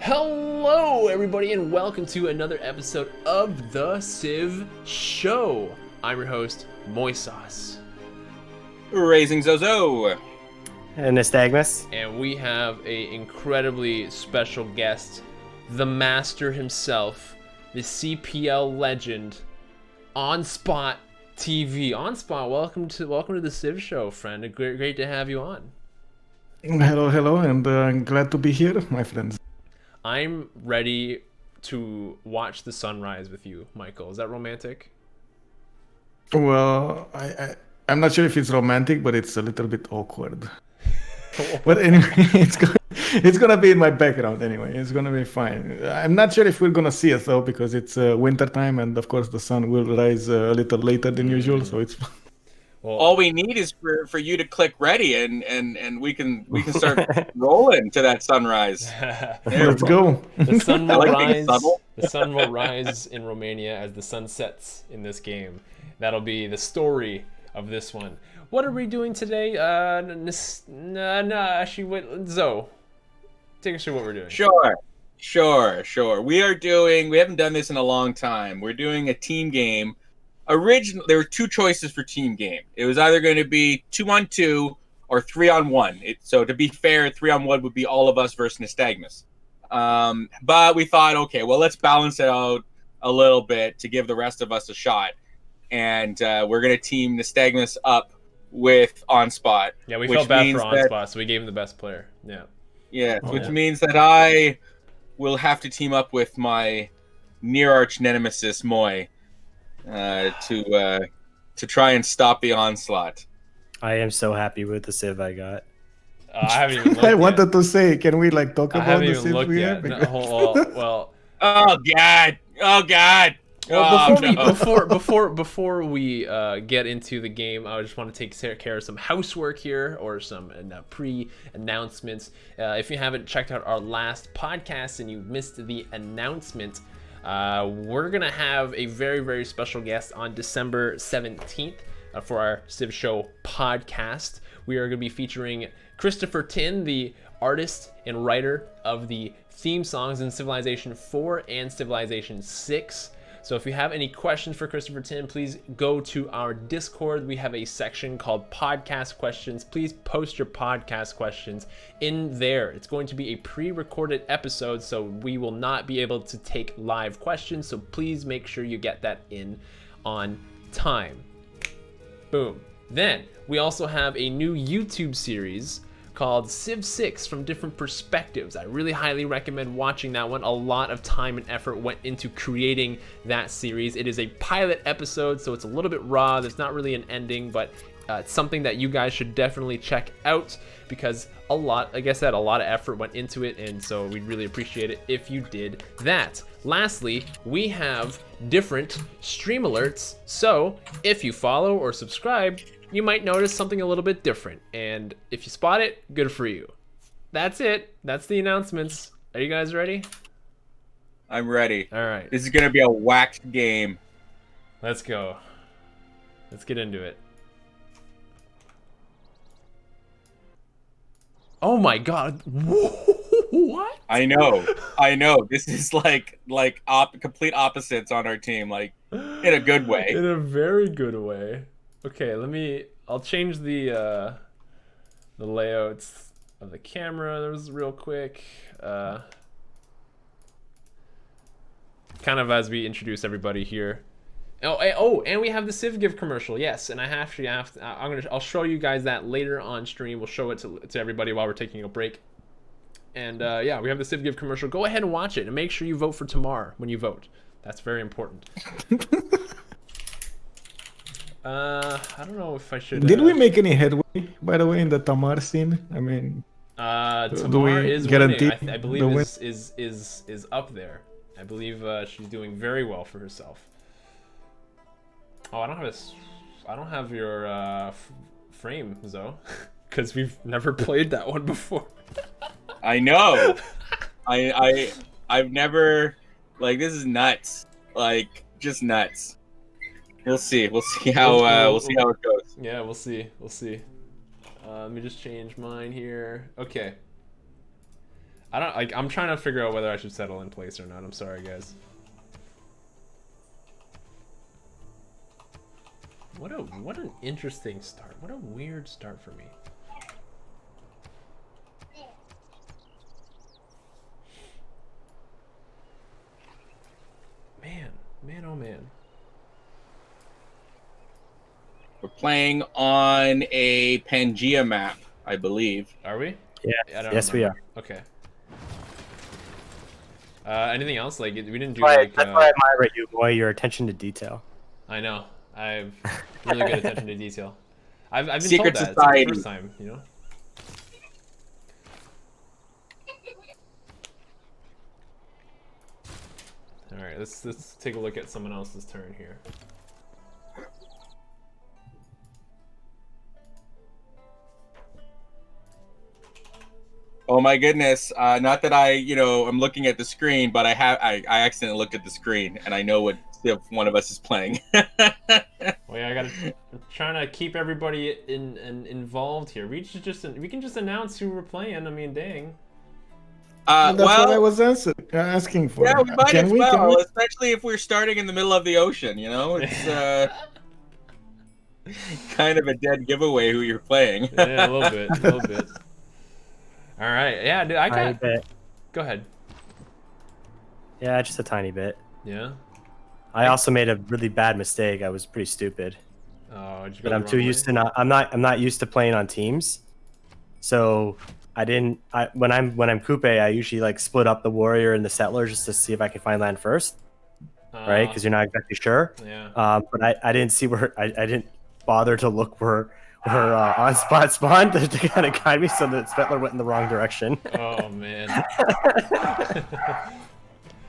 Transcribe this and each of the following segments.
Hello, everybody, and welcome to another episode of The Civ Show. I'm your host, Moisos. Raising Zozo. And Nystagmus. And we have a incredibly special guest, the master himself, the CPL legend, OnSpotTV. OnSpot, welcome to the Civ Show, friend. Great to have you on. Hello, and I'm glad to be here, my friends. I'm ready to watch the sunrise with you, Michael. Is that romantic? Well, I'm not sure if it's romantic, but it's a little bit awkward. But anyway, it's gonna be in my background anyway. It's gonna be fine. I'm not sure if we're gonna see it though, because it's winter time, and of course the sun will rise a little later than usual, so it's. Well, all we need is for you to click ready, and we can start rolling to that sunrise. Let's go. The sun will rise. The sun will rise in Romania as the sun sets in this game. That'll be the story of this one. What are we doing today? Actually, wait, Zoe, take us through what we're doing. Sure. We haven't done this in a long time. We're doing a team game. Originally, there were two choices for team game. It was either going to be 2-on-2 or 3-on-1. So to be fair, 3-on-1 would be all of us versus Nystagmus. But we thought, okay, well, let's balance it out a little bit to give the rest of us a shot. And we're going to team Nystagmus up with OnSpot. Yeah, we felt bad for OnSpot, so we gave him the best player. Which means that I will have to team up with my near arch nemesis Moy to try and stop the onslaught. I am so happy with the Civ I got. I haven't even looked I yet. wanted to say, can we talk about the Civ we have? Well. Oh God. Before we get into the game, I just want to take care of some housework here, or some pre-announcements. If you haven't checked out our last podcast and you missed the announcement, we're gonna have a very, very special guest on December 17th for our Civ Show podcast. We are gonna be featuring Christopher Tin, the artist and writer of the theme songs in Civilization 4 and Civilization 6. So if you have any questions for Christopher Tin, please go to our Discord. We have a section called Podcast Questions. Please post your podcast questions in there. It's going to be a pre-recorded episode, so we will not be able to take live questions. So please make sure you get that in on time. Boom. Then we also have a new YouTube series called Civ 6 from different perspectives. I really highly recommend watching that one. A lot of time and effort went into creating that series. It is a pilot episode, so it's a little bit raw. There's not really an ending, but it's something that you guys should definitely check out, because like I said, a lot of effort went into it, and so we'd really appreciate it if you did that. Lastly, we have different stream alerts, so if you follow or subscribe, you might notice something a little bit different, and if you spot it, good for you. That's it. That's the announcements. Are you guys ready? I'm ready. All right. This is gonna be a whacked game. Let's go. Let's get into it. Oh my God. What? I know. This is complete opposites on our team, in a good way. In a very good way. Okay, I'll change the layouts of the camera real quick. Kind of as we introduce everybody here. And we have the Civ Give commercial. Yes, and I'll show you guys that later on stream. We'll show it to everybody while we're taking a break. And yeah, we have the Civ Give commercial. Go ahead and watch it, and make sure you vote for Tamar when you vote. That's very important. I don't know if I should. Did we make any headway, by the way, in the Tamar scene? I mean, Tamar is winning. I believe is up there. I believe she's doing very well for herself. Oh, I don't have your frame, Zoe, because we've never played that one before. I know. I've never, this is nuts. Just nuts. We'll see how it goes. Yeah, we'll see. Let me just change mine here. Okay. I don't like. I'm trying to figure out whether I should settle in place or not. I'm sorry, guys. What an interesting start. What a weird start for me. Man, oh man. We're playing on a Pangea map, I believe. Are we? Yeah. I don't Yes, we remember. are. Okay. Anything else? Like we didn't do That's like. why I admire you, boy. Your attention to detail. I know. I have really good attention to detail. I've been Secret told that. society. It's like the first time, you know. All right, let's take a look at someone else's turn here. Oh my goodness! Not that I'm looking at the screen, but I accidentally looked at the screen, and I know what if one of us is playing. Well, yeah, I'm trying to keep everybody involved here. We can just announce who we're playing. I mean, dang. That's what I was asking for. Yeah, we might Can as we? well, especially if we're starting in the middle of the ocean. It's kind of a dead giveaway who you're playing. Yeah, a little bit, a little bit. All right, yeah, dude, I got. Bit. Go ahead. Yeah, just a tiny bit. Yeah. I also made a really bad mistake. I was pretty stupid. Oh, did you go But the I'm wrong too way? used to I'm not used to playing on teams. So when I'm coupe, I usually like split up the warrior and the settler just to see if I can find land first, right? Because you're not exactly sure. Yeah. But I didn't see where I didn't bother to look where OnSpot spawned to kind of guide me, so the settler went in the wrong direction. Oh man.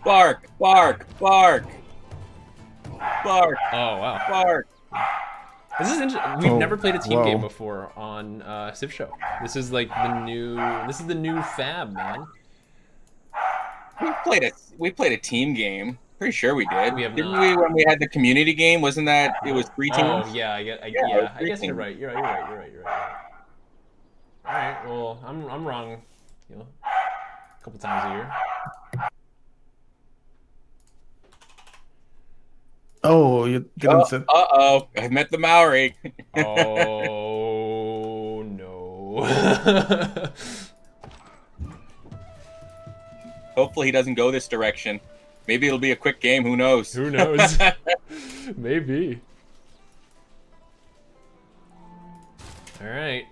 Bark, bark, bark, bark, Oh wow. bark. This is interesting. We've never played a team whoa. game before on TheCivShow. This is like the new fab, man. We played a team game. Pretty sure we did. We have Didn't not. we when we had the community game? Wasn't that it was 3 teams? Oh yeah, I it was guess three you're teams. right. You're right. All right. Well, I'm wrong. You know, a couple times a year. Oh, you didn't say. Uh-oh. I met the Maori. Oh no. Hopefully he doesn't go this direction. Maybe it'll be a quick game. Who knows? Who knows? Maybe. All right.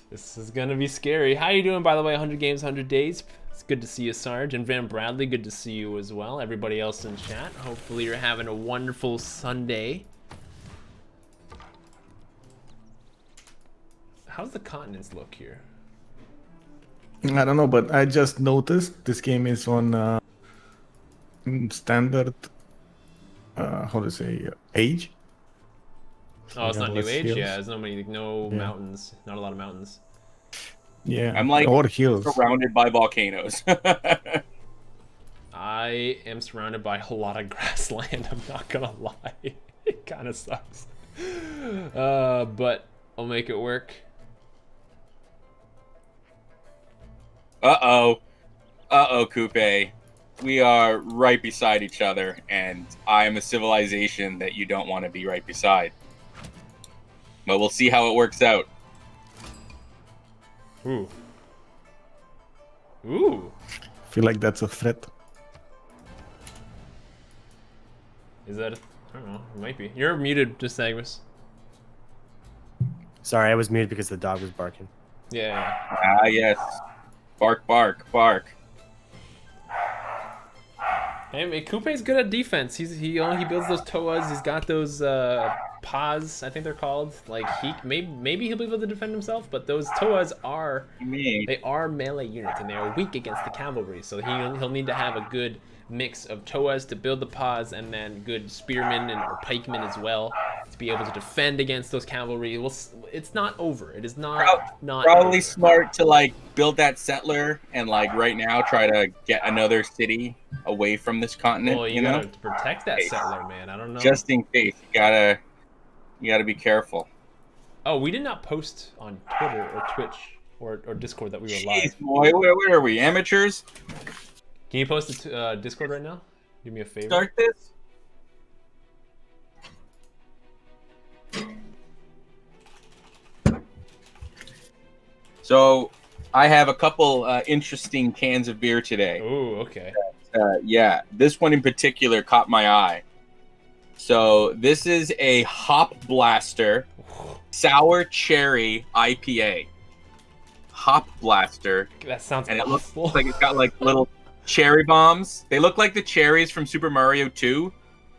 This is gonna be scary. How you doing, by the way? 100 games, 100 days. It's good to see you, Sarge. And Van Bradley, good to see you as well. Everybody else in chat. Hopefully you're having a wonderful Sunday. How's the continents look here? I don't know, but I just noticed this game is on standard. How to say age? Oh, it's not new less age. hills. Yeah, there's no mountains. Not a lot of mountains. Yeah, I'm like or hills. surrounded by volcanoes. I am surrounded by a lot of grassland. I'm not gonna lie. It kind of sucks. But I'll make it work. Uh-oh, Coupe. We are right beside each other, and I am a civilization that you don't want to be right beside. But we'll see how it works out. Ooh. Ooh. I feel like that's a threat. Is that? I don't know. It might be. You're muted, just Agnes. Sorry, I was muted because the dog was barking. Yeah. Ah, yes. Bark, bark, bark. Hey, man, Coupe's good at defense. He builds those toas. He's got those paws, I think they're called. Like maybe he'll be able to defend himself, but those toas are melee units and they are weak against the cavalry. So he'll need to have a good mix of toas to build the paws, and then good spearmen or pikemen as well to be able to defend against those cavalry. It's not over. It is not Probably over. smart to like build that settler and like right now try to get another city away from this continent. Well, you know, gotta protect that settler, man. I don't know. just in case. You gotta be careful. Oh, we did not post on Twitter or Twitch or Discord that we were live. Jeez, boy, where are we? Amateurs? Can you post it to Discord right now? Do me a favor. Start this? So, I have a couple interesting cans of beer today. Oh, okay. Yeah, this one in particular caught my eye. So, this is a Hop Blaster Sour Cherry IPA. Hop Blaster. That sounds And it awful. looks like it's got like little cherry bombs. They look like the cherries from Super Mario 2,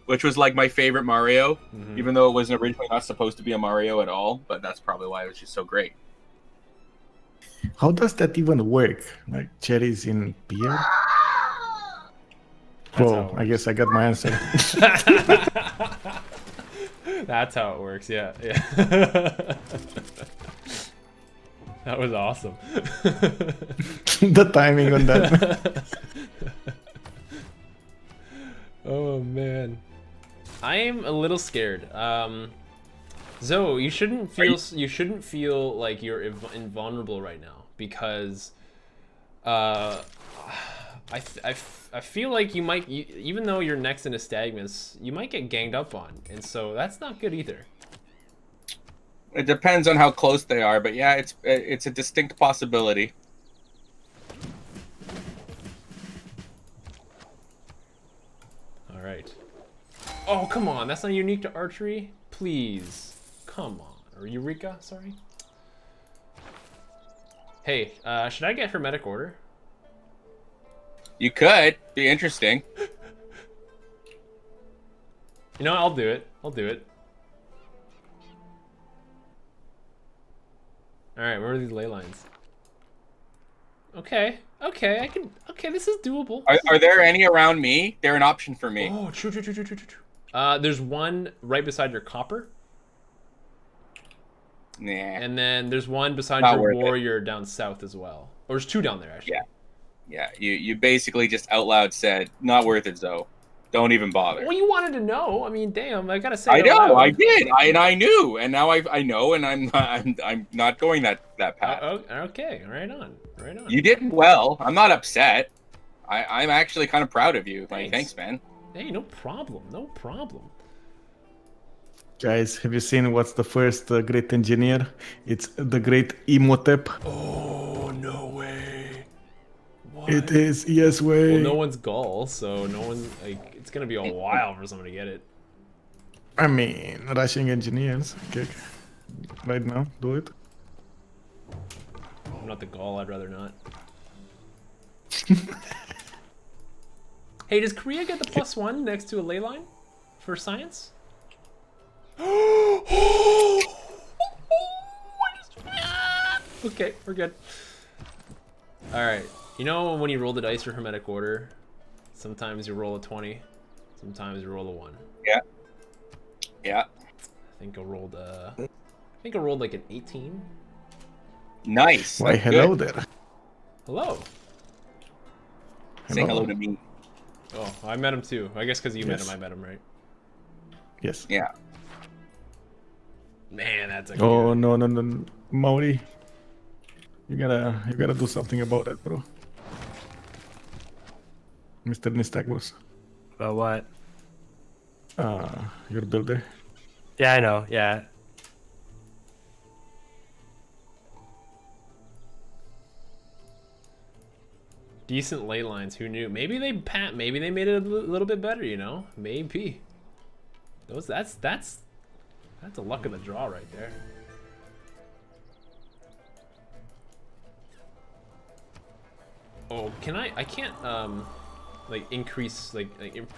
which was like my favorite Mario, even though it wasn't originally not supposed to be a Mario at all. But that's probably why it was just so great. How does that even work? Like cherries in beer? Whoa, I guess I got my answer. That's how it works, yeah. That was awesome. The timing on that. Oh man, I am a little scared. Zoe, you shouldn't feel like you're invulnerable right now, because I feel like you might, even though you're next in Nystagmus, you might get ganged up on, and so that's not good either. It depends on how close they are, but yeah, it's a distinct possibility. All right. Oh, come on, that's not unique to archery. Please, come on. Or Eureka, sorry. Hey, should I get Hermetic Order? You could. Be interesting. You know, I'll do it. I'll do it. Alright, where are these ley lines? Okay, okay, this is doable. Are there any around me? They're an option for me. Oh, true. There's one right beside your copper. Nah. And then there's one beside Not your worth it. warrior down south as well. Or there's two down there, actually. Yeah. You basically just out loud said, not worth it, Zoe. Don't even bother. Well, you wanted to know. I mean, damn, I gotta say I it out know, loud. I did. I knew, and now I know, and I'm not going that path. Okay, right on. You did well. I'm not upset. I'm actually kind of proud of you. Like, thanks, man. Hey, no problem. Guys, have you seen what's the first great engineer? It's the great Imhotep. Oh, no way. What? It is, yes way. Well, no one's Gaul, so no one, like, it's gonna be a while for someone to get it. I mean, rushing engineers. Okay. Right now, do it. I'm not the Gaul, I'd rather not. Hey, does Korea get the +1 next to a ley line for science? Okay, we're good. Alright, you know when you roll the dice for Hermetic Order, sometimes you roll a 20, sometimes you roll a 1. Yeah. I think I rolled like an 18. Nice. Why, That's hello good. there. Hello. Say hello to me. Oh, I met him too. I guess because you met Yes. him, I met him, right? Yes. Yeah. Man, that's a Oh no, Maori. You gotta do something about that, bro. Mr. Nystagmus. But what? Your builder. Yeah, I know. Yeah. decent ley lines. Who knew? Maybe they made it a little bit better. You know, maybe. That's a luck of the draw right there. Oh, can I can't like increase like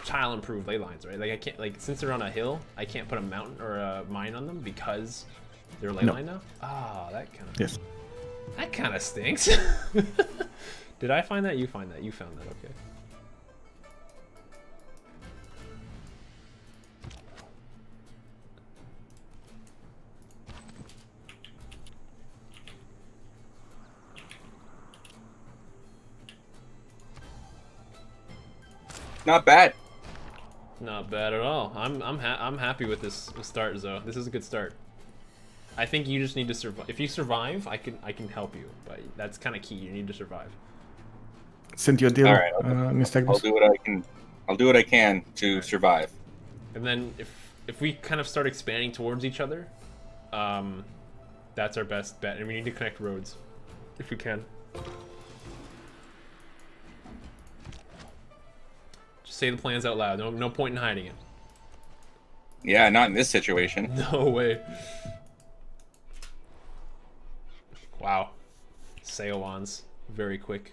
tile improve ley lines, right? Like I can't, like, since they're on a hill, I can't put a mountain or a mine on them because they're ley line now. Ah, that kind of stinks. Did I find that? You find that? You found that? Okay. Not bad. Not bad at all. I'm happy with this start, Zoe. This is a good start. I think you just need to survive. If you survive, I can help you, but that's kind of key. You need to survive. Send you a deal, All right, Mr. I'll Agnes. do what I can. I'll do what I can to survive. And then if we kind of start expanding towards each other, that's our best bet. And we need to connect roads, if we can. Just say the plans out loud. No point in hiding it. Yeah, not in this situation. No way. Wow. Sail-ons. Very quick.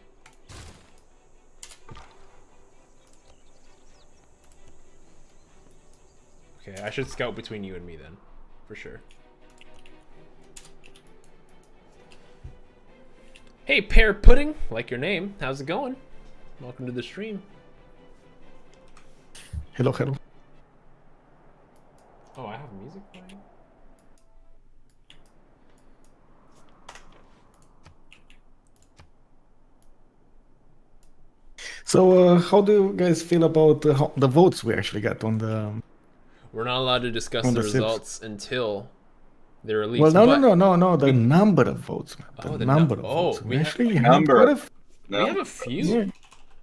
Okay, I should scout between you and me then. For sure. Hey, Pear Pudding. Like your name. How's it going? Welcome to the stream. Hello, hello. Oh, I have music playing? So, how do you guys feel about the votes we actually got on the? We're not allowed to discuss On the the Civs. results until they're released. Well, but no. The number of votes, man. Oh, The the number nu- of oh, votes. we have actually a have number. quite a f- we No. have a few. yeah,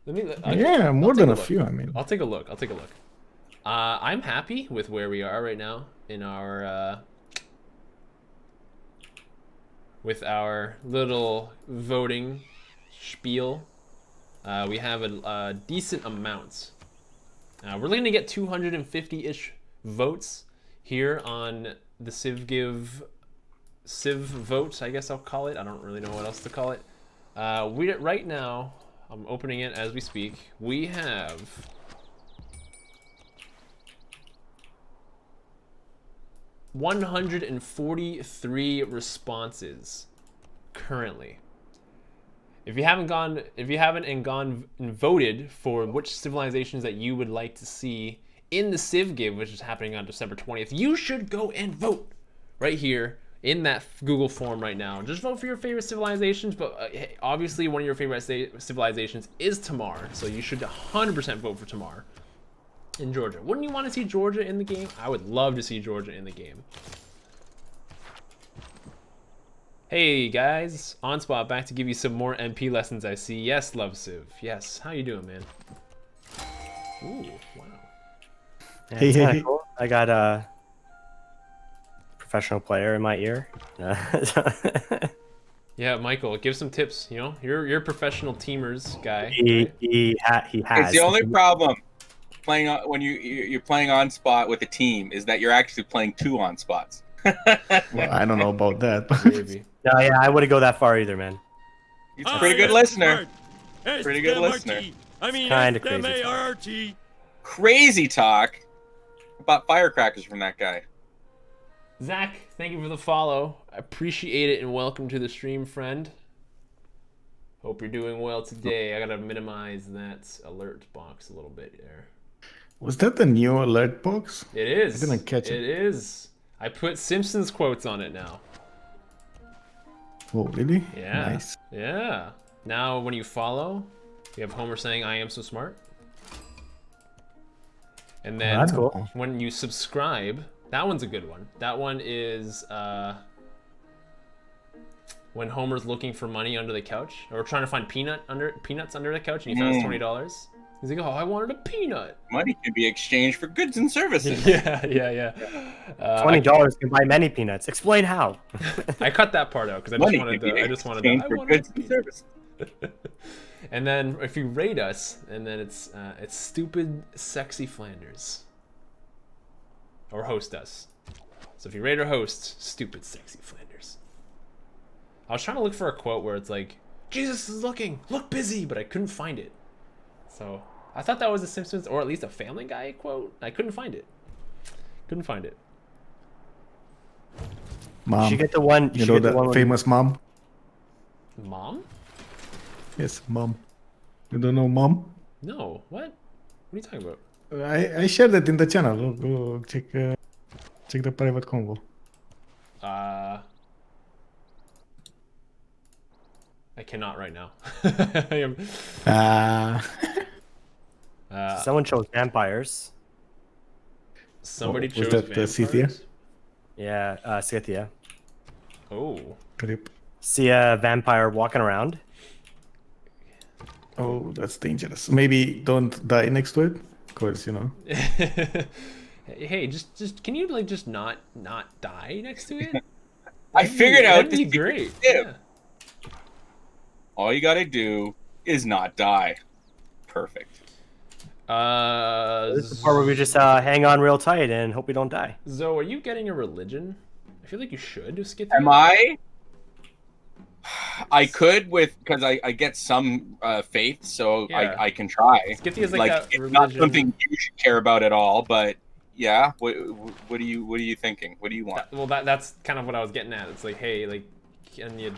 Let me. yeah, more take than a look. few. I mean, I'll take a look. I'm happy with where we are right now in our with our little voting spiel. We have a decent amount. We're looking to get 250-ish votes here on the Civ vote, I guess I'll call it. I don't really know what else to call it. Right now, I'm opening it as we speak. We have 143 responses currently. If you haven't gone and voted for which civilizations that you would like to see in the Civ Give, which is happening on December 20th, you should go and vote right here in that Google form right now. Just vote for your favorite civilizations, but obviously one of your favorite civilizations is Tamar, so you should 100% vote for Tamar in Georgia. Wouldn't you want to see Georgia in the game? I would love to see Georgia in the game. Hey guys, OnSpot back to give you some more MP lessons I see. Yes, Love Civ. Yes, how you doing, man? Ooh, wow. Yeah, Hey, it's hey, kinda hey. cool. I got a professional player in my ear. Yeah, Michael, give some tips. You know, you're a professional teamers guy. he right? he has. It's the only problem playing on when you're playing on spot with a team is that you're actually playing two on spots. well, I don't know about that. But Maybe. No, yeah, I wouldn't go that far either, man. He's a pretty good listener. Pretty good listener. I mean, Kinda crazy talk. S-M-A-R-T. Crazy talk about firecrackers from that guy. Zach, thank you for the follow. I appreciate it and welcome to the stream, friend. Hope you're doing well today. I gotta minimize that alert box a little bit there. Was that the new alert box? It is. I didn't catch it. It is. I put Simpsons quotes on it now. Oh, really? Yeah. Nice. Yeah. Now, when you follow, you have Homer saying, "I am so smart." And then That's cool. when you subscribe, that one's a good one. That one is when Homer's looking for money under the couch, or trying to find peanuts under the couch, and he finds $20. He's like, "Oh, I wanted a peanut." Money can be exchanged for goods and services. Yeah. $20 can buy many peanuts. Explain how. I cut that part out because I Money just wanted can be to. I just wanted exchanged to. for goods and services. And then if you rate us, and then it's stupid sexy Flanders, or host us. So if you rate or host, stupid sexy Flanders. I was trying to look for a quote where it's like, "Jesus is looking, look busy," but I couldn't find it. So I thought that was a Simpsons or at least a Family Guy quote. I couldn't find it. Mom. You get the one. You know the one the famous mom? Mom? Yes, mom. You don't know mom? No. What? What are you talking about? I shared that in the channel. Go check the private convo. I cannot right now. I am. Someone chose vampires. Somebody was chose that, vampires. Scythia? Yeah, Scythia. Oh. Rip. See a vampire walking around. Oh, that's dangerous. Maybe don't die next to it, because Hey, just can you like just not die next to it? I figured out That'd the be secret great. tip. Yeah. All you gotta do is not die. Perfect. This is the part where we just hang on real tight and hope we don't die. Zoe, are you getting a religion? I feel like you should just get. Am I? I could because I get some faith, so Yeah. I can try. Skithy is like that it's religion. not something you should care about at all, but yeah. What are you thinking? What do you want? That's kind of what I was getting at. It's like, hey, like, can you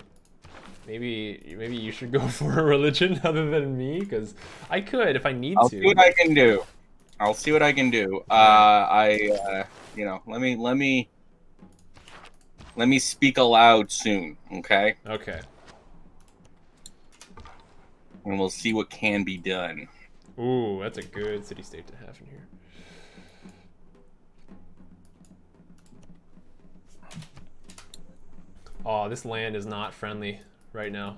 maybe you should go for a religion other than me, because I could if I need I'll to. see what I can do. I'll see what I can do. Let me speak aloud soon, okay? Okay. And we'll see what can be done. Ooh, that's a good city-state to have in here. Oh, this land is not friendly right now.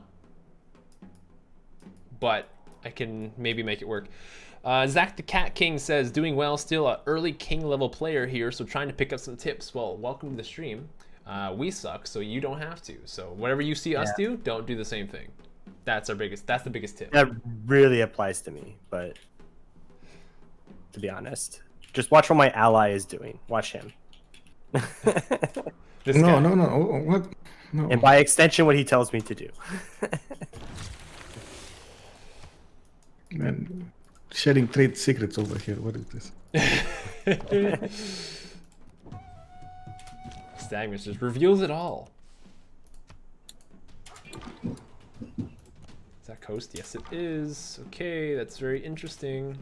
But I can maybe make it work. Zach the Cat King says, doing well, still an early king level player here, so trying to pick up some tips. Well, welcome to the stream. We suck, so you don't have to. So whatever you see us do, don't do the same thing. That's the biggest tip. That really applies to me, but to be honest, just watch what my ally is doing. Watch him. No. What? No. And by extension, what he tells me to do. Man, sharing trade secrets over here. What is this? Stagnus just reveals it all. Is that coast? Yes, it is. Okay, that's very interesting.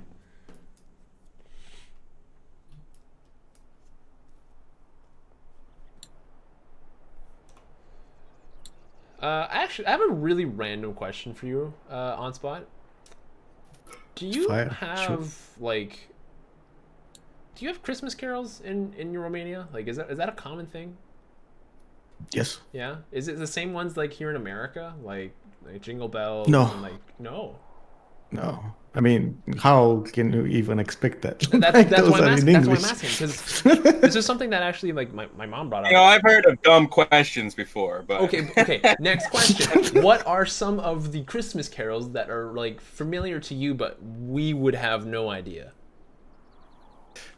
Actually, I have a really random question for you, OnSpot. Do you have like? Do you have Christmas carols in your Romania? Like, is that a common thing? Yes. Yeah. Is it the same ones like here in America, like Jingle Bells? No. And, like no. No. I mean, how can you even expect that? That's why I'm asking. That's why I'm asking, because this is something that actually like my mom brought up. I've heard of dumb questions before, but Okay. Next question. What are some of the Christmas carols that are like familiar to you, but we would have no idea?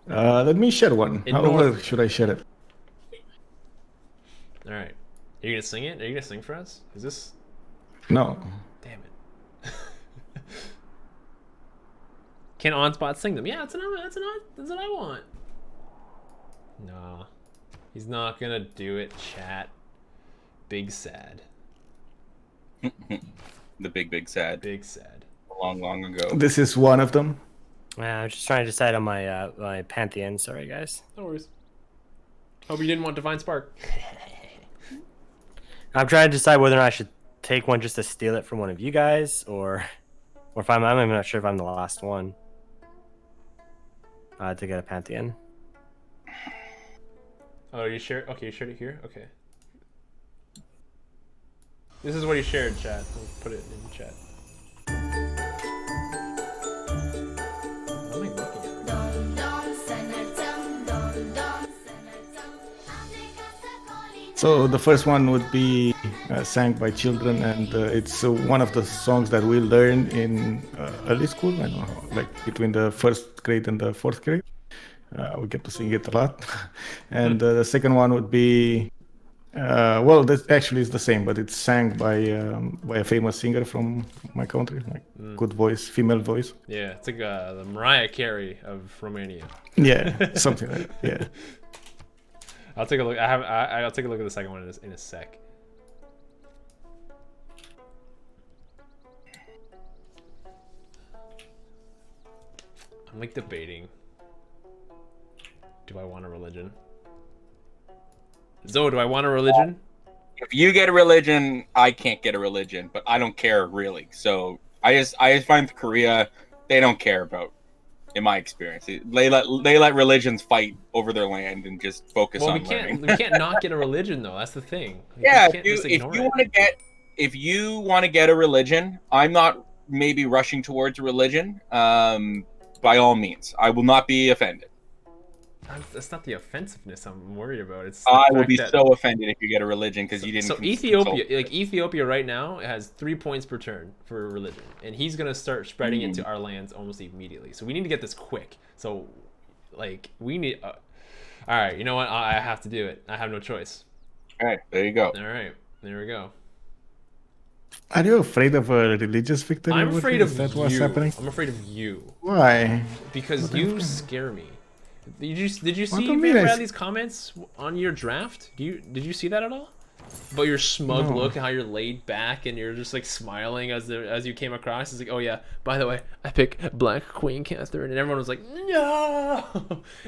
Let me share one. How should I share it? All right. Are you gonna sing it? Are you gonna sing for us? Is this? No. Damn it. Can OnSpot sing them? Yeah, that's what I want. No, he's not gonna do it. Chat. Big sad. The big sad. Big sad. Long ago. This is one of them. I'm just trying to decide on my my pantheon. Sorry, guys. No worries. Hope you didn't want Divine Spark. I'm trying to decide whether or not I should take one just to steal it from one of you guys, or if I'm even not sure if I'm the last one to get a pantheon. Oh, you shared? Okay, you shared it here. Okay. This is what he shared, chat. I'll put it in chat. What am I looking at? So the first one would be sang by children, and it's one of the songs that we learn in early school. I don't know, like between the first grade and the fourth grade. We get to sing it a lot. And the second one would be, well, this actually is the same, but it's sang by a famous singer from my country, like good voice, female voice. Yeah, it's like the Mariah Carey of Romania. Yeah, something like that. Yeah. I'll take a look. I'll take a look at the second one in a sec. I'm like debating. Do I want a religion? Zoe, do I want a religion? If you get a religion, I can't get a religion, but I don't care really. So I just find Korea, they don't care about in my experience. They let religions fight over their land and just focus Well, on learning. we can't not get a religion though. That's the thing. Like, Yeah, we can't just ignore it. if you want to get a religion, I'm not maybe rushing towards a religion. By all means, I will not be offended. That's not the offensiveness I'm worried about. It's I will be so offended if you get a religion because you didn't. So Ethiopia right now has 3 points per turn for a religion, and he's gonna start spreading it to our lands almost immediately. So we need to get this quick. So, like, we need. All right, you know what? I have to do it. I have no choice. All right, there you go. All right, there we go. Are you afraid of a religious victory? I'm afraid of that you. what's happening? I'm afraid of you. Why? Because you scare me. Did you see do you Van mean Bradley's comments on your draft? Did you see that at all? But your smug look and how you're laid back and you're just like smiling as you came across. It's like, oh yeah, by the way, I pick Black Queen Catherine, and everyone was like, no,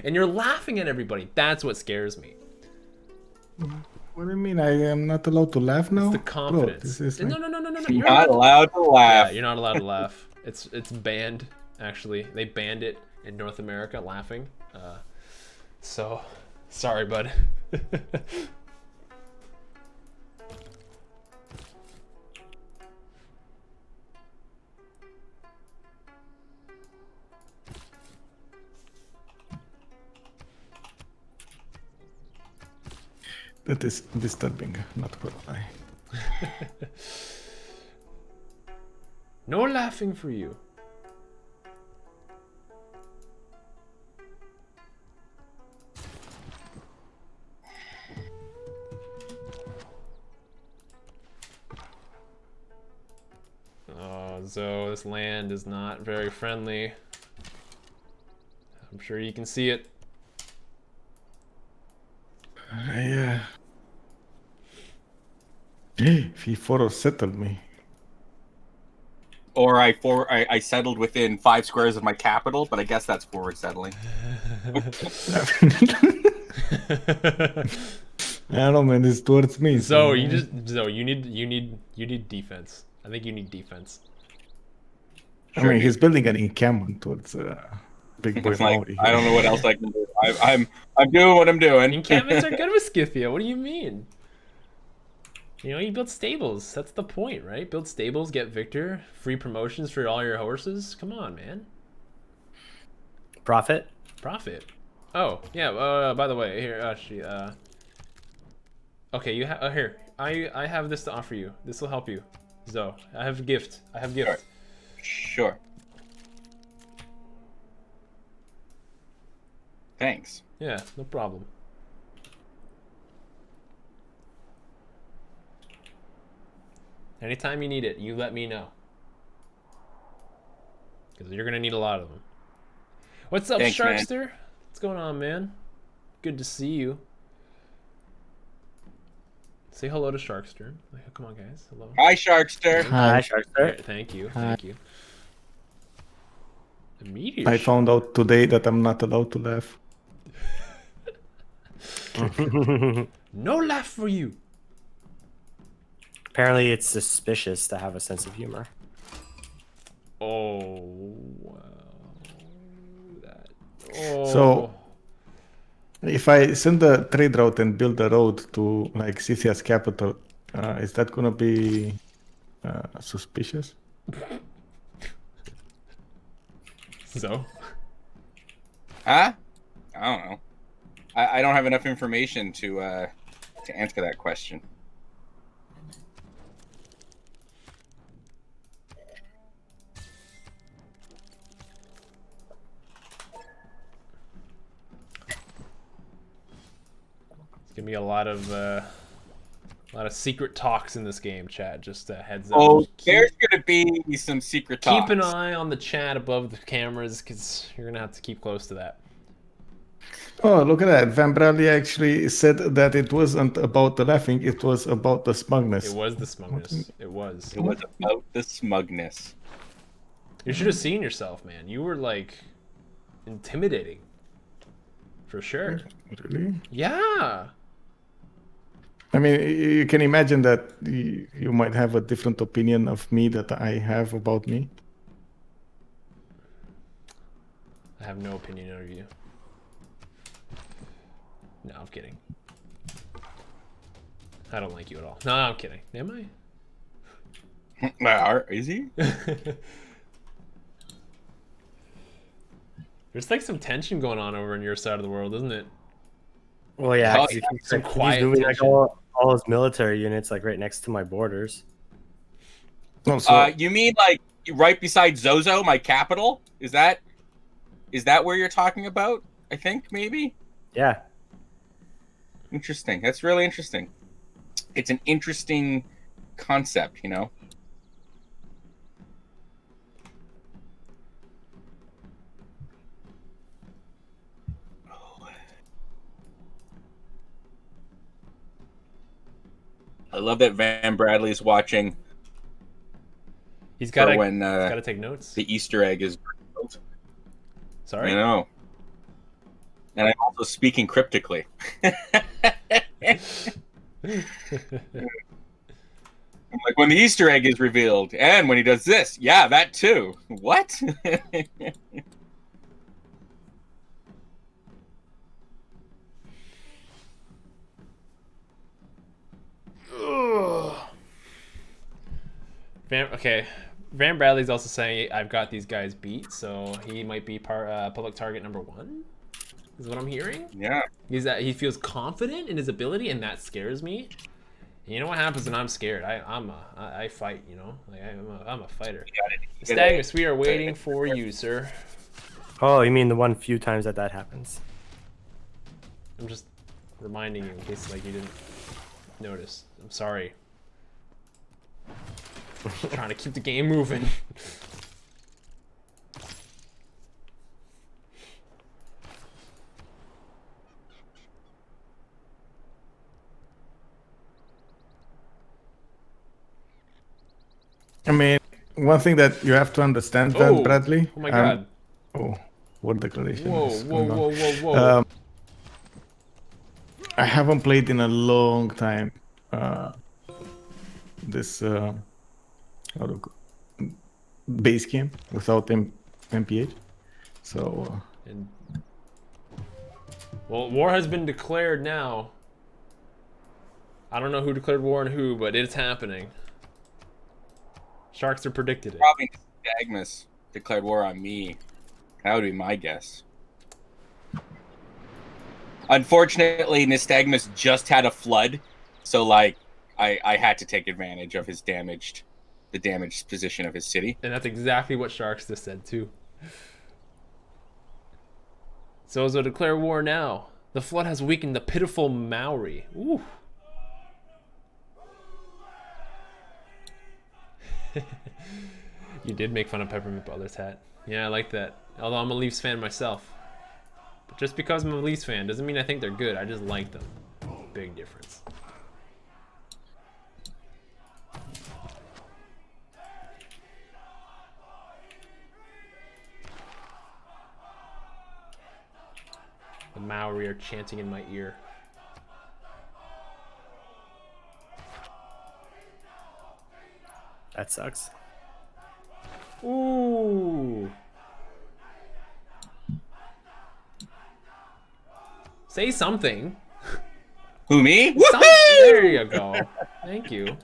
and you're laughing at everybody. That's what scares me. What do you mean? I am not allowed to laugh now? It's the confidence. Bro, No. You're not allowed to laugh. Yeah, you're not allowed to laugh. It's banned. Actually, they banned it in North America. Laughing. So, sorry, bud. That is disturbing, not gonna lie. No laughing for you. Oh, Zoe, this land is not very friendly. I'm sure you can see it. Yeah. He forward settled me. Or I settled within 5 squares of my capital, but I guess that's forward settling. I don't know, man. It's towards me. So you need defense. I think you need defense. I mean, he's building an encampment towards Big Boy Like, Maori. I don't know what else I can do. I'm doing what I'm doing. Encampments are good with Scythia. What do you mean? You know, you build stables. That's the point, right? Build stables, get victor, free promotions for all your horses. Come on, man. Profit. Oh, yeah. By the way, here, actually, okay, you have here. I have this to offer you. This will help you, Zoe. I have a gift. Sure. Thanks. Yeah, no problem. Anytime you need it, you let me know. Because you're going to need a lot of them. What's up, Thanks, Sharkster? man. What's going on, man? Good to see you. Say hello to Sharkster. Like, come on, guys. Hello. Hi, Sharkster. Hi, Sharkster. Thank you. Hi. Thank you. The meteor. I found out today that I'm not allowed to laugh. No laugh for you. Apparently, it's suspicious to have a sense of humor. Oh, wow. Oh. So, if I send a trade route and build a road to like Scythia's capital, is that gonna be suspicious? So? Huh? I don't know. I don't have enough information to answer that question. It's gonna be a lot of secret talks in this game, chat. Just a heads up. Oh, there's gonna be some secret talks. Keep an eye on the chat above the cameras, because you're gonna have to keep close to that. Oh, look at that. Van Bradley actually said that it wasn't about the laughing, it was about the smugness. It was the smugness. It was. It was about the smugness. You should have seen yourself, man. You were like intimidating. For sure. Really? Yeah. I mean, you can imagine that you might have a different opinion of me that I have about me. I have no opinion of you. No, I'm kidding. I don't like you at all. No, I'm kidding. Am I? Is he? There's like some tension going on over in your side of the world, isn't it? Well, yeah, Oh, 'cause yeah, he's, some like, quiet he's moving like tension. all his military units like right next to my borders. Also, You mean like right beside Zozo, my capital? Is that where you're talking about? I think maybe. Yeah. Interesting. That's really interesting. It's an interesting concept, you know. I love that Van Bradley's watching He's got for when to take notes. the Easter egg is revealed. Sorry. I know. And I'm also speaking cryptically. I'm like, when the Easter egg is revealed, and when he does this, yeah, that too. What? Van Bradley's also saying I've got these guys beat, so he might be public target number 1. Is what I'm hearing. Yeah. He feels confident in his ability, and that scares me. You know what happens when I'm scared? I fight. You know, like I'm a fighter. Stagnus, we are waiting for you, sir. Oh, you mean the one few times that happens? I'm just reminding you in case like you didn't notice. I'm sorry. Trying to keep the game moving. I mean, one thing that you have to understand, Van Bradley. Oh my god. What declaration Whoa, is whoa, going on? whoa, whoa, whoa. I haven't played in a long time. This base game without MPH. So. Well, war has been declared now. I don't know who declared war and who, but it's happening. Sharks are predicted it. Probably Nystagmus declared war on me. That would be my guess. Unfortunately, Nystagmus just had a flood, so like I had to take advantage of the damaged position of his city. And that's exactly what Sharks just said too. So declare war now. The flood has weakened the pitiful Maori. Ooh. You did make fun of Peppermint Butler's hat. Yeah, I like that. Although I'm a Leafs fan myself. But just because I'm a Leafs fan doesn't mean I think they're good. I just like them. Big difference. The Maori are chanting in my ear. That sucks. Ooh. Say something. Who, me? There you go. Thank you.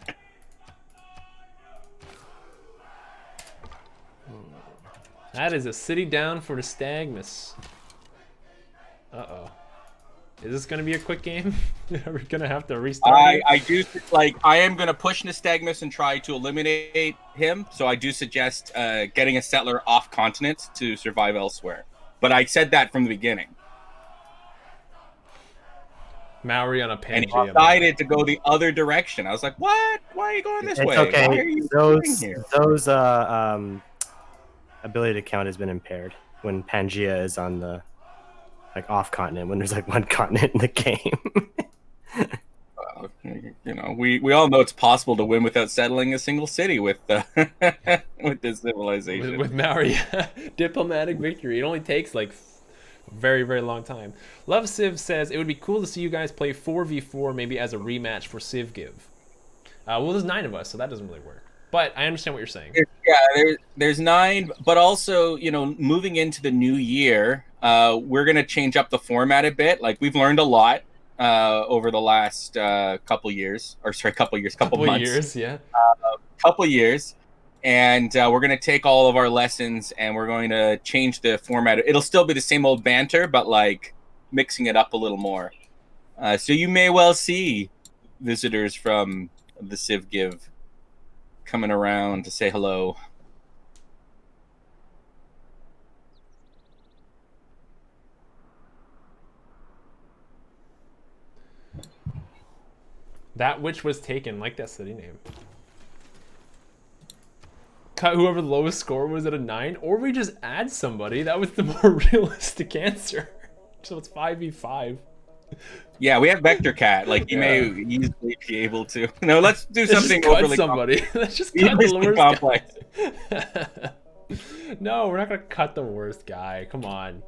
That is a city down for Nystagmus. Uh-oh. Is this going to be a quick game? Are we going to have to restart? I am going to push Nystagmus and try to eliminate him. So I do suggest getting a settler off continent to survive elsewhere. But I said that from the beginning. Maori on a And he Pangea. decided to go the other direction. I was like, what? Why are you going this way? Okay. Why are you doing here? Those ability to count has been impaired when Pangea is on the off continent, when there's like one continent in the game. You know, we all know it's possible to win without settling a single city with with this civilization. With Maori. Diplomatic victory. It only takes like a very, very long time. Love Civ says, it would be cool to see you guys play 4v4 maybe as a rematch for Civ Give. Well, there's 9 of us, so that doesn't really work. But I understand what you're saying. There's 9, but also, moving into the new year, we're gonna change up the format a bit. Like we've learned a lot over the last couple months, Yeah. couple years, and we're gonna take all of our lessons and we're going to change the format. It'll still be the same old banter, but like mixing it up a little more. So you may well see visitors from the Civ Give coming around to say hello. That which was taken, like that city name. Cut whoever the lowest score was at a 9, or we just add somebody. That was the more realistic answer. So it's 5v5. Yeah, we have Vector Cat. Like, you may easily be able to. No, let's do something just cut overly somebody. Let's just cut the worst complex. guy. No, we're not gonna cut the worst guy. Come on.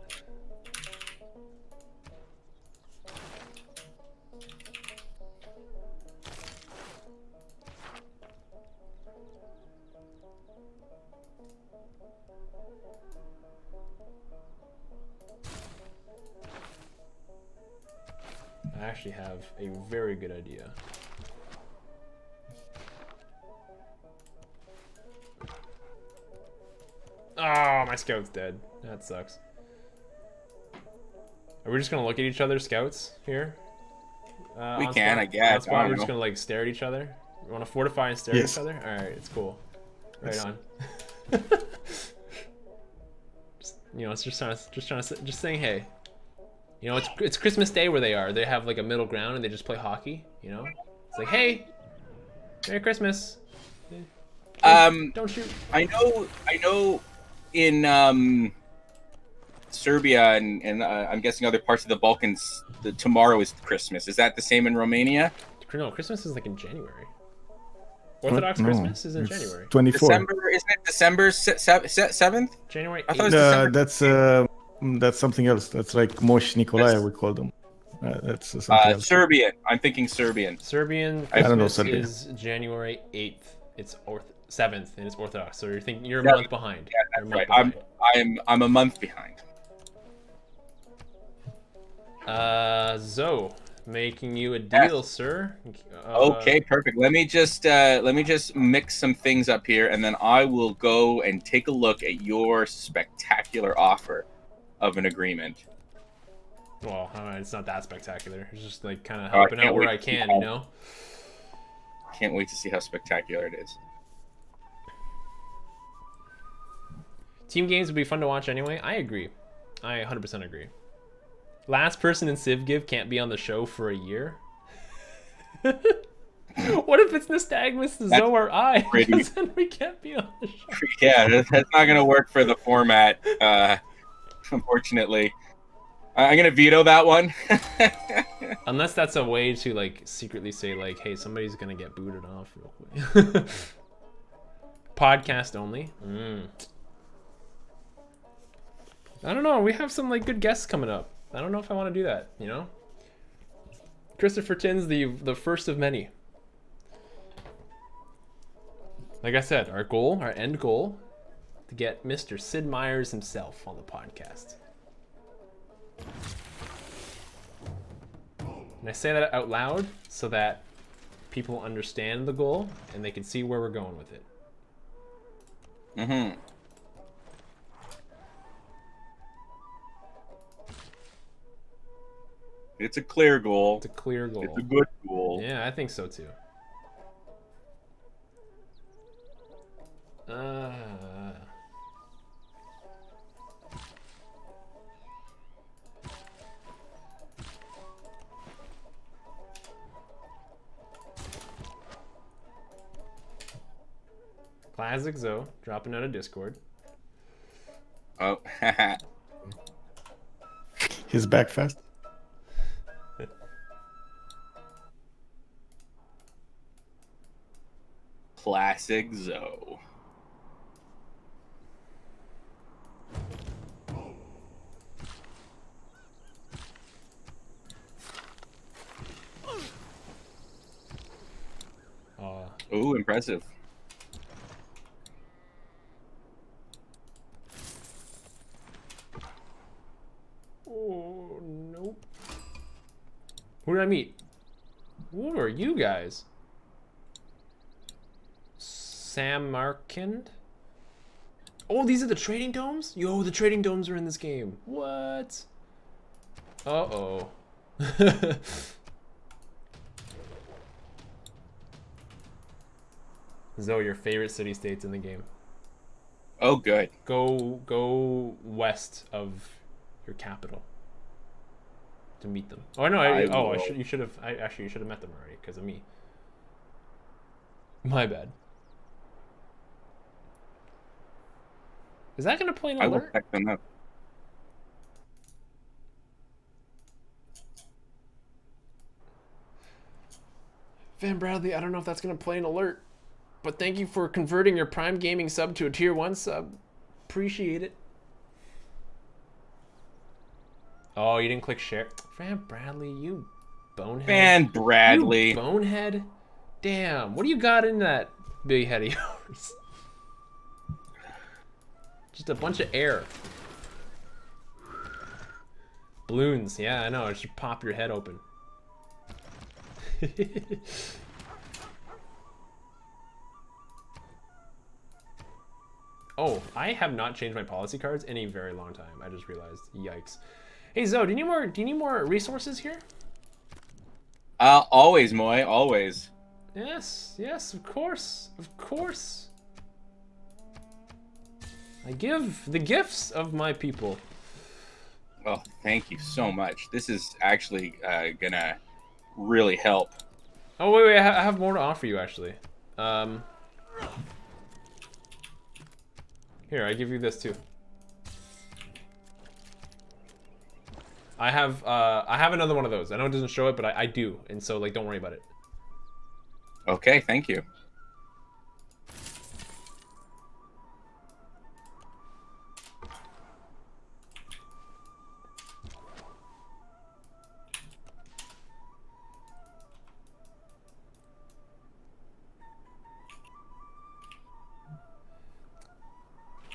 I actually have a very good idea. Oh, my scout's dead. That sucks. Are we just gonna look at each other's scouts here? We can, I guess. We're just gonna like stare at each other. We want to fortify and stare at each other. All right, it's cool. Right on. Just saying hey. It's Christmas Day where they are. They have like a middle ground and they just play hockey. It's like, hey, Merry Christmas. Don't shoot. I know. In Serbia and I'm guessing other parts of the Balkans, tomorrow is Christmas. Is that the same in Romania? No, Christmas is like in January. Orthodox Christmas is in January. 24. Isn't it December 7th? January 8th. I thought it was December. That's something else. That's like Mosh Nikolai, we call them. That's something else. Serbian. I'm thinking Serbian. Serbian I don't know Christmas Serbian. is January 8th. It's 7th and it's Orthodox. So you're a month behind. Yeah, that's right. I'm a month behind. Zoe, making you a deal, sir. Okay, perfect. Let me just mix some things up here, and then I will go and take a look at your spectacular offer of an agreement. Well, it's not that spectacular. It's just like kind of helping out where I can, Can't wait to see how spectacular it is. Team games would be fun to watch anyway. I agree. I 100% agree. Last person in Civ Give can't be on the show for a year. What if it's Nystagmus, Zoe, or I? Because then we can't be on the show. Yeah, that's not going to work for the format, unfortunately. I'm going to veto that one. Unless that's a way to like secretly say like, hey, somebody's going to get booted off real quick. Podcast only. I don't know. We have some like good guests coming up. I don't know if I want to do that, Christopher Tin's the first of many. Like I said, our end goal, to get Mr. Sid Meier's himself on the podcast. And I say that out loud so that people understand the goal and they can see where we're going with it. Mm-hmm. It's a clear goal. It's a clear goal. It's a good goal. Yeah, I think so too. Classic Zoe, dropping out of Discord. Oh, He's back fast. classic Zoe. Ooh, impressive. Who did I meet? Who are you guys? Samarkand? Oh, these are the trading domes? Yo, the trading domes are in this game. What? Uh-oh. Zoe, your favorite city-states in the game. Oh, good. Go west of your capital to meet them. Oh no! You should have met them already because of me. My bad. Is that gonna play an I will alert? check them up. Van Bradley, I don't know if that's gonna play an alert, but thank you for converting your Prime Gaming sub to a Tier 1 sub. Appreciate it. Oh, you didn't click share. Van Bradley, you bonehead. Van Bradley. You bonehead. Damn, what do you got in that big head of yours? Just a bunch of air. Balloons, yeah, I know. It should pop your head open. Oh, I have not changed my policy cards in a very long time. I just realized. Yikes. Hey Zoe, do you need more resources here? Always, Moy, always. Yes, of course. Of course. I give the gifts of my people. Oh, thank you so much. This is actually gonna really help. Oh, wait, I have more to offer you, actually. Here, I give you this, too. I have another one of those. I know it doesn't show it, but I do. And so, like, don't worry about it. Okay, thank you.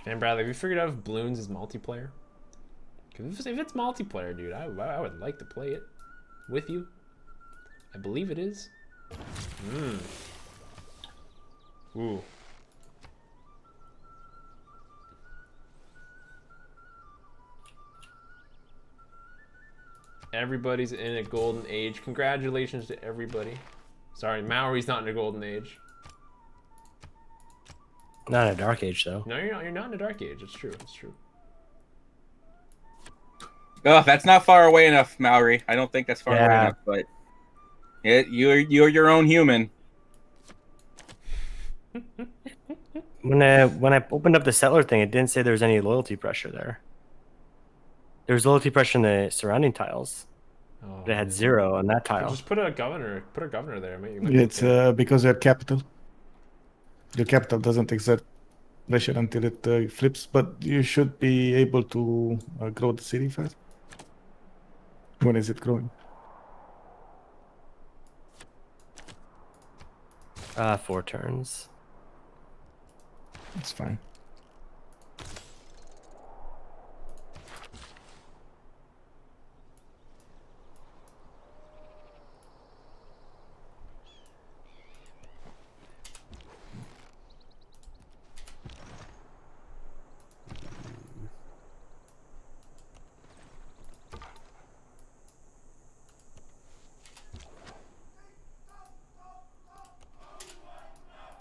Van Bradley, have you figured out if Bloons is multiplayer? Because if it's multiplayer, dude, I would like to play it with you. I believe it is. Ooh. Everybody's in a golden age. Congratulations to everybody. Sorry, Maori's not in a golden age. Not a dark age though. No, you're not. You're not in a dark age. It's true. It's true. Oh, that's not far away enough, Maori. I don't think that's far away enough, but you're your own human. When I opened up the settler thing, it didn't say there was any loyalty pressure there. There was loyalty pressure in the surrounding tiles. Oh, But it had 0 on that tile. just put a governor. Put a governor there. It's because they're capital. Your capital doesn't exert pressure until it flips, but you should be able to grow the city fast. When is it growing? 4 turns. It's fine.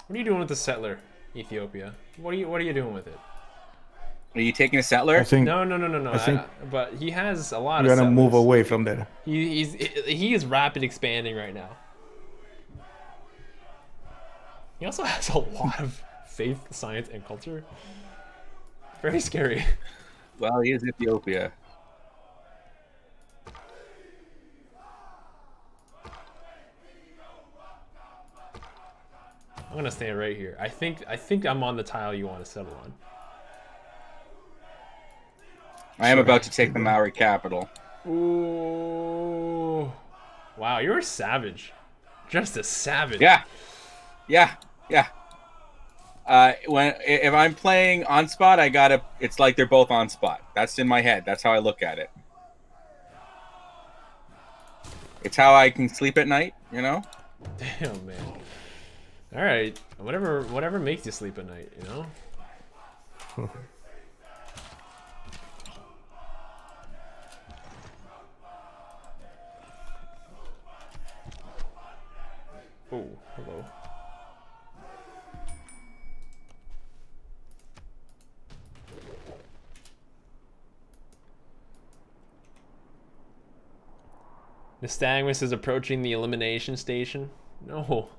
What are you doing with the settler, Ethiopia? What are you doing with it? Are you taking a settler? I think No. I think But he has a lot you're of gonna settlers. move away from there. He is rapid expanding right now. He also has a lot of faith, science, and culture. Very scary. Well, he is Ethiopia. I'm gonna stand right here. I think I'm on the tile you want to settle on. I am about to take the Maori capital. Ooh. Wow, you're a savage. Just a savage. Yeah. If I'm playing on spot, it's like they're both on spot. That's in my head. That's how I look at it. It's how I can sleep at night, you know? Damn, man. All right, whatever makes you sleep at night, you know. Oh, hello. Nystagmus is approaching the elimination station. No.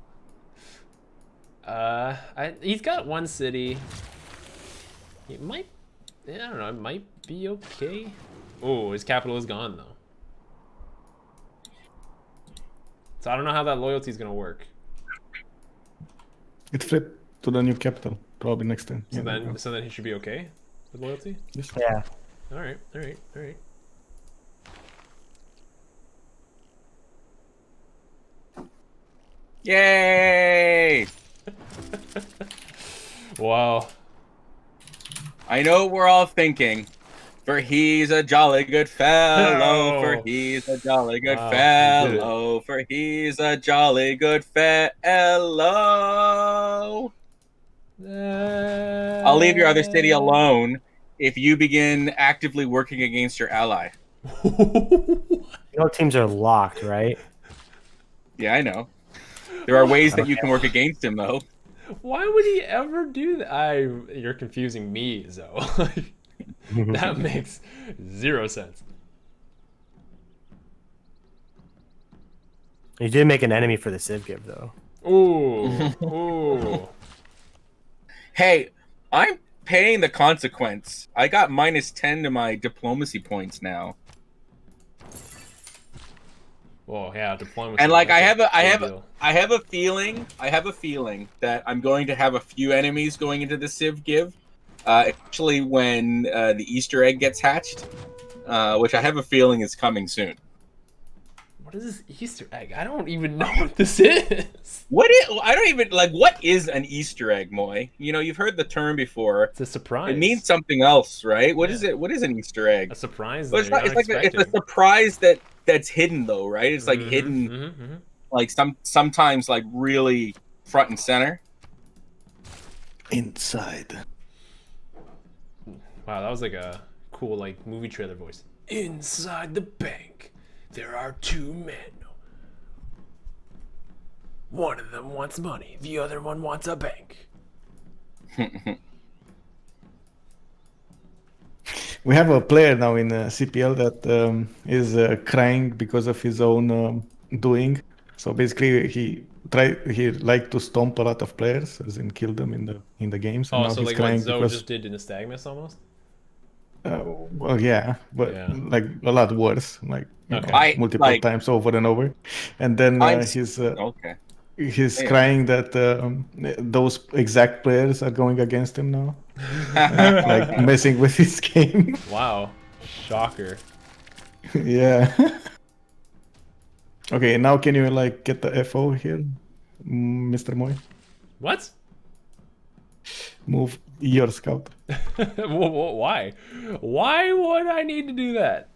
He's got one city. It might, I don't know, it might be okay. Oh, his capital is gone though. So I don't know how that loyalty is gonna work. It flipped to the new capital probably next time. So then he should be okay with loyalty. Yes. Yeah. All right, all right, all right. Yay! Wow. I know what we're all thinking. For he's a jolly good fellow. Oh. For he's a jolly good Wow, you did it. fellow. For he's a jolly good fellow. I'll leave your other city alone if you begin actively working against your ally. You know, teams are locked, right? Yeah, I know. There are ways that you can work against him, though. Why would he ever do that? You're confusing me, Zoe. That makes zero sense. You did make an enemy for the Civ give, though. Ooh, ooh. Hey, I'm paying the consequence. I got -10 to my diplomacy points now. Well, yeah, deployment. And like I have a feeling that I'm going to have a few enemies going into the Civ give, especially when the Easter egg gets hatched, which I have a feeling is coming soon. What is this Easter egg? I don't even know what this is. I don't even like. What is an Easter egg, Moy? You know, you've heard the term before. It's a surprise. It means something else, right? What Yeah. is it? What is an Easter egg? A surprise. Well, it's a surprise that's hidden though, right? It's like hidden, like sometimes like really front and center. Inside. Wow, that was like a cool like movie trailer voice. Inside the bank, there are two men. One of them wants money. The other one wants a bank. We have a player now in CPL that is crying because of his own doing. So basically, he liked to stomp a lot of players, as in kill them in the games. And Oh, now so he's like crying what Zoe because just did in Nystagmus almost? well, yeah, but Yeah. like a lot worse, like you Okay. know, multiple times over and over. And then Okay. he's Yeah. crying that those exact players are going against him now, like messing with his game. Wow. Shocker. Yeah. Okay, now can you like get the FO here, Mr. Moy? What? Move your scout. Why? Why would I need to do that?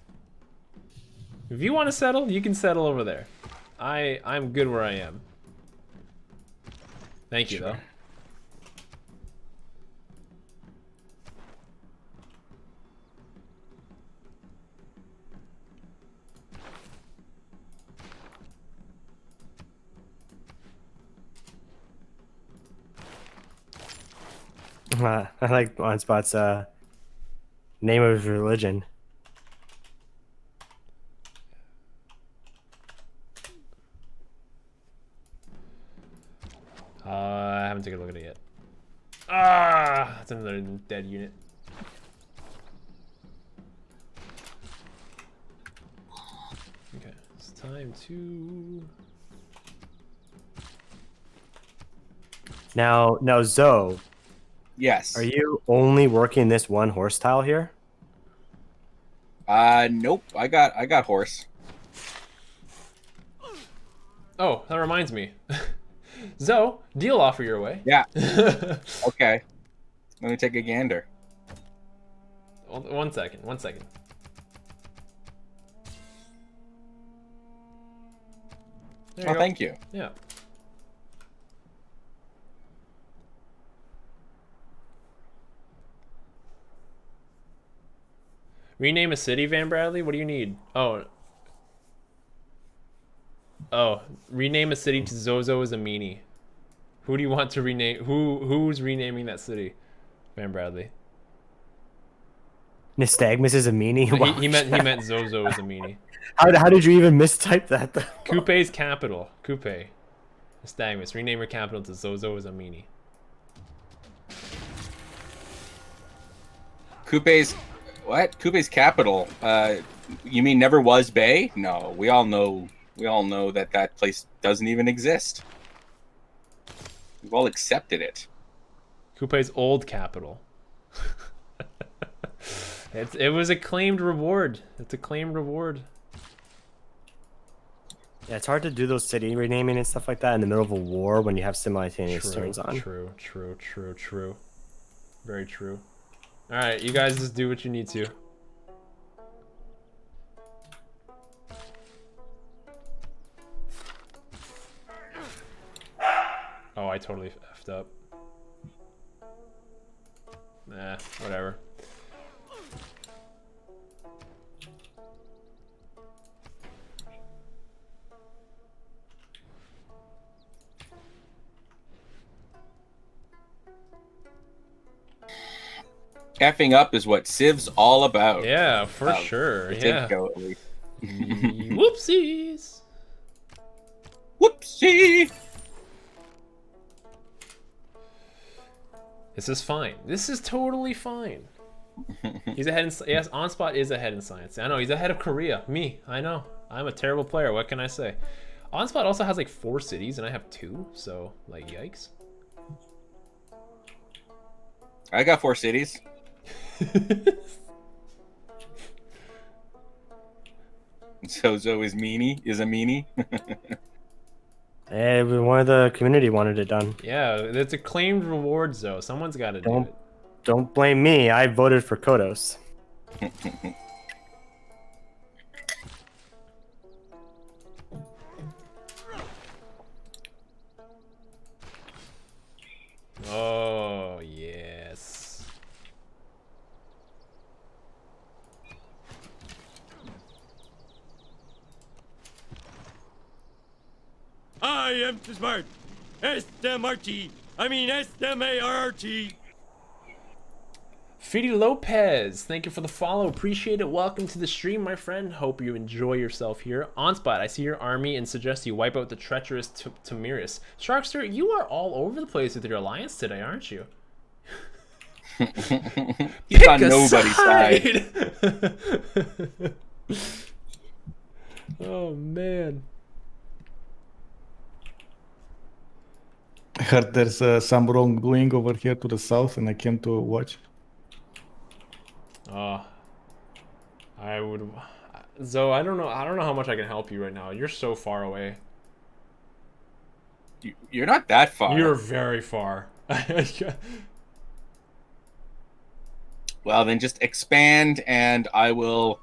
If you want to settle, you can settle over there. I'm good where I am. Thank you, though. I like OnSpot's name of his religion. I haven't taken a look at it yet. Ah, that's another dead unit. Okay, it's time to. Now, Zoe, Yes. are you only working this one horse tile here? Nope. I got horse. Oh, that reminds me. Zoe, deal offer your way. Yeah. Okay. Let me take a gander. 1 second. 1 second. There you Oh, go. thank you. Yeah. Rename a city, Van Bradley? What do you need? Oh. Oh, rename a city to Zozo as a meanie. Who do you want to rename? Who's renaming that city, Van Bradley? Nystagmus is a meanie. No, Wow. he meant Zozo as a meanie. How did you even mistype that? Though? Coupe's capital. Coupe. Nystagmus. Rename your capital to Zozo as a meanie. Coupe's what? Coupe's capital. You mean never was Bay? No, we all know that place doesn't even exist. We've all accepted it. Coupe's old capital. It was a claimed reward. It's a claimed reward. Yeah, it's hard to do those city renaming and stuff like that in the middle of a war when you have simultaneous turns on. True. Very true. All right, you guys just do what you need to. Oh, I totally effed up. Nah, whatever. Effing up is what Civ's all about. Yeah, for sure. Yeah. Go at least. Whoopsies. Whoopsie. This is fine. This is totally fine. He's ahead in yes, OnSpot is ahead in science. I know he's ahead of Korea. Me, I know. I'm a terrible player. What can I say? OnSpot also has like 4 cities, and I have 2. So like, yikes. I got 4 cities. Zozo is a meanie. Hey, one of the community wanted it done. Yeah, it's a claimed rewards though. Someone's got to do it. Don't blame me. I voted for Kodos. Oh yes. I am smart. S-M-R-T. I mean S-M-A-R-T. Fidi Lopez, thank you for the follow. Appreciate it. Welcome to the stream, my friend. Hope you enjoy yourself here. OnSpot, I see your army and suggest you wipe out the treacherous Tamiris. Sharkster, you are all over the place with your alliance today, aren't you? He's on nobody's side. Oh, man. I heard there's some wrongdoing over here to the south, and I came to watch. I would... Zoe, I don't know how much I can help you right now. You're so far away. You're not that far. You're very far. Well, then just expand, and I will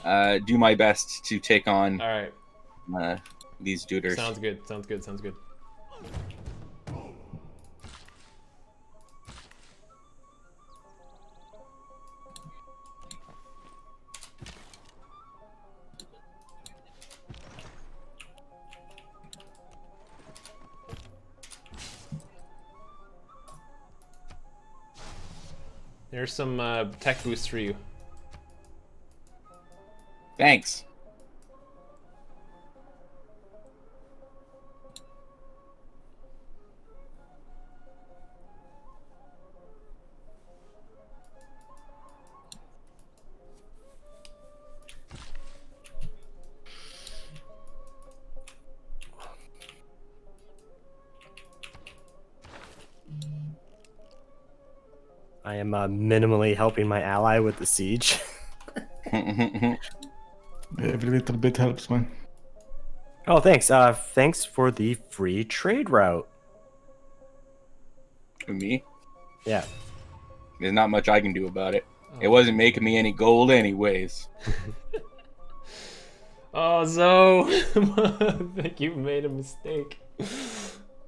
do my best to take on All right. These duders. Sounds good. Sounds good. Sounds good. There's some tech boosts for you. Thanks. I am minimally helping my ally with the siege. Every little bit helps, man. Oh, thanks. Thanks for the free trade route. Me? Yeah. There's not much I can do about it. It wasn't making me any gold anyways. Oh, Zoe, I think you made a mistake.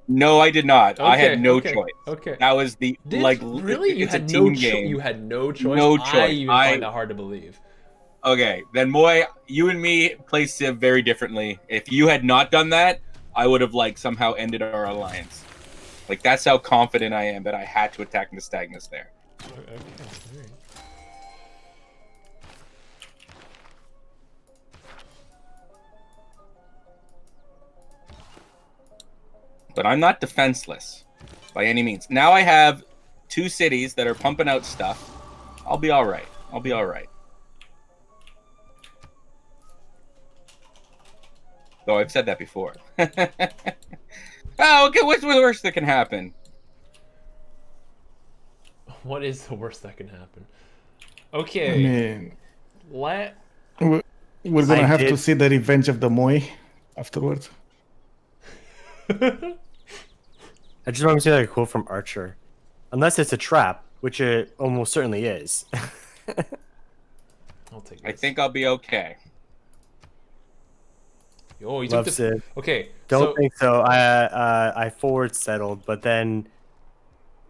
No, I did not. I had Okay, no okay, choice. okay. That was the Really? You it's a had no team game. You had no choice. No I choice. even find that hard to believe. Okay, then Moy, you and me play Civ very differently. If you had not done that, I would have like somehow ended our alliance. Like that's how confident I am that I had to attack Nystagmus there. Okay, all right. But I'm not defenseless by any means. Now I have 2 cities that are pumping out stuff. I'll be all right. I'll be all right. Though I've said that before. Oh, okay. What's the worst that can happen? What is the worst that can happen? I Okay, mean, let. we're gonna I have to did- see the revenge of the Moy afterwards. I just want to say like a quote from Archer. Unless it's a trap, which it almost certainly is. I'll take this. I think I'll be okay. Oh, you took Love this. Sid. Okay, Don't so think so. I forward settled, but then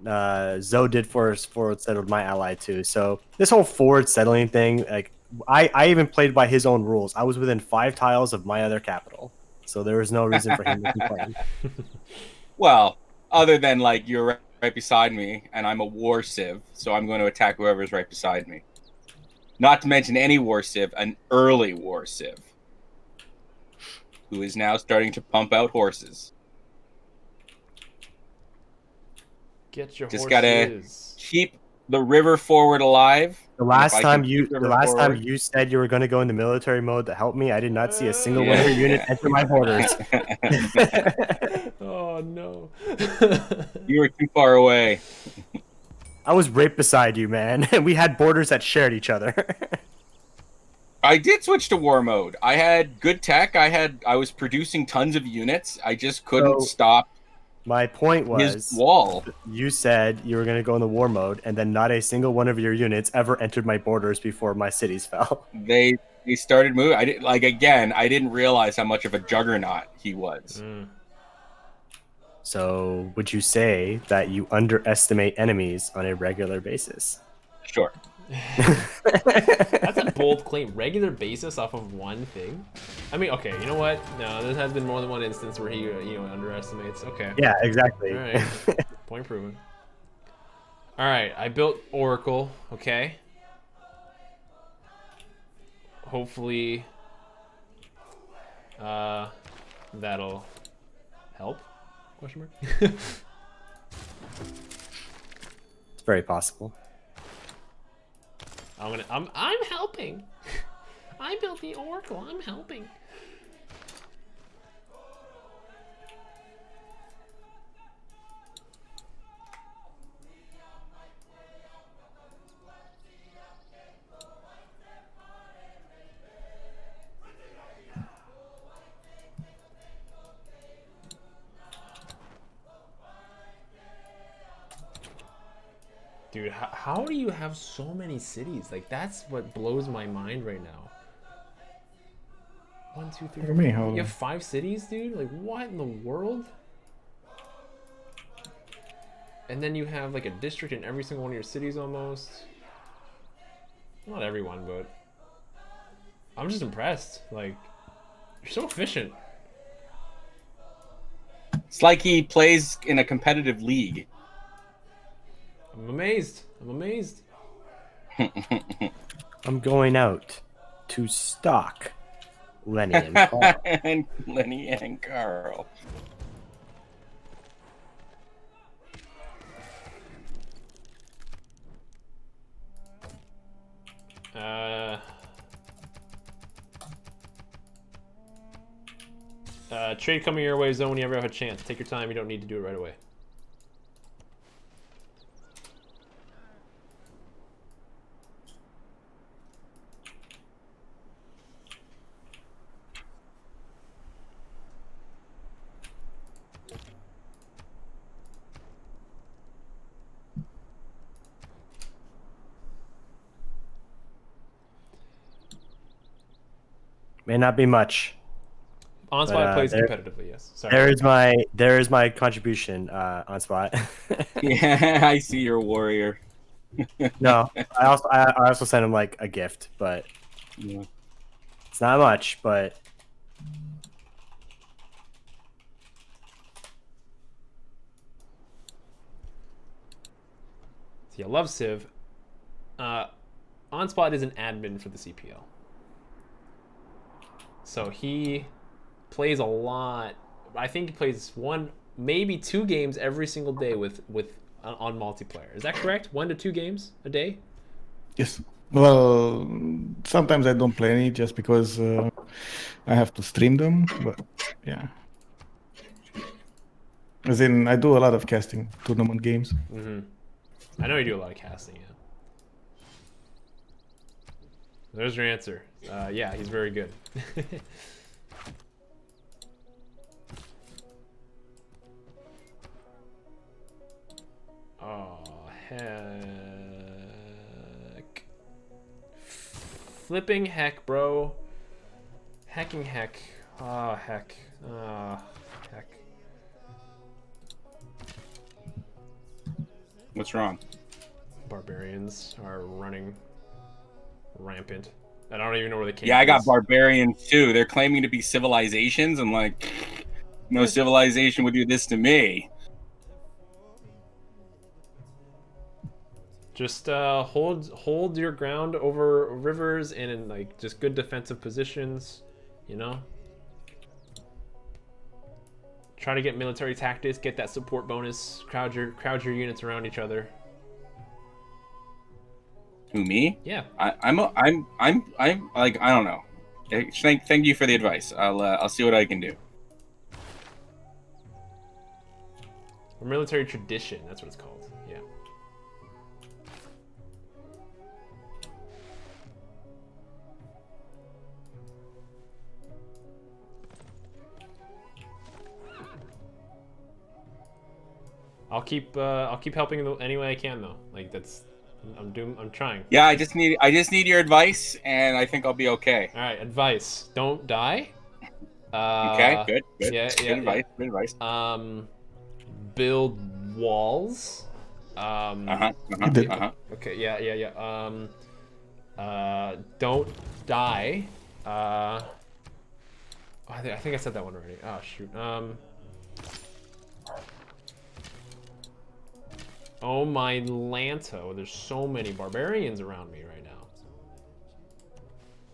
Zoe did forward settled my ally too. So this whole forward settling thing, like I even played by his own rules. I was within 5 tiles of my other capital, so there was no reason for him to complain. Well, other than like you're right beside me and I'm a war civ, so I'm going to attack whoever's right beside me. Not to mention any war civ, an early war civ, who is now starting to pump out horses. get your Just horses. gotta keep the river forward alive. The And last if I time can you keep the river last time forward- you said you were going to go into military mode to help me, I did not see a single one Yeah. of your units enter my borders. Oh no. You were too far away. I was right beside you, man. We had borders that shared each other. I did switch to war mode. I had good tech. I was producing tons of units. I just couldn't So- stop My point his was, wall. you said you were going to go into war mode, and then not a single one of your units ever entered my borders before my cities fell. They started moving. I didn't like again. I didn't realize how much of a juggernaut he was. Mm. So, would you say that you underestimate enemies on a regular basis? Sure. That's a bold claim. Regular basis off of one thing. I mean, okay, you know what? No, there has been more than one instance where he, underestimates. Okay. Yeah, exactly. All right. Point proven. All right, I built Oracle. Okay. Hopefully, that'll help. Question mark. It's very possible. I'm helping. I built the Oracle. I'm helping. Dude, how do you have so many cities? Like, that's what blows my mind right now. 1, 2, 3. Look at me, how- You have 5 cities, dude? Like, what in the world? And then you have, like, a district in every single one of your cities almost. Not everyone, but... I'm just impressed. Like, you're so efficient. It's like he plays in a competitive league. I'm amazed. I'm amazed. I'm going out to stalk Lenny and Carl. And Lenny and Carl. Trade coming your way, Zone, when you ever have a chance. Take your time. You don't need to do it right away. May not be much. OnSpot plays there- competitively, yes. Sorry. There is my contribution on spot. Yeah, I see your warrior. No, I also sent him like a gift, but Yeah. it's not much. But See, I love Civ. OnSpot is an admin for the CPL. So he plays a lot. I think he plays 1, maybe 2 games every single day with on multiplayer. Is that correct? 1 to 2 games a day? Yes. Well, sometimes I don't play any just because I have to stream them. But yeah, as in I do a lot of casting tournament games. I know you do a lot of casting, yeah. There's your answer. Yeah, he's very good. Oh, heck. Flipping heck, bro. Hecking heck. Oh, heck. Heck. What's wrong? Barbarians are running rampant. I don't even know where the cave Yeah, I got is. barbarians too. They're claiming to be civilizations. I'm like, no civilization would do this to me. Just hold your ground over rivers and in like just good defensive positions, you know. Try to get military tactics, get that support bonus, crowd your units around each other. Who, me? Yeah. I'm like, I don't know. Thank you for the advice. I'll see what I can do. Or military tradition, that's what it's called. Yeah. I'll keep helping any way I can though. Like I'm trying. Yeah, I just need your advice, and I think I'll be okay. All right, advice: don't die. Okay, good. Yeah, Good yeah, advice. yeah. Good advice. Build walls. Okay, yeah. Don't die. I think I said that one already. Oh shoot. Oh my Lanto, there's so many barbarians around me right now.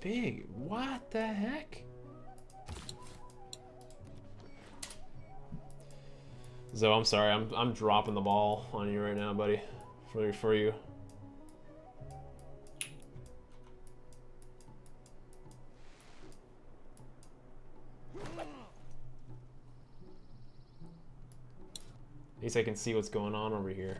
Big, what the heck? Zo, I'm sorry, I'm dropping the ball on you right now, buddy. For you. At least I can see what's going on over here.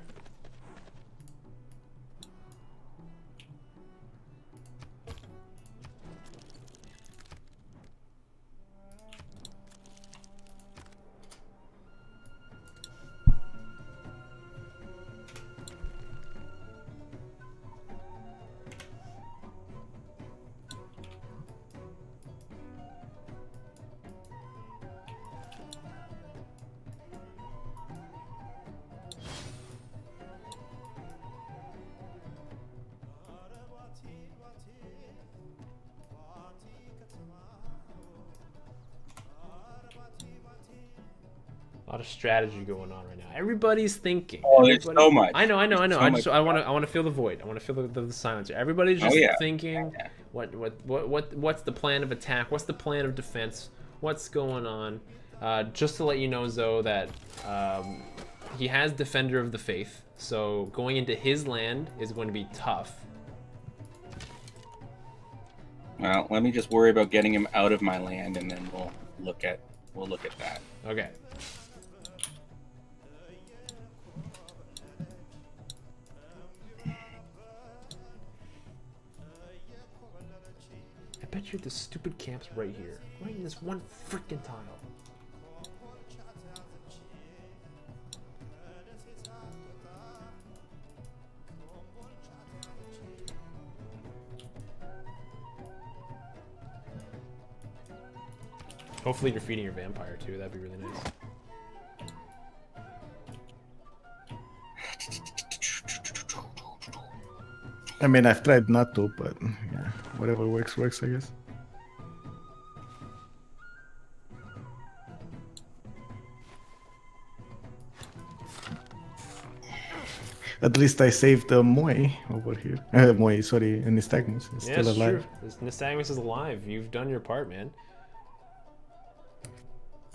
A lot of strategy going on right now. Everybody's thinking. Oh, there's so much. I know. There's so I much. want to feel the void. I want to feel the silence. Everybody's just thinking. What's the plan of attack? What's the plan of defense? What's going on? Just to let you know, Zoe, that he has Defender of the Faith. So going into his land is going to be tough. Well, let me just worry about getting him out of my land, and then we'll look at that. Okay. I bet you the stupid camp's right here. Right in this one freaking tile. Hopefully you're feeding your vampire too. That'd be really nice. I mean, I've tried not to, but yeah, whatever works, I guess. At least I saved Moy over here. Moy, sorry, Nystagmus is Yeah, still it's alive. true. Nystagmus is alive. You've done your part, man.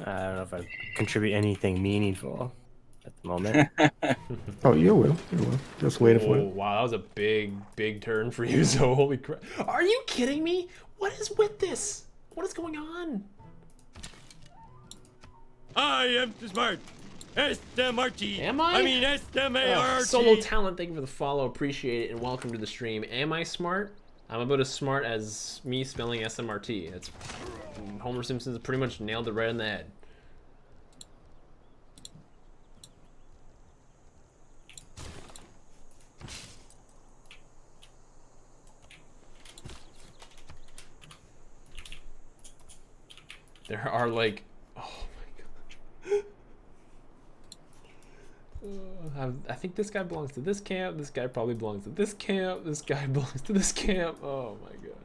I don't know if I contribute anything meaningful at the moment. Oh, you will. Just wait for Oh, it. wow, that was a big turn for you, so holy crap. Are you kidding me? What is with this? What is going on? I am too smart. SMRT. Am I? I mean SMART. Solo Talent, thank you for the follow. Appreciate it, and welcome to the stream. Am I smart? I'm about as smart as me spelling SMRT. That's Homer Simpson's pretty much nailed it right in the head. There are like, oh my god. I think this guy belongs to this camp. This guy probably belongs to this camp. This guy belongs to this camp. Oh my god.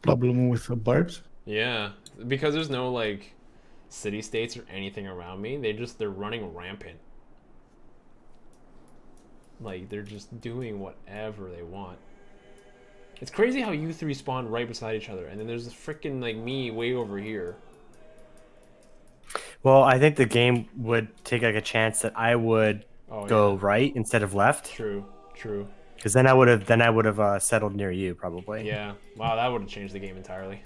Problem with the barbs? Yeah, because there's no like city states or anything around me. They're running rampant. Like they're just doing whatever they want. It's crazy how you three spawn right beside each other, and then there's this freaking like me way over here. Well, I think the game would take like a chance that I would go right instead of left. True. Because then I would have settled near you probably. Yeah. Wow, that would have changed the game entirely.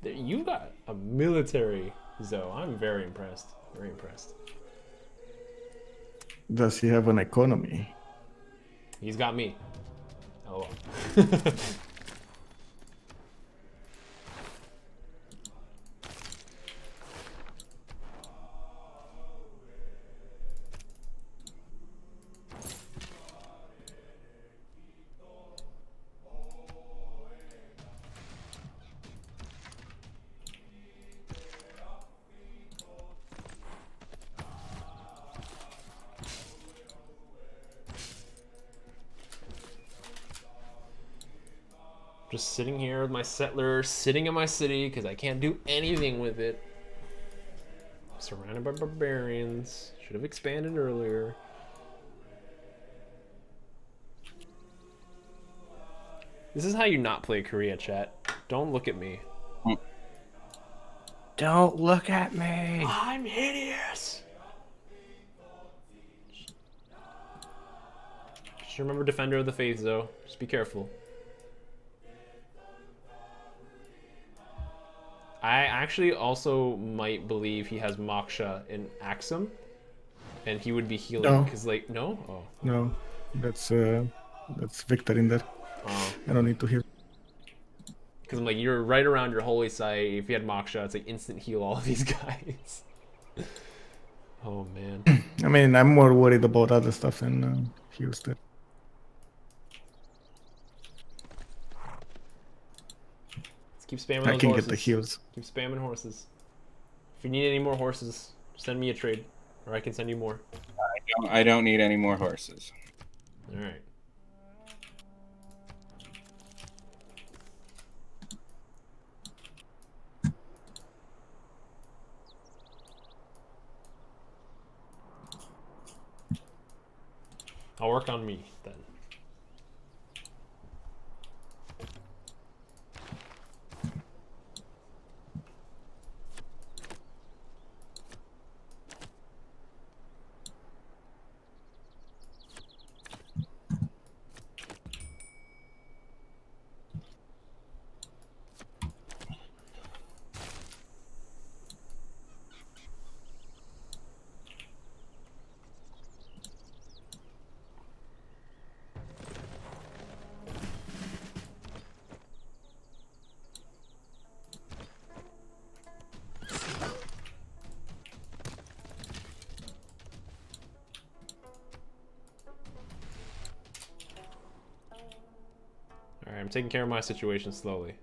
You got a military Zoe. I'm very impressed. Very impressed. Does he have an economy? He's got me. Oh. Just sitting here with my settler, sitting in my city because I can't do anything with it. Surrounded by barbarians. Should have expanded earlier. This is how you not play Korea, chat. Don't look at me. Don't look at me. I'm hideous. Just remember Defender of the Faith, though. Just be careful. I actually also might believe he has Moksha in Axum, and he would be healing because, like, no, No, that's Victor in there. Oh. I don't need to heal. Because I'm like, you're right around your holy site. If you had Moksha, it's like instant heal all of these guys. Oh man. I mean, I'm more worried about other stuff than heal stuff. Keep spamming I those can horses. get the heals. Keep spamming horses. If you need any more horses, send me a trade, or I can send you more. I don't need any more horses. All right. I'll work on me then. I'm taking care of my situation slowly.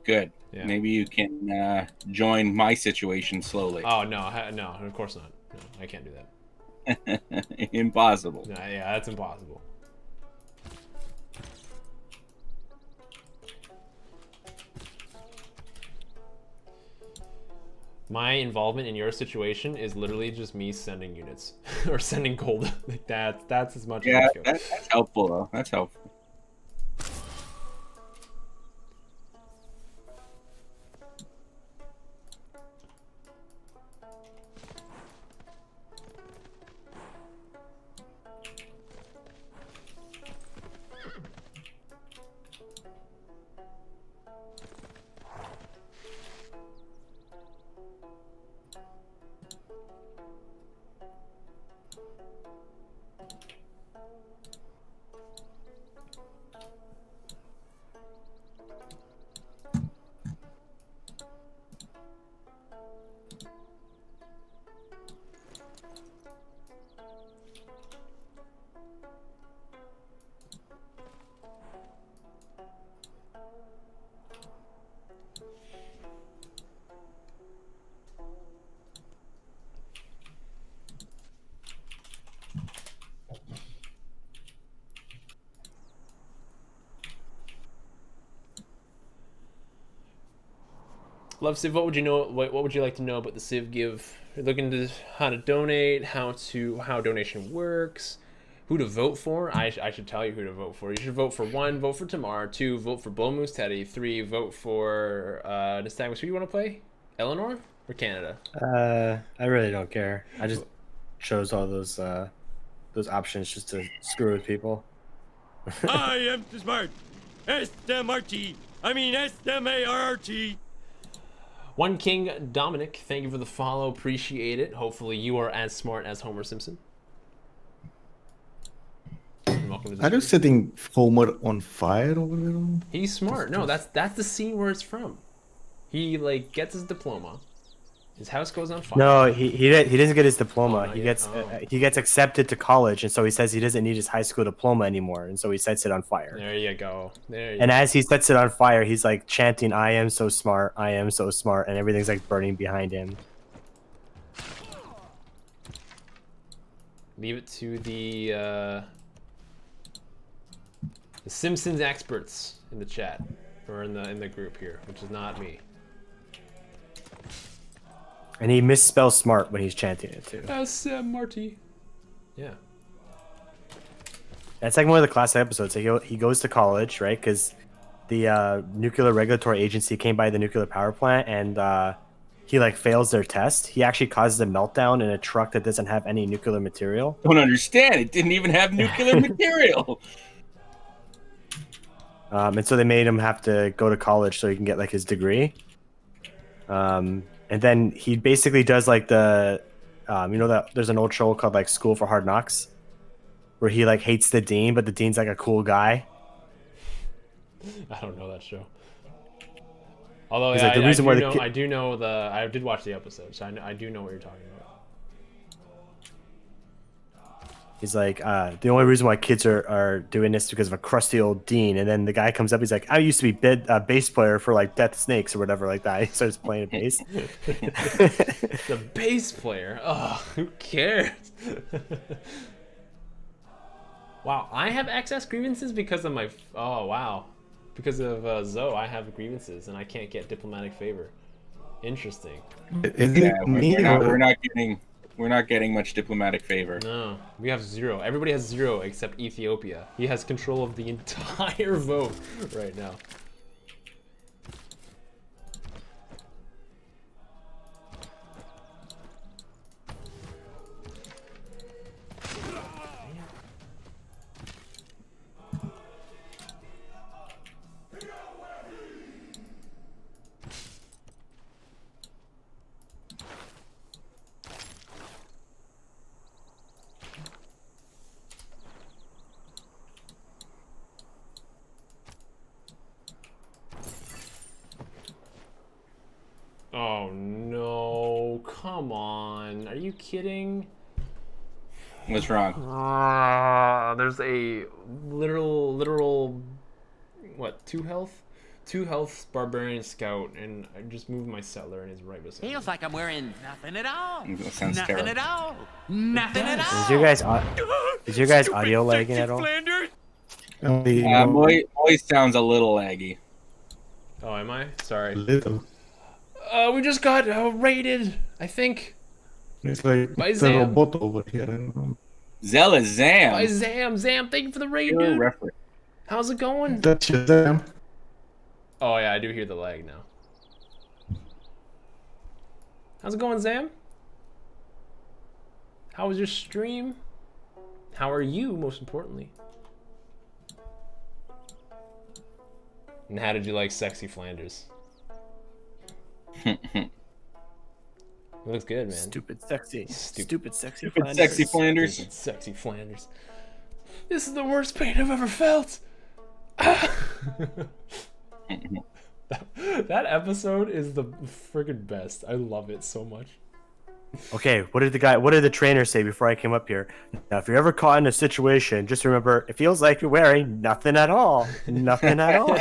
Good. Yeah. Maybe you can join my situation slowly. Oh no, no, of course not. No, I can't do that. Impossible. No, yeah, that's impossible. My involvement in your situation is literally just me sending units or sending gold. Like that's as much Yeah, as I feel. that's helpful though. That's helpful. Love Civ, what would you know? What would you like to know about the Civ Give? You're looking to how to donate, how donation works, who to vote for. I should tell you who to vote for. You should vote for 1, vote for Tamar. 2, vote for Bull Moose Teddy. 3, vote for Nystagmus. Who do you want to play? Eleanor or Canada? I really don't care. I just chose all those options just to screw with people. I am smart. S-M-R-T. I mean S-M-A-R-R-T. One King Dominic, thank you for the follow. Appreciate it. Hopefully you are as smart as Homer Simpson. And welcome to the Are you stream. setting Homer on fire over there? He's smart. No, that's the scene where it's from. He like gets his diploma. His house goes on fire. No, he doesn't get his diploma. Oh, not he yet. gets Oh. he gets accepted to college, and so he says he doesn't need his high school diploma anymore, and so he sets it on fire. There you go. There you And go. as he sets it on fire, he's like chanting, "I am so smart, I am so smart," and everything's like burning behind him. Leave it to the Simpsons experts in the chat or in the group here, which is not me. And he misspells smart when he's chanting it too. S-M-R-T. Yeah. That's like one of the classic episodes. So he goes to college, right? Because the nuclear regulatory agency came by the nuclear power plant, and he like fails their test. He actually causes a meltdown in a truck that doesn't have any nuclear material. Don't understand. It didn't even have nuclear material. And so they made him have to go to college so he can get like his degree. And then he basically does like the, that there's an old show called like School for Hard Knocks, where he like hates the dean, but the dean's like a cool guy. I don't know that show. Although He's yeah, like, the reason why the kid- I do know I did watch the episode, so I do know what you're talking about. He's like, the only reason why kids are doing this is because of a crusty old dean. And then the guy comes up, he's like, I used to be a bass player for like Death Snakes or whatever like that. He starts playing bass. The bass player. Oh, who cares? Wow, I have excess grievances because of my. Oh wow, because of Zoe, I have grievances and I can't get diplomatic favor. Interesting. Is Yeah, it me we're not getting much diplomatic favor. No, we have 0. Everybody has 0 except Ethiopia. He has control of the entire vote right now. Oh no, come on. Are you kidding? What's wrong? There's a literal 2 health. 2 health, barbarian scout, and I just moved my settler and he's right beside me. Feels like I'm wearing nothing at all. That sounds Nothing terrible. at all. Nothing at all. Is your guys audio lagging at all? Moy sounds a little laggy. Oh, am I? Sorry. Little. We just got raided, I think. It's like By the Zam. robot over here. I don't know. Zella Zam. By Zam. Zam, thank you for the raid, Your dude. reference. How's it going? That's Shazam. Oh, yeah, I do hear the lag now. How's it going, Zam? How was your stream? How are you, most importantly? And how did you like Sexy Flanders? It looks good, man. Stupid sexy. Stupid sexy. Stupid sexy Flanders. Stupid Sexy Flanders. This is the worst pain I've ever felt. That episode is the friggin' best. I love it so much. Okay, what did the trainer say before I came up here? Now, if you're ever caught in a situation, just remember it feels like you're wearing nothing at all. Nothing at all.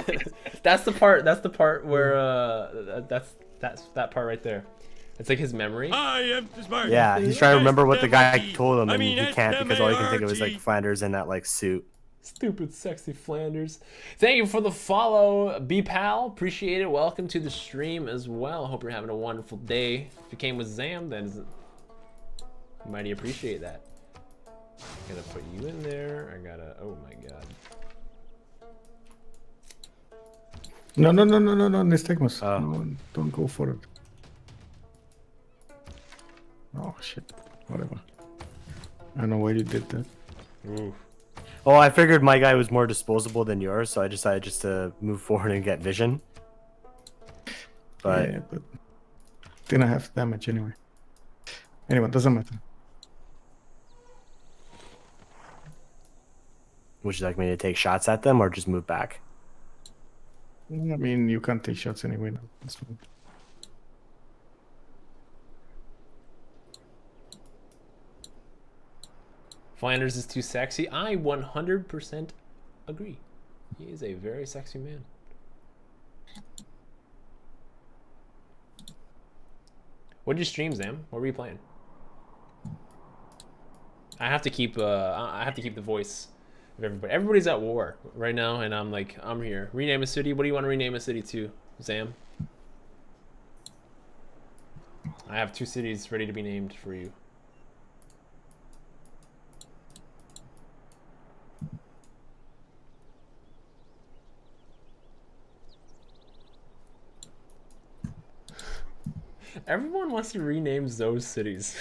That's the part. That's the part where that's that part right there. It's like his memory. I am smart. Yeah, he's trying to remember what the guy SMRT. told him, I and mean, he can't because all he can think of is like SMRT. Flanders in that like suit. Stupid Sexy Flanders. Thank you for the follow, B-Pal. Appreciate it. Welcome to the stream as well. Hope you're having a wonderful day. If you came with Zam, then mighty appreciate that. Gotta put you in there. I gotta. Oh my god. No, Nystagmus. Oh. No, don't go for it. Oh shit. Whatever. I don't know why you did that. Ooh. Oh, I figured my guy was more disposable than yours, so I decided just to move forward and get vision. But Yeah, but didn't have damage anyway. Anyway, doesn't matter. would you like me to take shots at them or just move back? I mean, you can't take shots anyway now. That's fine. Flanders is too sexy. I 100% agree. He is a very sexy man. What'd you stream, Zam? What were you playing? I have to keep the voice of everybody. Everybody's at war right now, and I'm like, I'm here. Rename a city. What do you want to rename a city to, Zam? I have 2 cities ready to be named for you. Everyone wants to rename those cities.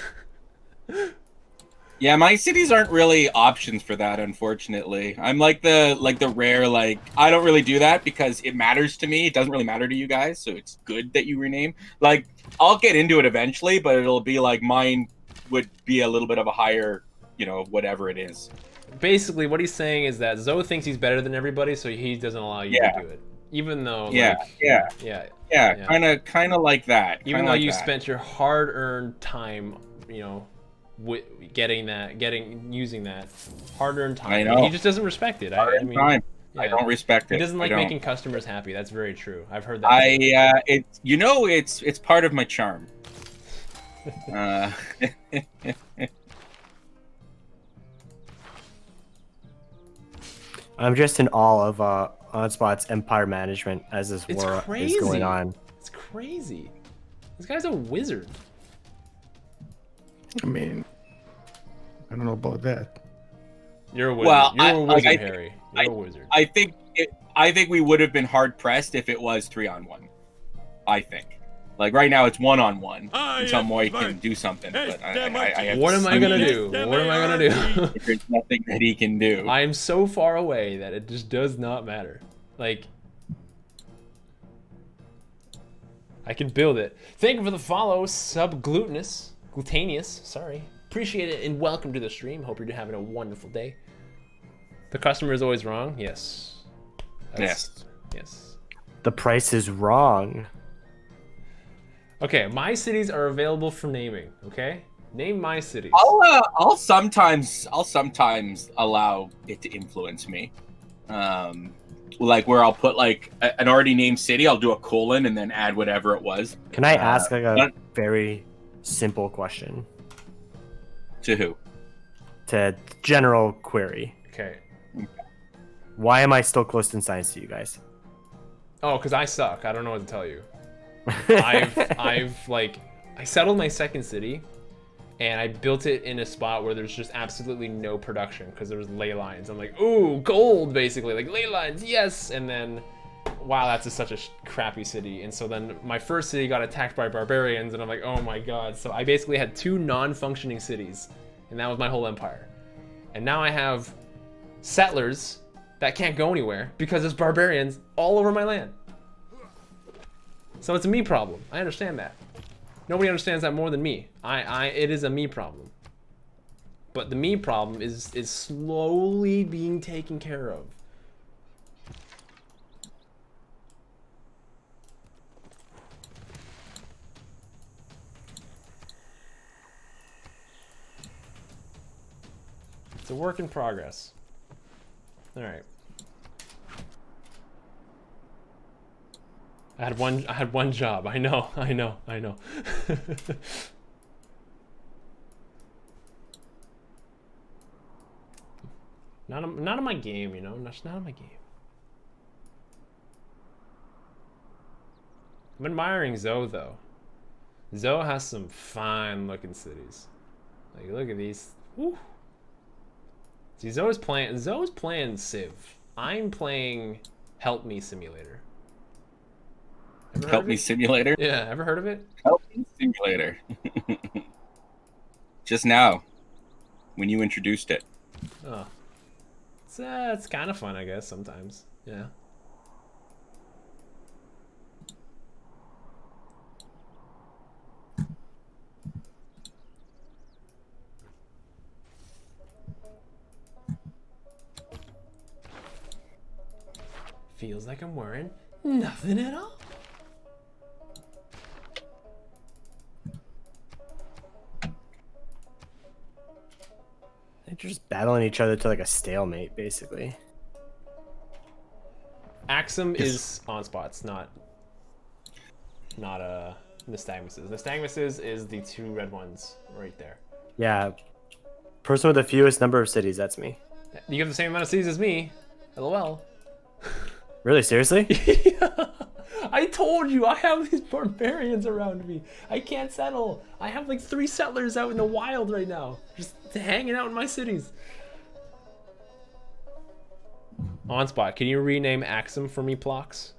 Yeah, my cities aren't really options for that, unfortunately. I'm like the rare, like, I don't really do that because it matters to me. It doesn't really matter to you guys, so it's good that you rename. Like, I'll get into it eventually, but it'll be like mine would be a little bit of a higher, you know, whatever it is. Basically, what he's saying is that Zoe thinks he's better than everybody, so he doesn't allow you to do it. Even though, Yeah, like, yeah. yeah. Kind of like that. Even Kinda though like you that. spent your hard-earned time, you know, using that hard-earned time. I know. He just doesn't respect it. I mean, Time. yeah. I don't respect it. He doesn't like I don't. making customers happy. That's very true. I've heard that. It's part of my charm. I'm just in awe of OnSpot's empire management as this It's war crazy. is going on. It's crazy. This guy's a wizard. I mean, I don't know about that. You're a wizard. Well, You're a wizard, Harry. You're a wizard. I think we would have been hard pressed if it was 3-on-1. I think. Like right now, it's 1-on-1 until Moy can do something. But I have What am I gonna to do? What am I gonna do? There's nothing that he can do. I am so far away that it just does not matter. Like, I can build it. Thank you for the follow, Subglutinous. Glutaneous, sorry. Appreciate it and welcome to the stream. Hope you're having a wonderful day. The customer is always wrong. Yes. Yes. The price is wrong. Okay, my cities are available for naming. Okay, name my cities. I'll sometimes allow it to influence me. like where I'll put like an already named city. I'll do a colon and then add whatever it was. Can I ask like a not- very simple question To who? to general query? Okay. Why am I still close in science to you guys? Oh, because I suck. I don't know what to tell you. I've like, I settled my second city, and I built it in a spot where there's just absolutely no production because there was ley lines. I'm like, ooh, gold, basically, like ley lines, yes. And then, wow, that's such a crappy city. And so then my first city got attacked by barbarians, and I'm like, oh my god. So I basically had 2 non-functioning cities, and that was my whole empire. And now I have settlers that can't go anywhere because there's barbarians all over my land. So it's a me problem. I understand that. Nobody understands that more than me. It is a me problem. But the me problem is slowly being taken care of. It's a work in progress. All right. I had one job. I know. Not on my game, you know. Not on my game. I'm admiring Zoe though. Zoe has some fine looking cities. Like look at these. Woo. See, Zoe's playing Civ. I'm playing Help Me Simulator. Help Me Simulator? Yeah, ever heard of it? Help Me Simulator. Just now, when you introduced it. Oh. It's kind of fun, I guess, sometimes. Yeah. Feels like I'm wearing nothing at all. They're just battling each other to like a stalemate, basically. Axum is OnSpots, not Nystagmuses. Nystagmuses is the 2 red ones right there. Yeah. Person with the fewest number of cities, that's me. You have the same amount of cities as me. LOL. Really? Seriously? Yeah. I told you, I have these barbarians around me. I can't settle. I have like 3 settlers out in the wild right now. Just hanging out in my cities. OnSpot, can you rename Axum for me, Plox?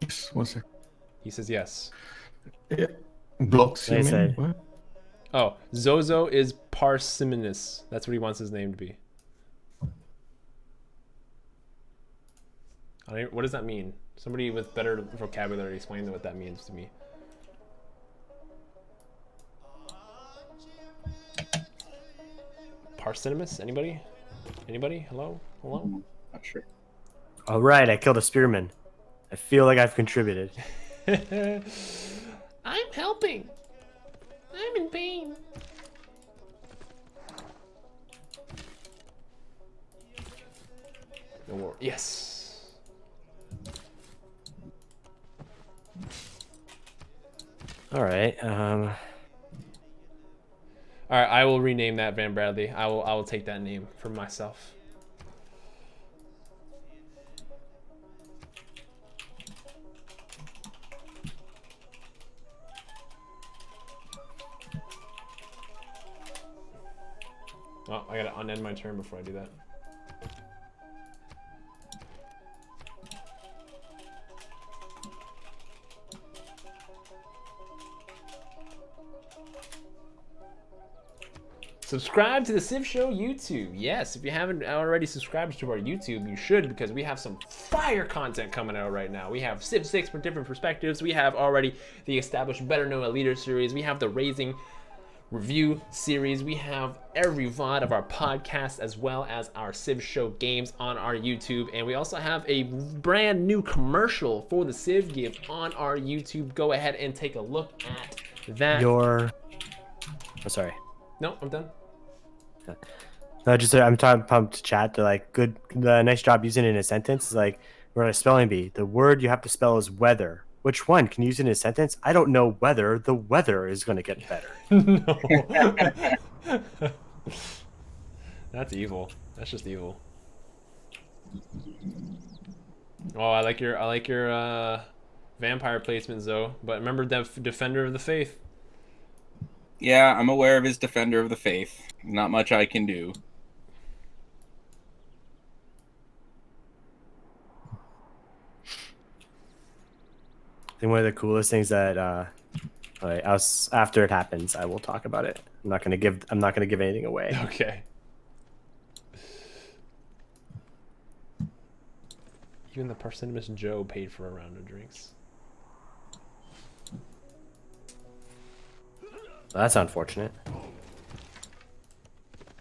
Yes, 1 sec. He says yes. Yeah. Blocks, you They mean? say. What? Oh, Zozo is parsimonious. That's what he wants his name to be. What does that mean? Somebody with better vocabulary explain what that means to me. Parsimonious? Anybody? Anybody? Hello? Hello? Not sure. All right, I killed a spearman. I feel like I've contributed. I'm helping. I'm in pain. No more. Yes. All right. All right, I will rename that Van Bradley. I will take that name for myself. Oh, I gotta unend my turn before I do that. Subscribe to the TheCivShow YouTube. Yes, if you haven't already subscribed to our YouTube, you should, because we have some fire content coming out right now. We have Civ 6 from different perspectives. We have already the established Better Know a Leader series. We have the Raising review series. We have every VOD of our podcast, as well as our TheCivShow games on our YouTube. And we also have a brand new commercial for the Civ game on our YouTube. Go ahead and take a look at that. Oh, sorry. No, I'm done. No, just I'm talking pumped to chat. To like, good, nice job using it in a sentence. It's like we're on a spelling bee. The word you have to spell is weather. Which one? Can you use it in a sentence? I don't know whether the weather is going to get better. No. That's evil. That's just evil. Oh, I like your vampire placements though. But remember Defender of the Faith. Yeah, I'm aware of his Defender of the Faith. Not much I can do. I think one of the coolest things that after it happens, I will talk about it. I'm not gonna give anything away. Okay. Even the Parsimonious Joe paid for a round of drinks. That's unfortunate.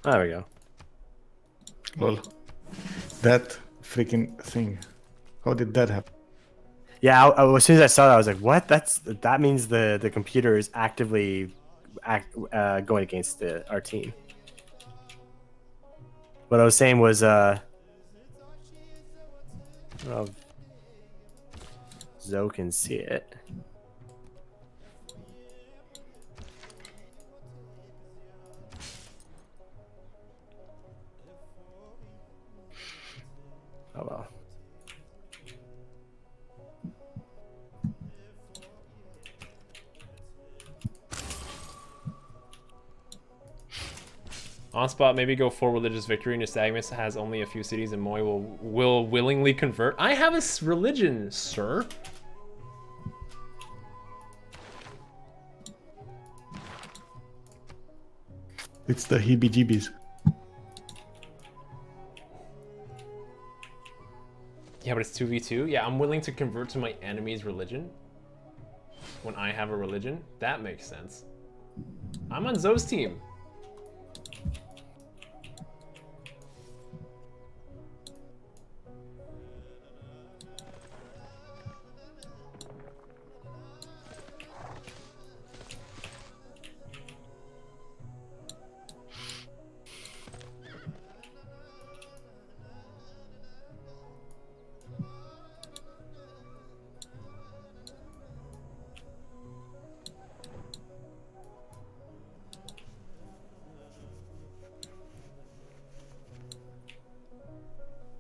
There we go. Lol. That freaking thing. How did that happen? Yeah, as soon as I saw that, I was like, "What? That means the computer is actively going against our team." What I was saying was, well, Zoe can see it. Oh well. OnSpot, maybe go for religious victory. Nystagmus has only a few cities and Moy will willingly convert. I have a religion, sir. It's the heebie-jeebies. Yeah, but it's 2v2. Yeah, I'm willing to convert to my enemy's religion when I have a religion. That makes sense. I'm on Zoe's team.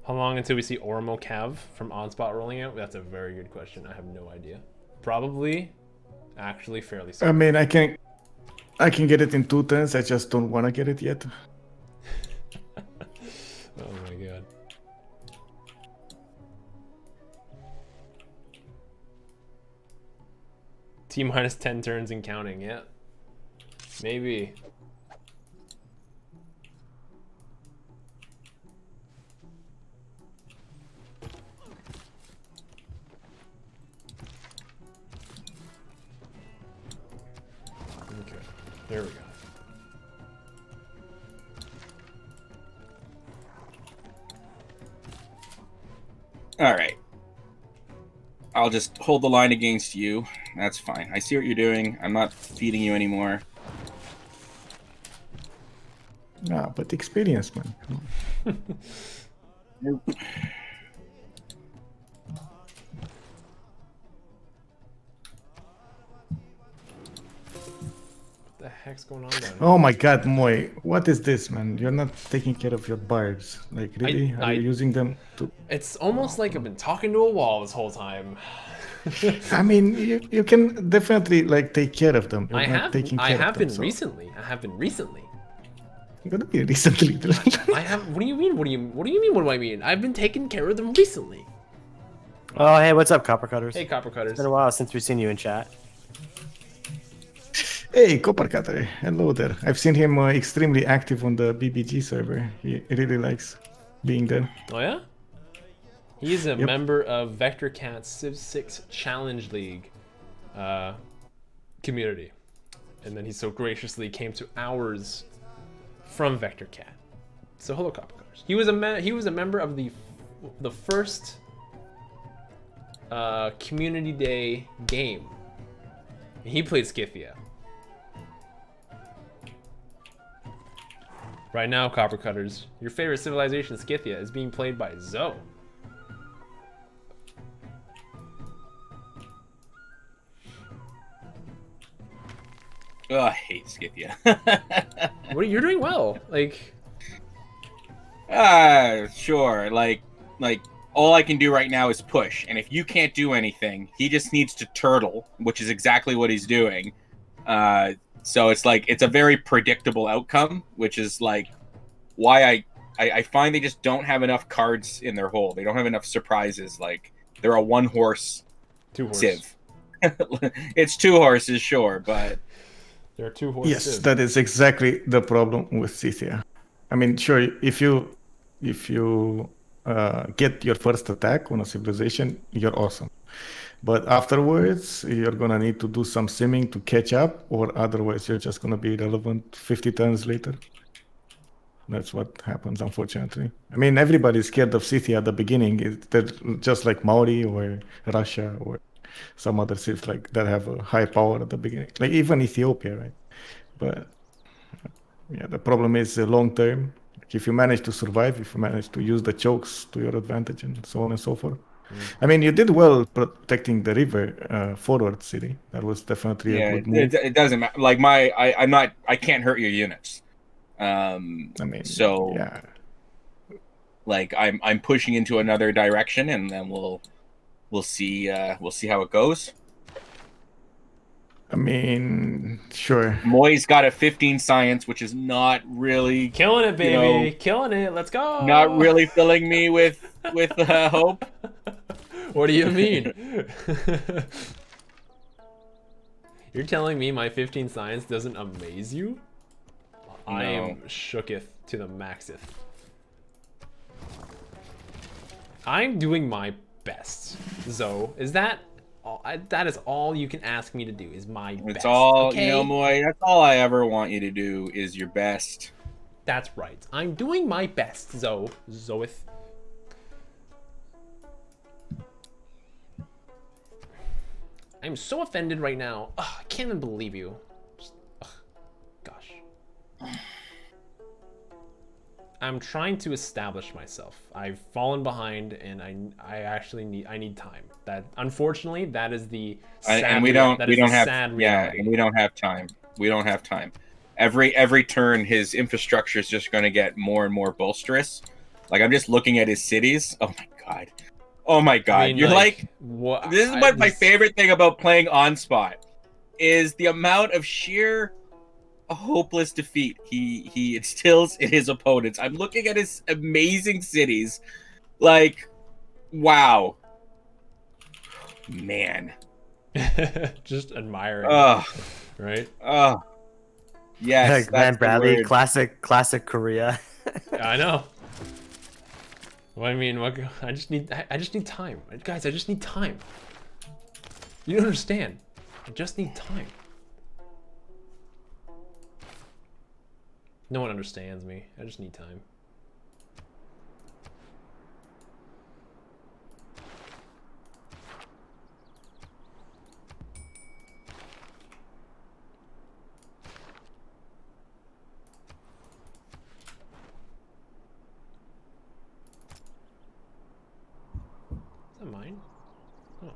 How long until we see Ormo Cav from OnSpot rolling out? That's a very good question. I have no idea. Probably, actually, fairly soon. I mean, I can get it in 2 turns. I just don't want to get it yet. Oh my god. T minus 10 turns and counting, yeah. Maybe. Okay, there we go. All right. I'll just hold the line against you. That's fine. I see what you're doing. I'm not feeding you anymore. Nah, but experience, man. Come on. Nope. What the heck's going on down here? Oh my god, Moy. What is this, man? You're not taking care of your bards. Like, really? Are you using them to... It's almost like I've been talking to a wall this whole time. I mean, you can definitely, like, take care of them. You're I not have taking I care have of them, been so- recently. I have been recently. You're gonna be recently. I have. What do you mean? What do you mean? What do I mean? I've been taking care of them recently. Oh, hey, what's up, Copper Cutters? Hey, Copper It's Cutters. been a while since we've seen you in chat. Hey, Copper Cutter. Hello there. I've seen him extremely active on the BBG server. He really likes being there. Oh yeah. He's a Yep. member of VectorCat's Civ 6 Challenge League community, and then he so graciously came to ours from VectorCat. So hello, Copper Cutters. He was a member of the first community day game. He played Scythia. Right now, Copper Cutters, your favorite civilization, Scythia, is being played by Zoe. Oh, I hate Scythia. You're doing well. Like, Sure. Like all I can do right now is push, and if you can't do anything, he just needs to turtle, which is exactly what he's doing. So it's like it's a very predictable outcome, which is like why I find they just don't have enough cards in their hold. They don't have enough surprises. Like they're a one horse civ. It's 2 horses, sure, but there are 2 horses. Yes, that is exactly the problem with Scythia. I mean, sure, if you get your first attack on a civilization, you're awesome. But afterwards, you're gonna need to do some simming to catch up, or otherwise you're just gonna be irrelevant 50 turns later. That's what happens, unfortunately. I mean, everybody's scared of Scythia at the beginning. They're just like Maori or Russia or some other cities like that have a high power at the beginning, like even Ethiopia, right? But yeah, the problem is long term. Like if you manage to survive, if you manage to use the chokes to your advantage, and so on and so forth. I mean, you did well protecting the river forward city. That was definitely a good move. it doesn't matter. Like I can't hurt your units. I mean, so yeah. Like I'm pushing into another direction, and then we'll see how it goes. I mean, sure. Moy's got a 15 science, which is not really Killing it, baby. Killing it. Let's go. Not really filling me with hope. What do you mean? You're telling me my 15 science doesn't amaze you? No. I am shooketh to the maxeth. I'm doing my best. Zoe, is that all? That is all you can ask me to do, is my best. It's all, okay? you know, Moy, that's all I ever want you to do is your best. That's right. I'm doing my best, Zoe. Zoeth. I'm so offended right now. Ugh, I can't even believe you. Gosh. I'm trying to establish myself. I've fallen behind, and I actually need time. That unfortunately, that is the sad and we don't have sad reality. And we don't have time. We don't have time. Every turn, his infrastructure is just going to get more and more bolsterous. Like I'm just looking at his cities. Oh my god. Oh my god. I mean, you're like what? This is what my favorite thing about playing OnSpot is the amount of sheer hopeless defeat he instills in his opponents. I'm looking at his amazing cities, like, wow, man. Just admiring, right? Oh, yes. Like Van Bradley, classic Korea. I know. Well, I mean, I just need time, guys. I just need time. You don't understand. I just need time. No one understands me. I just need time. Is that mine? Oh.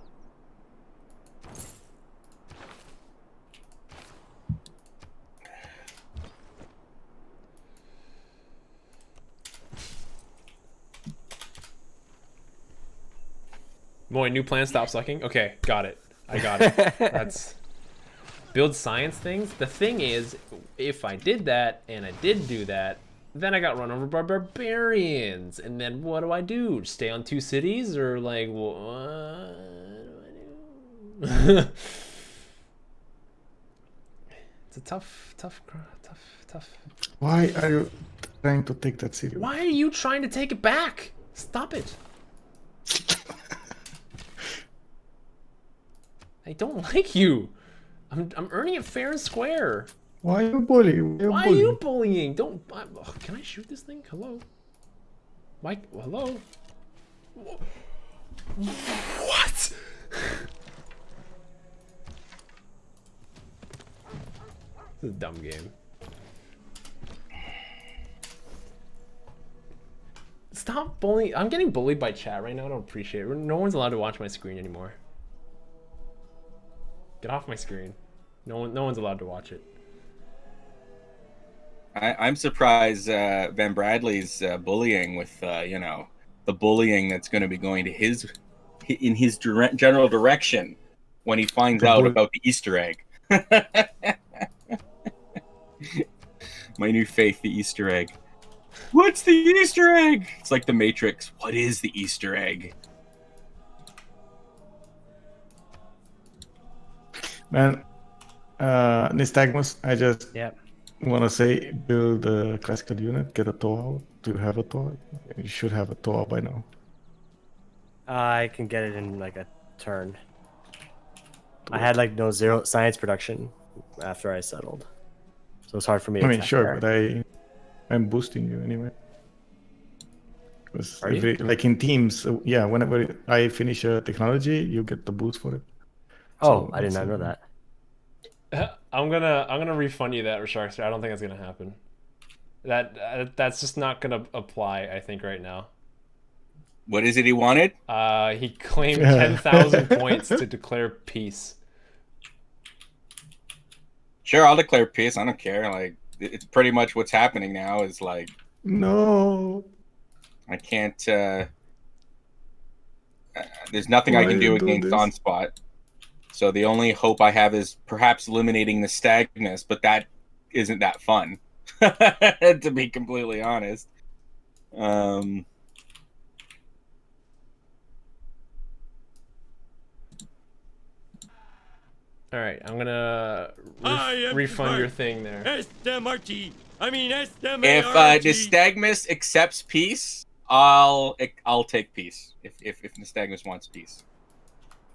Moy, new plan, stop sucking. Okay, got it. I got it. That's build science things. The thing is, if I did that and I did do that, then I got run over by barbarians. And then what do I do? Stay on 2 cities, or like what do I do? It's a tough. Why are you trying to take that city? Why are you trying to take it back? Stop it. I don't like you. I'm earning it fair and square. Why are you bullying? Why are you bullying? Don't. Can I shoot this thing? Hello? Mike? Hello? What? This is a dumb game. Stop bullying. I'm getting bullied by chat right now. I don't appreciate it. No one's allowed to watch my screen anymore. Get off my screen. No one's allowed to watch it. I'm surprised Van Bradley's bullying with the bullying that's going to be going to his general direction when he finds out about the Easter egg. My new faith, the Easter egg. What's the Easter egg? It's like the Matrix. What is the Easter egg? Man, Nystagmus, I just want to say, build a classical unit, get a Toa. Do you have a Toa? You should have a Toa by now. I can get it in like a turn. I had like no zero science production after I settled, so it's hard for me to attack sure, there. but I'm boosting you anyway. Are you? Like in teams, yeah, whenever I finish a technology, you get the boost for it. Oh, So I did not know that. I'm gonna refund you that, Sharkster. I don't think that's gonna happen. That's just not gonna apply, I think, right now. What is it he wanted? He claimed 10,000 points to declare peace. Sure, I'll declare peace. I don't care. Like, it's pretty much what's happening now. Is like, no, I can't. There's nothing I can do against OnSpot. So the only hope I have is perhaps eliminating the Stagnus, but that isn't that fun, to be completely honest. All right, I'm gonna refund your thing there. SMRT. I mean SMART. If Nystagmus accepts peace, I'll take peace. If Nystagmus wants peace,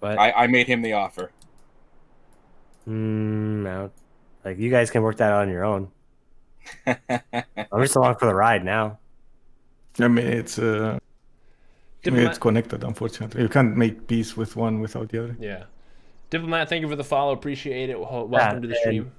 But I made him the offer. no, like you guys can work that out on your own. I'm just along for the ride now. I mean it's connected. Unfortunately, you can't make peace with one without the other. Yeah. Diplomat, thank you for the follow. Appreciate it. Welcome to the stream.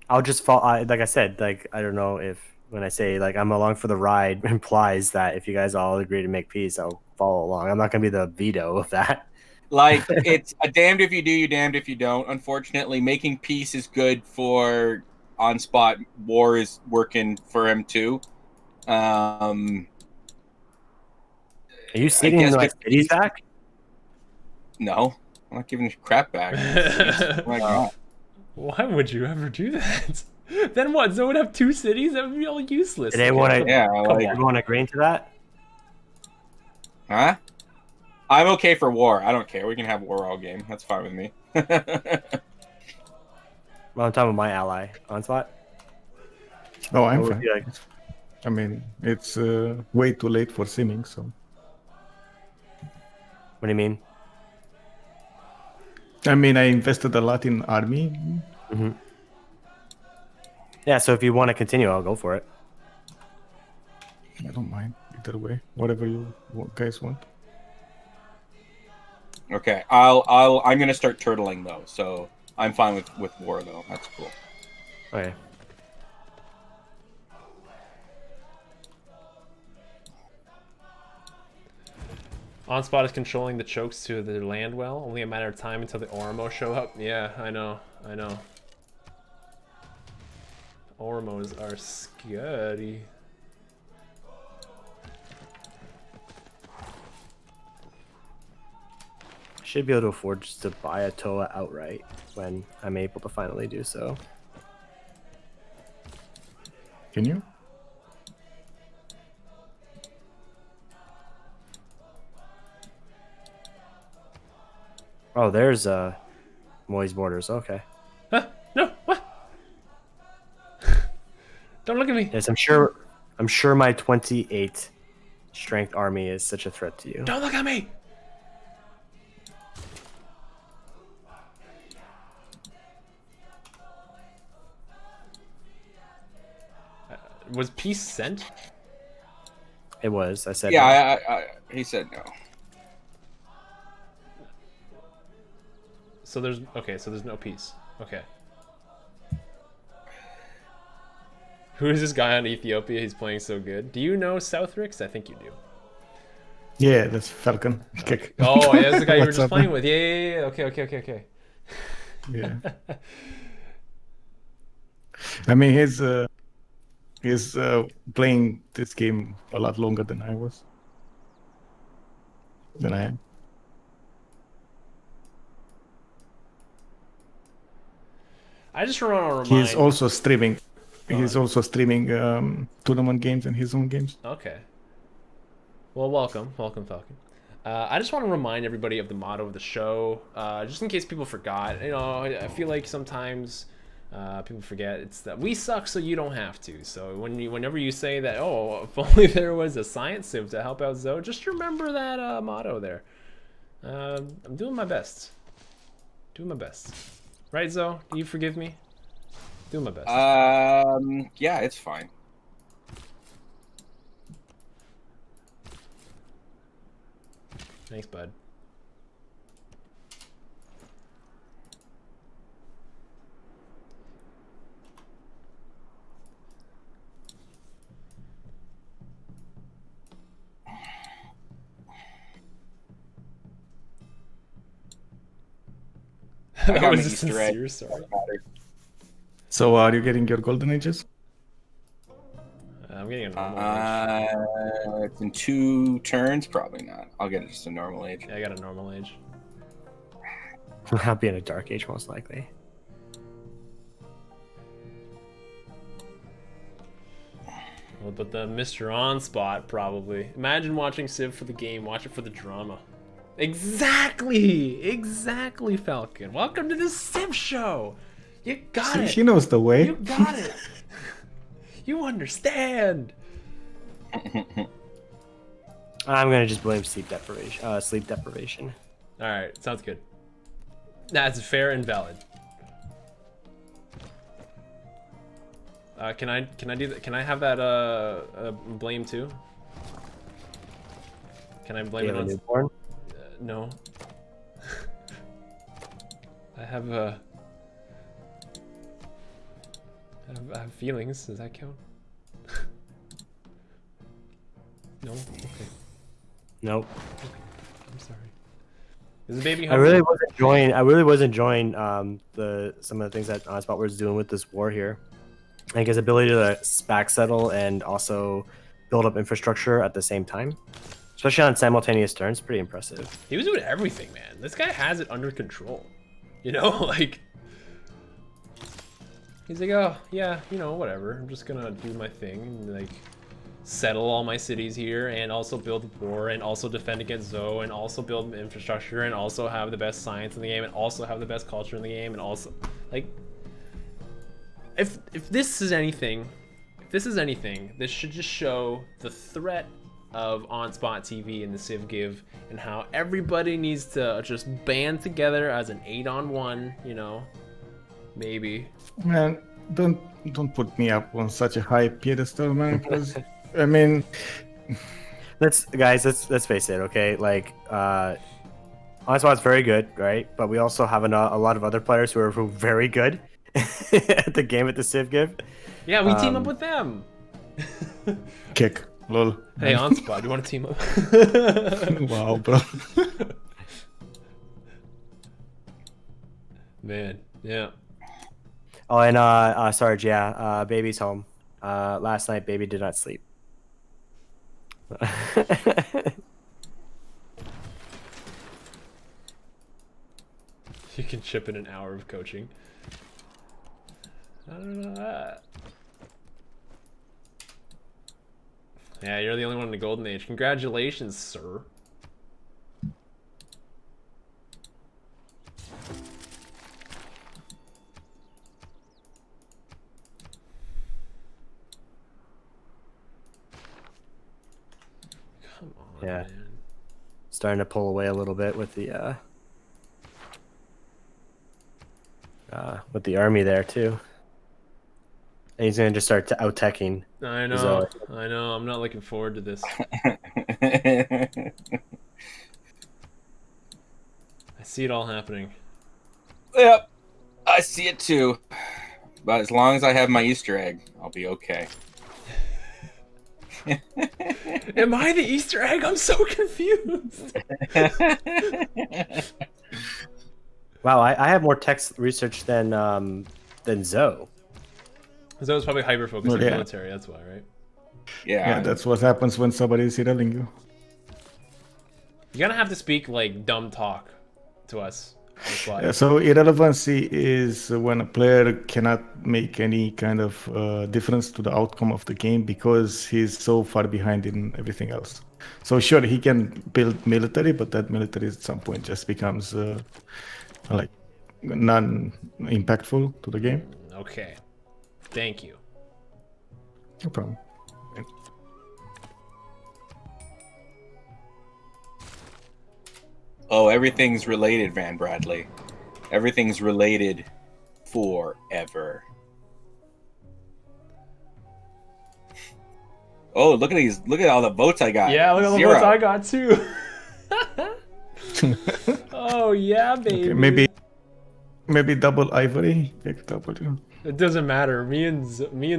I'll just fall. Like I said, like I don't know if when I say like I'm along for the ride implies that if you guys all agree to make peace, I'll follow along. I'm not gonna be the veto of that. Like, it's a damned if you do, you damned if you don't. Unfortunately, making peace is good for OnSpot. War is working for him too. Are you ceding my cities back? No, I'm not giving you crap back. Oh my God. Why would you ever do that? Then what? So would have 2 cities? That would be all useless. Did anyone, everyone agree to that? Huh? I'm okay for war. I don't care. We can have war all game. That's fine with me. Well, I'm talking about my ally, OnSpot. Oh, I'm fine. I mean, it's way too late for simming, so. What do you mean? I mean, I invested a lot in army. Mm-hmm. Yeah, so if you want to continue, I'll go for it. I don't mind either way. Whatever you guys want. Okay, I'm gonna start turtling though, so I'm fine with war though. That's cool. Okay. OnSpot is controlling the chokes to the land well. Only a matter of time until the Oromo show up. Yeah, I know. Oromos are scary. Should be able to afford just to buy a Toa outright when I'm able to finally do so. Can you? Oh, there's Moy's Borders. Okay. Huh? No, what? Don't look at me. Yes, I'm sure my 28 strength army is such a threat to you. Don't look at me. Was peace sent? It was. I said. Yeah, he said no. So there's no peace. Okay. Who is this guy on Ethiopia? He's playing so good. Do you know Southrix? I think you do. Yeah, that's Falcon. Kick. Oh, yeah, that's the guy you were What's just up, playing man? with. Yeah. Okay. Yeah. I mean, he's playing this game a lot longer than I was. Than I am. I just want to remind. He's also streaming. He's on. also streaming tournament games and his own games. Okay. Well, welcome, Falcon. I just want to remind everybody of the motto of the show, just in case people forgot. You know, I feel like sometimes people forget. It's that we suck, so you don't have to. So whenever you say that, oh, if only there was a science sim to help out Zoe, just remember that motto there. I'm doing my best. Right, Zoe? Do you forgive me? Doing my best. Yeah, it's fine. Thanks, bud. I got was an a Easter egg. sincere sorry. So are you getting your golden ages? I'm getting a normal age. It's in 2 turns, probably not. I'll get it just a normal age. Yeah, I got a normal age. I'll be in a dark age most likely. Well, but the Mr. OnSpot probably. Imagine watching Civ for the game. Watch it for the drama. Exactly, Falcon. Welcome to the TheCivShow. You got it. He knows the way. You got it. You understand. I'm gonna just blame sleep deprivation. All right, sounds good. That's fair and valid. Can I do that? Can I have that blame too? Can I blame You it have a on? newborn? No. I have I have feelings. Does that count? No. Okay. Nope. I'm sorry. Is the baby I hungry? really was enjoying some of the things that OnSpot was doing with this war here. Like his ability to back settle and also build up infrastructure at the same time, especially on simultaneous turns. Pretty impressive. He was doing everything, man. This guy has it under control. You know, like he's like, oh yeah, you know, whatever. I'm just gonna do my thing and like settle all my cities here and also build a war and also defend against Zoe and also build infrastructure and also have the best science in the game and also have the best culture in the game and also like if this is anything, this should just show the threat of OnSpotTV and the Civ Give and how everybody needs to just band together as an 8-on-1, you know, maybe. Man, don't put me up on such a high pedestal, man. Because I mean, Let's face it, okay? Like, OnSpot's very good, right? But we also have a lot of other players who are very good at the game at the Civ Give. Yeah, we team up with them. kick, lol. Hey, OnSpot, you want to team up? Wow, bro. Man, yeah. Oh, and Sarge, yeah, baby's home. Last night, baby did not sleep. You can chip in an hour of coaching. I don't know that. Yeah, you're the only one in the golden age. Congratulations, sir. Come on, Yeah. man. Starting to pull away a little bit with the army there too. And he's gonna just start out-teching. I know. Zoe. I know. I'm not looking forward to this. I see it all happening. Yep, I see it too. But as long as I have my Easter egg, I'll be okay. Am I the Easter egg? I'm so confused. Wow, I have more text research than Zoe. Zoe's probably hyper focused on Well, yeah. military. That's why, right? Yeah. That's what happens when somebody is yelling you. You're gonna have to speak like dumb talk to us. On the spot. Yeah, so irrelevancy is when a player cannot make any kind of difference to the outcome of the game because he's so far behind in everything else. So sure, he can build military, but that military at some point just becomes like non-impactful to the game. Okay. Thank you. No problem. Oh, everything's related, Van Bradley. Everything's related forever. Oh, look at these! Look at all the votes I got. Yeah, look at the 0. votes I got too. Oh yeah, baby. Okay, maybe double ivory. Pick W. It doesn't matter. Me and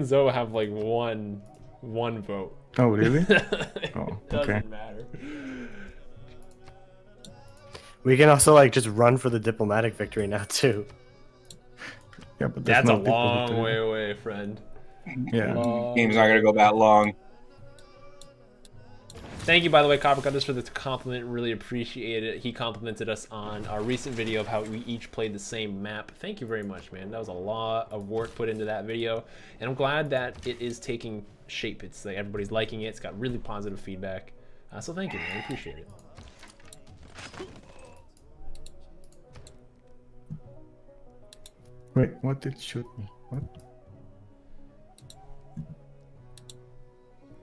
Zoe have like one vote. Oh really? It Oh, doesn't okay. matter. We can also like just run for the diplomatic victory now too. Yeah, but there's That's no a people long who- way away, friend. Yeah. Game's not gonna go that long. Thank you, by the way, Copper Cutters, for the compliment. Really appreciate it. He complimented us on our recent video of how we each played the same map. Thank you very much, man. That was a lot of work put into that video, and I'm glad that it is taking shape. It's like everybody's liking it. It's got really positive feedback. So thank you, man. I appreciate it. Wait, what did shoot me? What?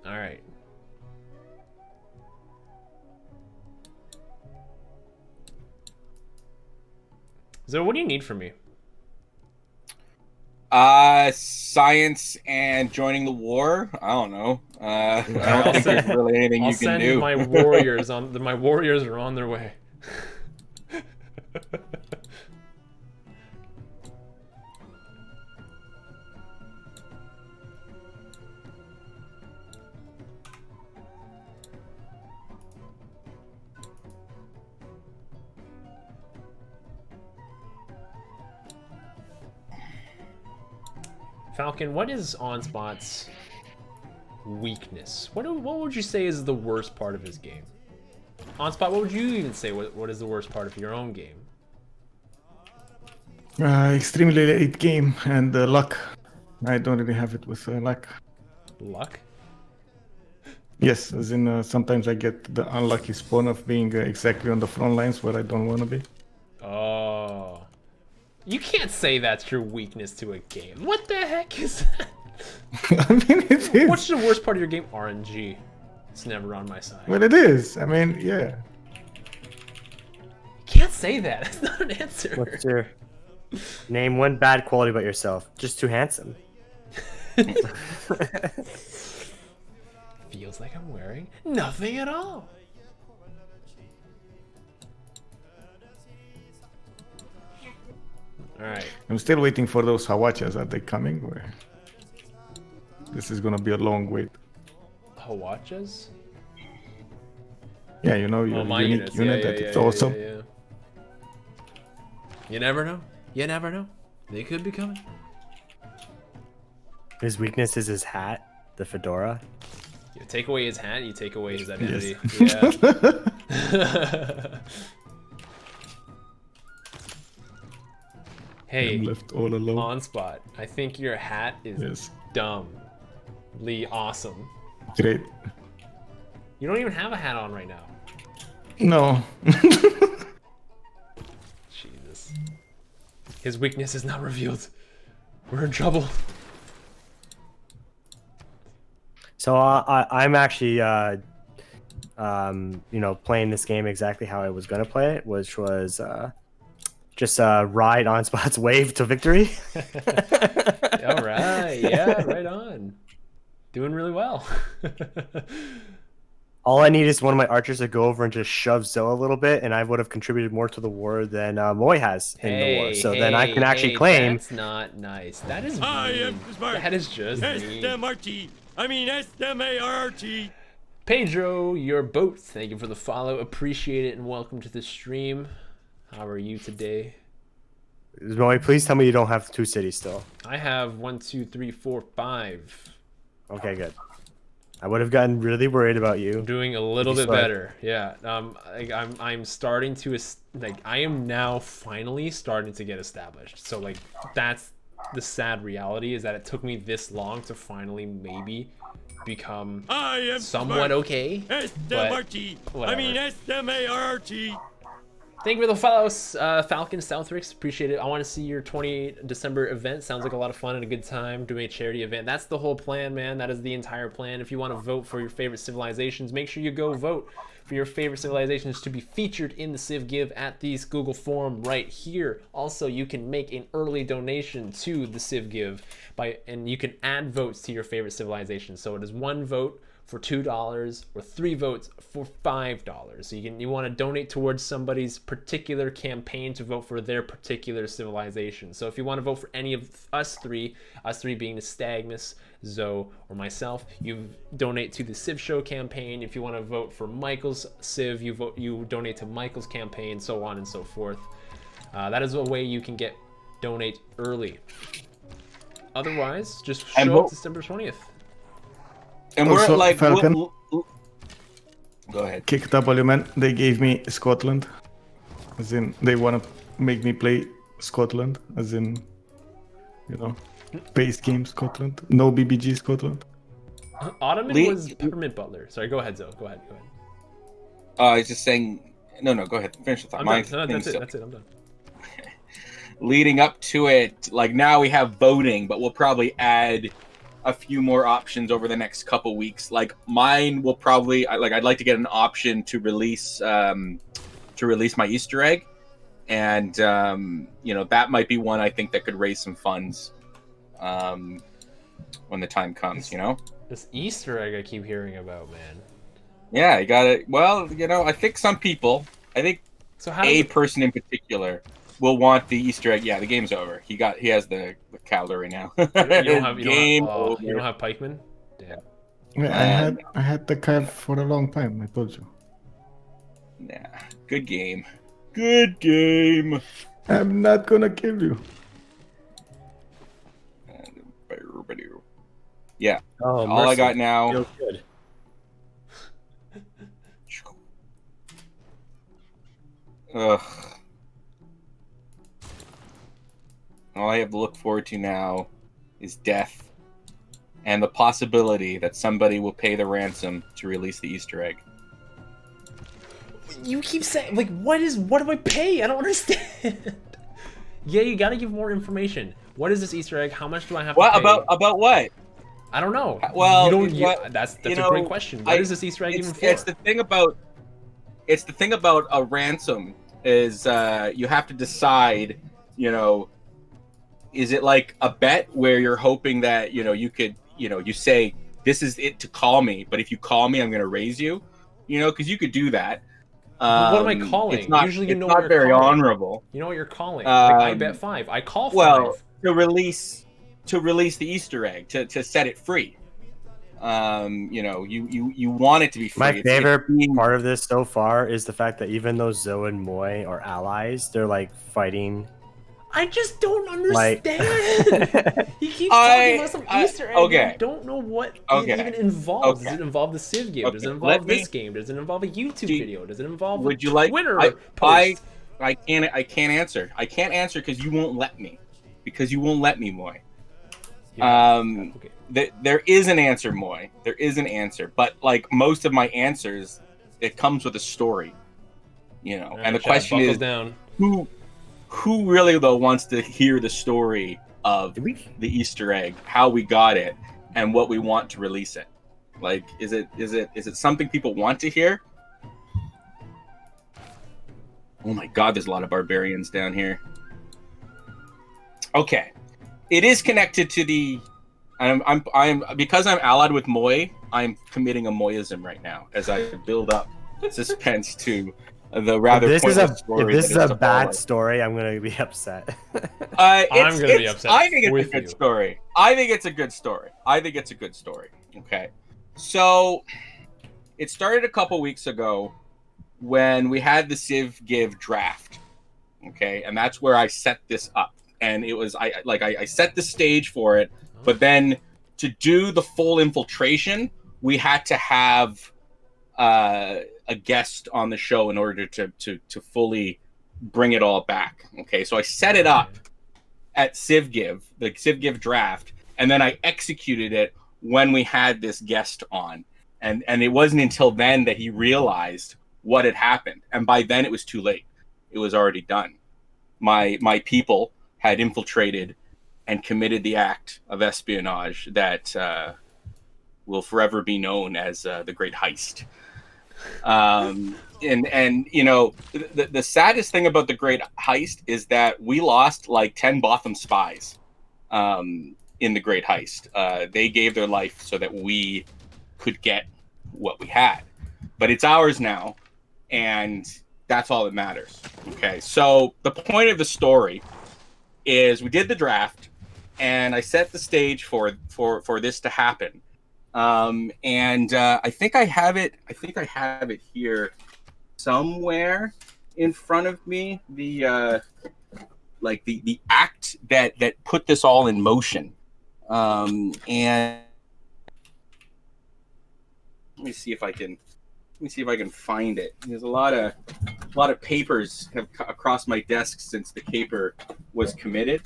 All right. So what do you need from me? Science and joining the war. I don't know. I don't think there's really anything I'll you can send do. my warriors on. My warriors are on their way. Falcon, what is OnSpot's weakness? What would you say is the worst part of his game? OnSpot, what would you even say? What is the worst part of your own game? Extremely late game and luck. I don't really have it with luck. Luck? Yes, as in sometimes I get the unlucky spawn of being exactly on the front lines where I don't want to be. Oh. You can't say that's your weakness to a game. What the heck is that? I mean, it is. What's the worst part of your game? RNG. It's never on my side. Well, it is. I mean, yeah. You can't say that. That's not an answer. What's your name? One bad quality about yourself. Just too handsome. Feels like I'm wearing nothing at all. All right. I'm still waiting for those Hawachas. Are they coming? Or... This is gonna be a long wait. Hawachas? Yeah, you know your Oh, my unique units. unit. That it's awesome. Yeah. You never know. You never know. They could be coming. His weakness is his hat, the fedora. You take away his hat, you take away his identity. Yes. Yeah. Hey, I'm left all alone. OnSpot. I think your hat is Yes. dumbly awesome. Great. You don't even have a hat on right now. No. Jesus. His weakness is not revealed. We're in trouble. So I'm actually, playing this game exactly how I was gonna play it, which was just ride OnSpot's wave to victory. All right. Yeah, right on. Doing really well. All I need is one of my archers to go over and just shove Zoe a little bit, and I would have contributed more to the war than Moy has in the war. So then I can actually claim. That's not nice. That is I mean. am smart. That is just mean. S-M-R-T. I mean S-M-A-R-T. Pedro, your boat. Thank you for the follow. Appreciate it and welcome to the stream. How are you today? Zoe, please tell me you don't have 2 cities still. I have 1, 2, 3, 4, 5. Okay, good. I would have gotten really worried about you. Doing a little bit better. Yeah. I'm starting to I am now finally starting to get established. So like that's the sad reality, is that it took me this long to finally maybe become somewhat smart. okay. S-M-R-T. I mean S-M-A-R-T. Thank you for the follows, Falcon Southrix. Appreciate it. I want to see your 20 December event. Sounds like a lot of fun and a good time doing a charity event. That's the whole plan, man. That is the entire plan. If you want to vote for your favorite civilizations, make sure you go vote for your favorite civilizations to be featured in the Civ Give at the Google form right here. Also, you can make an early donation to the Civ Give and you can add votes to your favorite civilization. So it is 1 vote for $2 or 3 votes for $5. So you want to donate towards somebody's particular campaign to vote for their particular civilization. So if you want to vote for any of us three being the Stagmus, Zoe, or myself, you donate to the TheCivShow campaign. If you want to vote for Michael's Civ, you donate to Michael's campaign, so on and so forth. That is a way you can donate early. Otherwise, just show up December 20th. And Also, we're like, Falcon, go ahead. Kick W, man. They gave me Scotland. As in, they want to make me play Scotland. As in, you know, base game Scotland. No BBG Scotland. Ottoman was Peppermint Butler. Sorry, go ahead, Zoe. Go ahead. I was just saying, no, go ahead. Finish the thought. That's it. I'm done. Leading up to it, like now we have voting, but we'll probably add a few more options over the next couple weeks. Like mine will probably I'd like to get an option to release my Easter egg, and you know, that might be one I think that could raise some funds when the time comes. You know, this Easter egg I keep hearing about, man. Yeah, you got it. Well, you know, I think some people, so person in particular will want the Easter egg. Yeah, the game's over. He has the calendar right now. You don't have pikemen? Damn. Yeah, I had the cav for a long time. I told you. Nah, good game. Good game. I'm not gonna kill you. Yeah. Oh, all I got now. Feels good. Ugh. All I have to look forward to now is death and the possibility that somebody will pay the ransom to release the Easter egg. You keep saying, like, what do I pay? I don't understand. Yeah, you gotta give more information. What is this Easter egg? How much do I have to pay? About what? I don't know. Well, that's a great question. What is this Easter egg even for? It's the thing about a ransom is you have to decide, you know, is it like a bet where you're hoping that, you know, you could, you know, you say, this is it to call me, but if you call me, I'm going to raise you, you know, because you could do that. What am I calling? It's not, usually, it's not very honorable. You know what you're calling. Like, I bet 5. I call 5. Well, to release the Easter egg, to set it free. You know, you want it to be free. My favorite part of this so far is the fact that even though Zoe and Moy are allies, they're like fighting. I just don't understand. He keeps talking about some Easter egg. Okay. I don't know what it even involves. Okay. Does it involve the Civ game? Does it involve this game? Does it involve a YouTube video? Does it involve a Twitter post? I can't answer. I can't answer because you won't let me. Moy. Okay. There is an answer, Moy. There is an answer, but like most of my answers, it comes with a story. You know, and the question is, who really though wants to hear the story of the Easter egg, how we got it, and what we want to release it? Like, is it something people want to hear? Oh my God, there's a lot of barbarians down here. Okay, it is connected to the. I'm because I'm allied with Moy. I'm committing a Moyism right now as I build up suspense to the rather. If this is a bad follow. Story, I'm gonna be upset. I'm gonna be upset. I think it's a good story. I think it's a good story. Okay, so it started a couple weeks ago when we had the Civ Give draft. Okay, and that's where I set this up. And it was I set the stage for it, but then to do the full infiltration, we had to have a guest on the show in order to fully bring it all back. Okay, so I set it up at the Civ Give draft, and then I executed it when we had this guest on. And it wasn't until then that he realized what had happened. And by then it was too late. It was already done. My people had infiltrated and committed the act of espionage that will forever be known as the Great Heist. And you know, the saddest thing about the Great Heist is that we lost like 10 Botham spies in the Great Heist. They gave their life so that we could get what we had, but it's ours now, and that's all that matters. Okay, so the point of the story is we did the draft, and I set the stage for this to happen. And I think I have it. I think I have it here somewhere in front of me. The the act that put this all in motion. And let me see if I can find it. There's a lot of papers have across my desk since the caper was committed.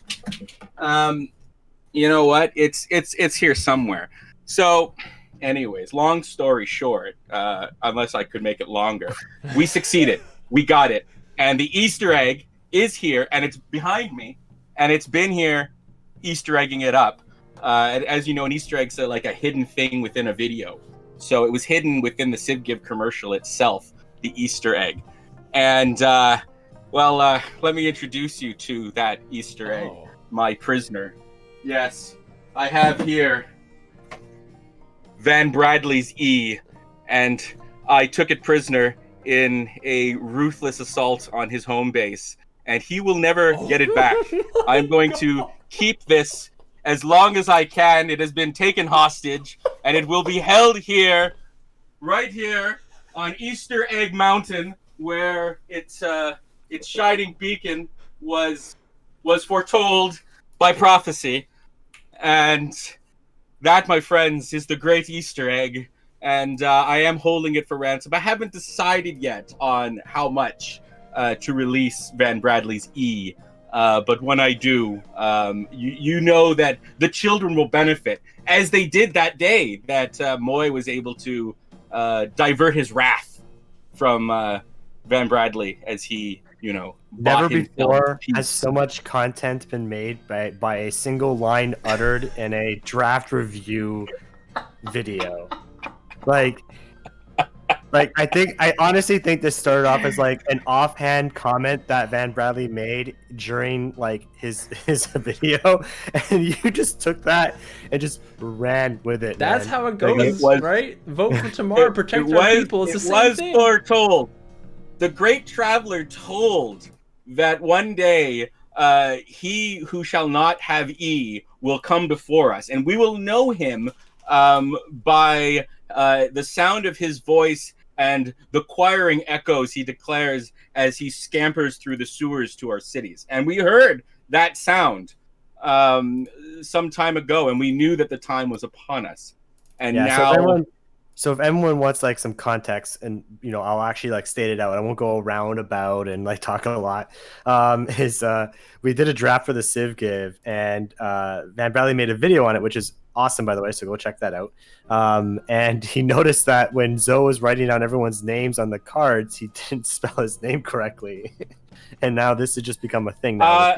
You know what? It's here somewhere. So, anyways, long story short, unless I could make it longer, we succeeded. We got it. And the Easter egg is here, and it's behind me, and it's been here Easter egging it up. As you know, an Easter egg's like a hidden thing within a video. So it was hidden within the Civ Give commercial itself, the Easter egg. And, let me introduce you to that Easter egg, my prisoner. Yes, I have here Van Bradley's E, and I took it prisoner in a ruthless assault on his home base, and he will never get it back. I'm going to keep this as long as I can. It has been taken hostage, and it will be held here, right here on Easter Egg Mountain, where its shining beacon was foretold by prophecy. And that, my friends, is the great Easter egg, and I am holding it for ransom. I haven't decided yet on how much to release Van Bradley's E, but when I do, you know that the children will benefit, as they did that day that Moy was able to divert his wrath from Van Bradley as he, never before has so much content been made by a single line uttered in a draft review video. Like I honestly think this started off as like an offhand comment that Van Bradley made during like his video, and you just took that and just ran with it. That's man. how it goes, right? Vote for tomorrow, protect our people. It's the same thing. It was foretold. The great traveler told that one day he who shall not have E will come before us, and we will know him by the sound of his voice and the choiring echoes he declares as he scampers through the sewers to our cities. And we heard that sound some time ago, and we knew that the time was upon us. And now... So if anyone wants like some context, and I'll actually like state it out. I won't go around about and like talk a lot. We did a draft for the Civ Give, and Van Bradley made a video on it, which is awesome, by the way. So go check that out. And he noticed that when Zoe was writing down everyone's names on the cards, he didn't spell his name correctly, and now this has just become a thing. Now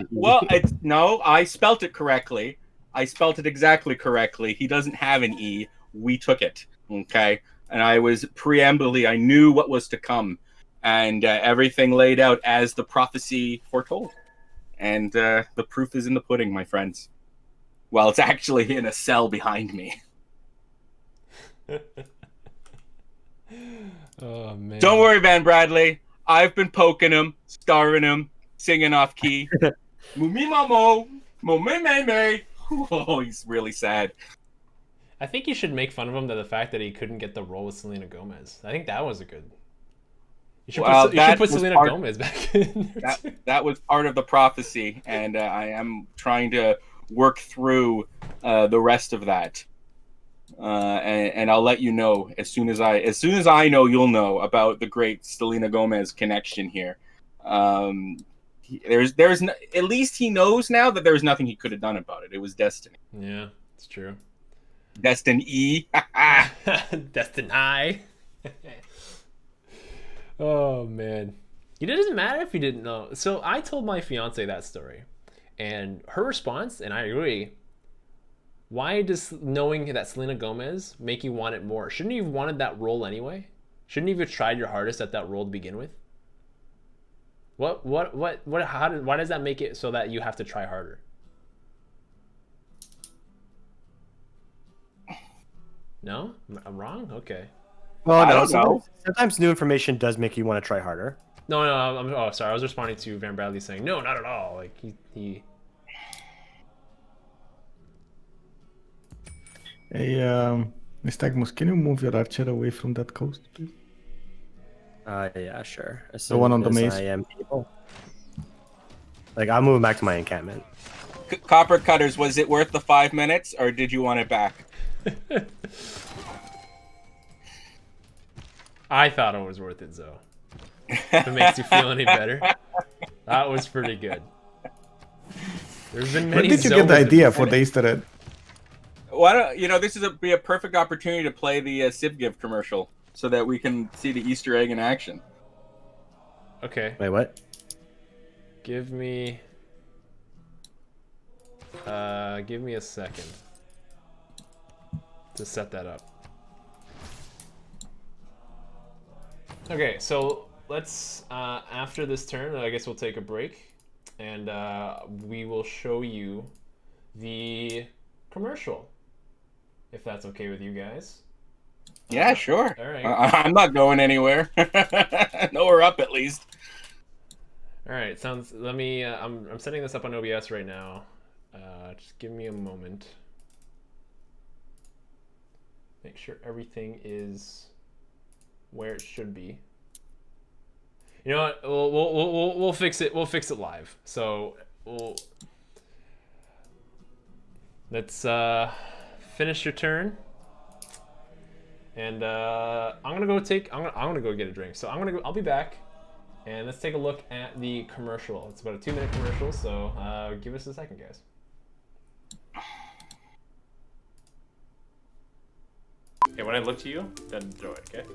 I spelt it correctly. I spelt it exactly correctly. He doesn't have an E. We took it. Okay, and I was preambly, I knew what was to come, and everything laid out as the prophecy foretold. And the proof is in the pudding, my friends. Well, it's actually in a cell behind me. Oh man! Don't worry, Van Bradley. I've been poking him, starving him, singing off key. Mumi mamo, mo me me me. Oh, he's really sad. I think you should make fun of him to the fact that he couldn't get the role with Selena Gomez. I think that was a good. You should put Selena Gomez back in there too. That was part of the prophecy, and I am trying to work through the rest of that. And I'll let you know as soon as I know, you'll know about the great Selena Gomez connection here. There's at least he knows now that there's nothing he could have done about it. It was destiny. Yeah, it's true. Destiny. Destiny. Oh man, it doesn't matter if you didn't know. So I told my fiance that story, and her response, and I agree. Why does knowing that Selena Gomez make you want it more? Shouldn't you have wanted that role anyway? Shouldn't you have tried your hardest at that role to begin with? Why does that make it so that you have to try harder? No? I'm wrong? Okay. Well, I no, don't know. sometimes new information does make you want to try harder. No, oh, sorry. I was responding to Van Bradley saying, no, not at all. Like, he... Hey, Nystagmus, can you move your archer away from that coast, please? Yeah, sure. The one on the maze? I am able. Like, I'll move back to my encampment. Copper Cutters, was it worth the 5 minutes, or did you want it back? I thought it was worth it, Zoe. If it makes you feel any better. That was pretty good. There's been many. Where did you get the idea for the Easter egg? Why don't this is be a perfect opportunity to play the CivGive commercial so that we can see the Easter egg in action. Okay. Wait, what? Give me a second to set that up. Okay, so let's after this turn, I guess we'll take a break, and we will show you the commercial, if that's okay with you guys. Yeah, sure. All right. I'm not going anywhere. No, we're up at least. All right. Sounds. Let me. I'm setting this up on OBS right now. Just give me a moment. Make sure everything is where it should be. You know what? We'll fix it. We'll fix it live. So let's finish your turn. And I'm gonna go get a drink. So I'll be back, and let's take a look at the commercial. It's about a 2-minute commercial. So give us a second, guys. Okay, when I look to you, then throw it. Okay.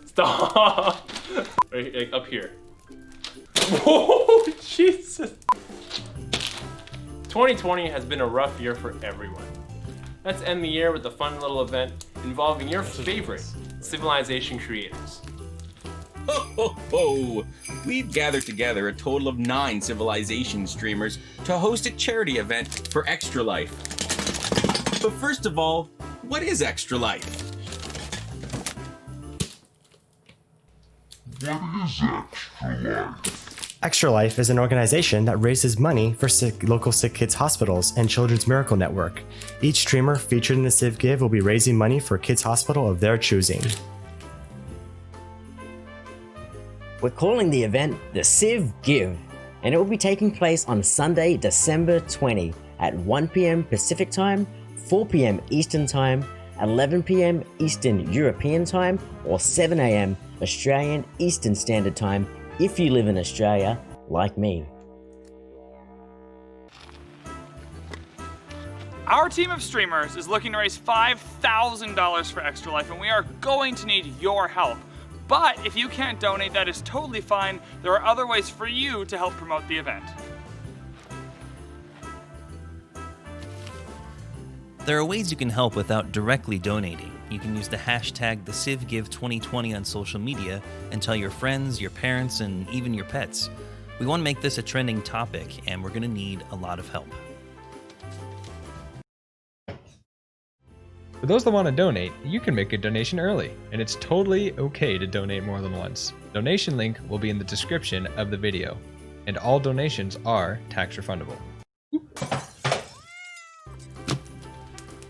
Stop! Right, up here. Whoa, Jesus! 2020 has been a rough year for everyone. Let's end the year with a fun little event involving your favorite Civilization creators. Ho, ho, ho! We've gathered together a total of 9 Civilization streamers to host a charity event for Extra Life. But first of all, what is Extra Life? Extra Life is an organization that raises money for local sick kids hospitals and Children's Miracle Network. Each streamer featured in the CivGive will be raising money for a kids hospital of their choosing. We're calling the event TheCivGive, and it will be taking place on Sunday, December 20 at 1 p.m. Pacific Time, 4 p.m. Eastern Time, 11 p.m. Eastern European Time, or 7 a.m. Australian Eastern Standard Time if you live in Australia, like me. Our team of streamers is looking to raise $5,000 for Extra Life, and we are going to need your help. But if you can't donate, that is totally fine. There are other ways for you to help promote the event. There are ways you can help without directly donating. You can use the hashtag TheCivGive2020 on social media and tell your friends, your parents, and even your pets. We want to make this a trending topic, and we're going to need a lot of help. For those that want to donate, you can make a donation early, and it's totally okay to donate more than once. Donation link will be in the description of the video, and all donations are tax refundable.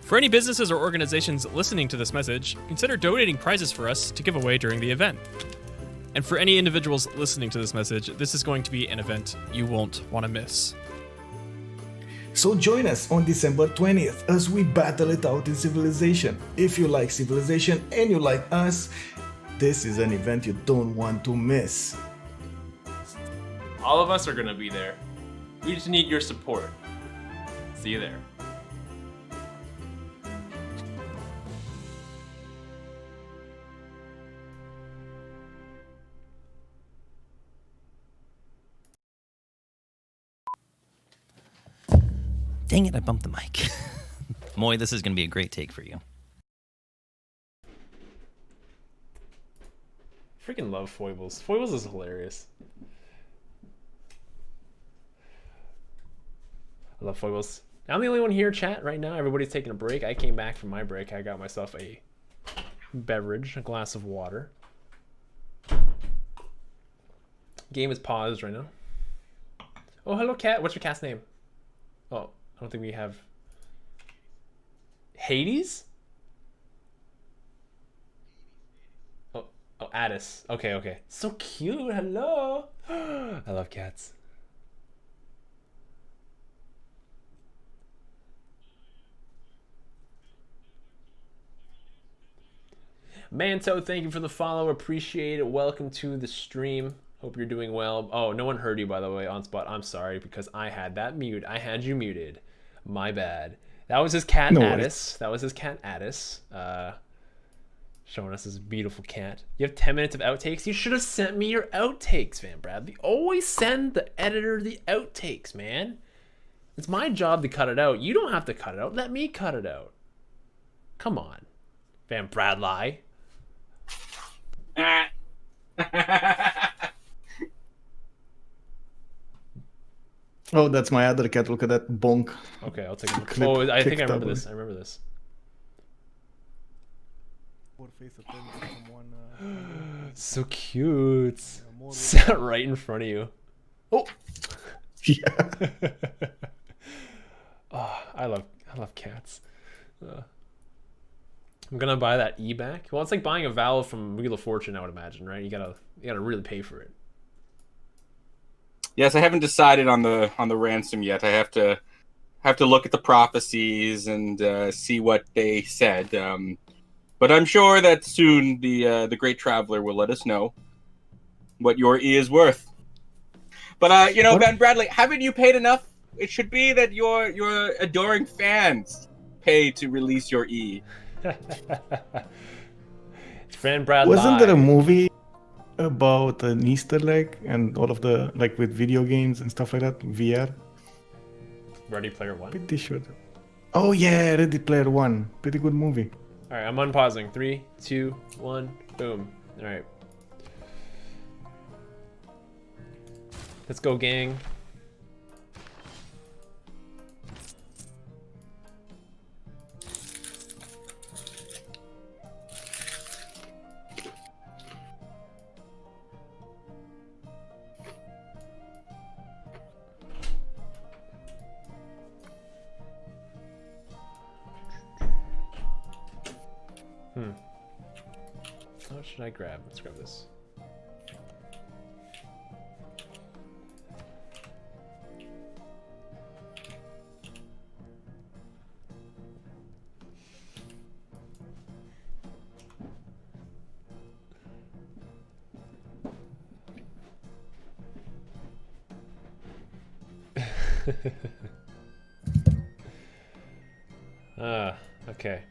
For any businesses or organizations listening to this message, consider donating prizes for us to give away during the event. And for any individuals listening to this message, this is going to be an event you won't want to miss. So join us on December 20th as we battle it out in Civilization. If you like Civilization and you like us, this is an event you don't want to miss. All of us are going to be there. We just need your support. See you there. Dang it, I bumped the mic. Moy, this is going to be a great take for you. Freaking love Foibles. Foibles is hilarious. I love Foibles. I'm the only one here, chat, right now. Everybody's taking a break. I came back from my break. I got myself a beverage, a glass of water. Game is paused right now. Oh, hello, cat. What's your cat's name? Oh, I don't think we have... Hades? Oh, Addis. Okay, okay. So cute. Hello. I love cats. Manto, thank you for the follow. Appreciate it. Welcome to the stream. Hope you're doing well. Oh, no one heard you, by the way, OnSpot. I'm sorry, because I had that mute. I had you muted. My bad. That was his cat, No Addis. That was his cat, Addis. Showing us his beautiful cat. You have 10 minutes of outtakes? You should have sent me your outtakes, Van Bradley. Always send the editor the outtakes, man. It's my job to cut it out. You don't have to cut it out. Let me cut it out. Come on, Van Bradley. Oh, that's my other cat. Look at that bonk. Okay, I'll take it. Oh, I think I remember this. I remember this. So cute. Sat right in front of you. Oh. Yeah. Oh, I love cats. I'm gonna buy that E back. Well, it's like buying a vowel from Wheel of Fortune, I would imagine, right? You gotta really pay for it. Yes, I haven't decided on the ransom yet. I have to look at the prophecies and see what they said. But I'm sure that soon the great traveler will let us know what your E is worth. But you know, Van Bradley, haven't you paid enough? It should be that your adoring fans pay to release your E. It's Van Bradley. Wasn't there a movie about an Easter egg and all of the, like, with video games and stuff like that, VR? Ready Player One? Pretty sure. Oh yeah, Ready Player One. Pretty good movie. All right, I'm unpausing. 3, 2, 1, boom. All right. Let's go, gang. What should I grab? Let's grab this. Okay.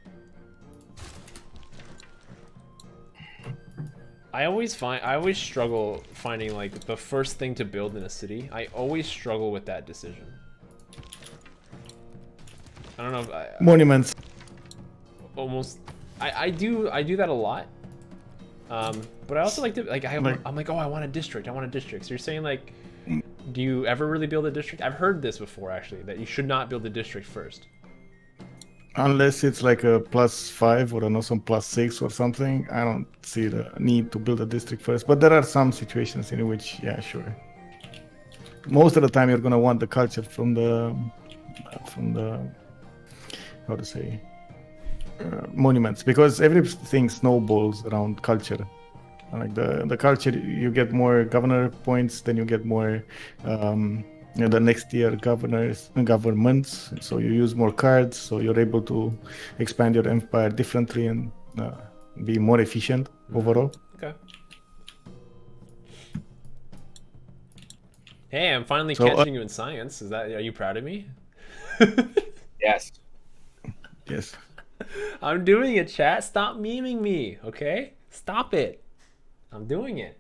I always struggle finding like the first thing to build in a city. I always struggle with that decision. I don't know if Monuments. Almost, I do that a lot. But I also like to I'm like, oh, I want a district. I want a district. So you're saying like, do you ever really build a district? I've heard this before actually, that you should not build a district first. Unless it's like a +5 or I know some +6 or something, I don't see the need to build a district first. But there are some situations in which, yeah, sure. Most of the time, you're gonna want the culture from the how to say, monuments, because everything snowballs around culture. Like the culture, you get more governor points, then you get more the next year governments. So you use more cards, so you're able to expand your empire differently and be more efficient overall. Okay. Hey, I'm finally catching you in science. Are you proud of me? Yes. Yes. I'm doing it, chat. Stop memeing me, okay? Stop it. I'm doing it.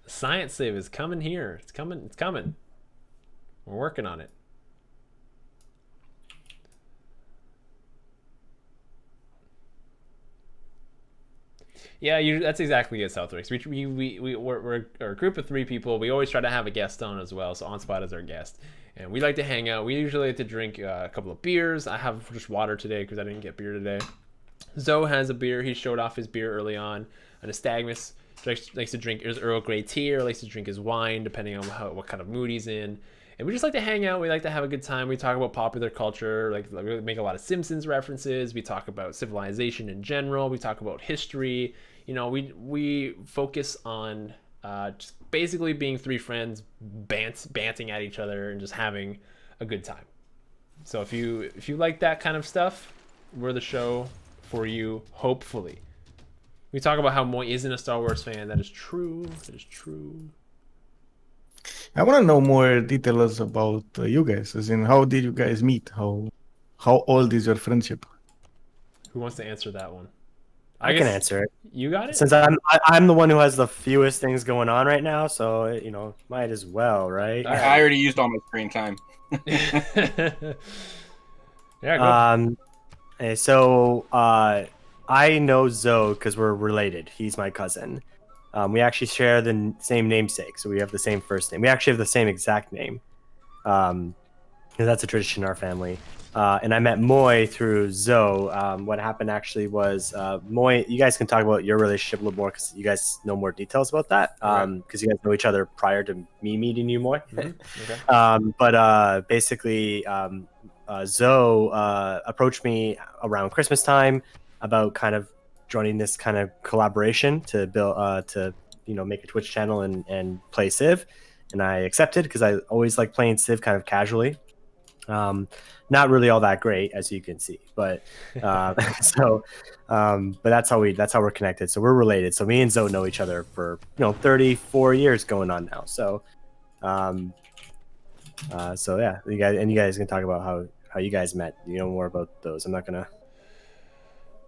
The science save is coming here. It's coming. It's coming. We're working on it. Yeah, that's exactly it, Southwicks. We're a group of 3 people. We always try to have a guest on as well, so OnSpot is our guest. And we like to hang out. We usually like to drink a couple of beers. I have just water today because I didn't get beer today. Zoe has a beer. He showed off his beer early on. And Nystagmus likes to drink his Earl Grey tea, or likes to drink his wine, depending on what kind of mood he's in. And we just like to hang out. We like to have a good time. We talk about popular culture, like we make a lot of Simpsons references. We talk about civilization in general. We talk about history. You know, we focus on just basically being 3 friends, banting at each other and just having a good time. So if you like that kind of stuff, we're the show for you, hopefully. We talk about how Moy isn't a Star Wars fan. That is true. That is true. I want to know more details about you guys. As in, how did you guys meet? How old is your friendship? Who wants to answer that one? I can answer it. You got it? Since I'm the one who has the fewest things going on right now, so you know, might as well, right? I already used all my screen time. Yeah. Go. So I know Zoe because we're related. He's my cousin. We actually share the same namesake, so we have the same first name. We actually have the same exact name. Because that's a tradition in our family. And I met Moy through Zoe. What happened actually was Moy, you guys can talk about your relationship a little more because you guys know more details about that. Because you guys know each other prior to me meeting you, Moy. Okay. But basically, Zoe approached me around Christmas time about kind of joining this kind of collaboration to build make a Twitch channel and play Civ, and I accepted because I always like playing Civ kind of casually. Not really all that great, as you can see, but but that's how we're connected. So we're related. So me and Zoe know each other for 34 years going on now. So so yeah, you guys can talk about how you guys met. You know more about those. I'm not gonna.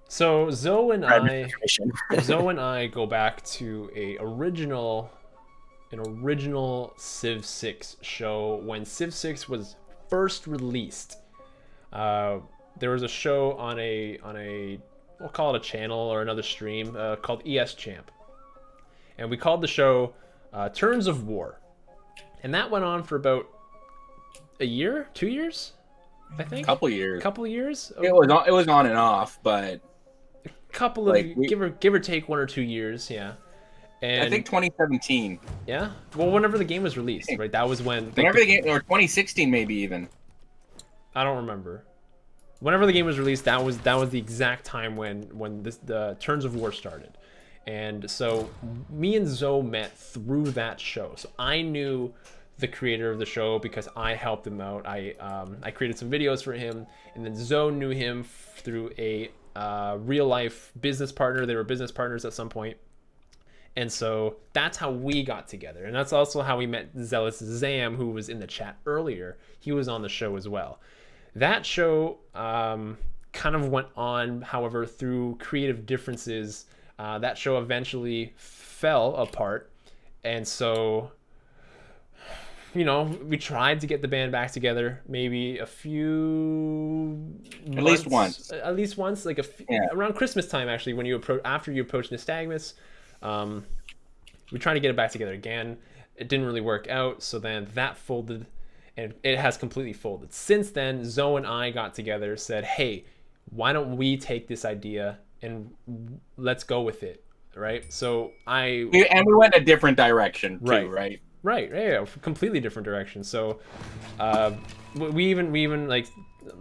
So Zoe and I go back to an original Civ 6 show when Civ 6 was first released. There was a show on a we'll call it a channel or another stream called ES Champ, and we called the show Turns of War, and that went on for about a year, 2 years, I think. Couple years. It was on and off, but couple of give or take 1 or 2 years, yeah. And I think 2017. Yeah, well, whenever the game was released, right? That was when. Whenever the game, or 2016 maybe even. I don't remember. Whenever the game was released, that was the exact time when the Turns of War started, and so me and Zoe met through that show. So I knew the creator of the show because I helped him out. I created some videos for him, and then Zoe knew him through a real life business partner. They were business partners at some point. And so that's how we got together. And that's also how we met Zealous Zam, who was in the chat earlier. He was on the show as well. That show kind of went on, however, through creative differences. That show eventually fell apart. And so, we tried to get the band back together maybe a few months, at least once, like around Christmas time, actually, when after you approached Nystagmus. We tried to get it back together again. It didn't really work out, so then that folded, and it has completely folded. Since then, Zoe and I got together, said, hey, why don't we take this idea and let's go with it, right? So we went a different direction too, right? Right, yeah, completely different direction. So we even like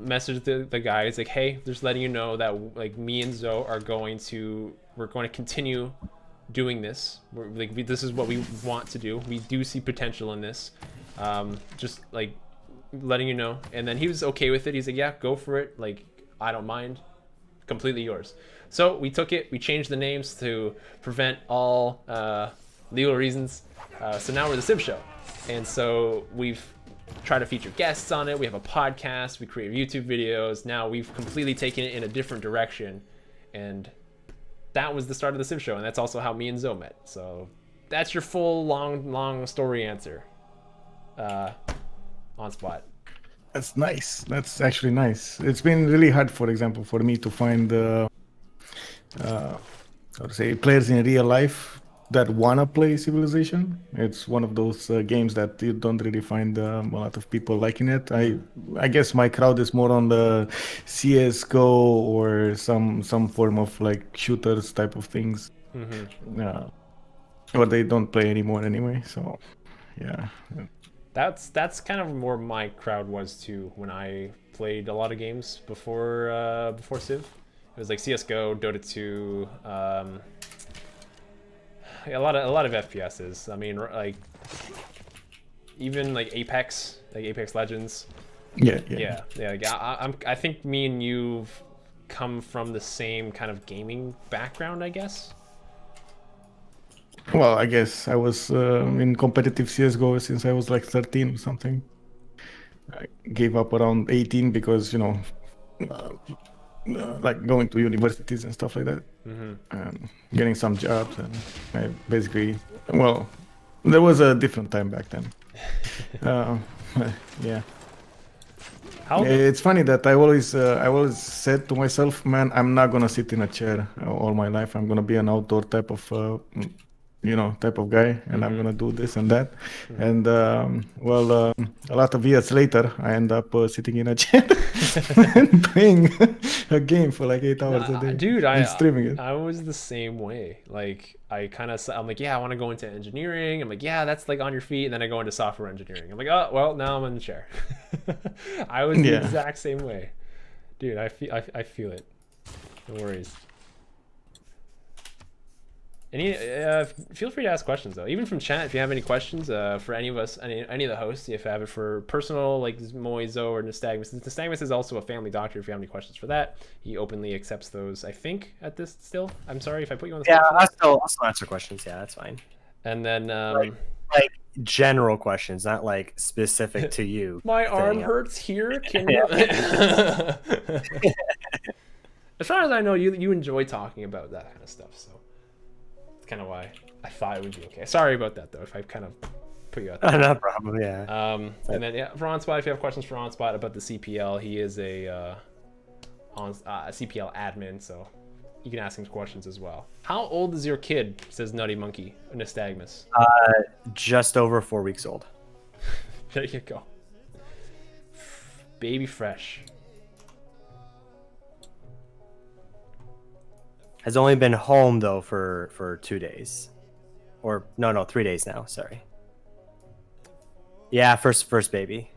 messaged the guy. It's like, hey, just letting you know that like me and Zoe we're going to continue doing this. This is what we want to do. We do see potential in this. Just like letting you know. And then he was okay with it. He's like, yeah, go for it. Like, I don't mind. Completely yours. So we took it. We changed the names to prevent all legal reasons. So now we're the Civ Show. And so we've tried to feature guests on it. We have a podcast. We create YouTube videos. Now we've completely taken it in a different direction. And that was the start of the Civ Show. And that's also how me and Zoe met. So that's your full long story answer. On spot. That's nice. That's actually nice. It's been really hard, for example, for me to find how to say, players in real life that wanna play Civilization. It's one of those games that you don't really find a lot of people liking it. I guess my crowd is more on the CS:GO or some form of like shooters type of things. But they don't play anymore anyway. So yeah. That's kind of more my crowd was too when I played a lot of games before Civ. It was like CS:GO, Dota 2, a lot of FPSs. I mean, like even like Apex Legends. Yeah. Like, I think me and you've come from the same kind of gaming background, I guess. Well, I guess I was in competitive CS:GO since I was like 13 or something. I gave up around 18 because, like going to universities and stuff like that. And getting some jobs. And I basically, well, there was a different time back then. Yeah. It's funny that I always said to myself, man, I'm not going to sit in a chair all my life. I'm going to be an outdoor type of type of guy, and I'm gonna do this and that. And a lot of years later, I end up sitting in a chair and playing a game for like 8 hours a day. Dude, and streaming it. I was the same way. Like I'm like, yeah, I want to go into engineering. I'm like, yeah, that's like on your feet. And then I go into software engineering. I'm like, oh well, now I'm in the chair. I was the exact same way, dude. I feel it. No worries. Feel free to ask questions though, even from chat. If you have any questions for any of us, any of the hosts, if you have it for personal, like Moizo or Nystagmus. Nystagmus is also a family doctor. If you have any questions for that, he openly accepts those. I think at this still. I'm sorry if I put you on the spot. Yeah, I'll still answer questions. Yeah, that's fine. And then like general questions, not like specific to you. My arm hurts here. Can you? As far as I know, you enjoy talking about that kind of stuff. So. Kind of why I thought it would be okay. Sorry about that though, if I kind of put you out there. No problem. Yeah. And then for OnSpot, if you have questions for OnSpot about the CPL, he is a CPL admin, so you can ask him questions as well. How old is your kid? Says Nutty Monkey Nystagmus. Just over 4 weeks old. There you go. Baby fresh. Has only been home though for 2 days, or no 3 days now. Sorry. Yeah, first baby.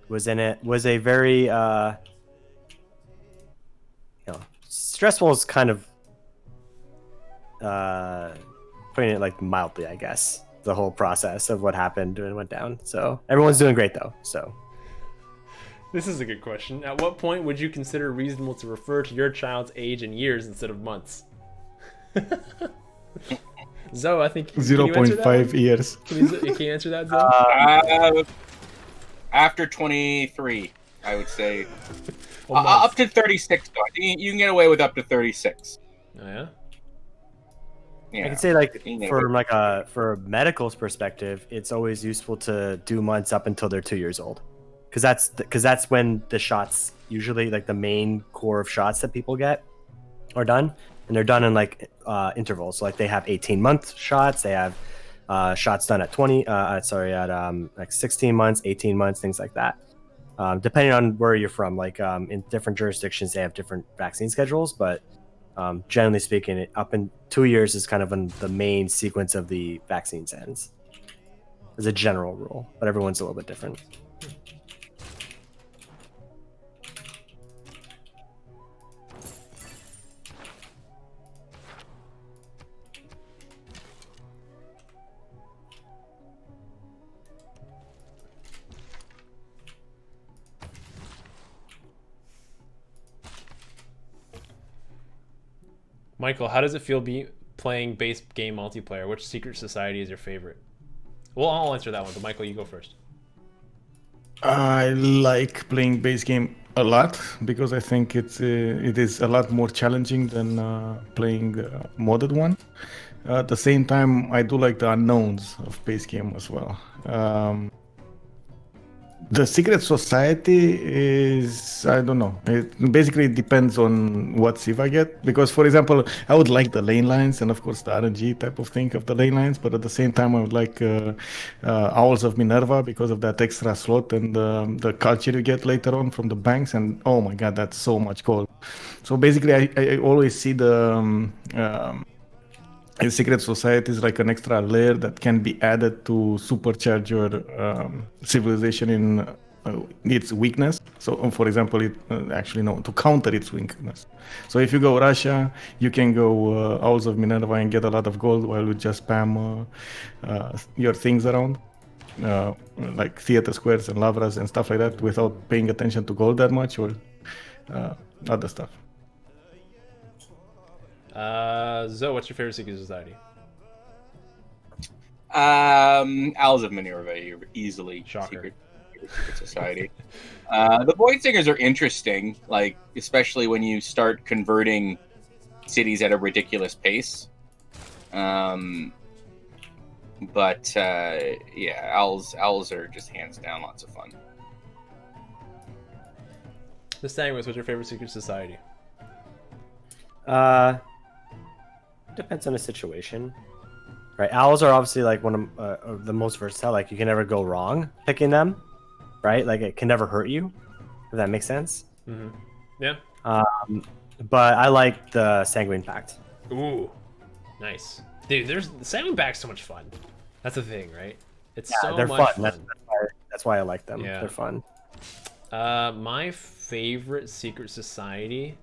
Was a very stressful is kind of putting it like mildly, I guess. The whole process of what happened and went down. So everyone's doing great though. So. This is a good question. At what point would you consider reasonable to refer to your child's age in years instead of months? Zoe, I think 0.5 years. Can you answer that, Zoe? After 23, I would say. Up to 36. You can get away with up to 36. Oh yeah. I can say for a medical's perspective, it's always useful to do months up until they're 2 years old. Because that's when the shots, usually like the main core of shots that people get are done, and they're done in like intervals. So like they have 18-month shots, they have shots done at like 16 months, 18 months, things like that. Depending on where you're from, like in different jurisdictions, they have different vaccine schedules, but generally speaking, up in 2 years is kind of when the main sequence of the vaccines ends. as a general rule, but everyone's a little bit different. Michael, how does it feel playing base game multiplayer? Which secret society is your favorite? Well, I'll answer that one, but Michael, you go first. I like playing base game a lot because I think it is a lot more challenging than playing the modded one. At the same time, I do like the unknowns of base game as well. The secret society is, I don't know. It basically depends on what civ I get. Because, for example, I would like the lane lines and, of course, the RNG type of thing of the lane lines. But at the same time, I would like Owls of Minerva because of that extra slot and the culture you get later on from the banks. And, oh my god, that's so much gold. So basically, I always see the secret society is like an extra layer that can be added to supercharge your civilization in its weakness. So, for example, to counter its weakness. So if you go Russia, you can go Owls of Minerva and get a lot of gold while you just spam your things around. Like theater squares and lavras and stuff like that without paying attention to gold that much or other stuff. Zoe, what's your favorite secret society? Owls of Minerva, easily. Shocker. Secret society. The Void Singers are interesting, like especially when you start converting cities at a ridiculous pace. But yeah, owls are just hands down lots of fun. The Sandwich, what's your favorite secret society? Depends on the situation, right? Owls are obviously like one of the most versatile. Like you can never go wrong picking them, right? Like it can never hurt you, if that makes sense. Mm-hmm. Yeah. But I like the Sanguine Pact. Ooh, nice, dude. The Sanguine Pact's so much fun. That's the thing, right? It's so they're much fun. That's why I like them. Yeah. They're fun. My favorite secret society.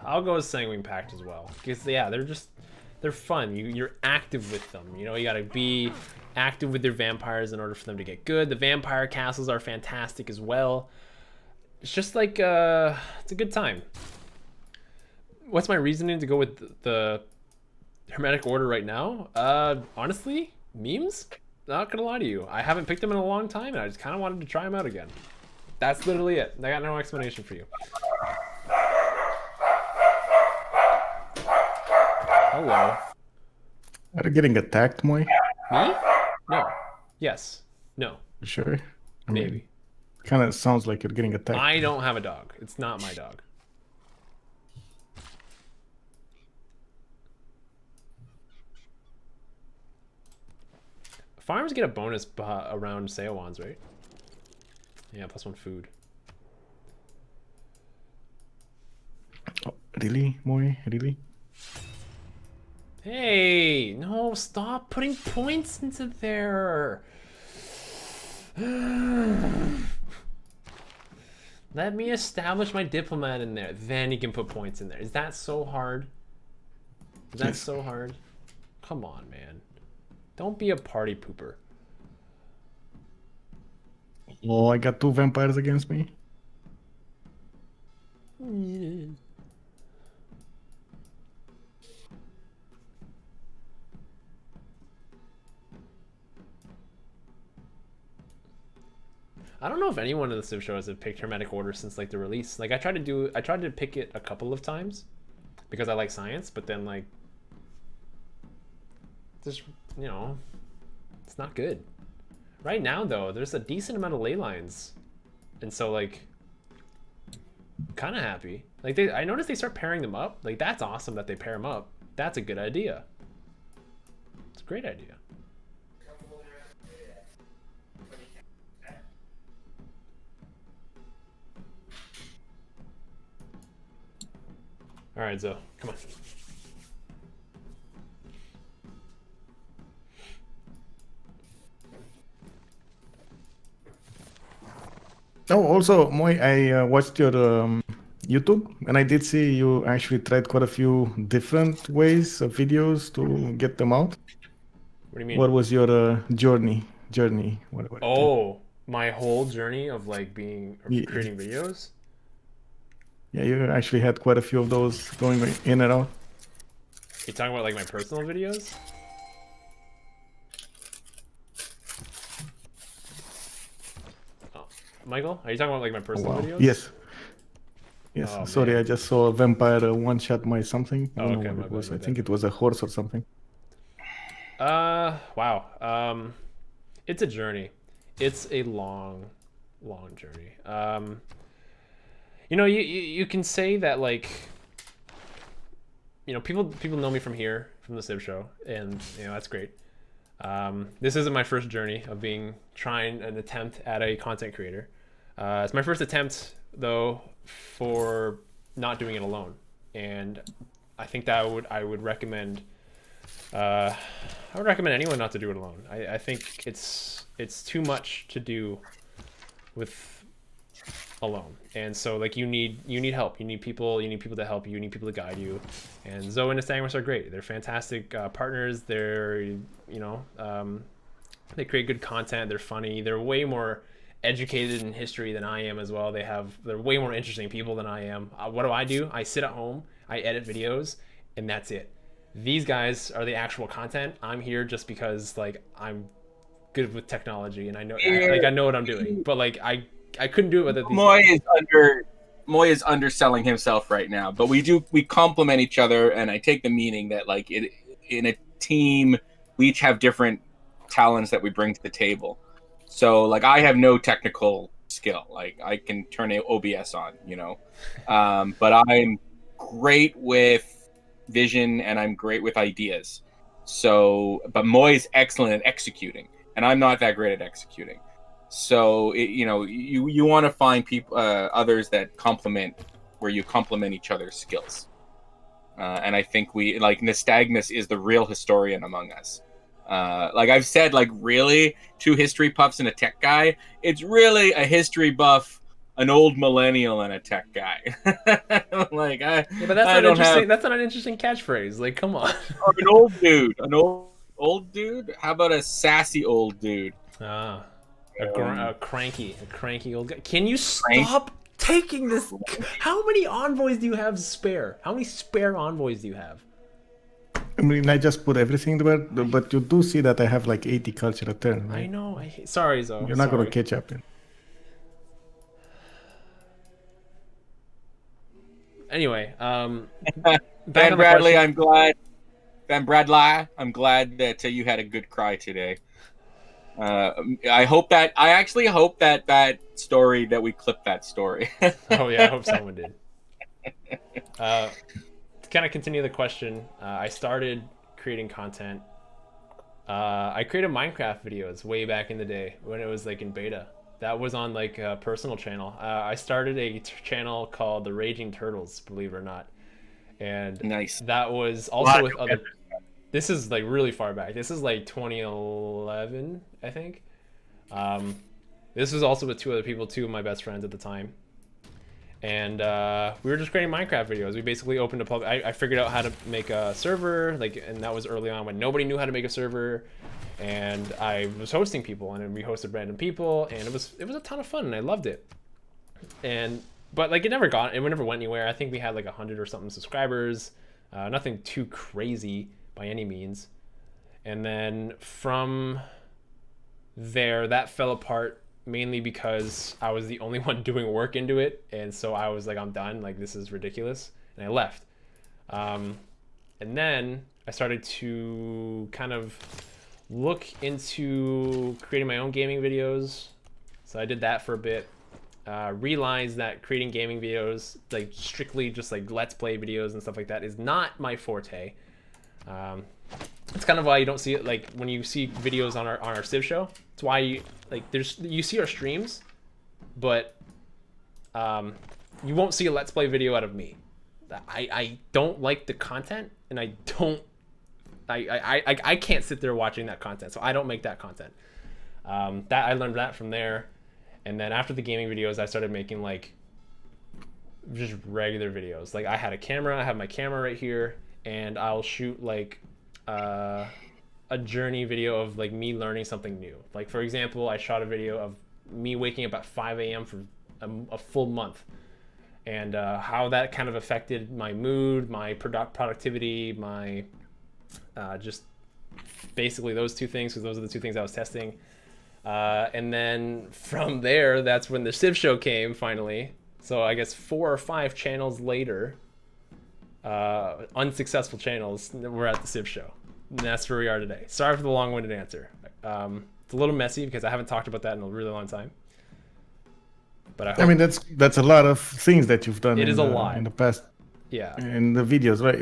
I'll go with Sanguine Pact as well because they're fun. You're active with them. You know, you gotta be active with your vampires in order for them to get good. The vampire castles are fantastic as well. It's just like it's a good time. What's my reasoning to go with the Hermetic Order right now? Honestly, memes. Not gonna lie to you, I haven't picked them in a long time, and I just kind of wanted to try them out again. That's literally it. I got no explanation for you. Hello. Are you getting attacked, Moy? Me? No. Yes. No. You sure? Maybe. Kind of sounds like you're getting attacked. I don't have a dog. It's not my dog. Farms get a bonus around Seowans, right? Yeah, +1 food. Oh, really, Moy? Really? Hey, no, stop putting points into there. Let me establish my diplomat in there. Then you can put points in there. Is that so hard? Is that so hard? Come on, man. Don't be a party pooper. Oh, I got 2 vampires against me. Yeah. I don't know if anyone in the Civ shows have picked Hermetic Order since like the release. Like I tried to pick it a couple of times because I like science, but then like just, you know, it's not good. Right now though, there's a decent amount of ley lines. And so like kind of happy. Like I noticed they start pairing them up. Like that's awesome that they pair them up. That's a good idea. It's a great idea. All right, Zoe, come on. Oh, also, Moy, I watched your YouTube, and I did see you actually tried quite a few different ways of videos to get them out. What do you mean? What was your journey? What Oh, my whole journey of like Ye- creating videos. Yeah, you actually had quite a few of those going in and out. You talking about like my personal videos? Oh, Michael, are you talking about like my Oh, personal wow. videos? Yes. Yes. Oh, Sorry, man. I just saw a vampire one-shot my something. I Oh, don't know okay, what my it bad, was. my I think bad. it was a horse or something. Wow. It's a journey. It's a long, long journey. You know, you can say that like, you know, people know me from here, from the TheCivShow, and you know that's great. This isn't my first journey of trying an attempt at a content creator. It's my first attempt though for not doing it alone, and I think that I would recommend. I would recommend anyone not to do it alone. I think it's too much to do with alone, and so like you need help. You need people to help you. You need people to guide you. And Zoe and Nystagmus are great. They're fantastic partners. They're they create good content. They're funny. They're way more educated in history than I am as well. They're way more interesting people than I am. What do? I sit at home, I edit videos, and that's it. These guys are the actual content. I'm here just because like I'm good with technology and I know I know what I'm doing. But like I couldn't do it without these Moy guys. is underselling himself right now, but we complement each other, and I take the meaning that like in a team we each have different talents that we bring to the table. So like I have no technical skill, like I can turn OBS on, but I'm great with vision and I'm great with ideas. So, but Moy's excellent at executing, and I'm not that great at executing. So you want to find people others that where you complement each other's skills, and I think we like Nystagmus is the real historian among us. Like I've said, like really two history puffs and a tech guy. It's really a history buff, an old millennial, and a tech guy. Like Yeah, but that's I not don't interesting. have That's not an interesting catchphase. Like, come on. an old dude, old dude. How about a sassy old dude? A cranky old guy. Can you stop taking this? How many envoys do you have spare? How many spare envoys do you have? I mean, I just put everything there, but you do see that I have like 80 culture a turn, right? I know. Sorry, Zoe. You're not going to catch up then. Anyway, Ben Bradley, I'm glad. Ben Bradley, I'm glad that you had a good cry today. I actually hope that story that we clipped that story. Oh yeah, I hope someone did. To kind of continue the question, I started creating content. I created Minecraft videos way back in the day when it was like in beta. That was on like a personal channel. I started a channel called The Raging Turtles, believe it or not. And nice. That was also with other. This is like really far back. This is like 2011, I think. This was also with two other people, two of my best friends at the time. And we were just creating Minecraft videos. We basically opened a public. I figured out how to make a server, and that was early on when nobody knew how to make a server. And I was hosting people, and we hosted random people, and it was a ton of fun, and I loved it. But like it never went anywhere. I think we had like 100 or something subscribers, nothing too crazy by any means. And then from there, that fell apart mainly because I was the only one doing work into it, and so I was like, I'm done. Like this is ridiculous, and I left. And then I started to kind of look into creating my own gaming videos. So I did that for a bit. Realized that creating gaming videos, like strictly just like let's play videos and stuff like that, is not my forte. It's kind of why you don't see it like when you see videos on our TheCivShow. It's why you see our streams, but you won't see a let's play video out of me. I don't like the content, and I can't sit there watching that content, so I don't make that content. That I learned that from there. And then after the gaming videos, I started making like just regular videos. Like I had a camera, I have my camera right here, and I'll shoot like a journey video of like me learning something new. Like for example, I shot a video of me waking up at 5 a.m. for a full month, and how that kind of affected my mood, my productivity, my just basically those two things, because those are the two things I was testing. And then from there, that's when the TheCivShow came finally. So I guess 4 or 5 channels later, unsuccessful channels, we're at the TheCivShow. And that's where we are today. Sorry for the long-winded answer. It's a little messy because I haven't talked about that in a really long time. But I mean, that's a lot of things that you've done. It is a lot in the past. Yeah. In the videos, right?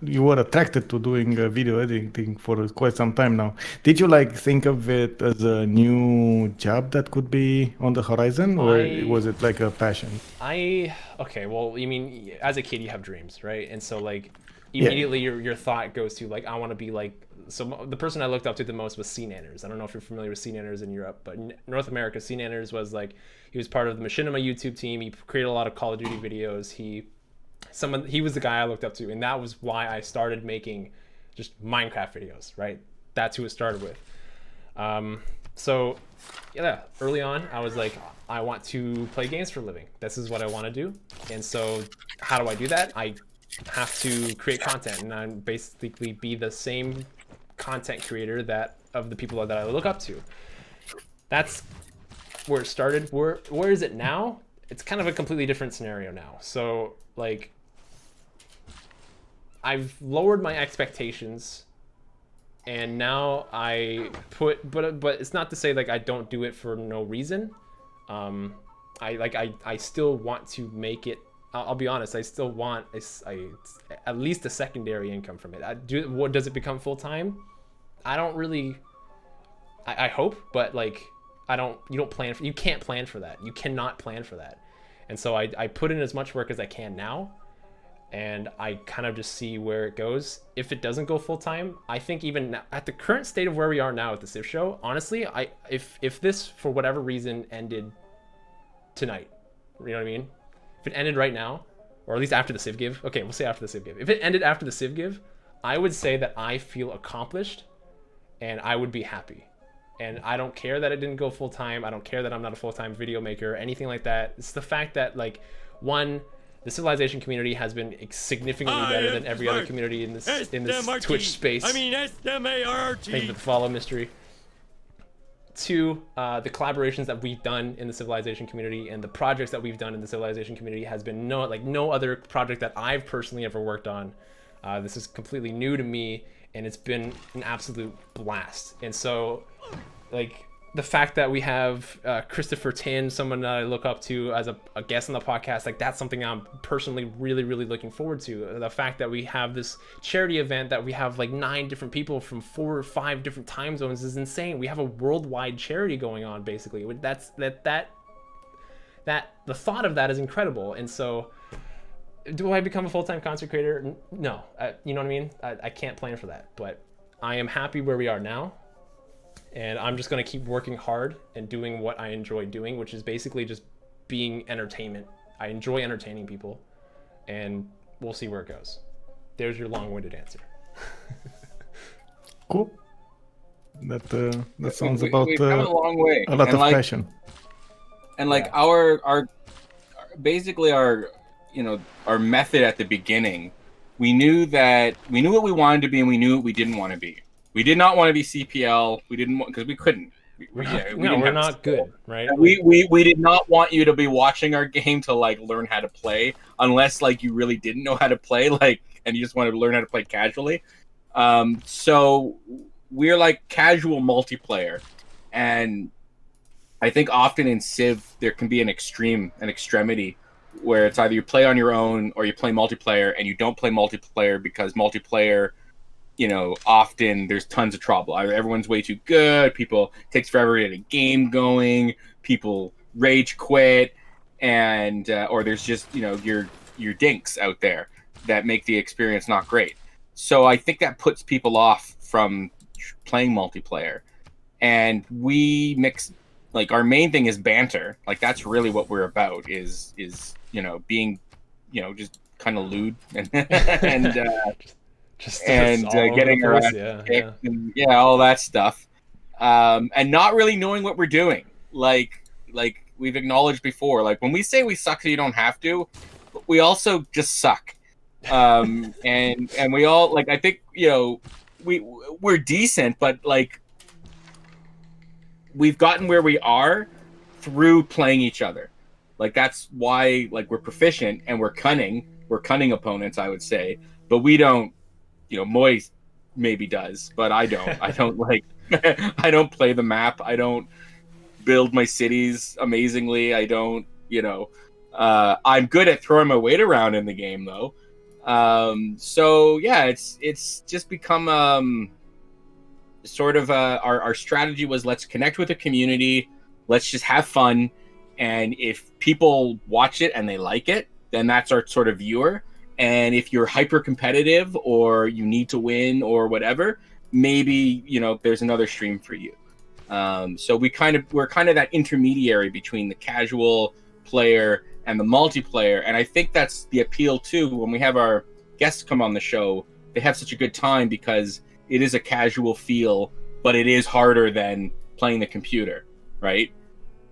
You were attracted to doing video editing for quite some time now. Did you like think of it as a new job that could be on the horizon, or was it like a passion? Okay, well, you mean as a kid you have dreams, right? And so like immediately your thought goes to like, I want to be like, so the person I looked up to the most was CNanners. I don't know if you're familiar with CNanners in Europe, but in North America, CNanners was like, he was part of the Machinima YouTube team. He created a lot of Call of Duty videos. He was the guy I looked up to, and that was why I started making just Minecraft videos, right? That's who it started with. So yeah, early on I was like, I want to play games for a living. This is what I want to do. And so how do I do that? I have to create content, and I'm basically be the same content creator of the people that I look up to. That's where it started. Where is it now? It's kind of a completely different scenario now. So like, I've lowered my expectations, and now I put, but it's not to say like I don't do it for no reason. I still want to make it. I'll be honest. I still want at least a secondary income from it. What does it become full time? I don't really. I hope, but like you can't plan for that. You cannot plan for that. And so I put in as much work as I can now, and I kind of just see where it goes. If it doesn't go full time, I think even now, at the current state of where we are now at the TheCivShow, honestly, if this for whatever reason ended tonight, you know what I mean? If it ended right now, or at least after the Civ Give, okay, we'll say after the Civ Give. If it ended after the Civ Give, I would say that I feel accomplished, and I would be happy. And I don't care that it didn't go full time. I don't care that I'm not a full-time video maker or anything like that. It's the fact that, like, one, the Civilization community has been significantly better than every other community in this Twitch space. I mean S-M-A-R-R-T. Thank you for the follow, Mystery. Two, the collaborations that we've done in the Civilization community and the projects that we've done in the Civilization community has been no other project that I've personally ever worked on. This is completely new to me, and it's been an absolute blast. And so, like, the fact that we have Christopher Tin, someone that I look up to as a guest on the podcast, like, that's something I'm personally really, really looking forward to. The fact that we have this charity event that we have like 9 different people from 4 or 5 different time zones is insane. We have a worldwide charity going on, basically. That's the thought of that is incredible. And so, do I become a full-time content creator? No. You know what I mean? I can't plan for that. But I am happy where we are now. And I'm just going to keep working hard and doing what I enjoy doing, which is basically just being entertainment. I enjoy entertaining people. And we'll see where it goes. There's your long-winded answer. Cool. That sounds about we've come a long way. A lot of passion. And like our basically our method at the beginning, we knew what we wanted to be, and we knew what we didn't want to be. We did not want to be CPL. We didn't want, because we couldn't. We're not good, right? We did not want you to be watching our game to like learn how to play, unless like you really didn't know how to play, like, and you just wanted to learn how to play casually. So we're like casual multiplayer, and I think often in Civ there can be an extremity where it's either you play on your own or you play multiplayer, and you don't play multiplayer because multiplayer, often there's tons of trouble. Either everyone's way too good, it takes forever to get a game going, people rage quit, and or there's just your dinks out there that make the experience not great. So I think that puts people off from playing multiplayer, and we mix like our main thing is banter. Like that's really what we're about is being just kind of lewd and just all over getting the our place. ass kicked and all that stuff, and not really knowing what we're doing. Like we've acknowledged before, like when we say we suck so you don't have to, we also just suck. And we all, like, I think we're decent, but like we've gotten where we are through playing each other. Like that's why, like, we're proficient and we're cunning opponents, I would say. But we don't, Moy maybe does, but I don't. I don't like I don't play the map. I don't build my cities amazingly. I don't, I'm good at throwing my weight around in the game though. So yeah, it's just become sort of our strategy was, let's connect with the community, let's just have fun, and if people watch it and they like it, then that's our sort of viewer. And if you're hyper competitive or you need to win or whatever, maybe there's another stream for you. So we're kind of that intermediary between the casual player and the multiplayer, and I think that's the appeal too. When we have our guests come on the show, they have such a good time because it is a casual feel, but it is harder than playing the computer, right?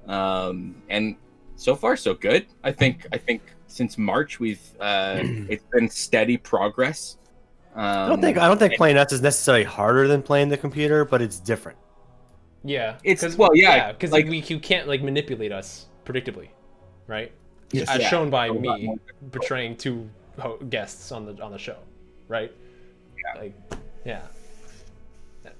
And so far so good. I think since March we've it's been steady progress. I don't think playing us is necessarily harder than playing the computer, but it's different. Yeah, because like you can't like manipulate us predictably, right? Yes. As shown by me betraying two guests on the show, right? Yeah. Like, yeah.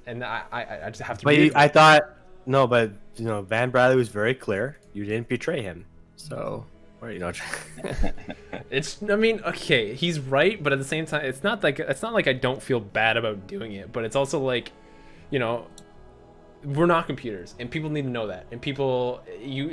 And I just have to. But I thought no, but Van Bradley was very clear. You didn't betray him, so It's. I mean, okay, he's right, but at the same time, it's not like I don't feel bad about doing it, but it's also like, we're not computers, and people need to know that. And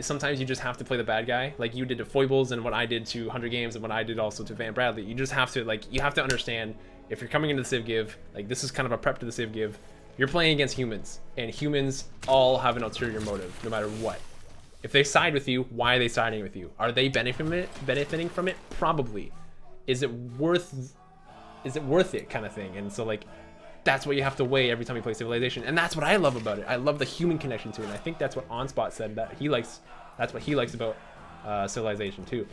sometimes you just have to play the bad guy, like you did to Foibles, and what I did to 100 Games, and what I did also to Van Bradley. You just have to understand, if you're coming into the Civ Give, like this is kind of a prep to the Civ Give. You're playing against humans, and humans all have an ulterior motive, no matter what. If they side with you, why are they siding with you? Are they benefiting from it? Probably. Is it worth it, kind of thing? And so like, that's what you have to weigh every time you play Civilization, and that's what I love about it. I love the human connection to it, and I think that's what OnSpot said that he likes. That's what he likes about Civilization too.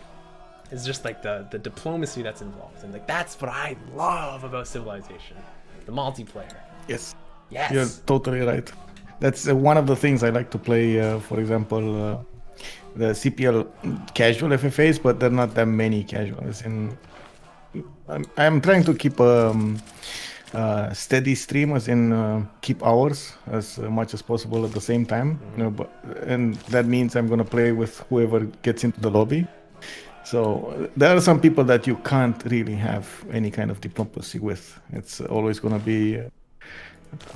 It's just like the diplomacy that's involved, and like that's what I love about Civilization, the multiplayer. Yes. Yes. You're totally right. That's one of the things I like to play. For example, the CPL casual FFAs, but there are not that many casuals. And I'm trying to keep steady stream, as in keep hours as much as possible at the same time. And that means I'm gonna play with whoever gets into the lobby. So there are some people that you can't really have any kind of diplomacy with. It's always gonna be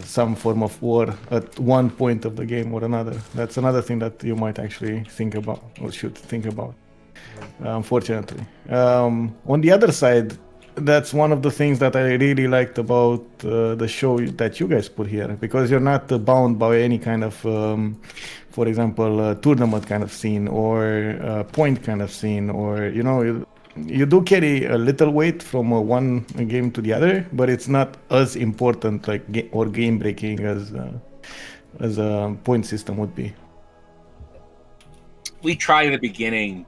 some form of war at one point of the game or another. That's another thing that you might actually think about or should think about, unfortunately. On the other side, that's one of the things that I really liked about the show that you guys put here, because you're not bound by any kind of, for example, tournament kind of scene or point kind of scene, or you do carry a little weight from one game to the other, but it's not as important or game breaking as a point system would be. We tried at the beginning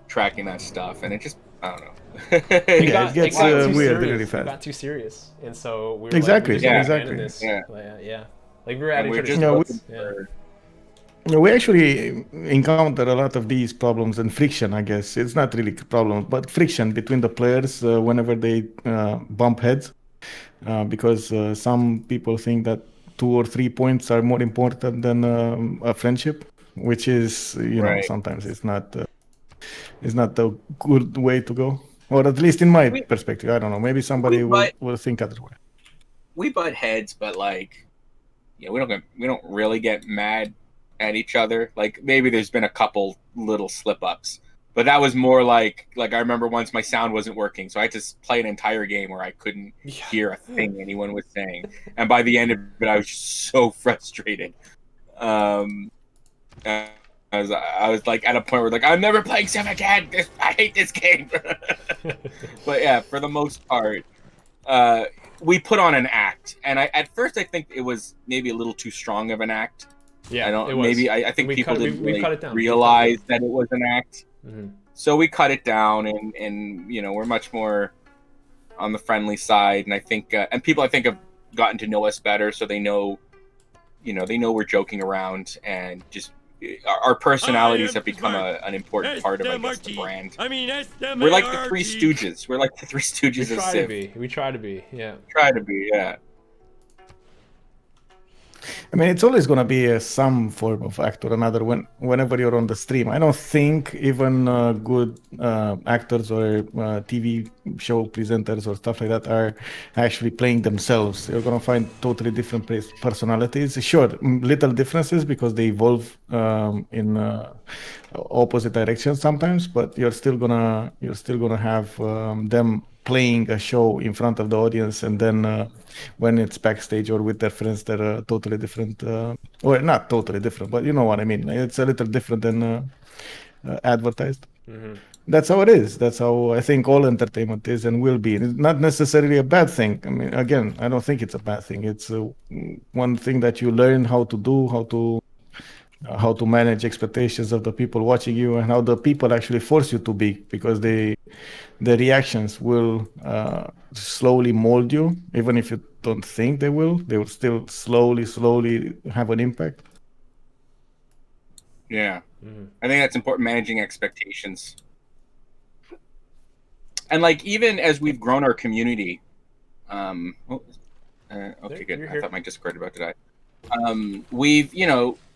tracking that stuff, and it just, I don't know. It gets weird really fast. It got too serious, and so we were exactly. Yeah. Like we were at each other's we actually encounter a lot of these problems and friction, I guess. It's not really a problem, but friction between the players whenever they bump heads. Because some people think that 2 or 3 points are more important than a friendship, which is, right. Sometimes it's not a good way to go. Or at least in my perspective. I don't know. Maybe somebody will think otherwise. We butt heads, but we don't really get mad at each other. Like maybe there's been a couple little slip ups, but that was more like I remember once my sound wasn't working, so I had to play an entire game where I couldn't hear a thing anyone was saying, and by the end of it I was just so frustrated. And I was like at a point where like I'm never playing Civ again. I hate this game. But yeah, for the most part, we put on an act, and at first I think it was maybe a little too strong of an act. Yeah, I don't. it was. Maybe I think people didn't we really cut it down. realize that it was an act. Mm-hmm. So we cut it down, and you know we're much more on the friendly side, and I think and people I think have gotten to know us better, so they know, you know, they know we're joking around, and just our personalities have become an important part of, I guess, the brand. I mean, We're like the Three Stooges. We're like the Three Stooges We of try Civ. to be. We try to be. Yeah. Try to be. Yeah. I mean, it's always going to be some form of act or another whenever you're on the stream. I don't think even good actors or TV show presenters or stuff like that are actually playing themselves. You're going to find totally different personalities. Sure, little differences because they evolve in opposite directions sometimes, but you're still gonna have them playing a show in front of the audience, and then when it's backstage or with their friends, they're totally different, or not totally different, but you know what I mean. It's a little different than advertised. Mm-hmm. That's how it is. That's how I think all entertainment is and will be. It's not necessarily a bad thing. I mean, again, I don't think it's a bad thing. It's one thing that you learn how to do, how to manage expectations of the people watching you, and how the people actually force you to be, because the reactions will slowly mold you, even if you don't think they will still slowly have an impact. Yeah. Mm-hmm. I think that's important, managing expectations. And like, even as we've grown our community, okay, good. I thought my Discord about to die.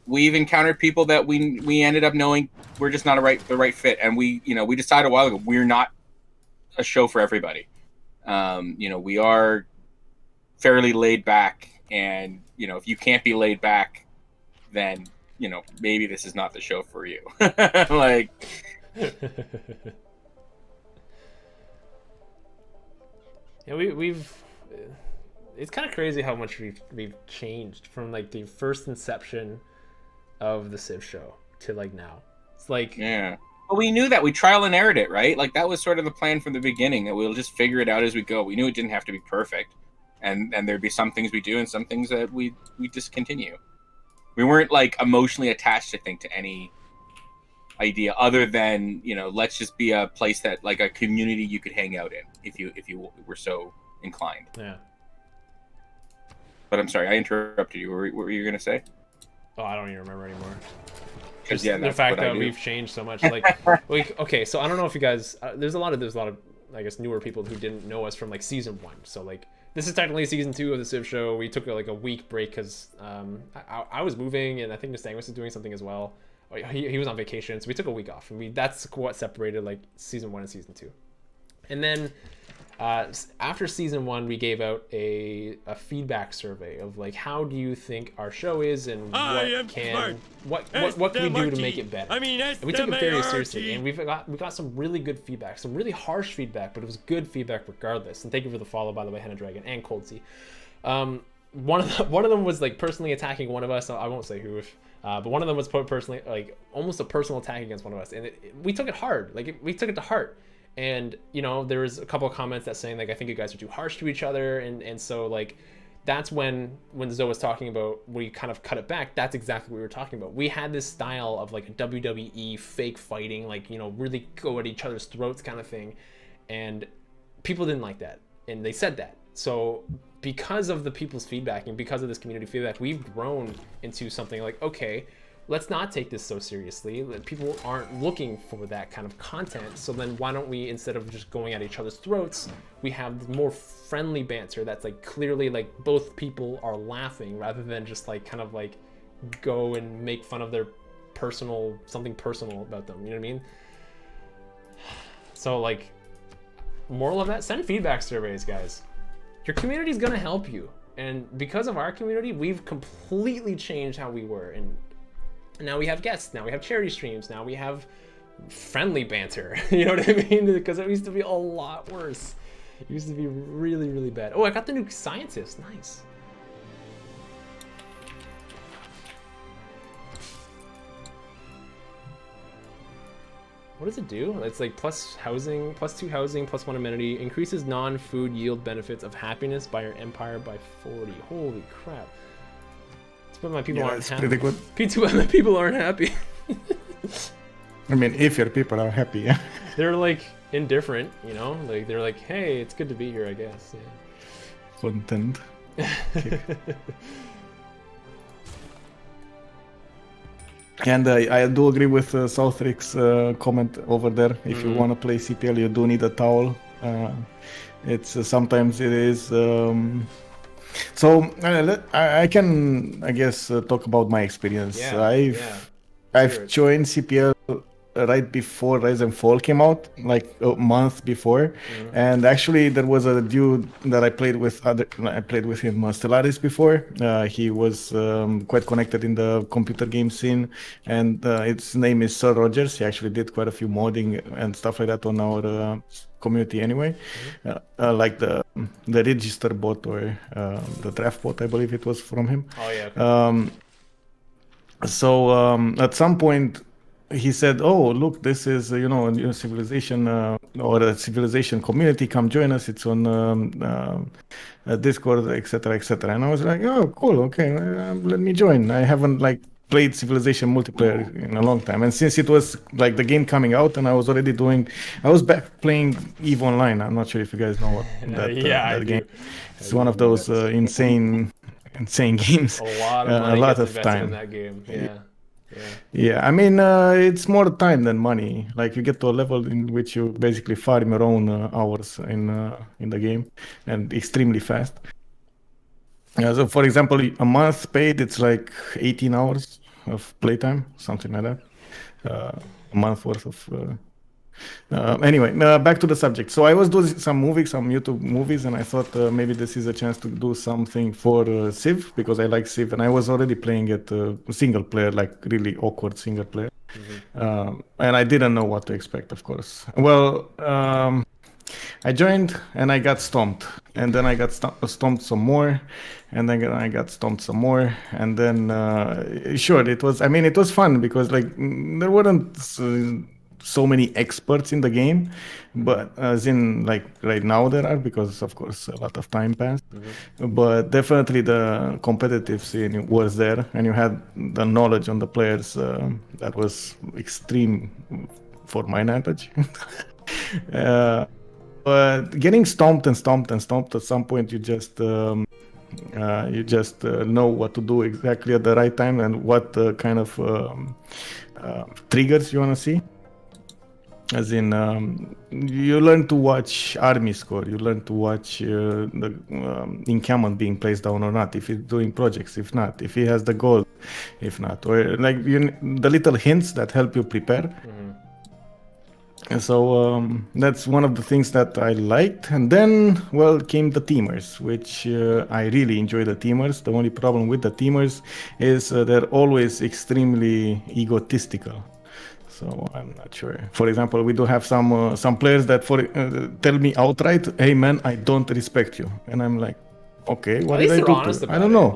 We've encountered people that we ended up knowing we're just not the right fit, and we decided a while ago we're not a show for everybody. We are fairly laid back, and if you can't be laid back, then maybe this is not the show for you. Like. Yeah, we've. It's kind of crazy how much we've changed from like the first inception of the Civ show to like now. It's like, yeah. Well, we knew that. We trial and errored it, right? Like that was sort of the plan from the beginning, that we'll just figure it out as we go. We knew it didn't have to be perfect, and there'd be some things we do and some things that we discontinue. We weren't like emotionally attached, I think, to any idea other than let's just be a place that, like, a community you could hang out in if you were so inclined. Yeah. But I'm sorry, I interrupted you. What were you gonna say? Oh, I don't even remember anymore. Because the fact that we've changed so much. Like, okay, so I don't know if you guys. There's a lot of I guess newer people who didn't know us from like season 1. So like this is technically season 2 of the Civ show. We took like a week break because I was moving, and I think Mustang was doing something as well. He was on vacation, so we took a week off, and that's what separated like season 1 and season 2. And then after season 1, we gave out a feedback survey of like, how do you think our show is, and what can we do to make it better? I mean, and we took it very seriously, and we got some really good feedback, some really harsh feedback, but it was good feedback regardless. And thank you for the follow, by the way, Henna Dragon and Coldsy. One of them was like personally attacking one of us. I won't say who, but one of them was personally, like, almost a personal attack against one of us, and we took it hard. Like, we took it to heart. And there was a couple of comments that saying like, I think you guys are too harsh to each other, and so like that's when Zoe was talking about we kind of cut it back. That's exactly what we were talking about. We had this style of like a WWE fake fighting, like really go at each other's throats kind of thing, and people didn't like that, and they said that. So because of the people's feedback and because of this community feedback, we've grown into something like, okay, let's not take this so seriously. People aren't looking for that kind of content. So then why don't we, instead of just going at each other's throats, we have more friendly banter that's like clearly like both people are laughing, rather than just like kind of like go and make fun of their something personal about them. You know what I mean? So like, moral of that, send feedback surveys, guys. Your community's gonna help you. And because of our community, we've completely changed how we were. And now we have guests, now we have charity streams, now we have friendly banter. You know what I mean? Because it used to be a lot worse. It used to be really, really bad. Oh, I got the new scientist. Nice. What does it do? It's like plus housing, +2 housing, +1 amenity, increases non-food yield benefits of happiness by your empire by 40. Holy crap. That's why my people aren't happy. Pretty good. P2M people aren't happy. I mean, if your people are happy, yeah. They're like indifferent, you know? Like they're like, hey, it's good to be here, I guess. Yeah. Content. And I do agree with Southric's comment over there. If you want to play CPL, you do need a towel. It's sometimes it is. So I can, I guess, talk about my experience. I've joined CPL right before Rise and Fall came out, like a month before. And actually, there was a dude that I played with him, Stellaris, before. He was quite connected in the computer game scene, and his name is Sir Rogers. He actually did quite a few modding and stuff like that on our community anyway, like the register bot or the draft bot, I believe it was from him. Oh yeah. Okay. So at some point he said, oh, look, this is, a new civilization or a civilization community. Come join us. It's on Discord, etc., etc. And I was like, oh, cool. Okay, let me join. I haven't played Civilization multiplayer in a long time. And since it was like the game coming out and I was back playing EVE Online. I'm not sure if you guys know that game. It's one of those insane games. A lot of money gets invested in that game. Yeah, I mean, it's more time than money. Like you get to a level in which you basically farm your own hours in the game, and extremely fast. So, for example, a month paid, it's like 18 hours of playtime, something like that. A month worth of. Anyway, back to the subject. So I was doing some YouTube movies, and I thought maybe this is a chance to do something for Civ, because I like Civ, and I was already playing it single player, like really awkward single player. And I didn't know what to expect, of course. Well, I joined and I got stomped, and then I got stomped some more, and then I got stomped some more, and then sure, it was fun because there weren't so many experts in the game, but as in right now there are, because of course a lot of time passed. But definitely the competitive scene was there, and you had the knowledge on the players that was extreme for my knowledge. But getting stomped at some point, you just know what to do exactly at the right time and what kind of triggers you want to see. As in, you learn to watch army score, you learn to watch the encampment being placed down or not, if he's doing projects, if not, if he has the gold, if not, or the little hints that help you prepare. And so that's one of the things that I liked. And then, came the teamers, which I really enjoy the teamers. The only problem with the teamers is they're always extremely egotistical. So I'm not sure. For example, we do have some players that tell me outright, "Hey man, I don't respect you," and I'm like, "Okay, what did I do to you? I don't know.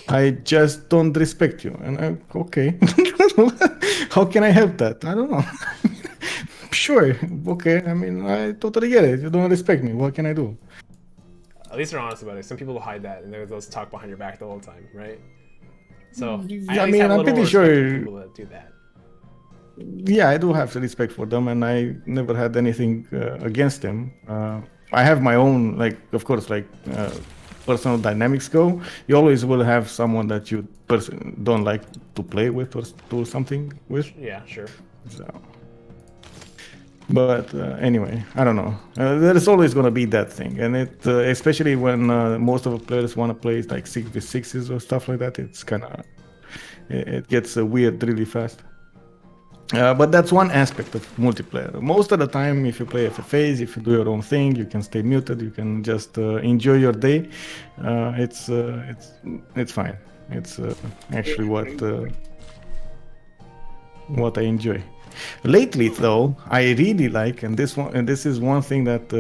I just don't respect you." And I'm okay. How can I help that? I don't know. Sure, okay. I mean, I totally get it. You don't respect me. What can I do? At least they're honest about it. Some people hide that and they'll talk behind your back the whole time, right? So I'm pretty sure people that do that. Yeah, I do have respect for them, and I never had anything against them. I have my own, of course, personal dynamics go. You always will have someone that you don't like to play with or do something with. Yeah, sure. So, but anyway, I don't know. There's always going to be that thing, and it especially when most of the players want to play 6v6s or stuff like that. It's it gets weird really fast. But that's one aspect of multiplayer. Most of the time, if you play FFAs, if you do your own thing, you can stay muted. You can just enjoy your day. It's fine. It's actually what I enjoy. Lately, though, I really like, and this is one thing that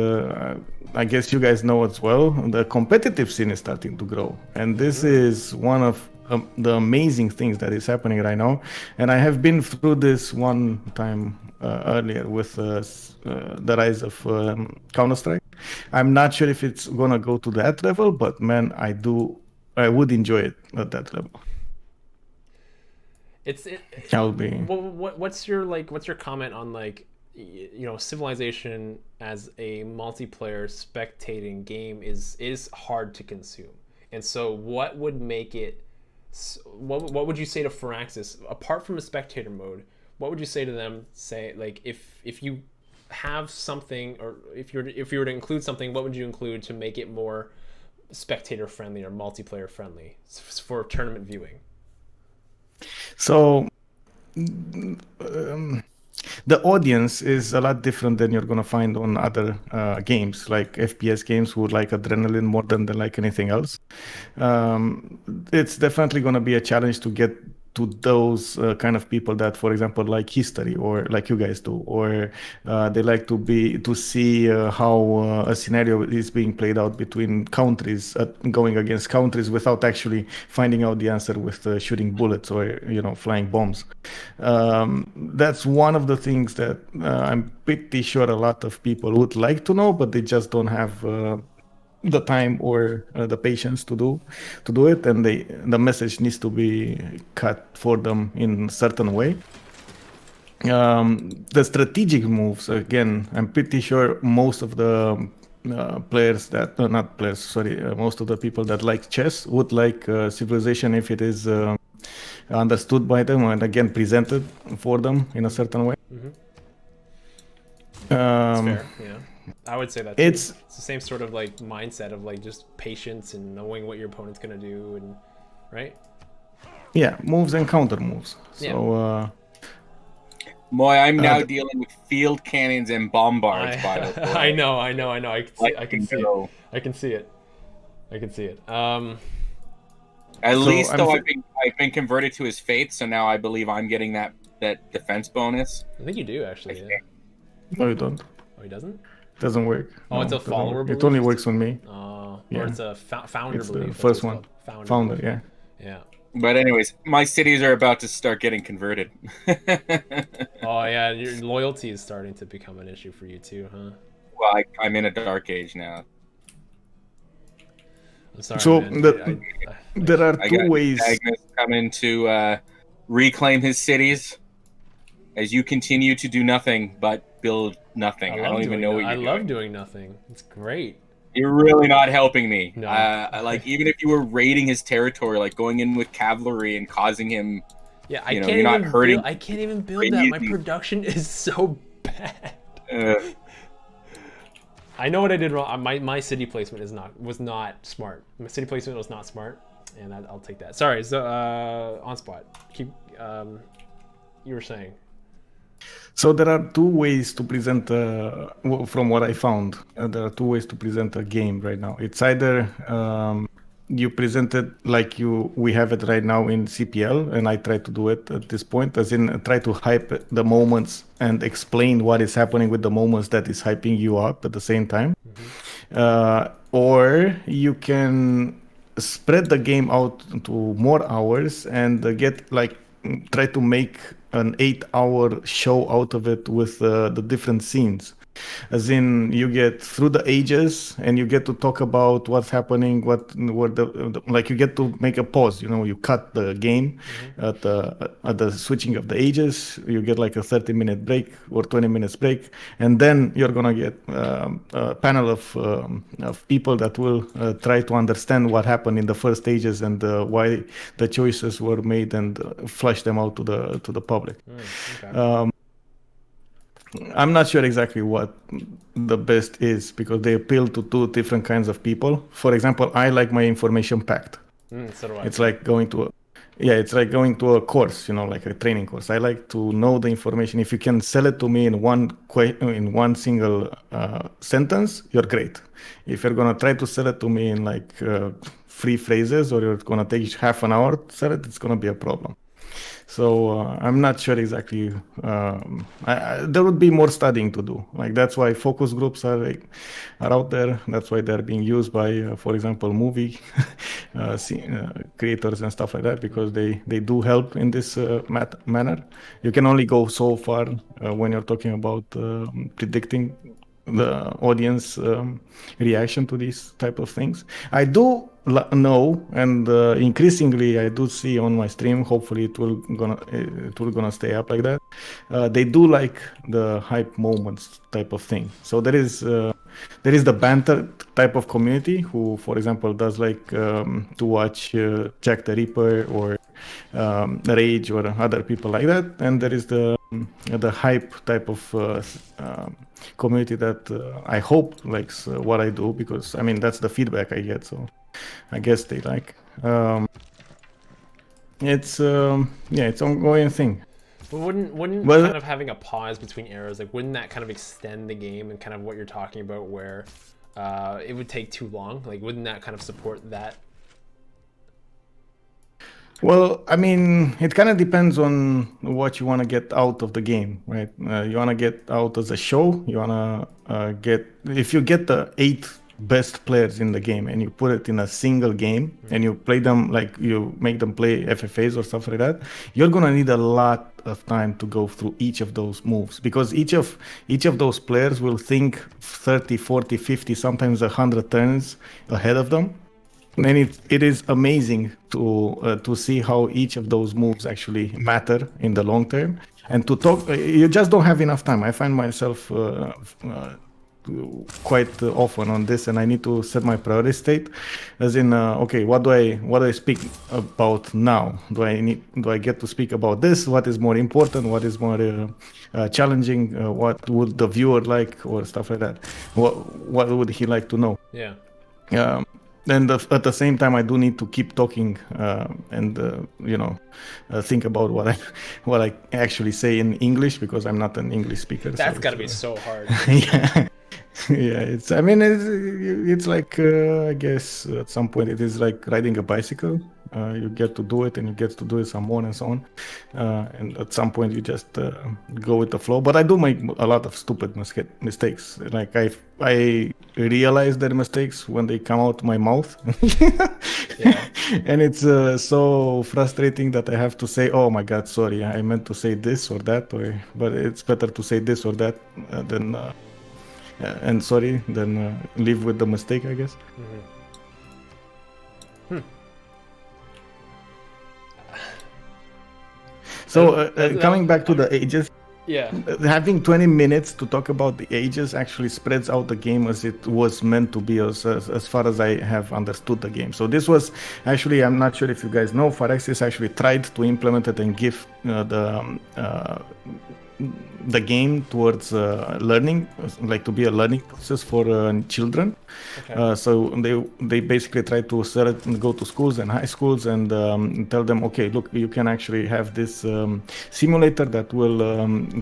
I guess you guys know as well. The competitive scene is starting to grow, and this is one of the amazing things that is happening right now. And I have been through this one time earlier with the rise of Counter-Strike. I'm not sure if it's gonna go to that level, but man, I would enjoy it at that level. What's your comment on like, you know, Civilization as a multiplayer spectating game is hard to consume, and so what would make it? What would you say to Firaxis apart from a spectator mode? What would you say to them? Say like if you have something, or if you were to include something, what would you include to make it more spectator friendly or multiplayer friendly for tournament viewing? So the audience is a lot different than you're gonna find on other games, like FPS games who like adrenaline more than they like anything else. It's definitely gonna be a challenge to get to those kind of people that, for example, like history, or like you guys do, or they like to see how a scenario is being played out between countries, going against countries without actually finding out the answer with shooting bullets or flying bombs. That's one of the things that I'm pretty sure a lot of people would like to know, but they just don't have the time or the patience to do it, and the message needs to be cut for them in a certain way. The strategic moves, again, I'm pretty sure most of the most of the people that like chess would like Civilization if it is understood by them and again presented for them in a certain way. That's fair, yeah. I would say that too. It's the same sort of like mindset of like just patience and knowing what your opponent's gonna do, and right? Yeah, moves and counter moves. So Moy, I'm now dealing with field cannons and bombards. By the way, I know. I can see it. At least though, I've been converted to his faith, so now I believe I'm getting that defense bonus. I think you do actually. Yeah. No, you don't. Oh, he doesn't. Doesn't work. Oh, no, it's a follower belief? It only works on me. Or it's a founder it's belief. The first one. Founder, yeah. Yeah. But anyways, my cities are about to start getting converted. Oh yeah, your loyalty is starting to become an issue for you too, huh? Well, I'm in a dark age now. I'm sorry, so man. there are two ways. Agnes coming to reclaim his cities as you continue to do nothing but build nothing. I don't even know what you're doing. I love doing nothing. It's great. You're really not helping me. No. Like even if you were raiding his territory, like going in with cavalry and causing him, yeah, I can't even build that. My production is so bad. I know what I did wrong. My city placement was not smart. My city placement was not smart, and I'll take that. Sorry. So OnSpot, keep. You were saying. So there are two ways to present, from what I found, there are two ways to present a game right now. It's either you present it like we have it right now in CPL, and I try to do it at this point, as in try to hype the moments and explain what is happening with the moments that is hyping you up at the same time. Or you can spread the game out to more hours and try to make an 8-hour show out of it with the different scenes. As in, you get through the ages and you get to talk about what's happening, like you get to make a pause. You cut the game at the switching of the ages. You get like a 30-minute break or 20 minutes break, and then you're gonna get a panel of people that will try to understand what happened in the first stages and why the choices were made, and flush them out to the public. Okay. I'm not sure exactly what the best is, because they appeal to two different kinds of people. For example, I like my information packed. So do I. It's like going to a course, like a training course. I like to know the information. If you can sell it to me in one single sentence, you're great. If you're gonna try to sell it to me in like 3 phrases, or you're gonna take half an hour to sell it, it's gonna be a problem. So I'm not sure exactly. There would be more studying to do. Like that's why focus groups are out there. That's why they're being used by, for example, movie creators and stuff like that, because they do help in this manner. You can only go so far when you're talking about predicting the audience reaction to these type of things. I do know, and increasingly I do see on my stream. Hopefully, it will gonna stay up like that. They do like the hype moments type of thing. So there is the banter type of community who, for example, does like to watch Jack the Ripper or Rage or other people like that, and there is the hype type of community that I hope likes what I do, because I mean that's the feedback I get. So I guess they like. It's it's ongoing thing. But wouldn't kind of having a pause between eras, like, wouldn't that kind of extend the game and kind of what you're talking about, where it would take too long? Like, wouldn't that kind of support that? Well, I mean, it kind of depends on what you want to get out of the game, right? You want to get out as a show. You want to if you get the 8 best players in the game and you put it in a single game and you play them, like you make them play FFAs or stuff like that, you're going to need a lot of time to go through each of those moves, because each of those players will think 30, 40, 50, sometimes 100 turns ahead of them. And it is amazing to see how each of those moves actually matter in the long term. And to talk, you just don't have enough time. I find myself quite often on this, and I need to set my priority state, as in, okay, what do I speak about now? Do I get to speak about this? What is more important? What is more challenging? What would the viewer like, or stuff like that? What would he like to know? Yeah. And at the same time, I do need to keep talking and think about what I actually say in English, because I'm not an English speaker. That's got to be so hard. Yeah. Yeah, it's like I guess at some point it is like riding a bicycle. You get to do it, and you get to do it some more and so on. And at some point you just go with the flow. But I do make a lot of stupid mistakes. Like I realize their mistakes when they come out my mouth. Yeah. And it's so frustrating that I have to say, "Oh my God, sorry, I meant to say this or that," but it's better to say this or that than. And sorry, then live with the mistake, I guess. So coming back to the ages, yeah, having 20 minutes to talk about the ages actually spreads out the game as it was meant to be, as far as I have understood the game. So this was actually, I'm not sure if you guys know, Phyrexis actually tried to implement it and give the game towards learning, like to be a learning process for children. Okay. So they basically try to go to schools and high schools and tell them, okay, look, you can actually have this simulator that will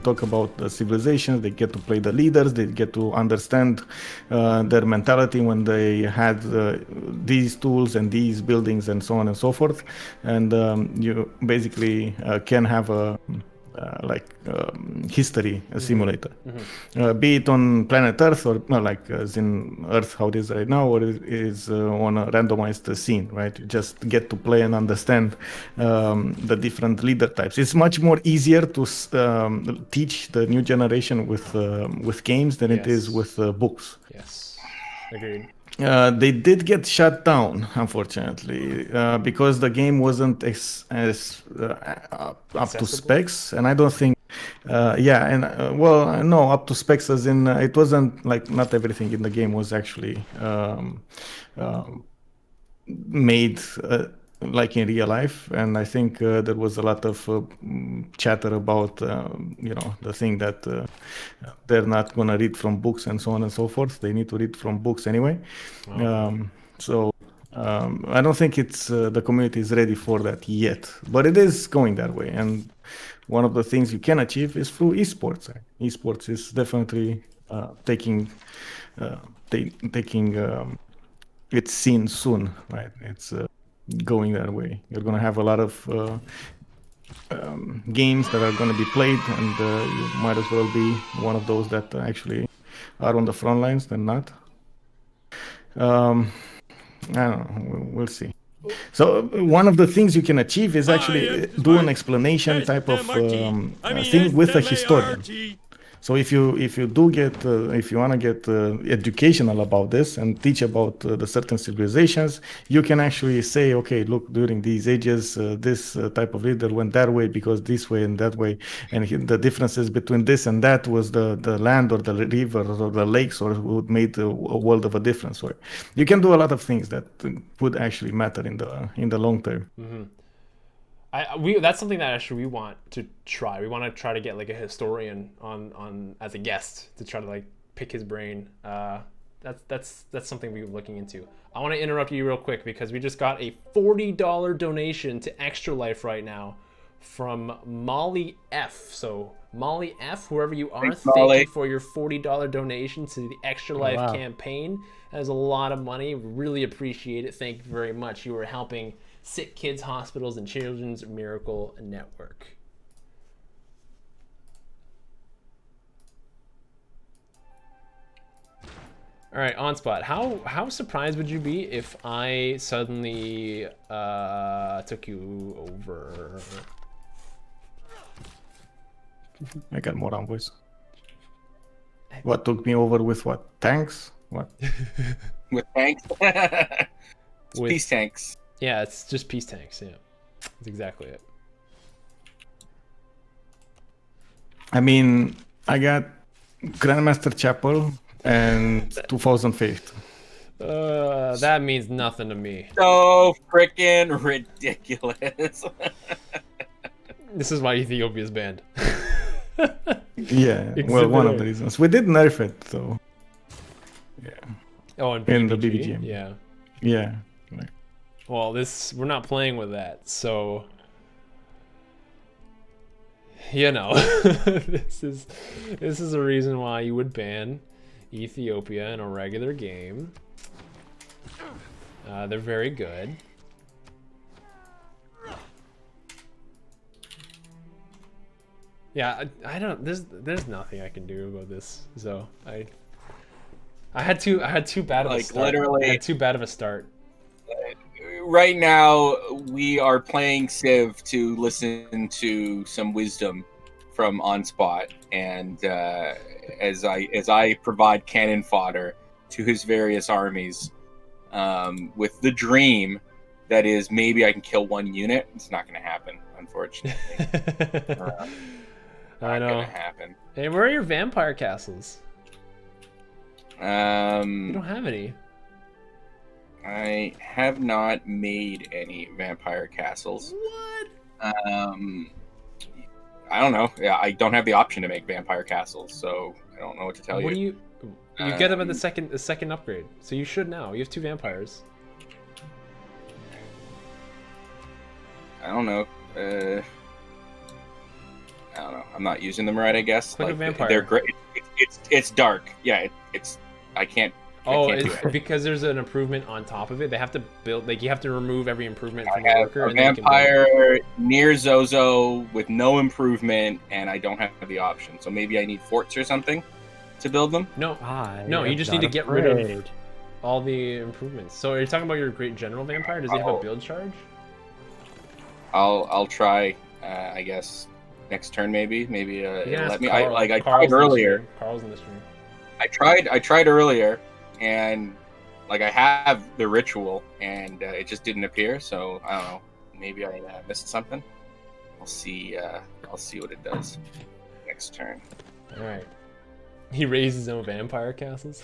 talk about the civilizations. They get to play the leaders. They get to understand their mentality when they had these tools and these buildings and so on and so forth. And you basically can have a history simulator, be it on planet Earth or like as in Earth how it is right now, or it is on a randomized scene, right? You just get to play and understand the different leader types. It's much more easier to teach the new generation with games than it is with books. Yes, agreed. They did get shut down, unfortunately, because the game wasn't as up to specs, and I don't think, no, up to specs as in it wasn't like not everything in the game was actually made like in real life, and I think there was a lot of chatter about the thing that they're not gonna read from books and so on and so forth. They need to read from books anyway. So I don't think it's the community is ready for that yet, but it is going that way. And one of the things you can achieve is through esports. Esports is definitely taking its scene soon, right? It's going that way. You're going to have a lot of games that are going to be played, and you might as well be one of those that actually are on the front lines than not. I don't know. We'll see. So one of the things you can achieve is actually do an explanation type of thing with a historian. So if you do get if you want to get educational about this and teach about the certain civilizations, you can actually say, okay, look, during these ages, this type of leader went that way because this way and that way, and the differences between this and that was the land or the river or the lakes or what made a world of a difference. Or you can do a lot of things that would actually matter in the long term. Mm-hmm. That's something that actually we want to try. We want to try to get like a historian on as a guest to try to like pick his brain. That's something we're looking into. I want to interrupt you real quick because we just got a $40 donation to Extra Life right now from Molly F. So Molly F, whoever you are, thank you for your $40 donation to the Extra Life campaign. That is a lot of money. Really appreciate it. Thank you very much. You are helping Sick Kids Hospitals and Children's Miracle Network. All right, OnSpot. How surprised would you be if I suddenly took you over? I got more envoys. What took me over with what? Tanks? What? With tanks? With peace tanks. Yeah, it's just peace tanks. Yeah, that's exactly it. I mean, I got Grandmaster Chapel and 2000 Faith. That means nothing to me. So freaking ridiculous. This is why Ethiopia's banned. Yeah, well, one of the reasons. We did nerf it, though. Yeah. Oh, in the BBG. Yeah. Yeah. Well, we're not playing with that, so you know, this is a reason why you would ban Ethiopia in a regular game. They're very good. Yeah, I don't. There's nothing I can do about this. So I had too bad of a start. Literally, I had too bad of a start. Right now, we are playing Civ to listen to some wisdom from OnSpot, and as I provide cannon fodder to his various armies, with the dream that is maybe I can kill one unit. It's not going to happen, unfortunately. I know. Not gonna happen. Hey, where are your vampire castles? You don't have any. I have not made any vampire castles. What? I don't know. Yeah, I don't have the option to make vampire castles, so I don't know what to tell you. What do you get them at the second upgrade, so you should now. You have 2 vampires. I don't know. I don't know. I'm not using them right, I guess. Click a vampire. They're great. It's dark. Yeah, I can't. Oh, it's because there's an improvement on top of it. They have to build, like, you have to remove every improvement from the I have worker. a vampire near Zozo with no improvement, and I don't have the option. So maybe I need forts or something to build them. No, you just need to get rid of all the improvements. So are you talking about your great general vampire? Does he have a build charge? I'll try. I guess next turn maybe let me. Carl, I tried earlier. Carl's in the stream. I tried earlier, and like I have the ritual, and it just didn't appear. So I don't know. Maybe I missed something. I'll see. I'll see what it does next turn. All right. He raised his own vampire castles.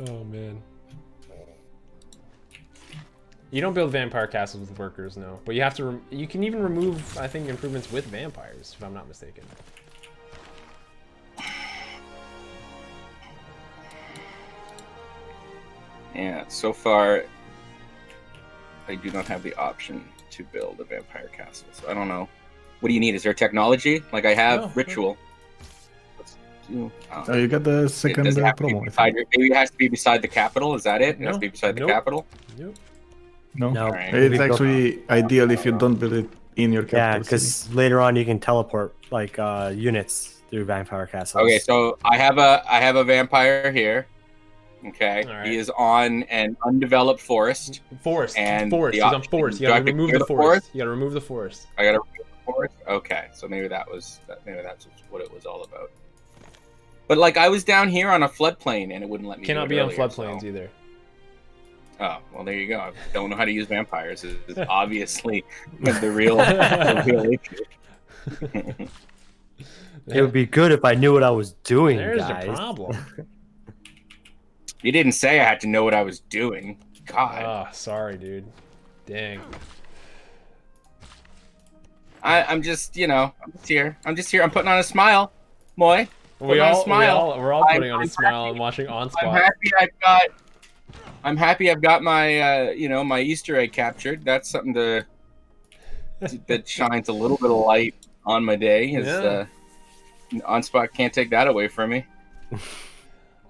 Oh man. You don't build vampire castles with workers, no. But you have to. You can even remove, I think, improvements with vampires, if I'm not mistaken. Yeah. So far, I do not have the option to build a vampire castle. So I don't know. What do you need? Is there technology? Like I have ritual. Oh, you got the second promo. Maybe it has to be beside the capital. Is that it? It has to be beside the capital. Nope. No, right. It's actually ideal if you don't build it in your capital. Yeah, because later on you can teleport like units through vampire castles. Okay, so I have a vampire here. Okay, All right. he is on an undeveloped forest. Forest. And Forest. the He's on option- forest. You do I gotta have to remove clear the the forest. You gotta remove the forest. I gotta remove the forest. Okay, so maybe that's what it was all about. But like, I was down here on a floodplain, and it wouldn't let me. Cannot do it be on earlier, floodplains so. either. Oh, well, there you go. I don't know how to use vampires. It's obviously the real issue. It would be good if I knew what I was doing, There's guys. the problem. You didn't say I had to know what I was doing. God. Ah, sorry, dude. Dang. I'm just, I'm just here. I'm putting on a smile, Moy. We're all putting on a smile happy. and watching OnSpot. I'm happy I've got my, my Easter egg captured. That's something that shines a little bit of light on my day. OnSpot can't take that away from me.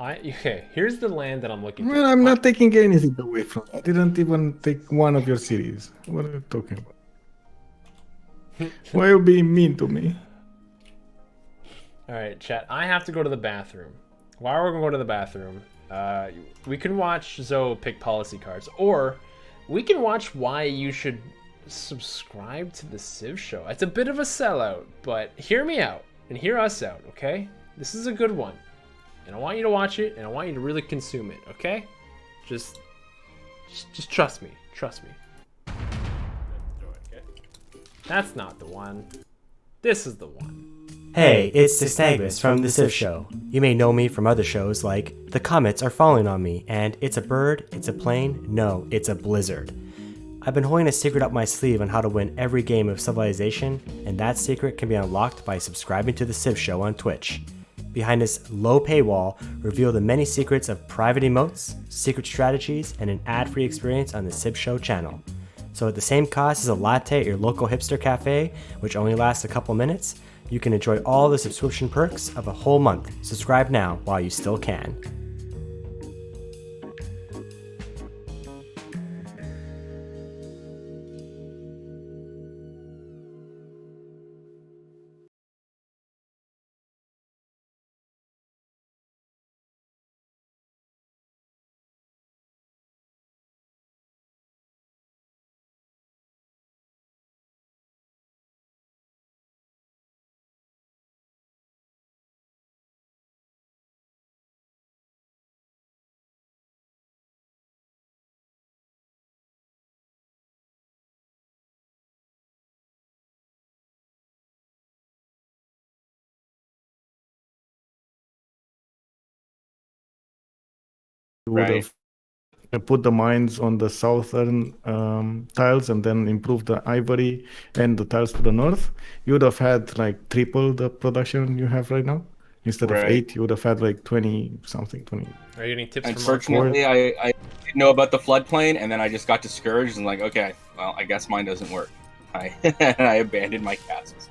Okay, here's the land that I'm looking for. Well, I'm not taking anything away from it. I didn't even take one of your cities. What are you talking about? Why are you being mean to me? All right, chat. I have to go to the bathroom. While we're going to go to the bathroom, we can watch Zoe pick policy cards, or we can watch why you should subscribe to the Civ Show. It's a bit of a sellout, but hear me out and hear us out, okay? This is a good one, and I want you to watch it, and I want you to really consume it, okay? Just trust me. Trust me. That's not the one. This is the one. Hey, it's Stagmus from The Civ Show. You may know me from other shows like The Comets Are Falling on Me and It's a Bird, It's a Plane, No, It's a Blizzard. I've been holding a secret up my sleeve on how to win every game of Civilization, and that secret can be unlocked by subscribing to The Civ Show on Twitch. Behind this low paywall, reveal the many secrets of private emotes, secret strategies, and an ad-free experience on the Civ Show channel. So at the same cost as a latte at your local hipster cafe, which only lasts a couple minutes, you can enjoy all the subscription perks of a whole month. Subscribe now while you still can. Would have put the mines on the southern tiles and then improve the ivory and the tiles to the north, you would have had like triple the production you have right now. Instead of 8, you would have had like 20 something, 20. Are you getting tips Unfortunately, I didn't know about the floodplain, and then I just got discouraged and like, okay, well, I guess mine doesn't work. I abandoned my castles.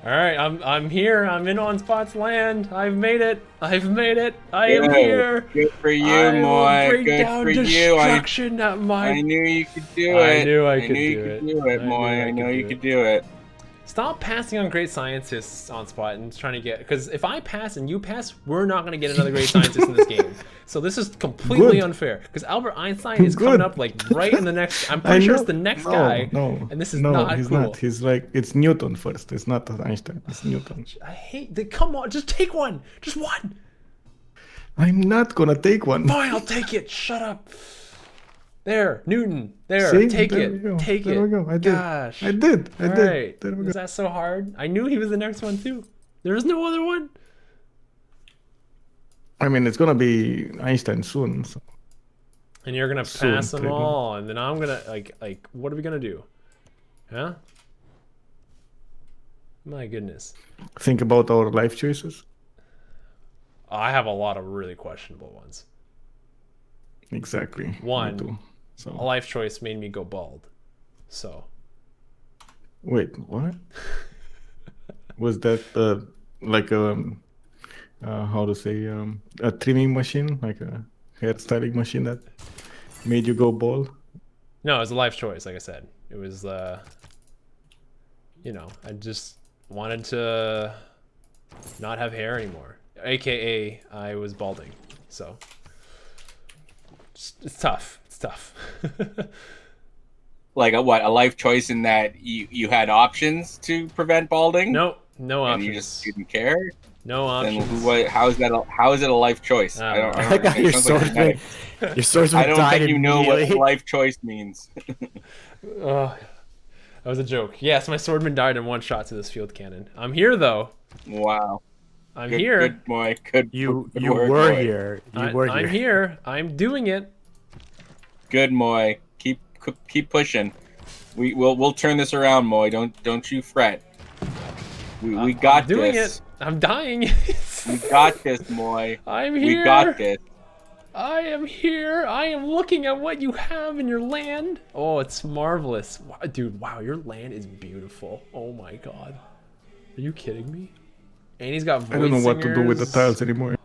All right, I'm here. I'm in OnSpot's land. I've made it. I am here. Good for you, Moy. Good for you. I knew you could do it. I knew I could do it, Moy. I know you could do it. Stop passing on great scientists OnSpot and trying to get, because if I pass and you pass, we're not going to get another great scientist in this game. So this is completely unfair, because Albert Einstein is coming up like right in the next. I'm pretty sure it's the next guy. And this is not he's cool. not. He's like, it's Newton first. It's not Einstein. It's Newton. I hate that. Come on, just take one. Just one. I'm not gonna take one. Fine, I'll take it. Shut up. There, Newton. There, See? take There it. we go. Take There it. we go. I did. Gosh. I did. All did. right. There we go. Was that so hard? I knew he was the next one too. There is no other one. I mean, it's gonna be Einstein soon. So. And you're gonna pass them all, and then I'm gonna like, what are we gonna do? Huh? My goodness. Think about our life choices. I have a lot of really questionable ones. Exactly. One, Me too. So. a life choice made me go bald. So. Wait, what? Was that like how to say a trimming machine, like a hairstyling machine that made you go bald? No, it was a life choice. Like I said, it was you know, I just wanted to not have hair anymore. AKA, I was balding. So it's tough. It's tough. Like a life choice in that you had options to prevent balding? No and options. you just didn't care? No options. Then how is that a life choice? I don't I got understand. your It sounds like swordsman. genetic. Your swordsman I don't died think you know what immediately. life choice means. That was a joke. Yes, my swordman died in one shot to this field cannon. I'm here though. Wow. I'm Good, here. Good boy. Good. You good you word, were boy. here. You were here. I'm here. I'm doing it. Good, Moy. Keep pushing. We'll turn this around, Moy. Don't you fret. We got I'm doing this. it. I'm dying. We got this, Moy. I'm here. We got this. I am here. I am looking at what you have in your land. Oh, it's marvelous. Wow, dude, wow, your land is beautiful. Oh my god. Are you kidding me? And he's got voice I don't know what to do with the singers. tiles anymore.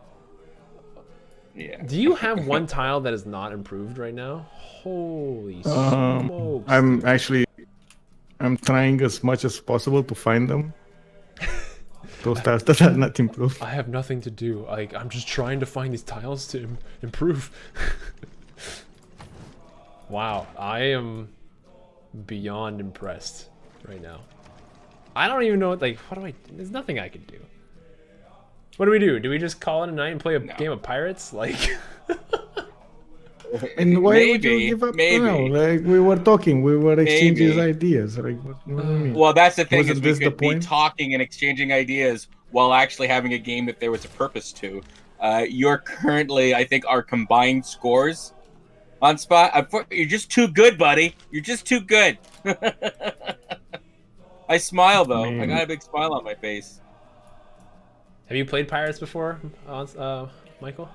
Yeah. Do you have one tile that is not improved right now? Holy smokes. I'm trying as much as possible to find them. Those tiles that are not improved. I have nothing to do. I'm just trying to find these tiles to improve. Wow, I am beyond impressed right now. I don't even know what do I? There's nothing I can do. What do we do? Do we just call it a night and play a game of pirates? And why would you give up now? Like we were talking, we were exchanging ideas. Like, what do you mean? Well, that's the thing, Wasn't is we this the could be point? talking and exchanging ideas while actually having a game that there was a purpose to. You're currently, I think, our combined scores on spot. You're just too good, buddy. You're just too good. I smile though. I got a big smile on my face. Have you played pirates before, Michael?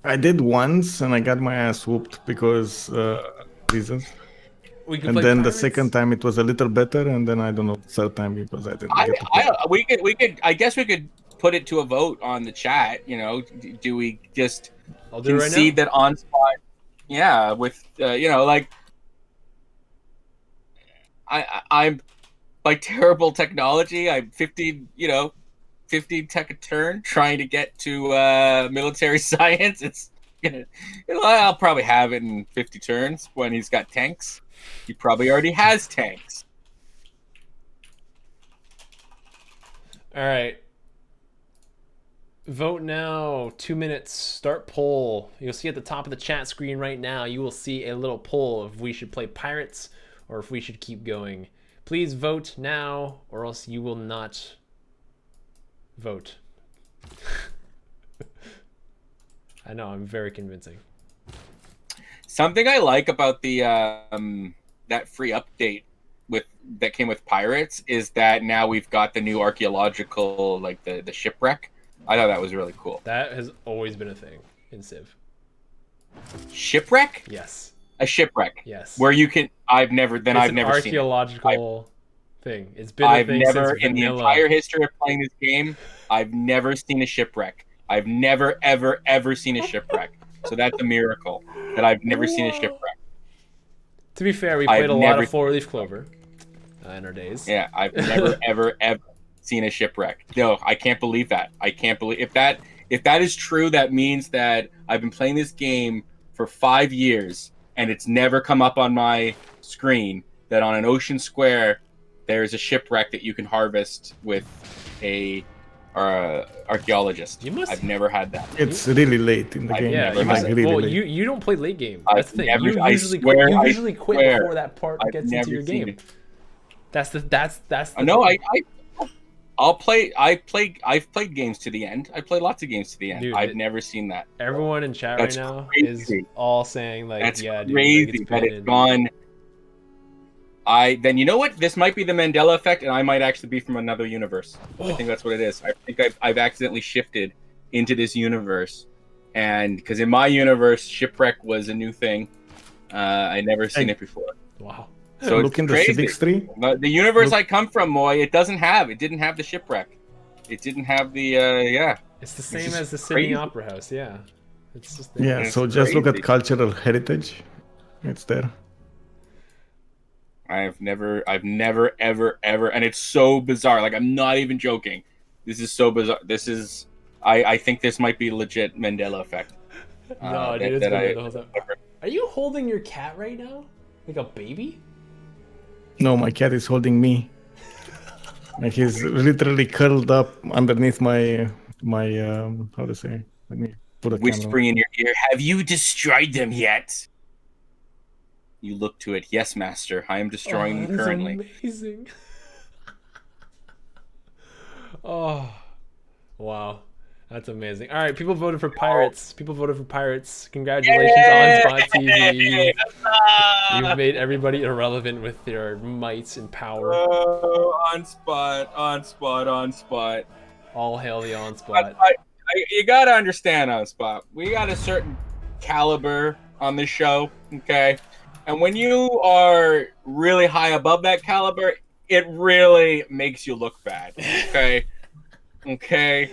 I did once, and I got my ass whooped because reasons. And then the second time it was a little better, and then I don't know, third time because I didn't get to play. I guess we could put it to a vote on the chat. You know, do we just I'll do it right concede now. that OnSpot? Yeah, with I'm by terrible technology. I'm 50 tech a turn trying to get to military science. It's gonna, I'll probably have it in 50 turns when he's got tanks. He probably already has tanks. All right. Vote now. 2 minutes. Start poll. You'll see at the top of the chat screen right now, you will see a little poll if we should play pirates or if we should keep going. Please vote now or else you will not vote. I know, I'm very convincing. Something I like about the that free update that came with pirates is that now we've got the new archaeological, like the shipwreck. I thought that was really cool. That has always been a thing in Civ. Shipwreck? Yes. A shipwreck. Yes. Where you can. I've never It's seen an it. archaeological thing. It's been a I've thing never, since in the vanilla. entire history of playing this game, I've never seen a shipwreck. I've never, ever, ever seen a shipwreck. So that's a miracle that I've never seen a shipwreck. To be fair, we played a lot of four-leaf clover in our days. Yeah, I've never, ever, ever seen a shipwreck. No, I can't believe that. I can't believe if that is true. That means that I've been playing this game for 5 years and it's never come up on my screen that on an ocean square there's a shipwreck that you can harvest with a archaeologist. I've never had that. It's really late in the game. Yeah, you don't play late game. That's the thing. You usually quit before that part gets into your game. That's the no, I've played games to the end. I play lots of games to the end. Dude, I've never seen that. Everyone in chat right now is all saying like, that's yeah, dude, crazy that it's gone. Then you know what? This might be the Mandela effect, and I might actually be from another universe. I think that's what it is. I think I've accidentally shifted into this universe, and because in my universe, shipwreck was a new thing. I never seen it before. Wow. So look in the Civics tree. The universe I come from, Moy, it didn't have the shipwreck. It didn't have the It's the same as the Sydney Opera House. Yeah. It's just so just look at cultural heritage. It's there. I've never ever, and it's so bizarre. Like, I'm not even joking. This is so bizarre. This is I think this might be legit Mandela effect. No, dude, it's been the whole time. Are you holding your cat right now? Like a baby? No, my cat is holding me. Like he's literally curled up underneath my how to say? Let me put a Whispering in your ear, have you destroyed them yet? You look to it. Yes, master. I am destroying them currently. Amazing. Oh, wow. That's amazing. All right, people voted for pirates. People voted for pirates. Congratulations, OnSpotTV. You've made everybody irrelevant with your might and power. Oh, on spot. All hail the OnSpot. You gotta understand, OnSpot. We got a certain caliber on this show, okay? And when you are really high above that caliber, it really makes you look bad, okay? Okay?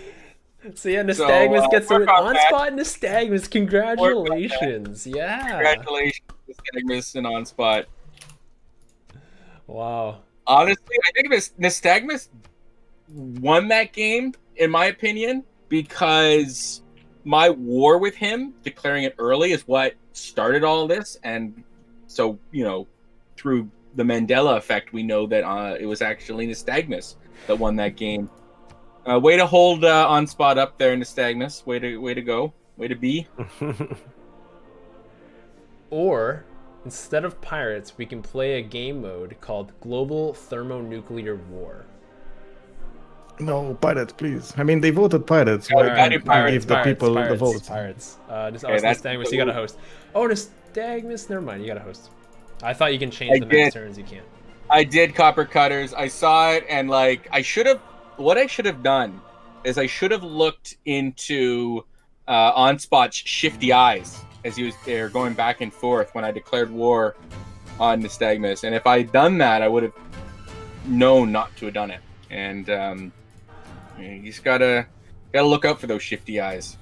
So yeah, Nystagmus gets the OnSpot. Nystagmus, congratulations! Yeah. Congratulations, Nystagmus and OnSpot. Wow. Honestly, I think Nystagmus won that game, in my opinion, because my war with him, declaring it early, is what started all this, and so through the Mandela effect, we know that it was actually Nystagmus that won that game. Way to hold OnSpot up there, Nystagmus. Way to go. Way to be. Or instead of pirates, we can play a game mode called Global Thermonuclear War. No, pirates, please. I mean, they voted pirates. All Why right, can't pirates, give the people the votes? Pirates. Okay, Nystagmus, you got to host. Oh, Nystagmus, never mind. You got to host. I thought you can change the next turns. You can't. I did Copper Cutters. I saw it, and like what I should have done is I should have looked into OnSpot's shifty eyes as he was there going back and forth when I declared war on Nystagmus. And if I had done that, I would have known not to have done it. And you just gotta look out for those shifty eyes.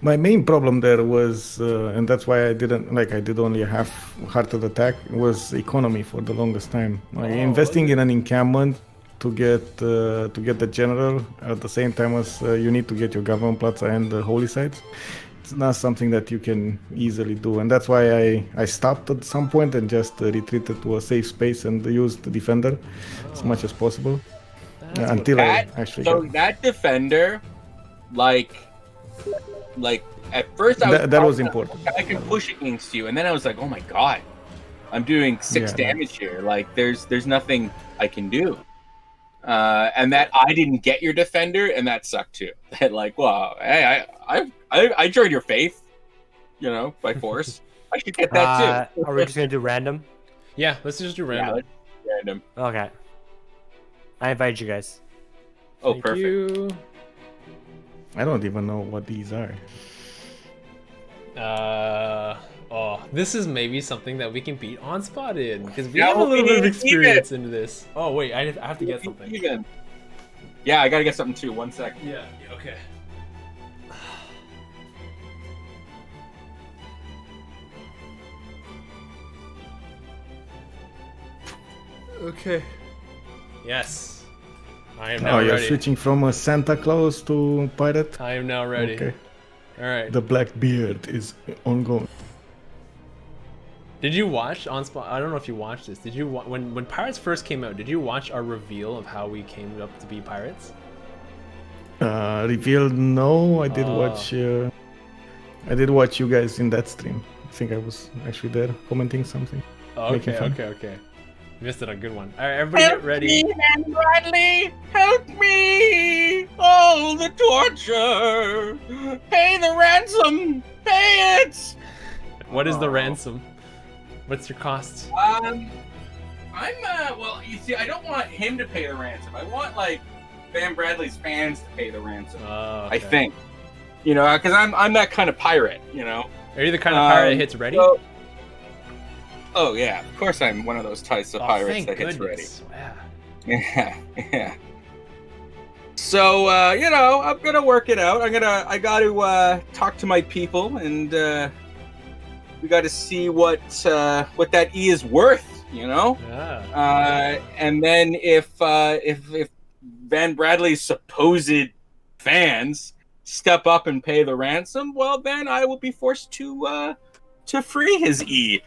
My main problem there was, and that's why I did only a half-hearted attack, was economy for the longest time. Investing in an encampment to get the general at the same time as you need to get your government plaza and the holy sites. It's not something that you can easily do, and that's why I stopped at some point and just retreated to a safe space and used the defender as much as possible until I actually. So that defender, like at first that was important. I can push against you, and then I was like, oh my god, I'm doing 6 damage here. Like there's nothing I can do. And that I didn't get your defender, and that sucked too. Like, well, hey, I joined your faith, by force. I should get that too. Are we just gonna do random? Yeah, let's just do random. Yeah, let's do random. Okay. I invite you guys. Oh, Thank perfect. You. I don't even know what these are. This is maybe something that we can beat OnSpot in, because we have a little bit of experience into this. Oh wait, I have to get something. Yeah, I gotta get something too. 1 sec. Yeah. Okay. Okay. Yes. I am now ready. You're switching from a Santa Claus to pirate? I am now ready. Okay. All right. The black beard is ongoing. Did you watch OnSpot? I don't know if you watched this. Did you when Pirates first came out? Did you watch our reveal of how we came up to be pirates? Revealed? No, I did watch. I did watch you guys in that stream. I think I was actually there commenting something. Oh, okay. You missed it, a good one. All right, everybody get ready. Help me, Man Bradley! Help me! Oh, the torture! Pay the ransom! Pay it! What is the ransom? What's your cost? Well, you see, I don't want him to pay the ransom. I want Van Bradley's fans to pay the ransom. Oh, okay. I think, because I'm that kind of pirate. Are you the kind of pirate that hits ready? Oh yeah, of course I'm one of those types of pirates that hits ready. Yeah. Yeah. So I'm gonna work it out. I got to talk to my people, and we got to see what that E is worth. Yeah. And then if Van Bradley's supposed fans step up and pay the ransom, well, then I will be forced to free his E.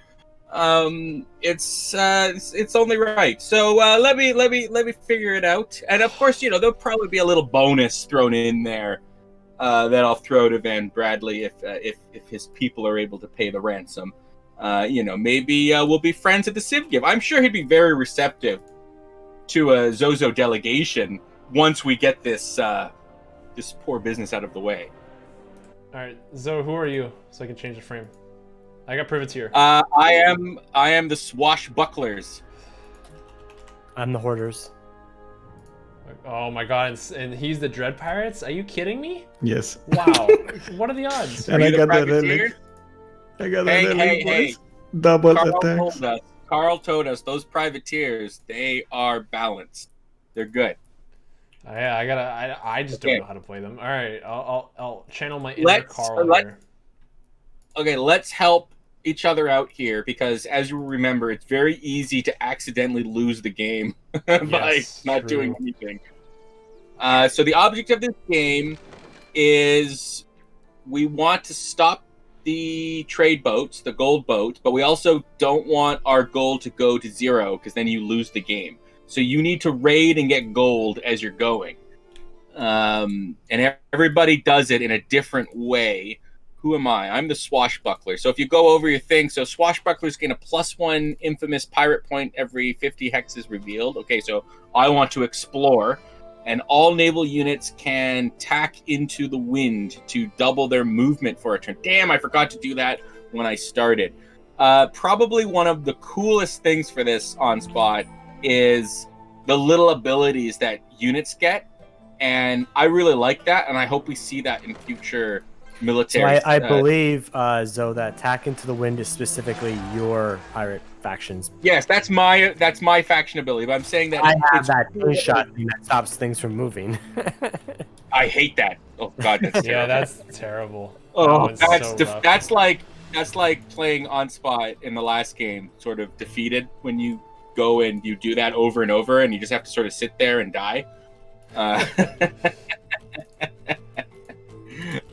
It's only right. So let me figure it out. And of course, there'll probably be a little bonus thrown in there that I'll throw to Van Bradley if his people are able to pay the ransom. Maybe we'll be friends at the Civ Give. I'm sure he'd be very receptive to a Zozo delegation once we get this poor business out of the way. All right, Zo, who are you? So I can change the frame. I got Privateer. I am the Swashbucklers. I'm the Hoarders. Oh my god, and he's the Dread Pirates? Are you kidding me? Yes. Wow. What are the odds? And I got that relic. Hey. Double Carl attacks. Carl told us those privateers, they are balanced. They're good. I just don't know how to play them. All right, I'll channel my inner Carl here. Okay, let's help each other out here, because as you remember, it's very easy to accidentally lose the game by not doing anything. So the object of this game is we want to stop the trade boats, the gold boats, but we also don't want our gold to go to 0, because then you lose the game. So you need to raid and get gold as you're going. And everybody does it in a different way. Who am I? I'm the Swashbuckler. So if you go over your thing, so Swashbuckler's gain a +1 infamous pirate point every 50 hexes revealed. Okay, so I want to explore, and all naval units can tack into the wind to double their movement for a turn. Damn, I forgot to do that when I started. Probably one of the coolest things for this OnSpot is the little abilities that units get, and I really like that, and I hope we see that in future military. So I believe, Zoe, that tack into the wind is specifically your pirate factions. Yes, that's my faction ability. But I'm saying that I have that shot thing that stops things from moving. I hate that. Oh god, that's terrible. Yeah, that's terrible. Oh, That that's like playing OnSpot in the last game, sort of defeated when you go and you do that over and over, and you just have to sort of sit there and die.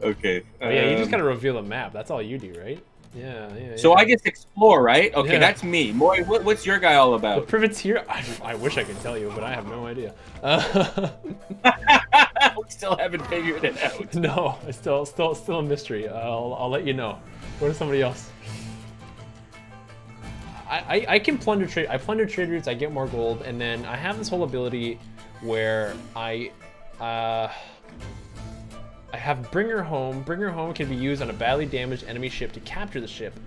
Okay. Oh, yeah, you just gotta reveal a map. That's all you do, right? Yeah. So I just explore, right? Okay, that's me. Moy, what's your guy all about? The Privateer. I wish I could tell you, but I have no idea. We still haven't figured it out. No, it's still a mystery. I'll let you know. What is somebody else? I can plunder trade. I plunder trade routes. I get more gold, and then I have this whole ability where I have Bringer Home. Bringer Home can be used on a badly damaged enemy ship to capture the ship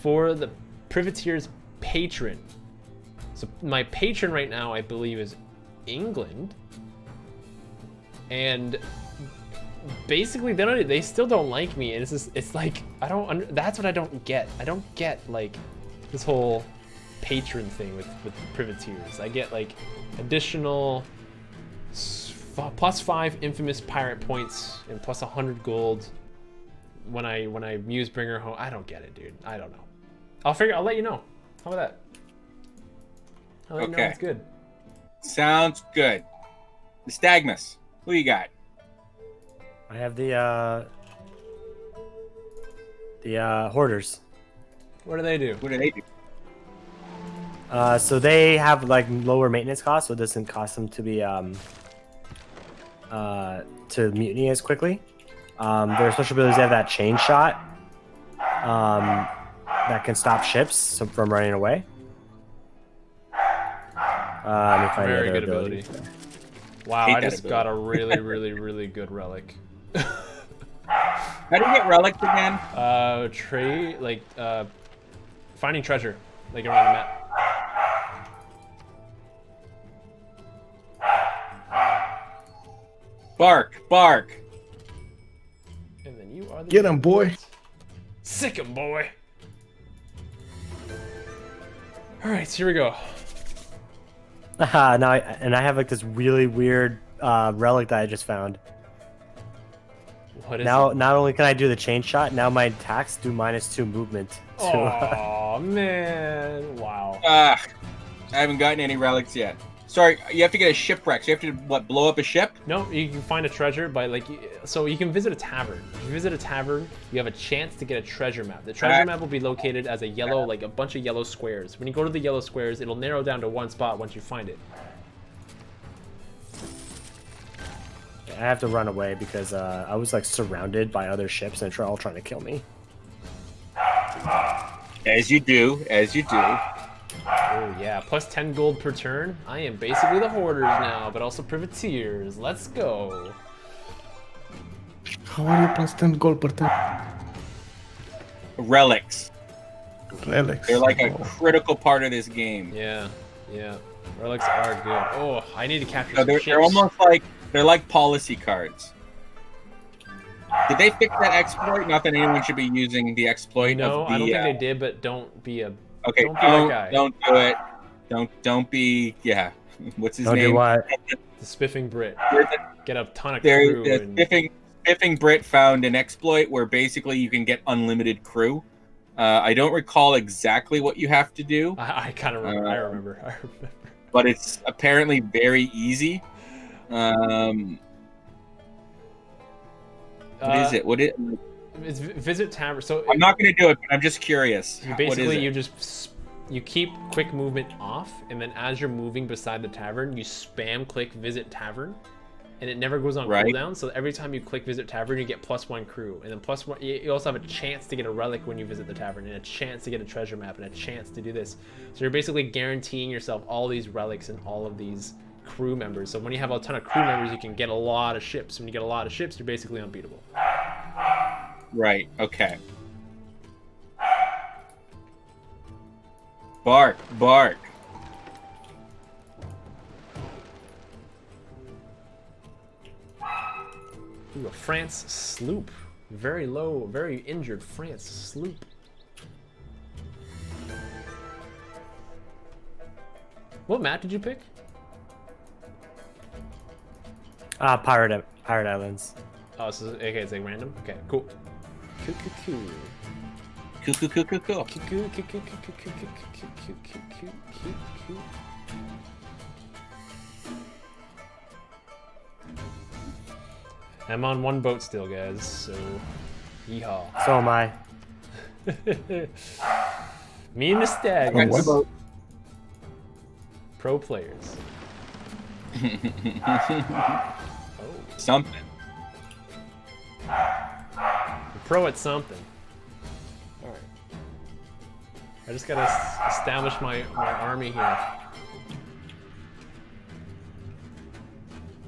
for the Privateer's patron. So my patron right now, I believe, is England, and basically they still don't like me, and it's like that's what I don't get. I don't get like this whole patron thing with Privateers. I get like additional +5 infamous pirate points and +100 gold when I use Bringer Home. I don't get it, dude. I don't know. I'll let you know. How about that? I'll let you know it's good. Sounds good. The Stagmus, who you got? I have the Hoarders. What do they do? What do they do? So they have like lower maintenance costs, so it doesn't cost them to be to mutiny as quickly. Their special abilities, they have that chain shot that can stop ships from running away. Very good ability. Wow, I just got a really, really, really good relic. How do you get relics again? Finding treasure, like around the map. Bark. And then you are the Get him, boy. Sick him, boy. All right, so here we go. Now I have like this really weird relic that I just found. What is now? it? Not only can I do the chain shot, now my attacks do -2 movement. Oh man! Wow. I haven't gotten any relics yet. Sorry, you have to get a shipwreck. So you have to what? Blow up a ship? No, you can find a treasure by like, so you can visit a tavern. If you visit a tavern, you have a chance to get a treasure map. The treasure map will be located as a yellow, like a bunch of yellow squares. When you go to the yellow squares, it'll narrow down to one spot once you find it. I have to run away because I was like surrounded by other ships and they're all trying to kill me. As you do, as you do. Oh yeah, plus 10 gold per turn. I am basically the hoarders now, but also privateers. Let's go. How are you plus 10 gold per turn? Relics. Relics. They're like a critical part of this game. Yeah, yeah. Relics are good. Oh, I need to capture So some they're ships. almost like they're like policy cards. Did they fix that exploit? Not that anyone should be using the exploit. No, of the, I don't think they did, but don't be a Okay, don't be that guy. don't do it. Don't be. Yeah. What's his Don't name? do what? The spiffing Brit. Get a ton of There, crew. And... spiffing Brit found an exploit where basically you can get unlimited crew. I don't recall exactly what you have to do. I kind of remember. I remember. But it's apparently very easy. What is it? It's visit tavern. So I'm not going to do it, but I'm just curious. You basically you keep quick movement off, and then as you're moving beside the tavern, you spam click visit tavern, and it never goes on cooldown. So every time you click visit tavern, you get +1 crew, and then +1. You also have a chance to get a relic when you visit the tavern, and a chance to get a treasure map, and a chance to do this. So you're basically guaranteeing yourself all these relics and all of these crew members. So when you have a ton of crew members, you can get a lot of ships. When you get a lot of ships, you're basically unbeatable. Right. Okay. Bark, bark. Ooh, a France sloop. Very low, very injured France sloop. What map did you pick? Pirate Islands. Oh, so okay, it's like random. Okay, cool. Cool. I'm on one boat still, guys. So, yeehaw. So am I. Me and the stag. On what boat? Pro players. Something. Pro at something. Alright. I just gotta establish my army here.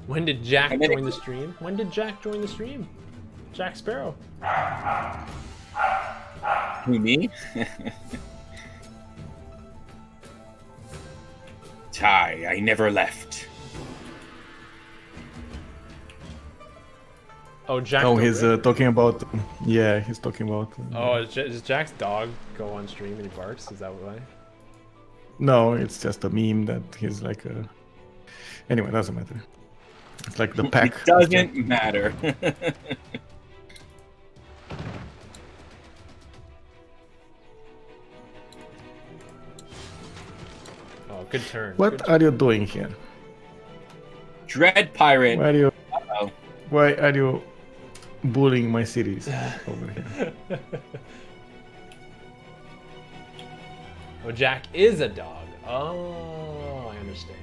When did Jack join the stream? When did Jack join the stream? Jack Sparrow. Who, me? Ty, I never left. Oh, Jack. Oh, he's talking about. Yeah, he's talking about. Oh, does Jack's dog go on stream and he barks? Is that why? No, it's just a meme that he's like a. Anyway, doesn't matter. It's like the pack. It doesn't matter. Oh, good turn. What are you doing here? Dread pirate. Why are you? Uh-oh. Why are you bullying my cities over here? Oh, Jack is a dog. Oh, I understand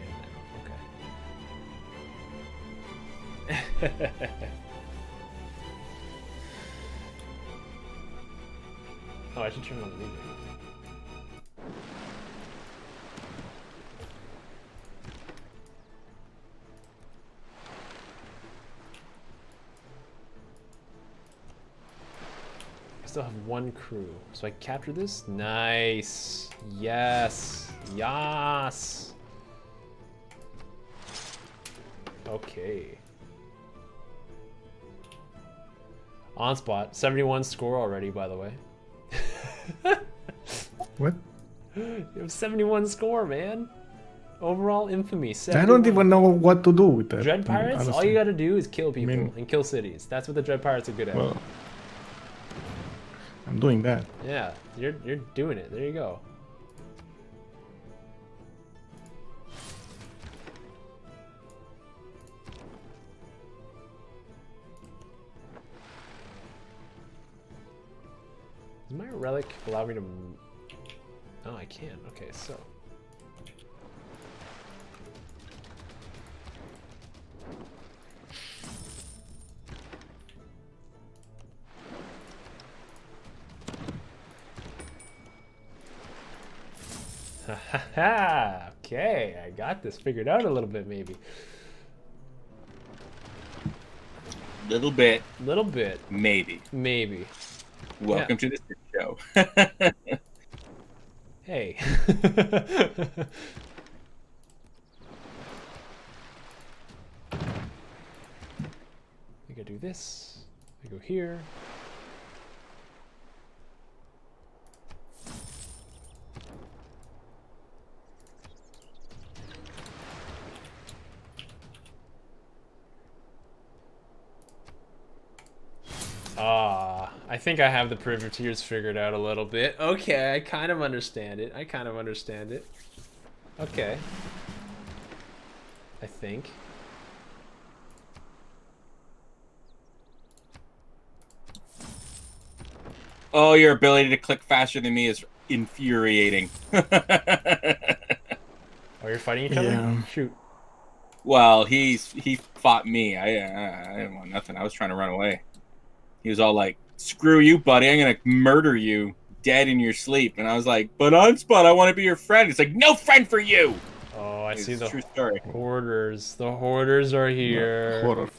now. Okay. Oh, I should turn on the music. Still have one crew, so I capture this. Nice. Yes. Yes. Okay. On spot. 71 score already, by the way. What? You have 71 score, man. Overall infamy. 71. I don't even know what to do with that. Dread pirates. Honestly. All you gotta do is kill people and kill cities. That's what the dread pirates are good at. Well, I'm doing that. Yeah, you're doing it. There you go. Does my relic allow me to... Oh, I can. Okay, so... Okay, I got this figured out a little bit, maybe. Little bit. Little bit. Maybe. Maybe. Welcome to the show. Hey. I think I do this. I go here. I think I have the privateers figured out a little bit. Okay, I kind of understand it. Okay. I think. Oh, your ability to click faster than me is infuriating. Oh, you're fighting each other? Yeah. Shoot. Well, he fought me. I didn't want nothing. I was trying to run away. He was all like, "Screw you, buddy! I'm gonna murder you dead in your sleep." And I was like, "But OnSpot, I want to be your friend." It's like, "No friend for you." Oh, I see the true story. hoarders. The hoarders are here. Horror.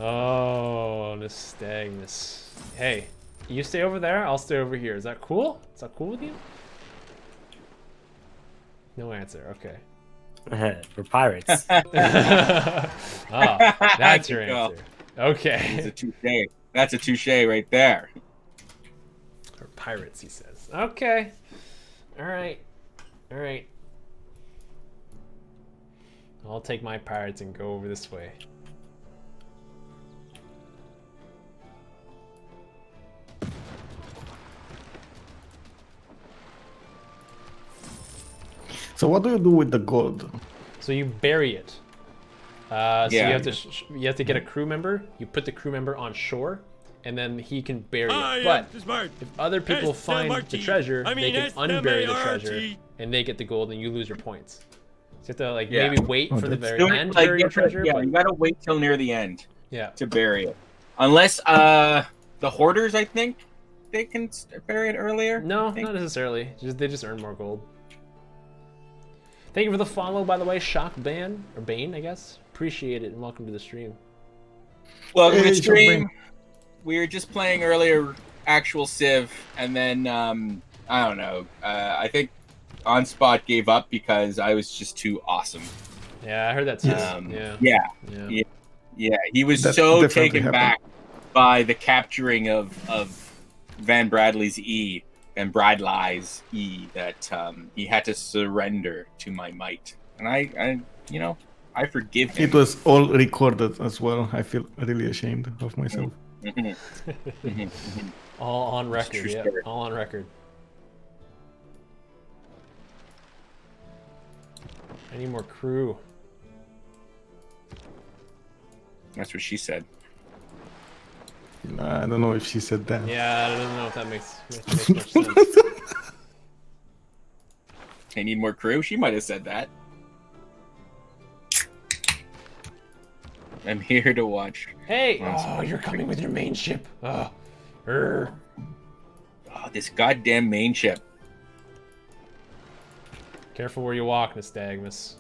Oh, nystagmus. Hey, you stay over there. I'll stay over here. Is that cool? Is that cool with you? No answer. Okay. We're pirates. Oh, that's your Good answer. Okay. It's a touche. That's a touche right there. Or pirates, he says. Okay. All right. All right. I'll take my pirates and go over this way. So what do you do with the gold? So you bury it. So Yeah. you have to get a crew member. You put the crew member on shore, and then he can bury I it. am But smart. if other people find the S-M-R-T. treasure, I they mean, can unbury the treasure, S-M-A-R-T. and they get the gold, and you lose your points. So you have to like Yeah. maybe wait Oh, for the that's- very Do it, end to like, bury your treasure. yeah, But you gotta wait till near the end yeah. to bury it. Unless the hoarders, I think, they can bury it earlier. No, I think. not necessarily. They just earn more gold. Thank you for the follow, by the way, Shock Ban or Bane, I guess. Appreciate it, and welcome to the stream. Welcome to Hey, the stream. Champagne. We were just playing earlier actual Civ, and then I don't know. I think OnSpot gave up because I was just too awesome. Yeah, I heard that too. Yeah. He was That so definitely taken happened. back by the capturing of Van Bradley's E and Bradley's E that he had to surrender to my might, and I forgive him. It was all recorded as well. I feel really ashamed of myself. All on record, true yeah. story. All on record. I need more crew. That's what she said. I don't know if she said that. Yeah, I don't know if that makes much sense. I need more crew. She might have said that. I'm here to watch. Hey! Oh, you're coming with your main ship. Oh, Oh, this goddamn main ship. Careful where you walk, Nystagmus.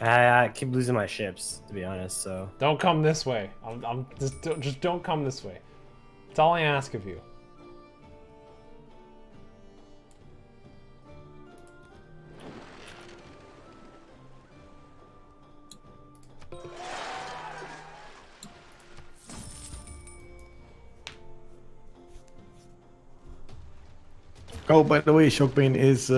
I keep losing my ships, to be honest. So Don't come this way. I'm just don't come this way. That's all I ask of you. Oh, by the way, Shockbane is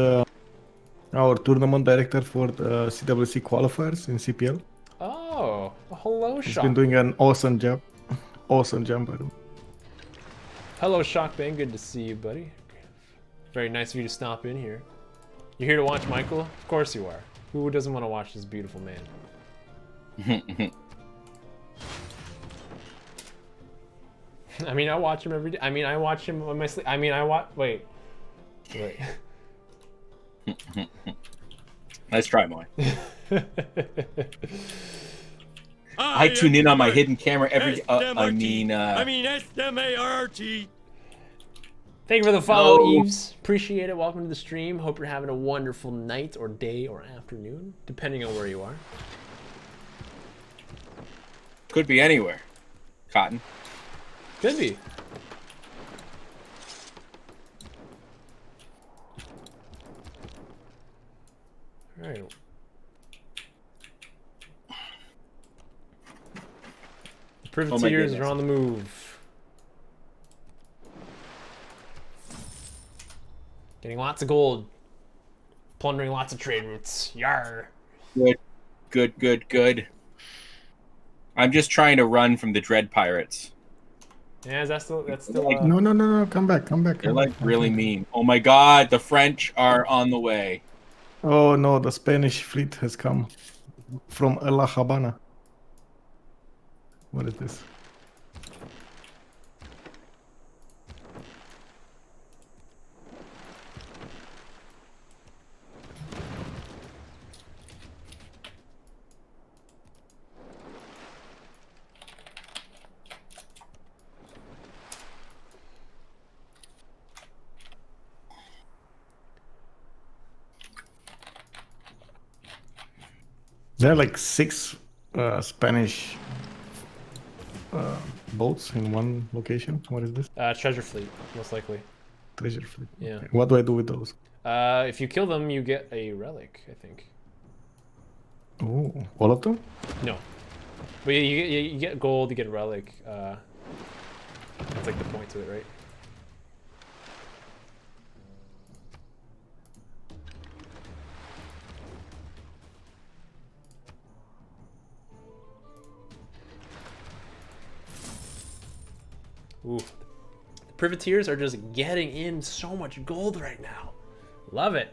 our tournament director for the CWC qualifiers in CPL. Oh, well, hello, He's Shock. been doing an awesome job. Awesome job, by the way. Hello, Shockbane. Good to see you, buddy. Very nice of you to stop in here. You're here to watch Michael? Of course you are. Who doesn't want to watch this beautiful man? I mean, I watch him every day. I mean, I watch him on my sleep. I mean, I watch. Wait. Nice try, Moy. I tune in on my hidden camera every. I mean S-M-A-R-R-T. Thank you for the follow, Eves. Appreciate it. Welcome to the stream. Hope you're having a wonderful night or day or afternoon, depending on where you are. Could be anywhere. Cotton. Could be. All right. The privateers are on the move. Getting lots of gold. Plundering lots of trade routes. Yar. Good. I'm just trying to run from the Dread Pirates. Yeah, that's still No, come back. They're like really mean. Oh my god, the French are on the way. Oh no, the Spanish fleet has come from La Habana. What is this? There are like 6 Spanish boats in one location. What is this? Treasure fleet, most likely. Treasure fleet. Yeah. Okay. What do I do with those? If you kill them, you get a relic, I think. Oh, all of them? No. But you get gold, you get a relic. That's like the point to it, right? Ooh. The privateers are just getting in so much gold right now. Love it.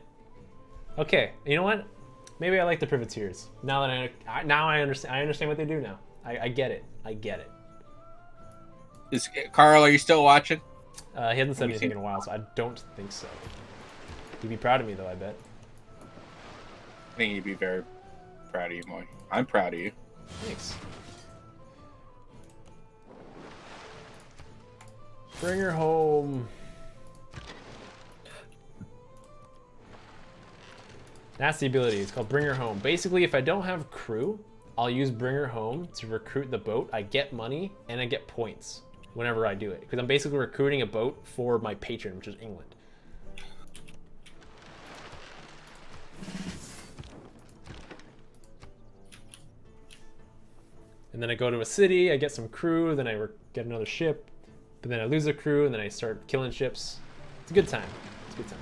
Okay, you know what? Maybe I like the privateers. Now that I understand. I understand what they do now. I get it. I get it. Carl, are you still watching? He hasn't said anything in a while, so I don't think so. He'd be proud of me, though, I bet. I think he'd be very proud of you, Moy. I'm proud of you. Thanks. Bring her home. That's the ability. It's called Bring Her Home. Basically, if I don't have crew, I'll use Bring Her Home to recruit the boat. I get money and I get points whenever I do it. Because I'm basically recruiting a boat for my patron, which is England. And then I go to a city, I get some crew, then I get another ship, but then I lose a crew, and then I start killing ships. It's a good time. It's a good time.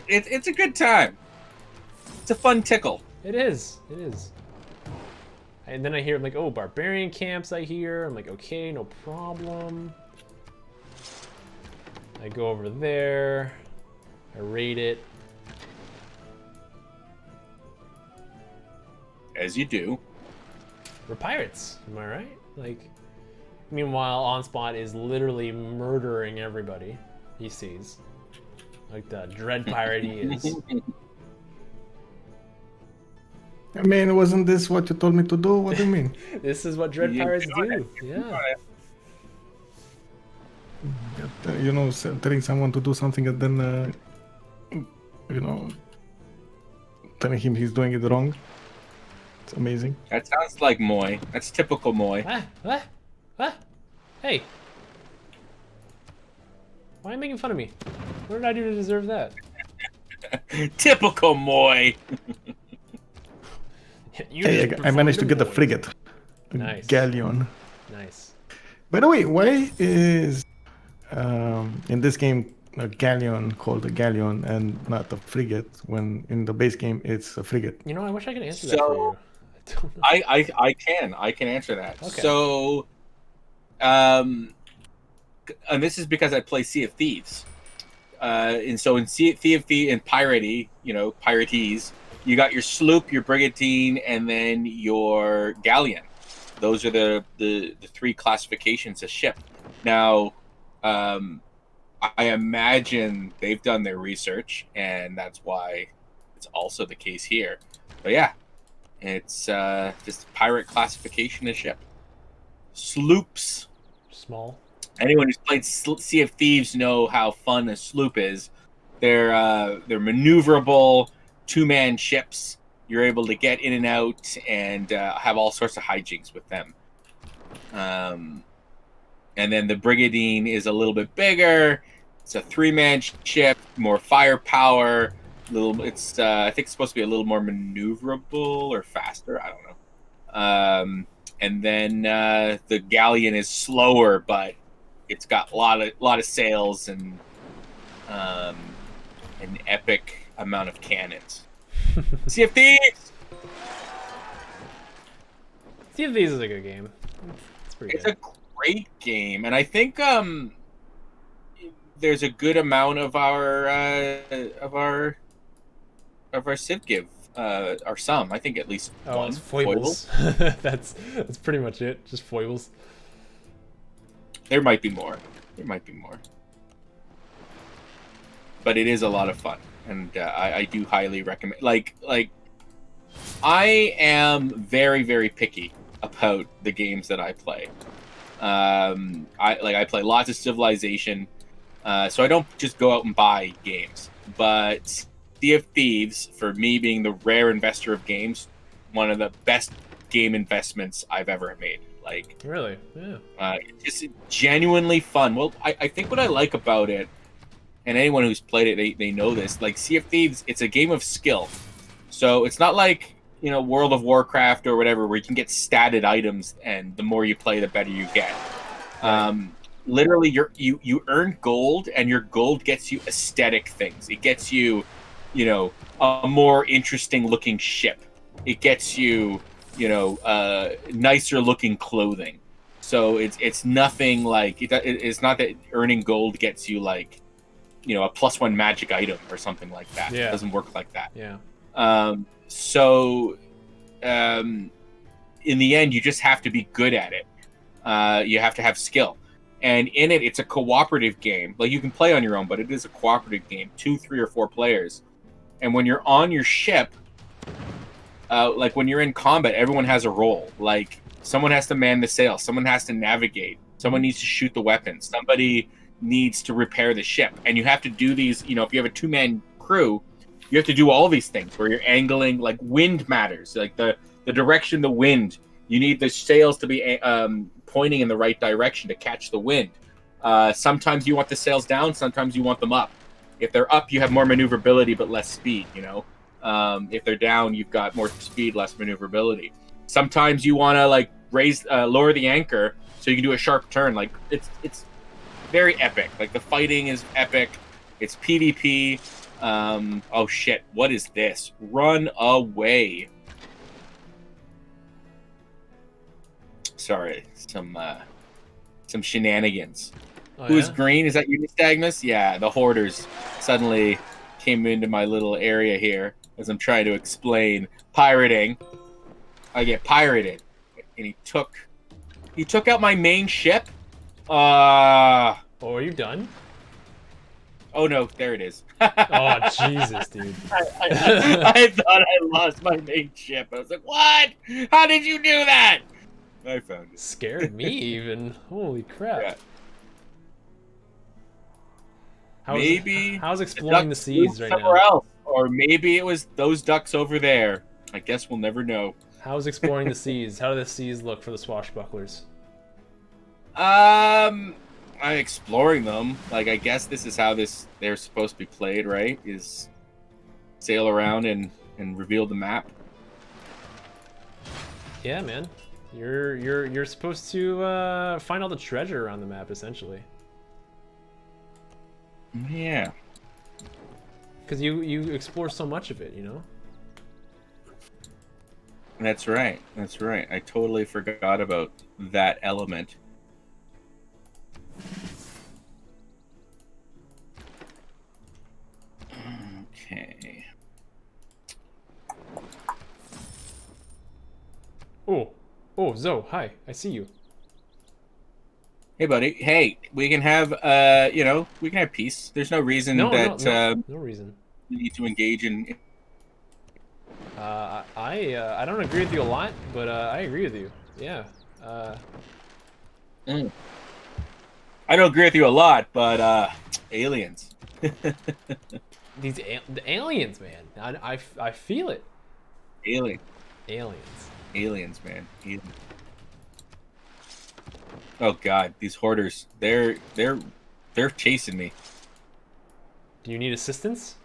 It's a good time. It's a fun tickle. It is. It is. And then I hear, like, oh, barbarian camps I hear. I'm like, okay, no problem. I go over there. I raid it. As you do. We're pirates, am I right? Like, meanwhile, OnSpot is literally murdering everybody he sees. Like the dread pirate he is. I mean, wasn't this what you told me to do? What do you mean? This is what dread pirates do. Yeah. You know, telling someone to do something and then, you know, telling him he's doing it wrong. It's amazing. That sounds like Moy. That's typical Moy. What? Hey. Why are you making fun of me? What did I do to deserve that? Typical Moy. Hey, I managed to get the frigate. Nice. Galleon. Nice. By the way, why is in this game a galleon called a galleon and not a frigate when in the base game it's a frigate? You know, I wish I could answer that for you. I can answer that. Okay. So, and this is because I play Sea of Thieves, and so in Sea of Thieves and Piratey, you know, Piratees, you got your sloop, your brigantine, and then your galleon. Those are the 3 classifications of ship. Now, I imagine they've done their research, and that's why it's also the case here. But yeah, it's just pirate classification of ship. Sloops. Small. Anyone who's played Sea of Thieves know how fun a sloop is. They're maneuverable, two-man ships. You're able to get in and out and have all sorts of hijinks with them. And then the Brigandine is a little bit bigger. It's a three-man ship, more firepower. It's I think it's supposed to be a little more maneuverable or faster. I don't know. And then the galleon is slower, but it's got a lot of sails and an epic amount of cannons. Sea of Thieves. Sea of Thieves is a good game. It's pretty It's good. a great game, and I think there's a good amount of our Civ give or some. I think at least one. It's foibles. That's pretty much it. Just foibles. There might be more. But it is a lot of fun, and I do highly recommend. Like I am very, very picky about the games that I play. I play lots of Civilization, so I don't just go out and buy games. But Sea of Thieves, for me being the rare investor of games, one of the best game investments I've ever made. Like, really, yeah. It's just genuinely fun. Well, I think what I like about it, and anyone who's played it, they know this. Like Sea of Thieves, it's a game of skill. So it's not like, World of Warcraft or whatever, where you can get statted items, and the more you play, the better you get. Literally, you earn gold, and your gold gets you aesthetic things. It gets you, a more interesting looking ship. It gets you, nicer looking clothing. So it's nothing like it's not that earning gold gets you like, a +1 magic item or something like that. Yeah. It doesn't work like that. Yeah. In the end, you just have to be good at it. You have to have skill. And in it, it's a cooperative game. Like, you can play on your own, but it is a cooperative game. 2, 3, or 4 players. And when you're on your ship, like when you're in combat, everyone has a role. Like, someone has to man the sail. Someone has to navigate. Someone needs to shoot the weapons. Somebody needs to repair the ship. And you have to do these, if you have a 2-man crew, you have to do all these things where you're angling. Like, wind matters. Like, the direction, the wind. You need the sails to be pointing in the right direction to catch the wind. Sometimes you want the sails down. Sometimes you want them up. If they're up, you have more maneuverability but less speed, If they're down, you've got more speed, less maneuverability. Sometimes you want to, like, lower the anchor so you can do a sharp turn. Like, it's very epic. Like, the fighting is epic. It's PvP. Oh, shit. What is this? Run away. Sorry, some shenanigans. Oh, Who's yeah? green? Is that you, Stagmus? Yeah, the hoarders suddenly came into my little area here as I'm trying to explain pirating. I get pirated, and he took out my main ship. Oh, are you done? Oh no, there it is. Oh, Jesus, dude. I thought I lost my main ship. I was like, what? How did you do that? I found it. Scared me even. Holy crap. Yeah. How's exploring the seas right somewhere now? else, or maybe it was those ducks over there. I guess we'll never know. How's exploring the seas? How do the seas look for the swashbucklers? I'm exploring them. Like, I guess this is how they're supposed to be played, right? Is sail around and reveal the map. Yeah, man. You're supposed to find all the treasure around the map, essentially. Yeah. Because you explore so much of it, That's right. That's right. I totally forgot about that element. Okay. Oh, Zoe, hi. I see you. Hey, buddy. Hey, we can have we can have peace. There's no reason No we reason. need to engage in. I don't agree with you a lot, but I agree with you. Yeah. I don't agree with you a lot, but aliens. The aliens, man. I feel it. Aliens, man. Aliens. Oh God, these hoarders. They're chasing me. Do you need assistance?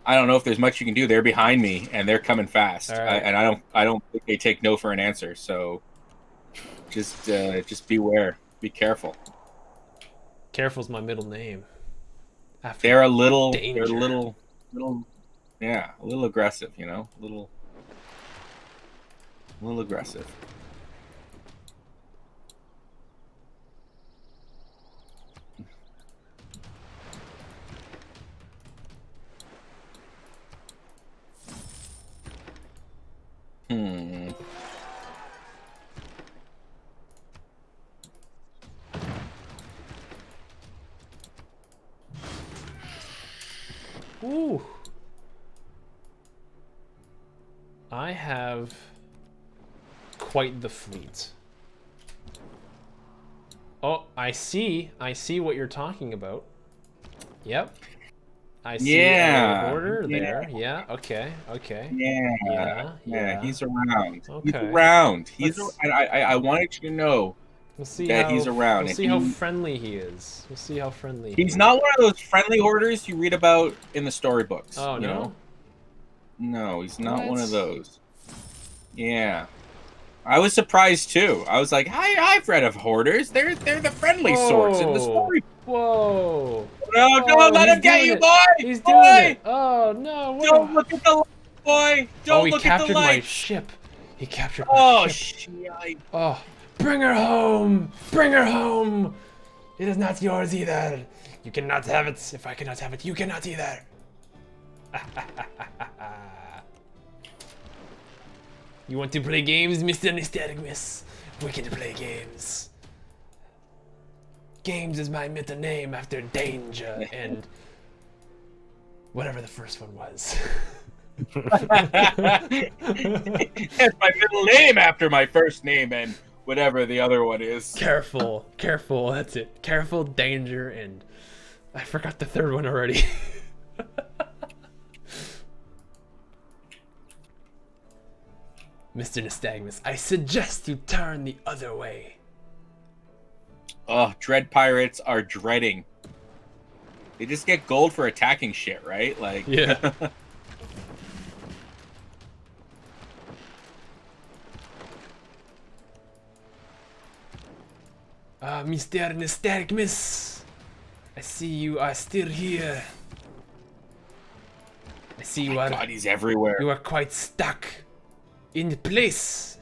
I don't know if there's much you can do. They're behind me and they're coming fast. Right. And I don't think they take no for an answer. So just beware. Be careful. Careful's my middle name. They're a little danger. They're a little yeah, a little aggressive, you know? A little aggressive. Ooh. I have quite the fleet. Oh, I see what you're talking about. Yep. I see Yeah. a order there. Yeah, okay. Yeah, he's around. Okay. He's around. I wanted you to know We'll see that how, he's around. We'll see how friendly he is. We'll see how friendly He's not one of those friendly hoarders you read about in the storybooks. Oh, you no? know? No, he's not What? one of those. Yeah. I was surprised too. I was like, I've read of hoarders. They're the friendly sorts in the story. Whoa. No, don't let him get you, boy! He's boy! doing it. Oh, no. Don't look at the light, boy! Don't he look at the captured my light! ship. He captured my ship. Shit. Oh, bring her home! Bring her home! It is not yours either. You cannot have it. If I cannot have it, you cannot either. You want to play games, Mr. Nystagmus? We can play games. Games is my middle name after danger and whatever the first one was. That's my middle name after my first name and whatever the other one is. Careful, that's it. Careful, danger, and I forgot the third one already. Mr. Nystagmus, I suggest you turn the other way. Oh, dread pirates are dreading. They just get gold for attacking shit, right? Like, yeah. Mr. Nystagmus, I see you are still here. I see you are. God, he's everywhere. You are quite stuck in place.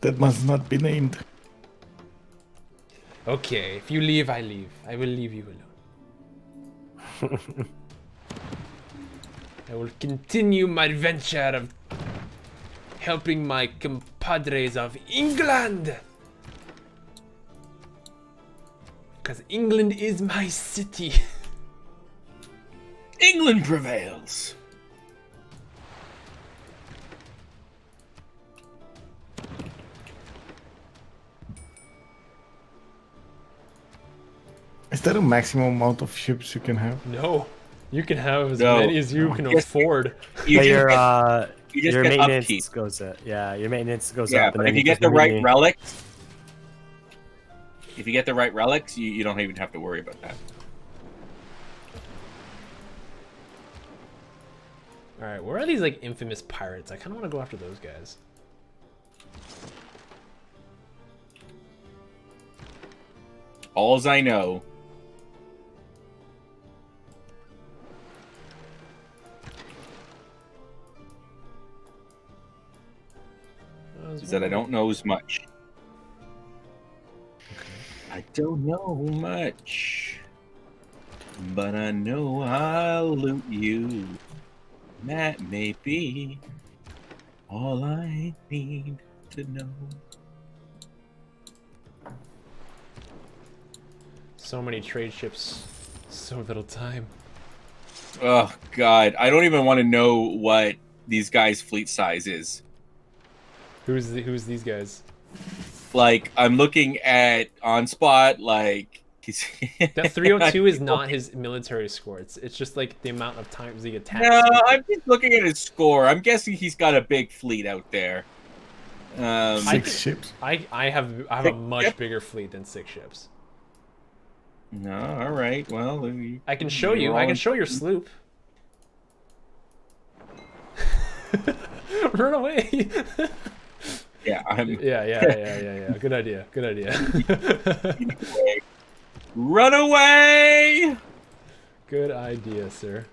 That must not be named. Okay, if you leave, I leave. I will leave you alone. I will continue my adventure of helping my compadres of England. Because England is my city. England prevails. Is there a maximum amount of ships you can have? No, you can have as many as you can afford. Your get maintenance upkeep. goes up. Yeah, your maintenance goes Yeah, up. but and if then you get just the right really- relics, you don't even have to worry about that. All right, where are these like infamous pirates? I kind of want to go after those guys. Alls I know is that I don't know as much. I don't know much, but I know I'll loot you. That may be all I need. to know. So many trade ships, so little time. Oh God, I don't even want to know what these guys' fleet size is. Who's these guys? Like, I'm looking at OnSpot, like that 302 is not his military score. It's just like the amount of times he attacks. No, I'm just looking at his score. I'm guessing he's got a big fleet out there. 6 ships. I have a much bigger fleet than 6 ships. No, all right. Well, I can show you. I can show your sloop. Run away. Yeah, yeah. Good idea. Run away. Good idea, sir.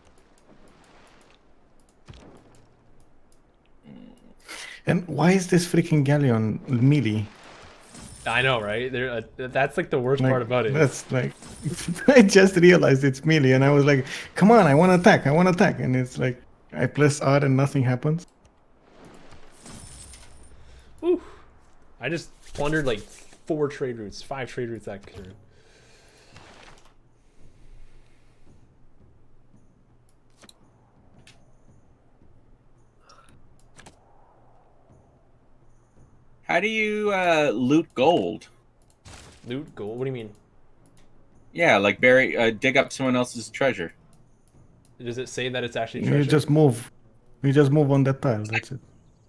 And why is this freaking galleon melee? I know, right? That's like the worst part about it. That's like, I just realized it's melee, and I was like, "Come on, I want to attack! I want to attack!" And it's like, I press R and nothing happens. Ooh. I just plundered like 5 trade routes that turn. How do you loot gold? Loot gold? What do you mean? Yeah, like dig up someone else's treasure. Does it say that it's actually treasure? You just move. You just move on that tile. That's it.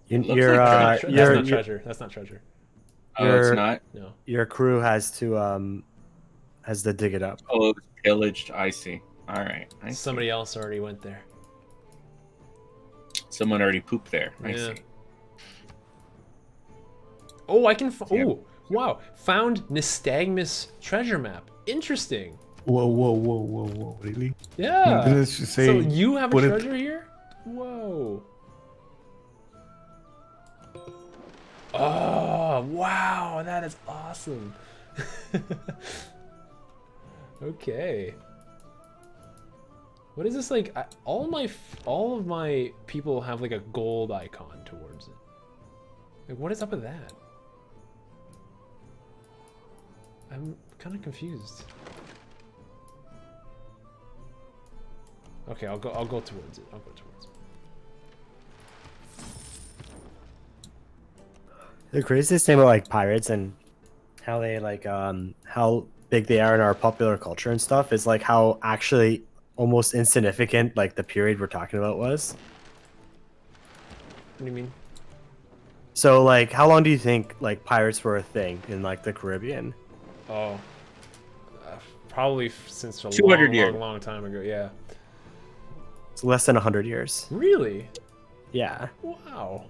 That's not treasure. That's not treasure. Oh, it's not? No. Your crew has to dig it up. Oh, it was pillaged. I see. All right. Somebody else already went there. Someone already pooped there. I see. Oh, I can. Oh, wow! Found Nystagmus treasure map. Interesting. Whoa! Really? Yeah. Let's just say, so you have a treasure here? Whoa. Oh, wow! That is awesome. Okay. What is this like? All of my people have like a gold icon towards it. Like, what is up with that? I'm kind of confused. Okay, I'll go towards it. The craziest thing about like pirates and how they like how big they are in our popular culture and stuff is like how actually almost insignificant like the period we're talking about was. What do you mean? So like how long do you think like pirates were a thing in like the Caribbean? Oh, probably since a 200 years. long time ago. Yeah. It's less than 100 years. Really? Yeah. Wow.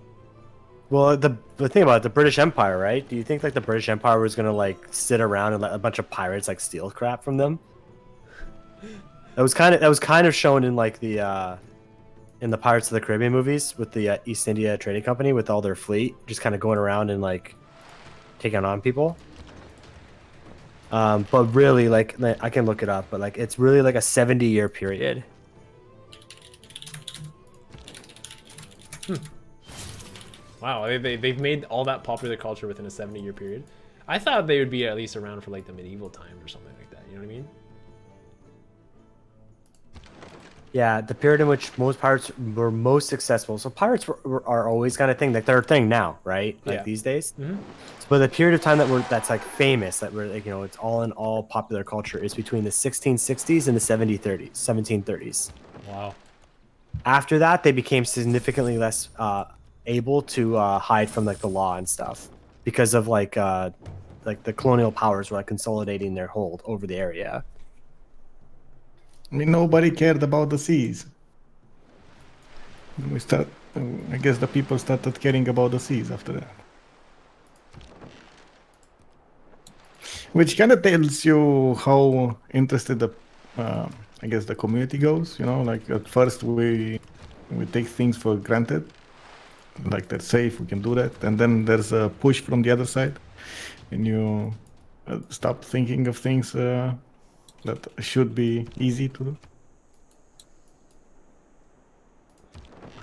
Well, the thing about it, the British Empire, right? Do you think like the British Empire was gonna like sit around and let a bunch of pirates like steal crap from them? That was kind of shown in like the in the Pirates of the Caribbean movies with the East India Trading Company with all their fleet just kind of going around and like taking on people. But really, like I can look it up, but like it's really like a 70-year period. Wow, they've made all that popular culture within a 70-year period. I thought they would be at least around for like the medieval times or something like that. You know what I mean? Yeah, the period in which most pirates were most successful. So pirates are always kind of thing, like they're a thing now, right? Like these days. Mm-hmm. But the period of time that's like famous, that we're like, you know, it's all in all popular culture is between the 1660s and the 1730s. Wow. After that, they became significantly less able to hide from like the law and stuff because of like the colonial powers were like consolidating their hold over the area. I mean, nobody cared about the seas. I guess the people started caring about the seas after that. Which kind of tells you how interested I guess the community goes. You know, like at first we take things for granted, like they're safe, we can do that, and then there's a push from the other side, and you stop thinking of things that should be easy to do.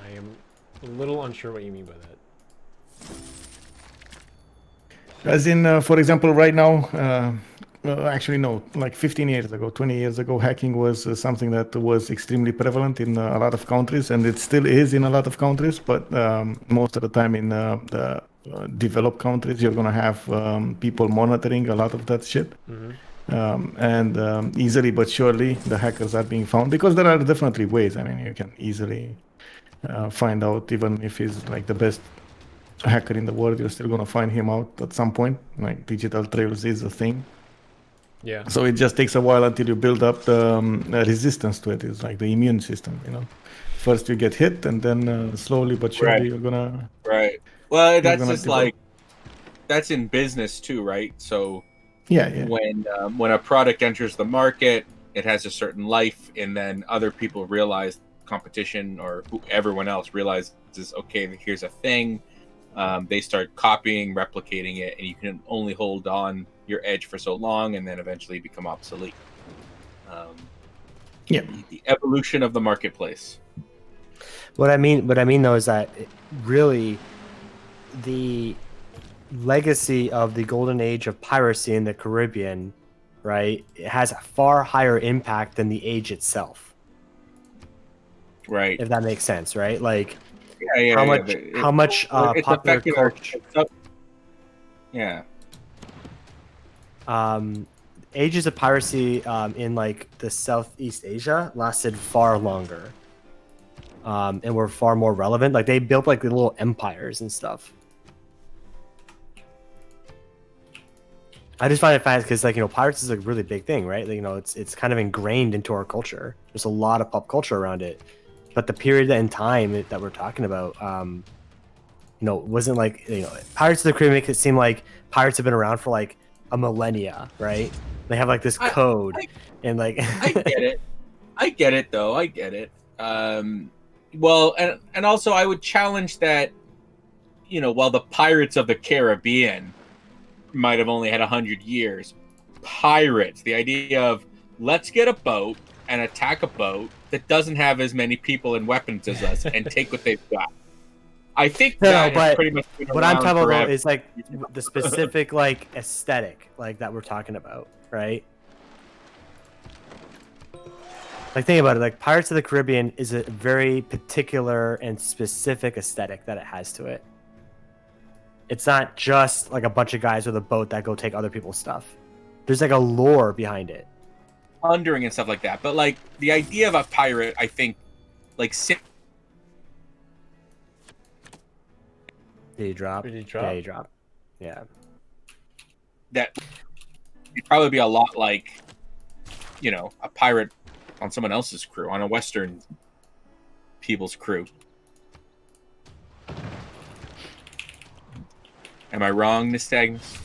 I am a little unsure what you mean by that. As in, for example, right now, actually no, like 15 years ago, 20 years ago, hacking was something that was extremely prevalent in a lot of countries, and it still is in a lot of countries. But most of the time in the developed countries, you're gonna have people monitoring a lot of that shit. And easily but surely, the hackers are being found because there are definitely ways. I mean, you can easily find out, even if he's like the best hacker in the world, you're still gonna find him out at some point. Like digital trails is a thing. Yeah. So it just takes a while until you build up the resistance to it. It's like the immune system, you know. First you get hit, and then slowly but surely you're gonna. Right. Well, that's gonna just develop. like that's in business too, right? So Yeah. when a product enters the market, it has a certain life, and then other people realize competition or everyone else realizes, okay, here's a thing. They start copying, replicating it, and you can only hold on your edge for so long, and then eventually become obsolete. The evolution of the marketplace. What I mean though is that really the legacy of the golden age of piracy in the Caribbean, right, it has a far higher impact than the age itself. Right. If that makes sense, right? Like It's how much popular affected culture. Yeah. Ages of piracy in like the Southeast Asia lasted far longer, and were far more relevant. Like they built like little empires and stuff. I just find it fast because, like, you know, pirates is a really big thing, right? Like, you know, it's kind of ingrained into our culture. There's a lot of pop culture around it, but the period in time that we're talking about, you know, wasn't like, you know, Pirates of the Caribbean makes it seem like pirates have been around for like a millennia, right? They have like this code, and like I get it. I get it, though. I get it. Well, and also I would challenge that, you know, while the Pirates of the Caribbean might have only had 100 years, pirates, the idea of let's get a boat and attack a boat that doesn't have as many people and weapons as us and take what they've got. I think that has pretty much been what I'm around talking forever. about is like the specific like aesthetic like that we're talking about, right? Like think about it, like Pirates of the Caribbean is a very particular and specific aesthetic that it has to it. It's not just like a bunch of guys with a boat that go take other people's stuff. There's like a lore behind it. Plundering and stuff like that. But like the idea of a pirate, I think, like Did he drop? Did he drop? Yeah, he dropped. Yeah. That it'd probably be a lot like, you know, a pirate on someone else's crew, on a Western people's crew. Am I wrong, Nystagmus?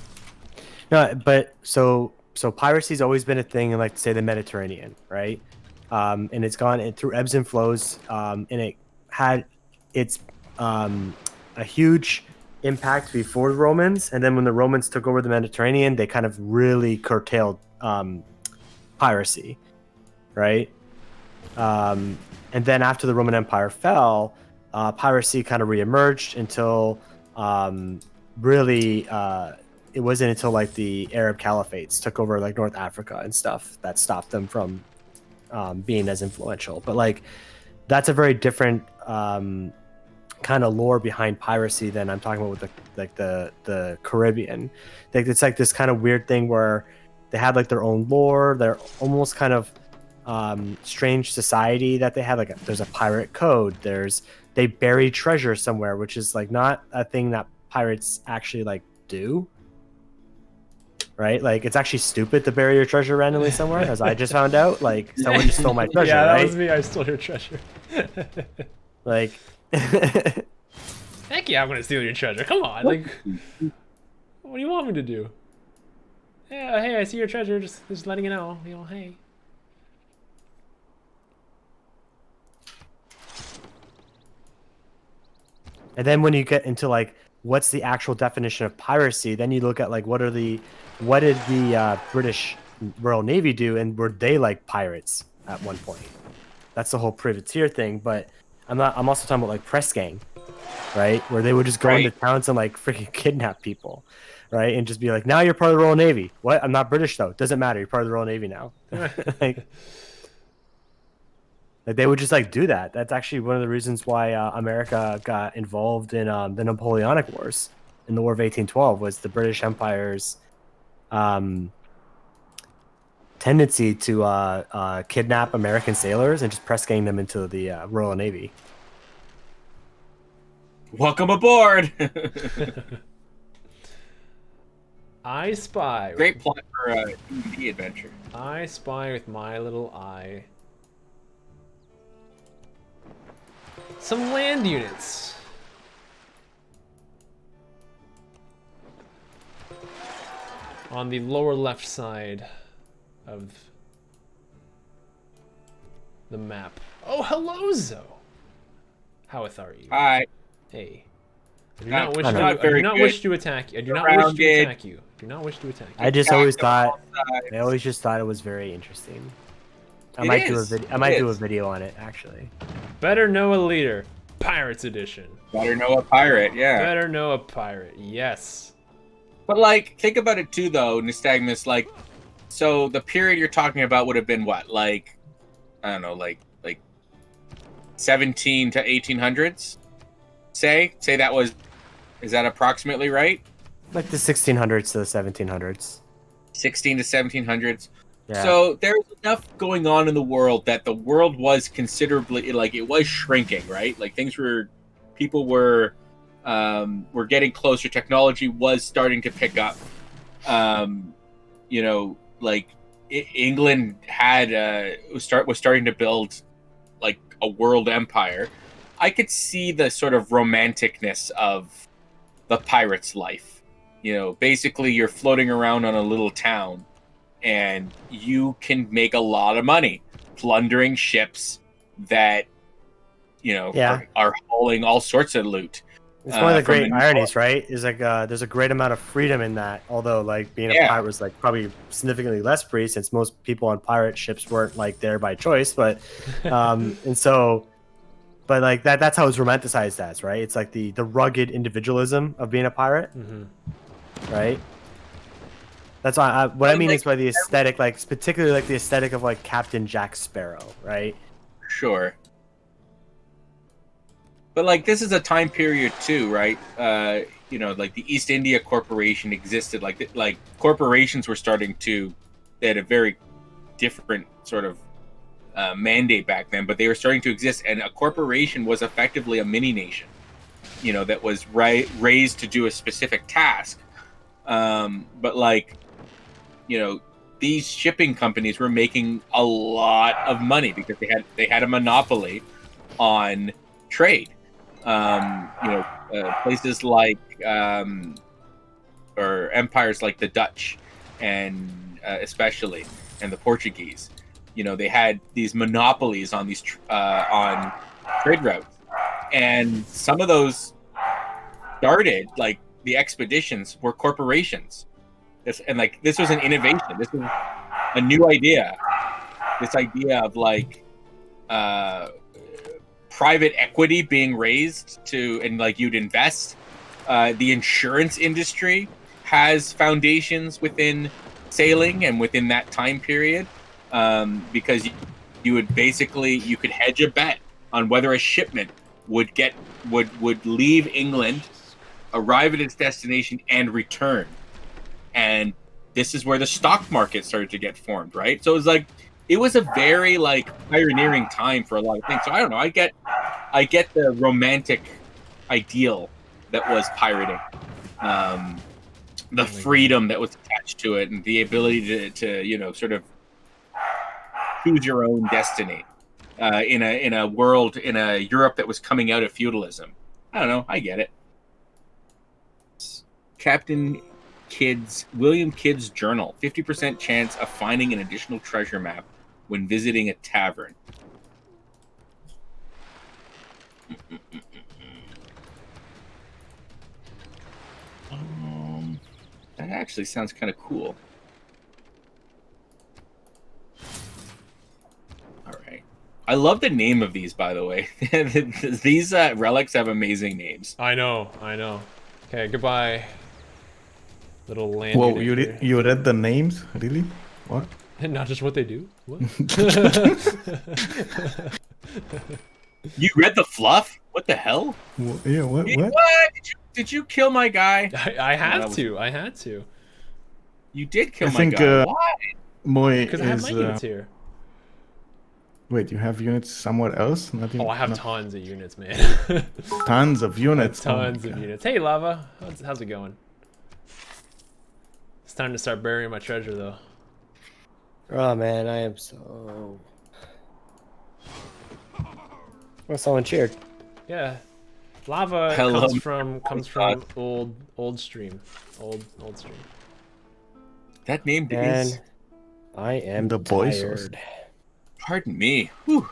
No, but so piracy's always been a thing in, like, say, the Mediterranean, right? And it's gone through ebbs and flows, and it had its a huge impact before the Romans, and then when the Romans took over the Mediterranean, they kind of really curtailed piracy, right? And then after the Roman Empire fell, piracy kind of reemerged until really it wasn't until like the Arab caliphates took over like North Africa and stuff that stopped them from being as influential. But like that's a very different kind of lore behind piracy than I'm talking about with the Caribbean. Like it's like this kind of weird thing where they had like their own lore. They're almost kind of strange society that they have. Like there's a pirate code. They bury treasure somewhere, which is like not a thing that pirates actually like do. Right? Like it's actually stupid to bury your treasure randomly somewhere, as I just found out. Like someone just stole my treasure. Yeah, that right? was me. I stole your treasure. Like heck yeah, I'm gonna steal your treasure. Come on, like, what do you want me to do? Yeah, hey, I see your treasure. Just letting you know. You know, hey. And then when you get into like what's the actual definition of piracy, then you look at like what did the British Royal Navy do, and were they like pirates at one point? That's the whole privateer thing. But I'm also talking about like press gang. right? Where they would just go into towns and like freaking kidnap people, right? And just be like, now you're part of the Royal Navy. What? I'm not British though. Doesn't matter. You're part of the Royal Navy now. like they would just like do that. That's actually one of the reasons why America got involved in the Napoleonic Wars in the War of 1812 was the British Empire's tendency to kidnap American sailors and just press gang them into the Royal Navy. Welcome aboard. I spy. Great plot for a D&D adventure. I spy with my little eye. Some land units. On the lower left side of the map. Oh, hello, Zo. Howeth are you? Hi. Hey. I do not wish to attack you. I do not wish to attack you. Do not wish to attack you. I just always thought I always just thought it was very interesting. I might do a video on it actually. Better know a leader. Pirates edition. Better know a pirate, yeah. Better know a pirate, yes. But like, think about it too, though, Nystagmus. Like, so the period you're talking about would have been what? Like, I don't know, like 17 to 1800s. Say that was. Is that approximately right? Like the 1600s to the 1700s. 16 to 1700s. Yeah. So there's enough going on in the world that the world was considerably, like, it was shrinking, right? Like people were getting closer. Technology was starting to pick up. You know, like England was starting to build like a world empire. I could see the sort of romanticness of the pirate's life. You know, basically you're floating around on a little town and you can make a lot of money plundering ships that, you know, are hauling all sorts of loot. It's one of the great ironies, right? Is like there's a great amount of freedom in that. Although, like being a pirate was like probably significantly less free, since most people on pirate ships weren't like there by choice. But and so, but like that's how it's romanticized as, right? It's like the rugged individualism of being a pirate, right? That's why what I mean is by the aesthetic, like particularly like the aesthetic of like Captain Jack Sparrow, right? Sure. But like this is a time period too, right? You know, like the East India Corporation existed. Like corporations were starting to. They had a very different sort of mandate back then, but they were starting to exist, and a corporation was effectively a mini nation. You know, that was raised to do a specific task. But like, you know, these shipping companies were making a lot of money because they had a monopoly on trade. You know, places like or empires like the Dutch and especially and the Portuguese, you know, they had these monopolies on these on trade routes, and some of those started, like the expeditions were corporations. And like this was an innovation. This was a new idea. This idea of like private equity being raised and like you'd invest. The insurance industry has foundations within sailing and within that time period, because you could hedge a bet on whether a shipment would leave England, arrive at its destination, and return. And this is where the stock market started to get formed, right? So it was a very like pioneering time for a lot of things. So I don't know. I get the romantic ideal that was pirating, the freedom that was attached to it, and the ability to you know, sort of choose your own destiny in a world, in a Europe that was coming out of feudalism. I don't know. I get it. William Kidd's journal: 50% chance of finding an additional treasure map when visiting a tavern. That actually sounds kind of cool. All right. I love the name of these, by the way. These relics have amazing names. I know. Okay, goodbye. Little land. Whoa, you read the names? Really? What? Not just what they do? What? You read the fluff? What the hell? Yeah, what? Did you kill my guy? I had to. You did kill my guy. Why? Moy Because I have my units here. Wait, you have units somewhere else? Oh, I have tons of units, man. Tons of units. Tons of units. Hey, Lava. How's it going? It's time to start burying my treasure, though. Oh man, I am so. Well, someone cheered. Yeah, Lava comes from old stream, old stream. That name And is. I am the tired. Pardon me. Whew.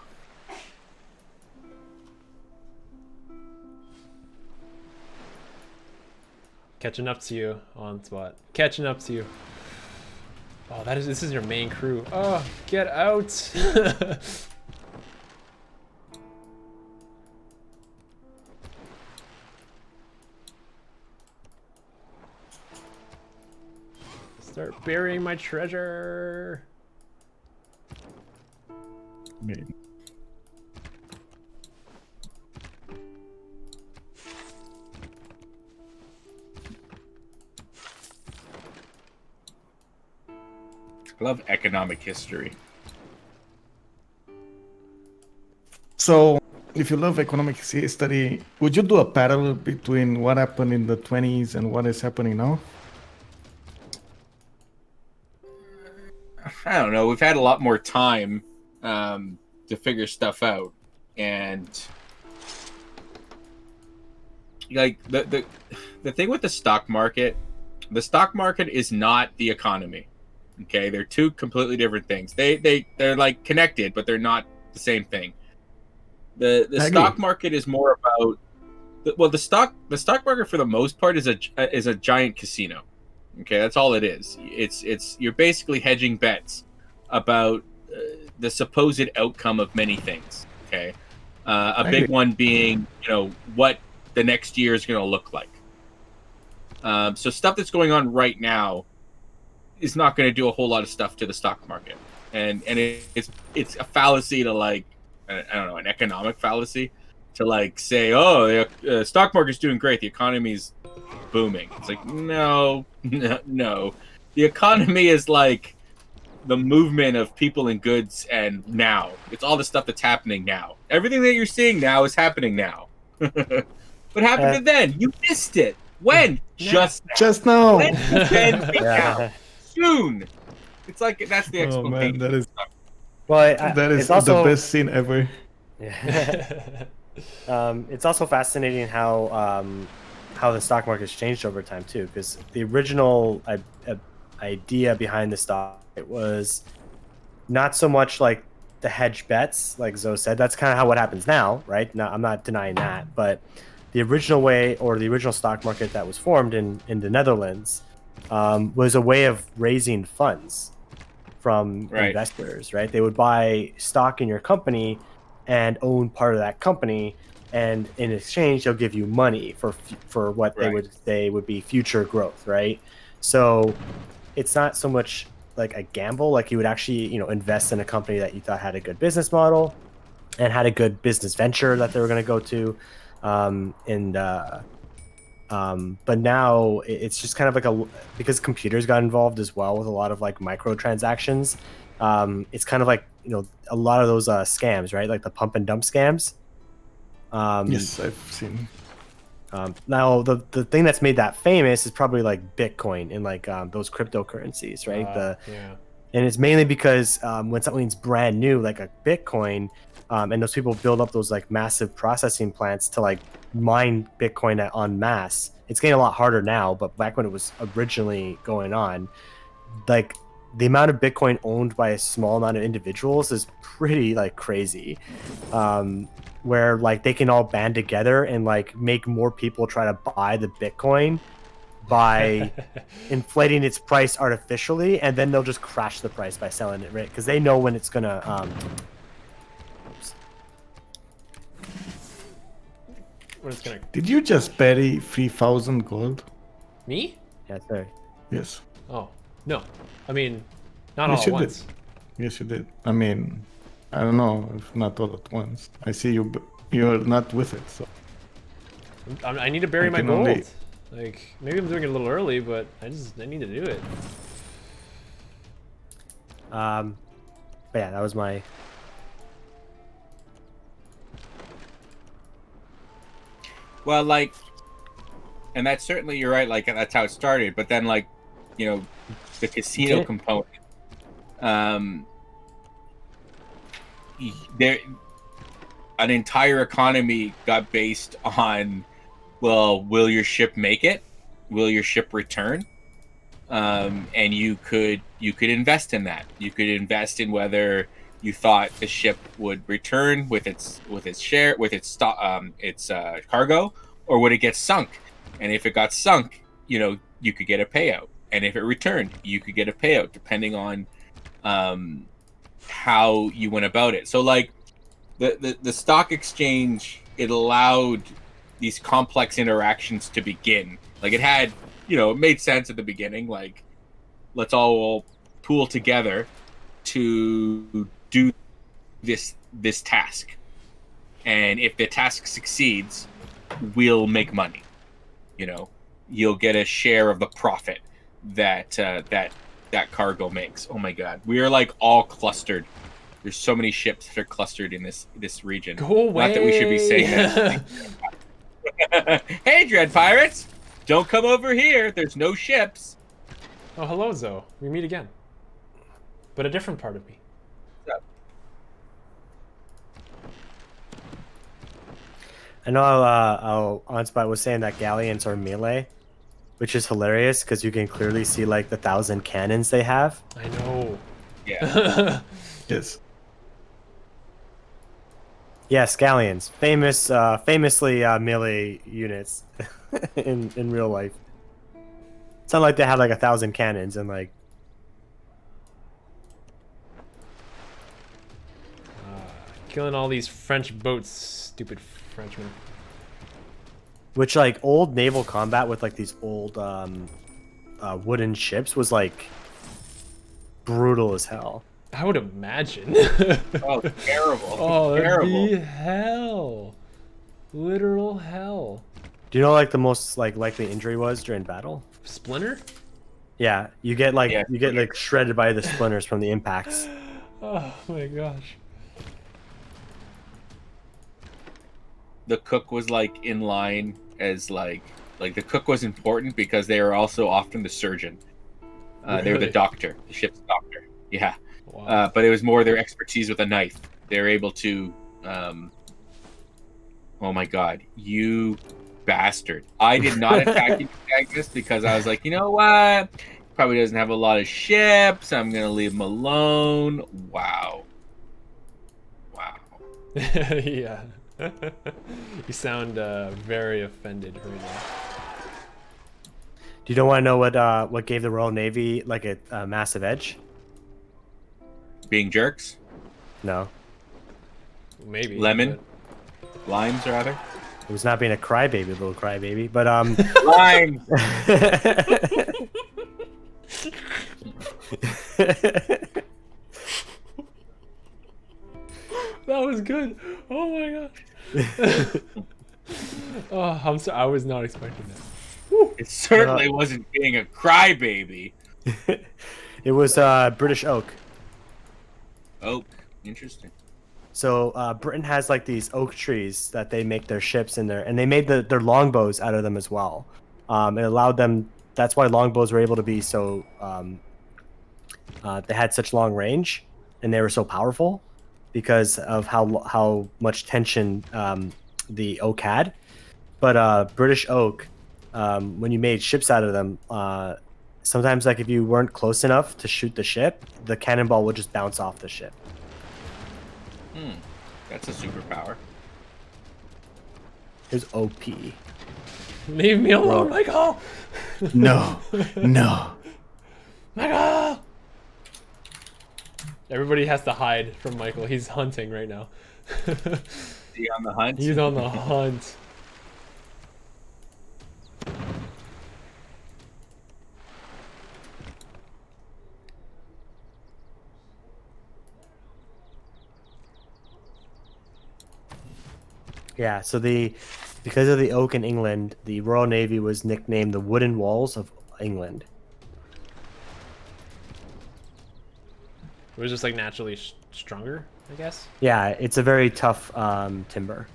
Catching up to you, OnSpot. Catching up to you. Oh, this is your main crew. Oh, get out! Start burying my treasure. Maybe. I love economic history. So, if you love economic history, would you do a parallel between what happened in the 20s and what is happening now? I don't know. We've had a lot more time to figure stuff out, and like the thing with the stock market is not the economy. Okay, they're two completely different things. They're like connected, but they're not the same thing. The stock market is more about the stock market for the most part is a giant casino. Okay, that's all it is. It's you're basically hedging bets about the supposed outcome of many things. Okay, a big one being what the next year is going to look like. So stuff that's going on right now is not going to do a whole lot of stuff to the stock market, and it's a fallacy to I don't know, an economic fallacy to say, oh, the stock market's doing great, the economy's booming. It's like, no. The economy is like the movement of people and goods, and now it's all the stuff that's happening now. Everything that you're seeing now is happening now. What happened to then? You missed it. When? Just now. When? Now. Soon. It's like that's the explanation. Oh man, that is. Well, that is also the best scene ever. Yeah. It's also fascinating how the stock market's changed over time too, because the original idea behind the stock, it was not so much like the hedge bets, like Zoe said. That's kind of how what happens now, right? No, I'm not denying that, but the original way, or the original stock market that was formed in the Netherlands, was a way of raising funds from investors, right? They would buy stock in your company and own part of that company, and in exchange they'll give you money for what they would say would be future growth, right? So it's not so much like a gamble, like you would actually invest in a company that you thought had a good business model and had a good business venture that they were going to go to, but now it's just kind of like because computers got involved as well with a lot of like microtransactions. It's kind of like a lot of those scams, right? Like the pump and dump scams. Yes, I've seen. Now the thing that's made that famous is probably like Bitcoin and like those cryptocurrencies, right? And it's mainly because when something's brand new, like a Bitcoin, and those people build up those like massive processing plants to like mine Bitcoin en masse. It's getting a lot harder now, but back when it was originally going on, like the amount of Bitcoin owned by a small amount of individuals is pretty like crazy. Where like they can all band together and like make more people try to buy the Bitcoin by inflating its price artificially, and then they'll just crash the price by selling it, right? Because they know when it's gonna We're just gonna. Did you just bury 3,000 gold? Me? Yes, sir. Yes. Oh no. I mean, not Yes, all at you once. did. Yes, you did. I mean, I don't know if not all at once. I see you're not with it, so. I need to bury I my can gold. only- Like maybe I'm doing it a little early, but I need to do it. But yeah, that was my. Well, like, and that's certainly, you're right, like, that's how it started. But then, like, you know, the casino Okay. component, there, an entire economy got based on, well, will your ship make it? Will your ship return? And you could invest in that. You could invest in whether you thought the ship would return with its cargo, or would it get sunk? And if it got sunk, you know, you could get a payout. And if it returned, you could get a payout, depending on how you went about it. So, like, the stock exchange, it allowed these complex interactions to begin. Like, it had, you know, it made sense at the beginning. Like, let's all pool together to do this task, and if the task succeeds, we'll make money. You know, you'll get a share of the profit that that cargo makes. Oh my God, we are like all clustered. There's so many ships that are clustered in this region. Go away. Not that we should be saying that. Hey, Dread Pirates! Don't come over here. There's no ships. Oh, hello, Zoe. We meet again. But a different part of me. I know how OnSpot was saying that galleons are melee, which is hilarious because you can clearly see like the 1,000 cannons they have. I know. Yeah. Yes. Yes, galleons, famously melee units in real life. It's not like they have like 1,000 cannons and like. Killing all these French boats, stupid Frenchmen. Which like old naval combat with like these old wooden ships was like brutal as hell. I would imagine. Oh, terrible. Oh, that'd terrible. be hell. Literal hell. Do you know like the most like likely injury was during battle? Splinter? Yeah, you get like Yeah, you get like shredded by the splinters from the impacts. Oh my gosh. The cook was like in line as like the cook was important because they are also often the surgeon. They were the Really? doctor, the ship's doctor. Yeah. Wow. But it was more their expertise with a knife. They're able to. Oh my God, you bastard! I did not attack you, Agnes, because I was like, you know what? Probably doesn't have a lot of ships. I'm gonna leave him alone. Wow. Wow. Yeah. You sound very offended right now. Do you don't want to know what gave the Royal Navy like a massive edge? Being jerks. No, Maybe. Lemon. Limes, rather. it was not being a crybaby, little crybaby, but Limes. That was good. Oh my gosh. Oh, I'm sorry. I was not expecting that. It certainly wasn't being a crybaby. it was British oak. Oh, interesting. So Britain has like these oak trees that they make their ships in there, and they made their longbows out of them as well. It allowed them. That's why longbows were able to be so. They had such long range, and they were so powerful, because of how much tension the oak had. But British oak, when you made ships out of them, sometimes like if you weren't close enough to shoot the ship, the cannonball would just bounce off the ship. That's a superpower. It was OP. Leave me alone, Michael. No, no. Michael. Everybody has to hide from Michael. He's hunting right now. Is he on the hunt? He's on the hunt. Yeah, so because of the oak in England, the Royal Navy was nicknamed the Wooden Walls of England. It was just like naturally stronger, I guess. Yeah, it's a very tough timber.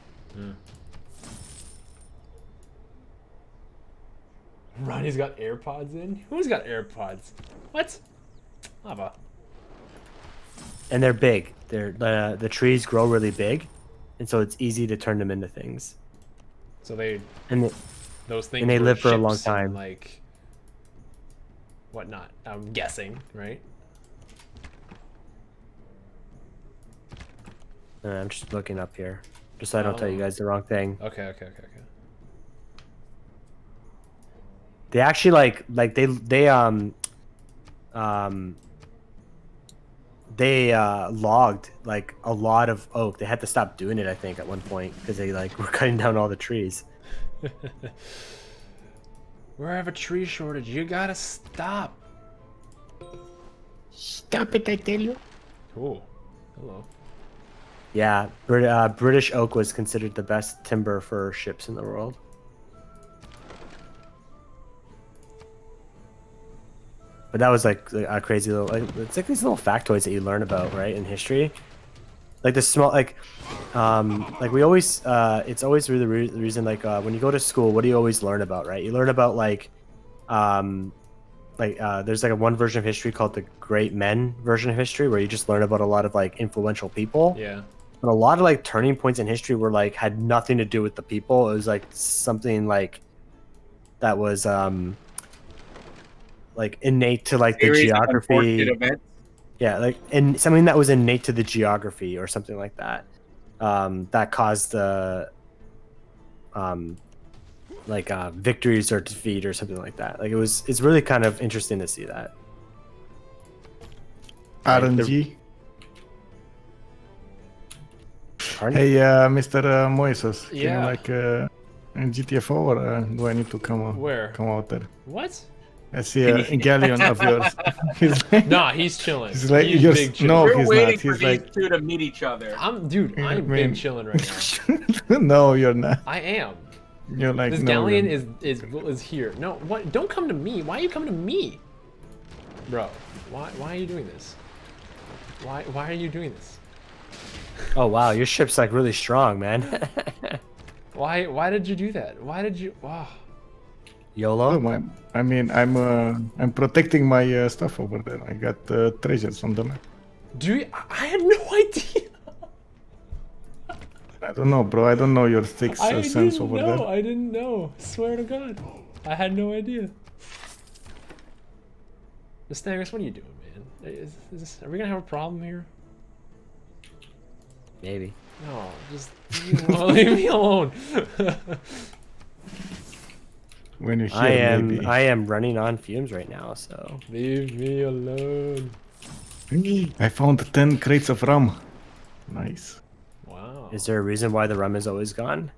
Ronnie's got AirPods in. Who's got AirPods? What? Lava. And they're big. They're the trees grow really big, and so it's easy to turn them into things. So they And those things and they were live for a long ships and, time. like whatnot. I'm guessing, right? I'm just looking up here, just so I don't tell you guys the wrong thing. Okay. They actually they logged like a lot of oak. They had to stop doing it, I think, at one point because they like were cutting down all the trees. We have a tree shortage. You gotta stop. Stop it, I tell you. Cool. Hello. Yeah, British oak was considered the best timber for ships in the world. But that was like a crazy little, it's like these little factoids that you learn about, right, in history. Like the small, like we always, it's always really the reason, like when you go to school, what do you always learn about, right? You learn about there's like a one version of history called the Great Men version of history, where you just learn about a lot of like influential people. Yeah. But a lot of like turning points in history were like had nothing to do with the people. It was like something like that was like innate to like the geography. Yeah, like and something that was innate to the geography or something like that. That caused the victories or defeat or something like that. Like it's really kind of interesting to see that. RNG. Hey, Mr. Moises, can you like in GTA4 or do I need to come out there? What? I see a galleon of yours. He's like, nah, he's chilling. He's like, he's big chilling. No, We're he's waiting not. for He's these like, two to meet each other. I'm big chilling right now. No, you're not. I am. You're like, this no, galleon is here. No, what? Don't come to me. Why are you coming to me, bro? Why are you doing this? Why are you doing this? Oh wow, your ship's like really strong, man. Why did you do that? Why did you? Wow. YOLO. Oh, I'm protecting my stuff over there. I got treasures on the map. Do you? I had no idea. I don't know, bro. I don't know your sixth sense over there. I didn't know. Swear to God, I had no idea. Stagers, what are you doing, man? Are we gonna have a problem here? Maybe. No, just leave me alone. When you're here, I am running on fumes right now, so leave me alone. I found 10 crates of rum. Nice. Wow. Is there a reason why the rum is always gone?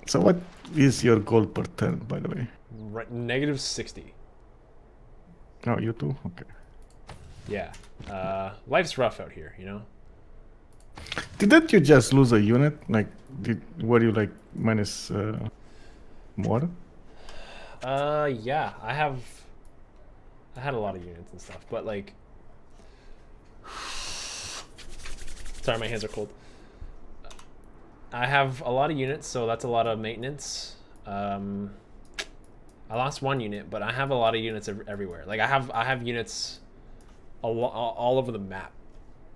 So what is your goal per turn, by the way? Right, -60. Oh, you too? Okay. Yeah. Life's rough out here, you know? Didn't you just lose a unit? Like, were you like minus more? Yeah. I had a lot of units and stuff, but like... Sorry, my hands are cold. I have a lot of units, so that's a lot of maintenance. I lost one unit, but I have a lot of units everywhere. Like I have units all over the map.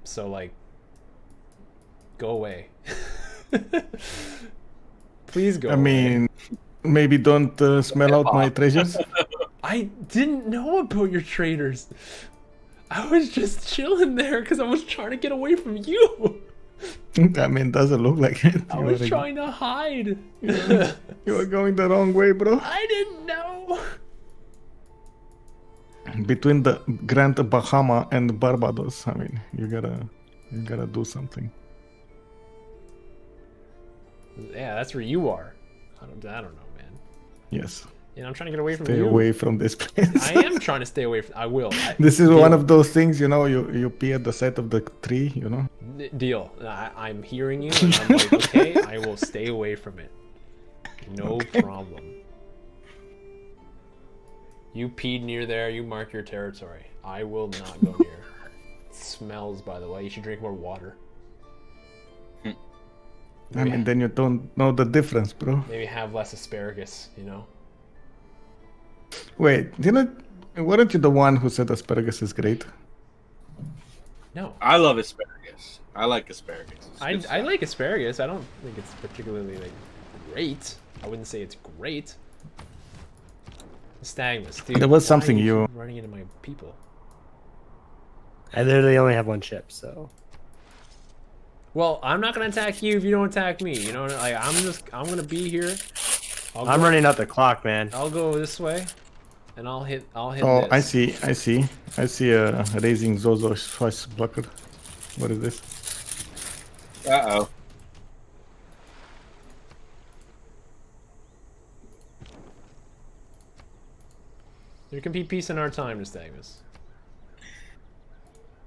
So like, go away. Please go. I mean, maybe don't smell out my treasures. I didn't know about your traders. I was just chilling there because I was trying to get away from you. I mean, doesn't look like it. I was trying to hide. You were going the wrong way, bro. I didn't know. Between the Grand Bahama and Barbados, I mean, you gotta do something. Yeah, that's where you are. I don't know, man. Yes. You know, I'm trying to get away from Stay you. away from this place. I am trying to stay away from. I will. This is one of those things, you know. You pee at the side of the tree, you know. Deal. I'm hearing you, and I'm like, okay, I will stay away from it. No problem. You peed near there. You mark your territory. I will not go near. It smells, by the way. You should drink more water. I mean, then you don't know the difference, bro. Maybe have less asparagus, you know? Wait, weren't you the one who said asparagus is great? No. I love asparagus. I like asparagus. I like asparagus. I don't think it's particularly like great. I wouldn't say it's great. Stagmus, dude. There was why something are you running into my people. I literally only have one chip, so. Well, I'm not gonna attack you if you don't attack me. You know, like I'm gonna be here. I'm running out the clock, man. I'll go this way, and I'll hit. Oh, this. I see a raising Zozo choice blocker. What is this? Uh-oh. There can be peace in our time, Nystagmus.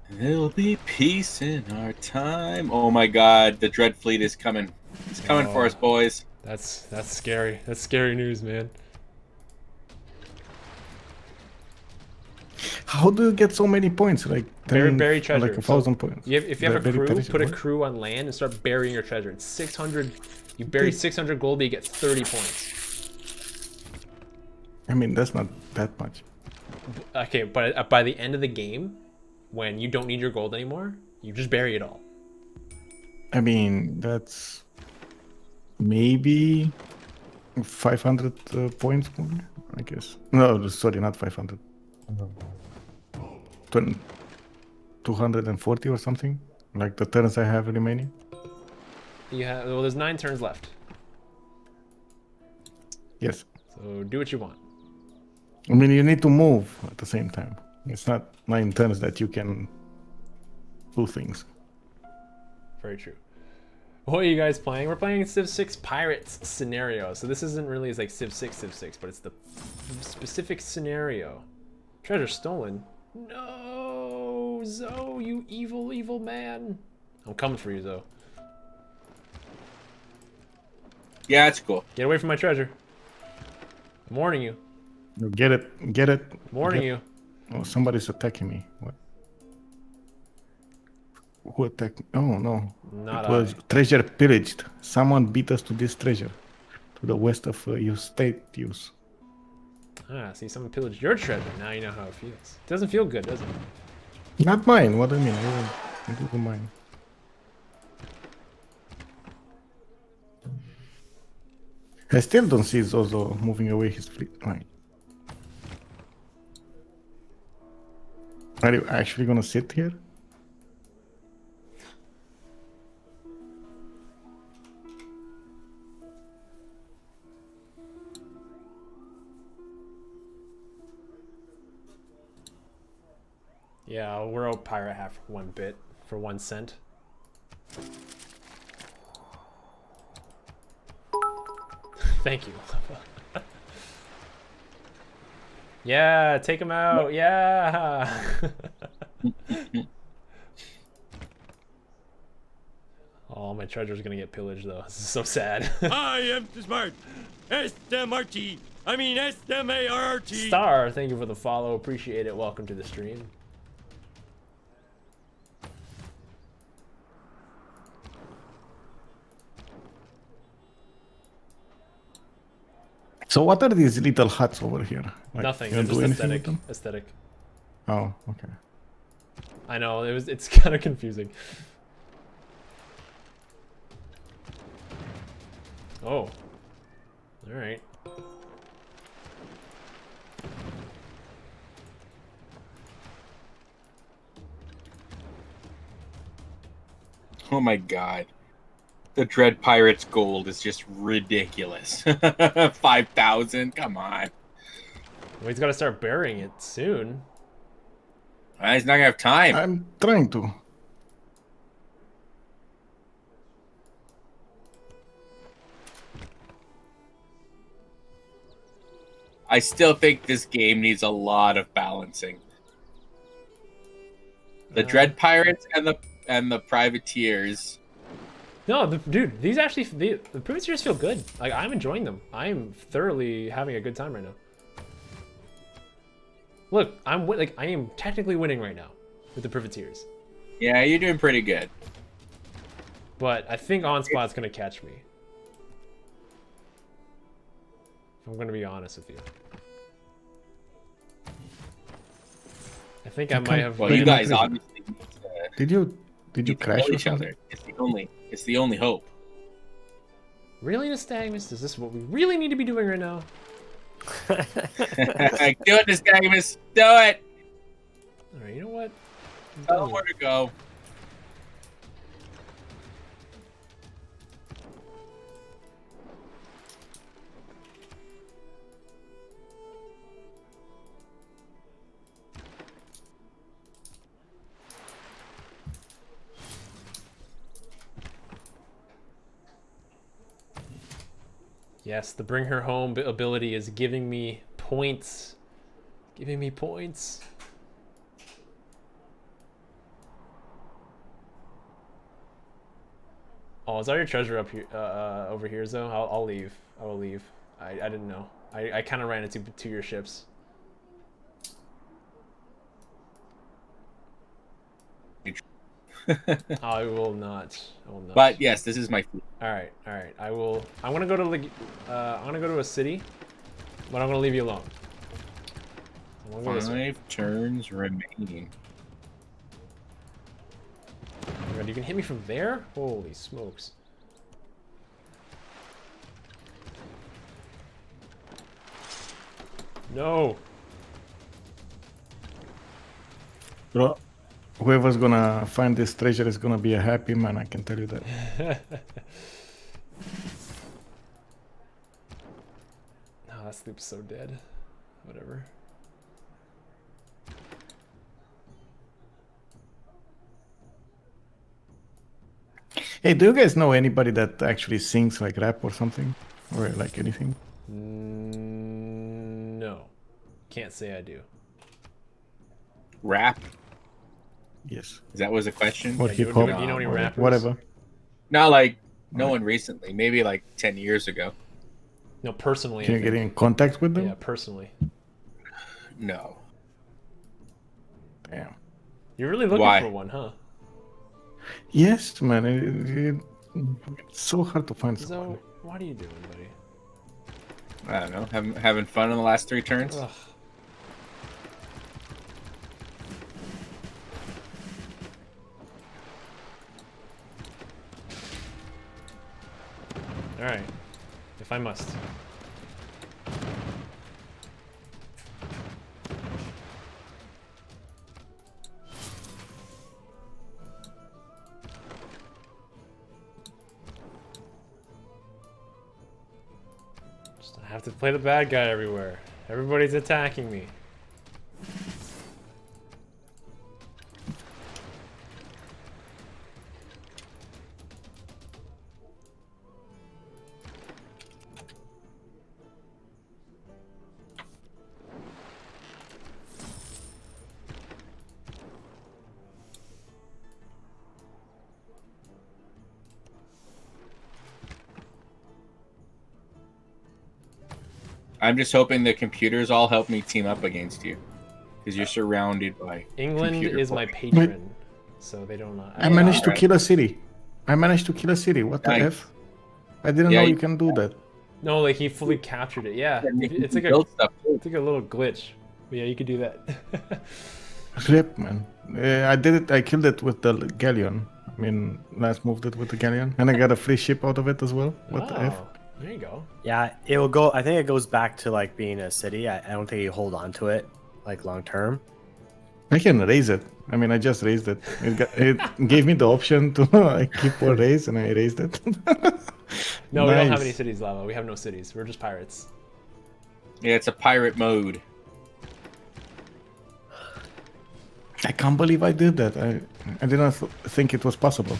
There'll be peace in our time. Oh my god, the Dread Fleet is coming. It's coming for us, boys. That's scary. That's scary news, man. How do you get so many points? Like 10, bury treasure. like 1,000 points. If you have a crew, treasure, put a what? crew on land and start burying your treasure. It's 600. You bury 600 gold, but you get 30 points. I mean, that's not that much. Okay, but by the end of the game, when you don't need your gold anymore, you just bury it all. I mean, that's maybe 500 points more, I guess. No, sorry, not 500. 240 or something, like the turns I have remaining. Well, there's 9 turns left. Yes. So do what you want. I mean, you need to move at the same time. It's not 9 turns that you can do things. Very true. What are you guys playing? We're playing Civ 6 Pirates scenario. So this isn't really like Civ 6, but it's the specific scenario. Treasure stolen? No, Zoe, you evil, evil man. I'm coming for you, Zoe. Yeah, it's cool. Get away from my treasure. I'm warning you. Get it, get it. Warning you. Oh, somebody's attacking me. What? Who attacked? Oh no! Not it was treasure pillaged. Someone beat us to this treasure, to the west of your state use. Ah, see, someone pillaged your treasure. Now you know how it feels. It doesn't feel good, does it? Not mine. What do you mean? It isn't mine. I still don't see Zozo moving away his fleet. Right. Are you actually gonna sit here? Yeah, we're out pirate half 1 bit for 1 cent. Thank you. Yeah, take him out. Yeah. Oh, my treasure's gonna get pillaged though. This is so sad. I am smart. S-M-R-T. I mean S-M-A-R-R-T. Star, thank you for the follow. Appreciate it. Welcome to the stream. So what are these little huts over here? Like, Nothing. you They're don't just do anything with aesthetic. them? Aesthetic. Oh, okay. I know it's kind of confusing. Oh. All right. Oh my god. The Dread Pirates gold is just ridiculous. 5,000? Come on. Well, he's got to start burying it soon. He's not gonna have time. I'm trying to. I still think this game needs a lot of balancing. The Dread Pirates and the Privateers. No, dude, these actually the Privateers feel good. Like I'm enjoying them. I'm thoroughly having a good time right now. Look, I am technically winning right now with the Privateers. Yeah, you're doing pretty good. But I think OnSpot's gonna catch me. If I'm gonna be honest with you. I think I might have. Well, you guys obviously Did you crash each other? It's the only hope. Really, Nystagmus? Is this what we really need to be doing right now? Do it, Nystagmus. Do it. All right, you know what? Tell them where to go. Yes, the bring her home ability is giving me points. Giving me points. Oh, is all your treasure up here, over here, Zoe? I'll leave. I will leave. I didn't know. I kind of ran into two of your ships. I will not. I will not. But yes, this is my fleet. All right, all right. I will. I want to go to like. I want to go to a city, but I'm gonna leave you alone. 5 turns remaining. Oh my God, you can hit me from there? Holy smokes! No. Bro, whoever's gonna find this treasure is gonna be a happy man, I can tell you that. Oh, that sloop's so dead. Whatever. Hey, do you guys know anybody that actually sings like rap or something? Or like anything? No. Can't say I do. Rap? Yes. Is that was a question? Or hip hop? You know any rappers? Whatever. Not like no one recently. Maybe like 10 years ago. No, personally. Can you get in contact with them? Yeah, personally. No. Damn. You're really looking Why? for one, huh? Yes, man. It's so hard to find someone. So, what are you doing, buddy? I don't know. Having fun in the last 3 turns? Ugh. Alright. If I must. Just I have to play the bad guy everywhere. Everybody's attacking me. I'm just hoping the computers all help me team up against you. Because you're surrounded by England computer is my players. patron, so they don't. I managed to kill a city. What the Nice. F? I didn't Yeah, know you- you can do that. No, like he fully captured it. Yeah, you it's like can build stuff too. it's like a little glitch. But yeah, you could do that. Rip, man. I did it. I killed it with the galleon. I mean, last moved it with the galleon, and I got a free ship out of it as well. What the F? Oh, there you go. Yeah, it will go. I think it goes back to like being a city. I don't think you hold on to it like long term. I can raise it. I mean, I just raised it. It gave me the option to like, keep or raise, and I raised it. No, we don't have Nice. any cities, Lava. We have no cities. We're just pirates. Yeah, it's a pirate mode. I can't believe I did that. I didn't think it was possible.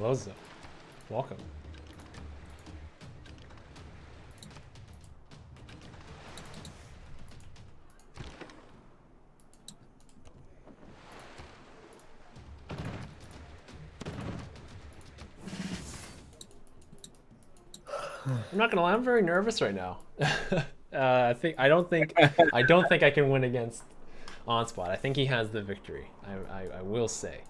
Hello, Zo. Welcome. I'm not gonna lie, I'm very nervous right now. I don't think I can win against OnSpot. I think he has the victory. I will say.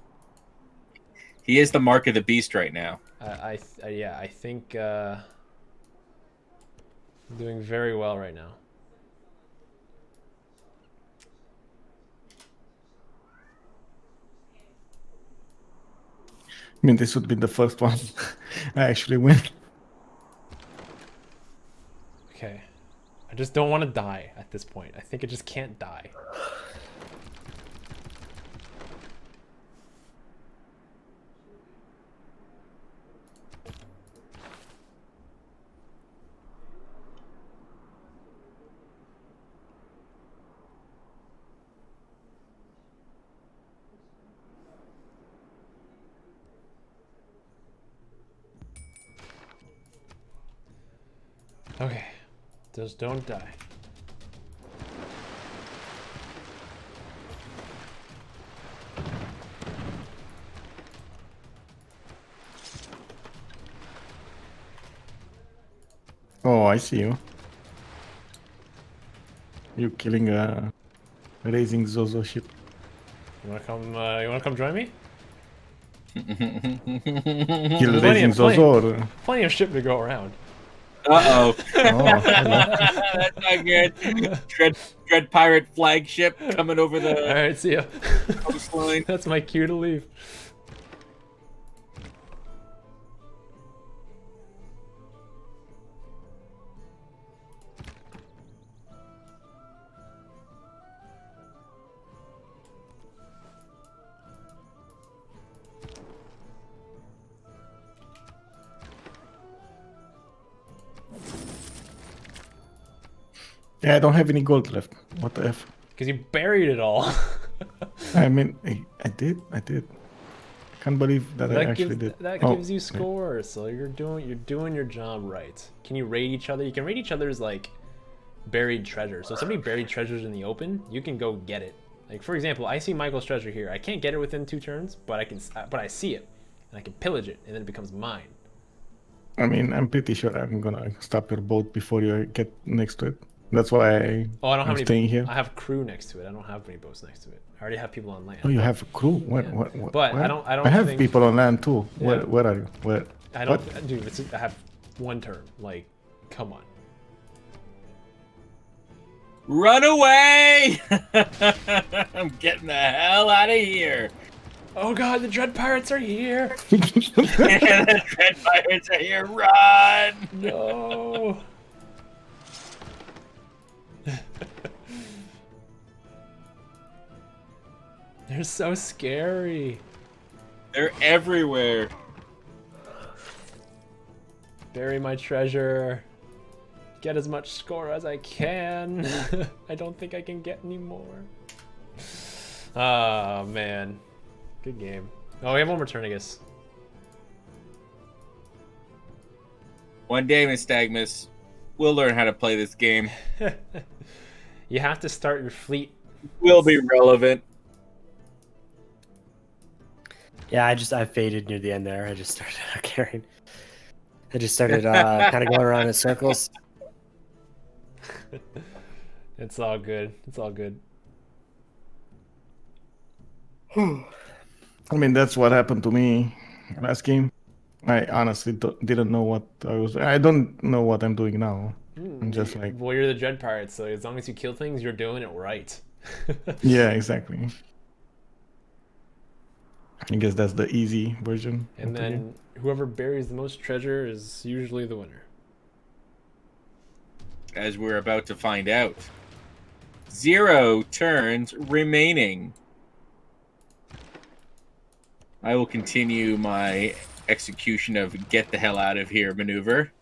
He is the mark of the beast right now. Yeah, I think I'm doing very well right now. I mean, this would be the first one I actually win. Okay. I just don't want to die at this point. I think I just can't die. Okay. Just don't die. Oh, I see you. You killing a raising Zozo ship. You wanna come? You wanna come join me? Kill raising Zozo. Or... Plenty of ship to go around. Uh-oh. Oh, that's not good. Dread pirate flagship coming over the Alright, see ya. coastline. That's my cue to leave. Yeah, I don't have any gold left. What the F? Because you buried it all. I mean, I did. Can't believe that I actually did. That gives you scores, so you're doing your job right. Can you raid each other? You can raid each other's like buried treasure. So if somebody buried treasures in the open, you can go get it. Like for example, I see Michael's treasure here. I can't get it within 2 turns, but I see it and I can pillage it, and then it becomes mine. I mean, I'm pretty sure I'm gonna stop your boat before you get next to it. That's why I'm staying here. I have crew next to it. I don't have any boats next to it. I already have people on land. Oh, you have a crew? What? But where? I don't. I have people on land too. Yeah. Where are you? Where? I don't, dude. I have 1 turn. Like, come on. Run away! I'm getting the hell out of here. Oh god, the Dread Pirates are here! The Dread Pirates are here. Run! No. They're so scary. They're everywhere. Bury my treasure. Get as much score as I can. I don't think I can get any more. Oh, man. Good game. Oh, we have 1 more turn, I guess. One day, Miss Stagmus, we'll learn how to play this game. You have to start your fleet. Will be relevant. Yeah, I faded near the end there. I just started carrying. I just started kind of going around in circles. It's all good. It's all good. I mean, that's what happened to me last game. I honestly didn't know what I was. I don't know what I'm doing now. I'm just like. Well, you're the Dread Pirates, so as long as you kill things, you're doing it right. Yeah, exactly. I guess that's the easy version. And then whoever buries the most treasure is usually the winner. As we're about to find out. 0 turns remaining. I will continue my execution of get the hell out of here maneuver.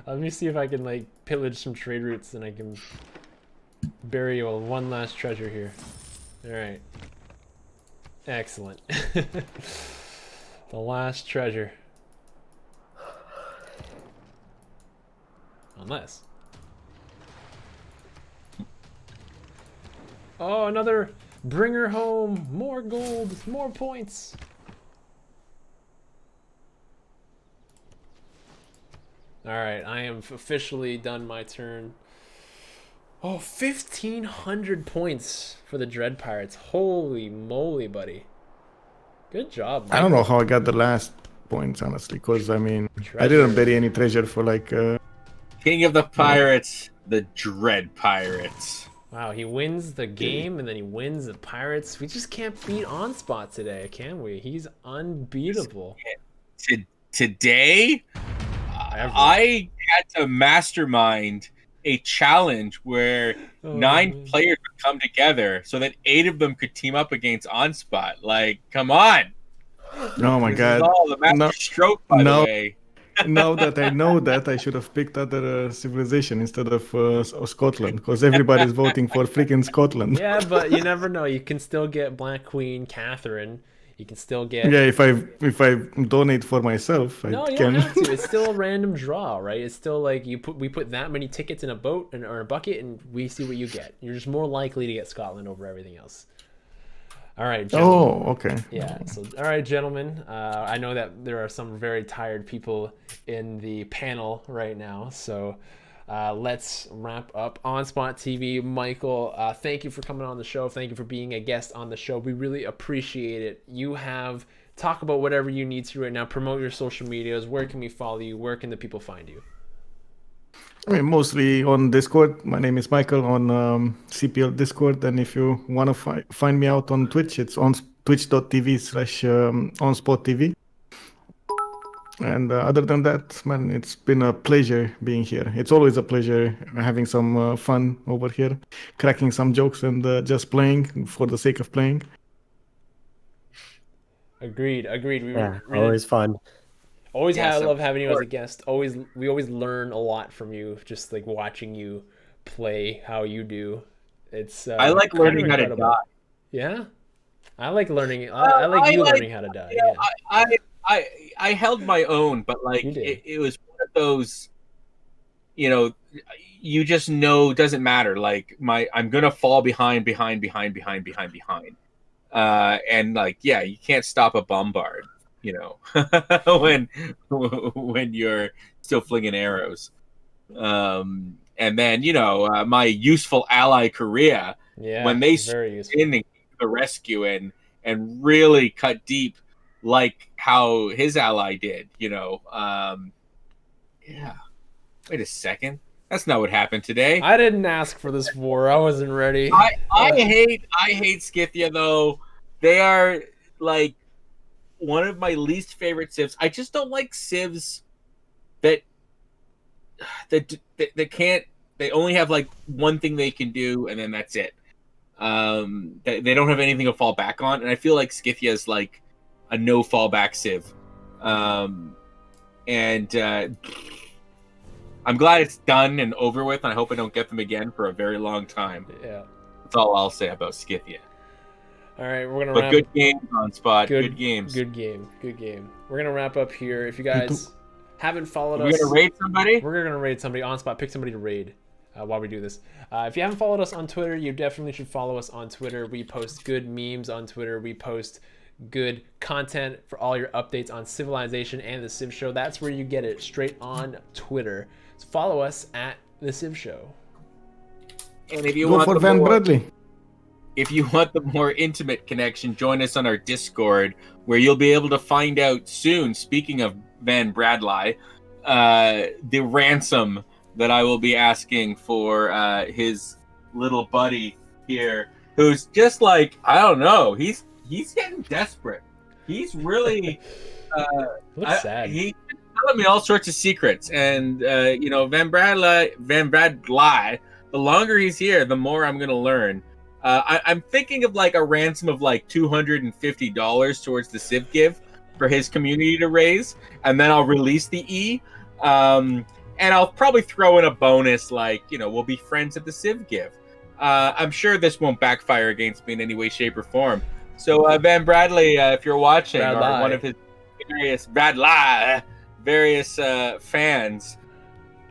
Let me see if I can like pillage some trade routes and I can bury 1 last treasure here. All right. Excellent. The last treasure. Unless. Oh, another bring her home. More gold, more points. All right, I am officially done my turn. Oh, 1,500 points for the Dread Pirates. Holy moly, buddy. Good job, Michael. I don't know how I got the last points, honestly, because, I mean, Treasure. I didn't bury any treasure for, like... King of the Pirates, the Dread Pirates. Wow, he wins the game, and then he wins the Pirates. We just can't beat OnSpot today, can we? He's unbeatable. Today, I had to mastermind a challenge where 9 players would come together so that 8 of them could team up against OnSpot. Like, come on! Oh my god! Is all the master stroke, by the way. Now that I know that, I should have picked other civilization instead of Scotland, because everybody's voting for freaking Scotland. Yeah, but you never know. You can still get Black Queen Catherine. You can still get... Yeah, if I donate for myself, No, I you can. don't have to. It's still a random draw, right? It's still like we put that many tickets in a boat or a bucket, and we see what you get. You're just more likely to get Scotland over everything else. All right, gentlemen. Oh, okay. Yeah. So, all right, gentlemen. I know that there are some very tired people in the panel right now, so let's wrap up. OnSpot TV, Michael, thank you for coming on the show. Thank you for being a guest on the show. We really appreciate it. You have talk about whatever you need to right now. Promote your social medias. Where can we follow you? Where can the people find you? I mean, mostly on Discord. My name is Michael on CPL Discord, and if you want to find me out on Twitch, it's on twitch.tv/OnSpotTV. And other than that, man, it's been a pleasure being here. It's always a pleasure having some fun over here, cracking some jokes and just playing for the sake of playing. Agreed. Yeah, always fun. Always love having you as a guest. We always learn a lot from you, just like watching you play how you do. It's I like learning how to die. Yeah, I like learning. I like you learning how to die. Yeah. I held my own, but like it was one of those, you know, you just know it doesn't matter. Like I'm gonna fall behind, and like you can't stop a bombard. You know, when you're still flinging arrows, and then my useful ally Korea, when they in the rescue and really cut deep, like how his ally did. Wait a second, that's not what happened today. I didn't ask for this war. I wasn't ready. I hate Scythia though. They are like one of my least favorite civs. I just don't like civs that can't. They only have like one thing they can do, and then that's it. They don't have anything to fall back on, and I feel like Scythia is like a no fallback civ. And I'm glad it's done and over with, and I hope I don't get them again for a very long time. Yeah, that's all I'll say about Scythia. All right, we're gonna. But good games OnSpot. Good games. Good game. We're gonna wrap up here. If you guys haven't followed us, we're gonna raid somebody. We're gonna raid somebody. OnSpot, pick somebody to raid while we do this. If you haven't followed us on Twitter, you definitely should follow us on Twitter. We post good memes on Twitter. We post good content for all your updates on Civilization and the Civ Show. That's where you get it, straight on Twitter. So follow us at the Civ Show. And if you Go for Van Bradley. If you want the more intimate connection, join us on our Discord, where you'll be able to find out soon, speaking of Van Bradley, the ransom that I will be asking for his little buddy here, who's just like, I don't know, he's getting desperate. He's really looks sad. He's telling me all sorts of secrets, and Van Bradley, the longer he's here, the more I'm gonna learn. I'm thinking of like a ransom of like $250 towards the Civ Give for his community to raise, and then I'll release the E, and I'll probably throw in a bonus like, we'll be friends at the Civ Give. I'm sure this won't backfire against me in any way, shape, or form. So Van Bradley, if you're watching, or one of his various fans.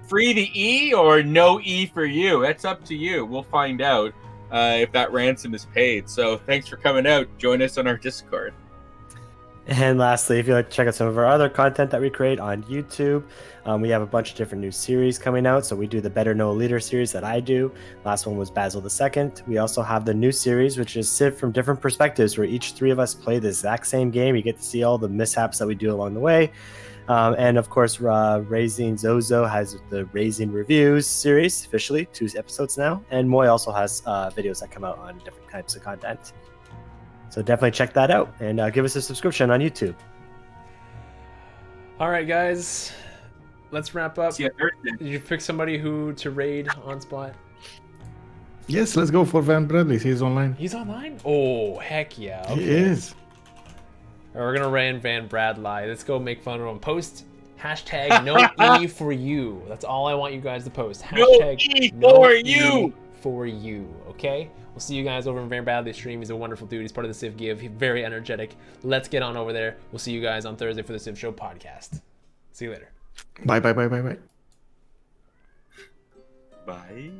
Free to E or no E for you? That's up to you. We'll find out if that ransom is paid. So thanks for coming out. Join us on our Discord. And lastly, if you'd like to check out some of our other content that we create on YouTube, we have a bunch of different new series coming out. So we do the Better Know a Leader series that I do. Last one was Basil II. We also have the new series, which is Civ from different perspectives, where each three of us play the exact same game. You get to see all the mishaps that we do along the way. And of course, Raising Zozo has the Raising Reviews series, officially, 2 episodes now. And Moy also has videos that come out on different types of content. So definitely check that out and give us a subscription on YouTube. All right, guys, let's wrap up. See you Thursday. Did you pick somebody who to raid on Spot? Yes, let's go for Van Bradley. He's online. He's online? Oh, heck yeah. Okay. He is. All right, we're gonna raid Van Bradley. Let's go make fun of him. Post hashtag no E for you. That's all I want you guys to post. Hashtag no E for you. Okay? We'll see you guys over in Van Bradley's stream. He's a wonderful dude. He's part of the Civ Give. He's very energetic. Let's get on over there. We'll see you guys on Thursday for the Civ Show podcast. See you later. Bye. Bye.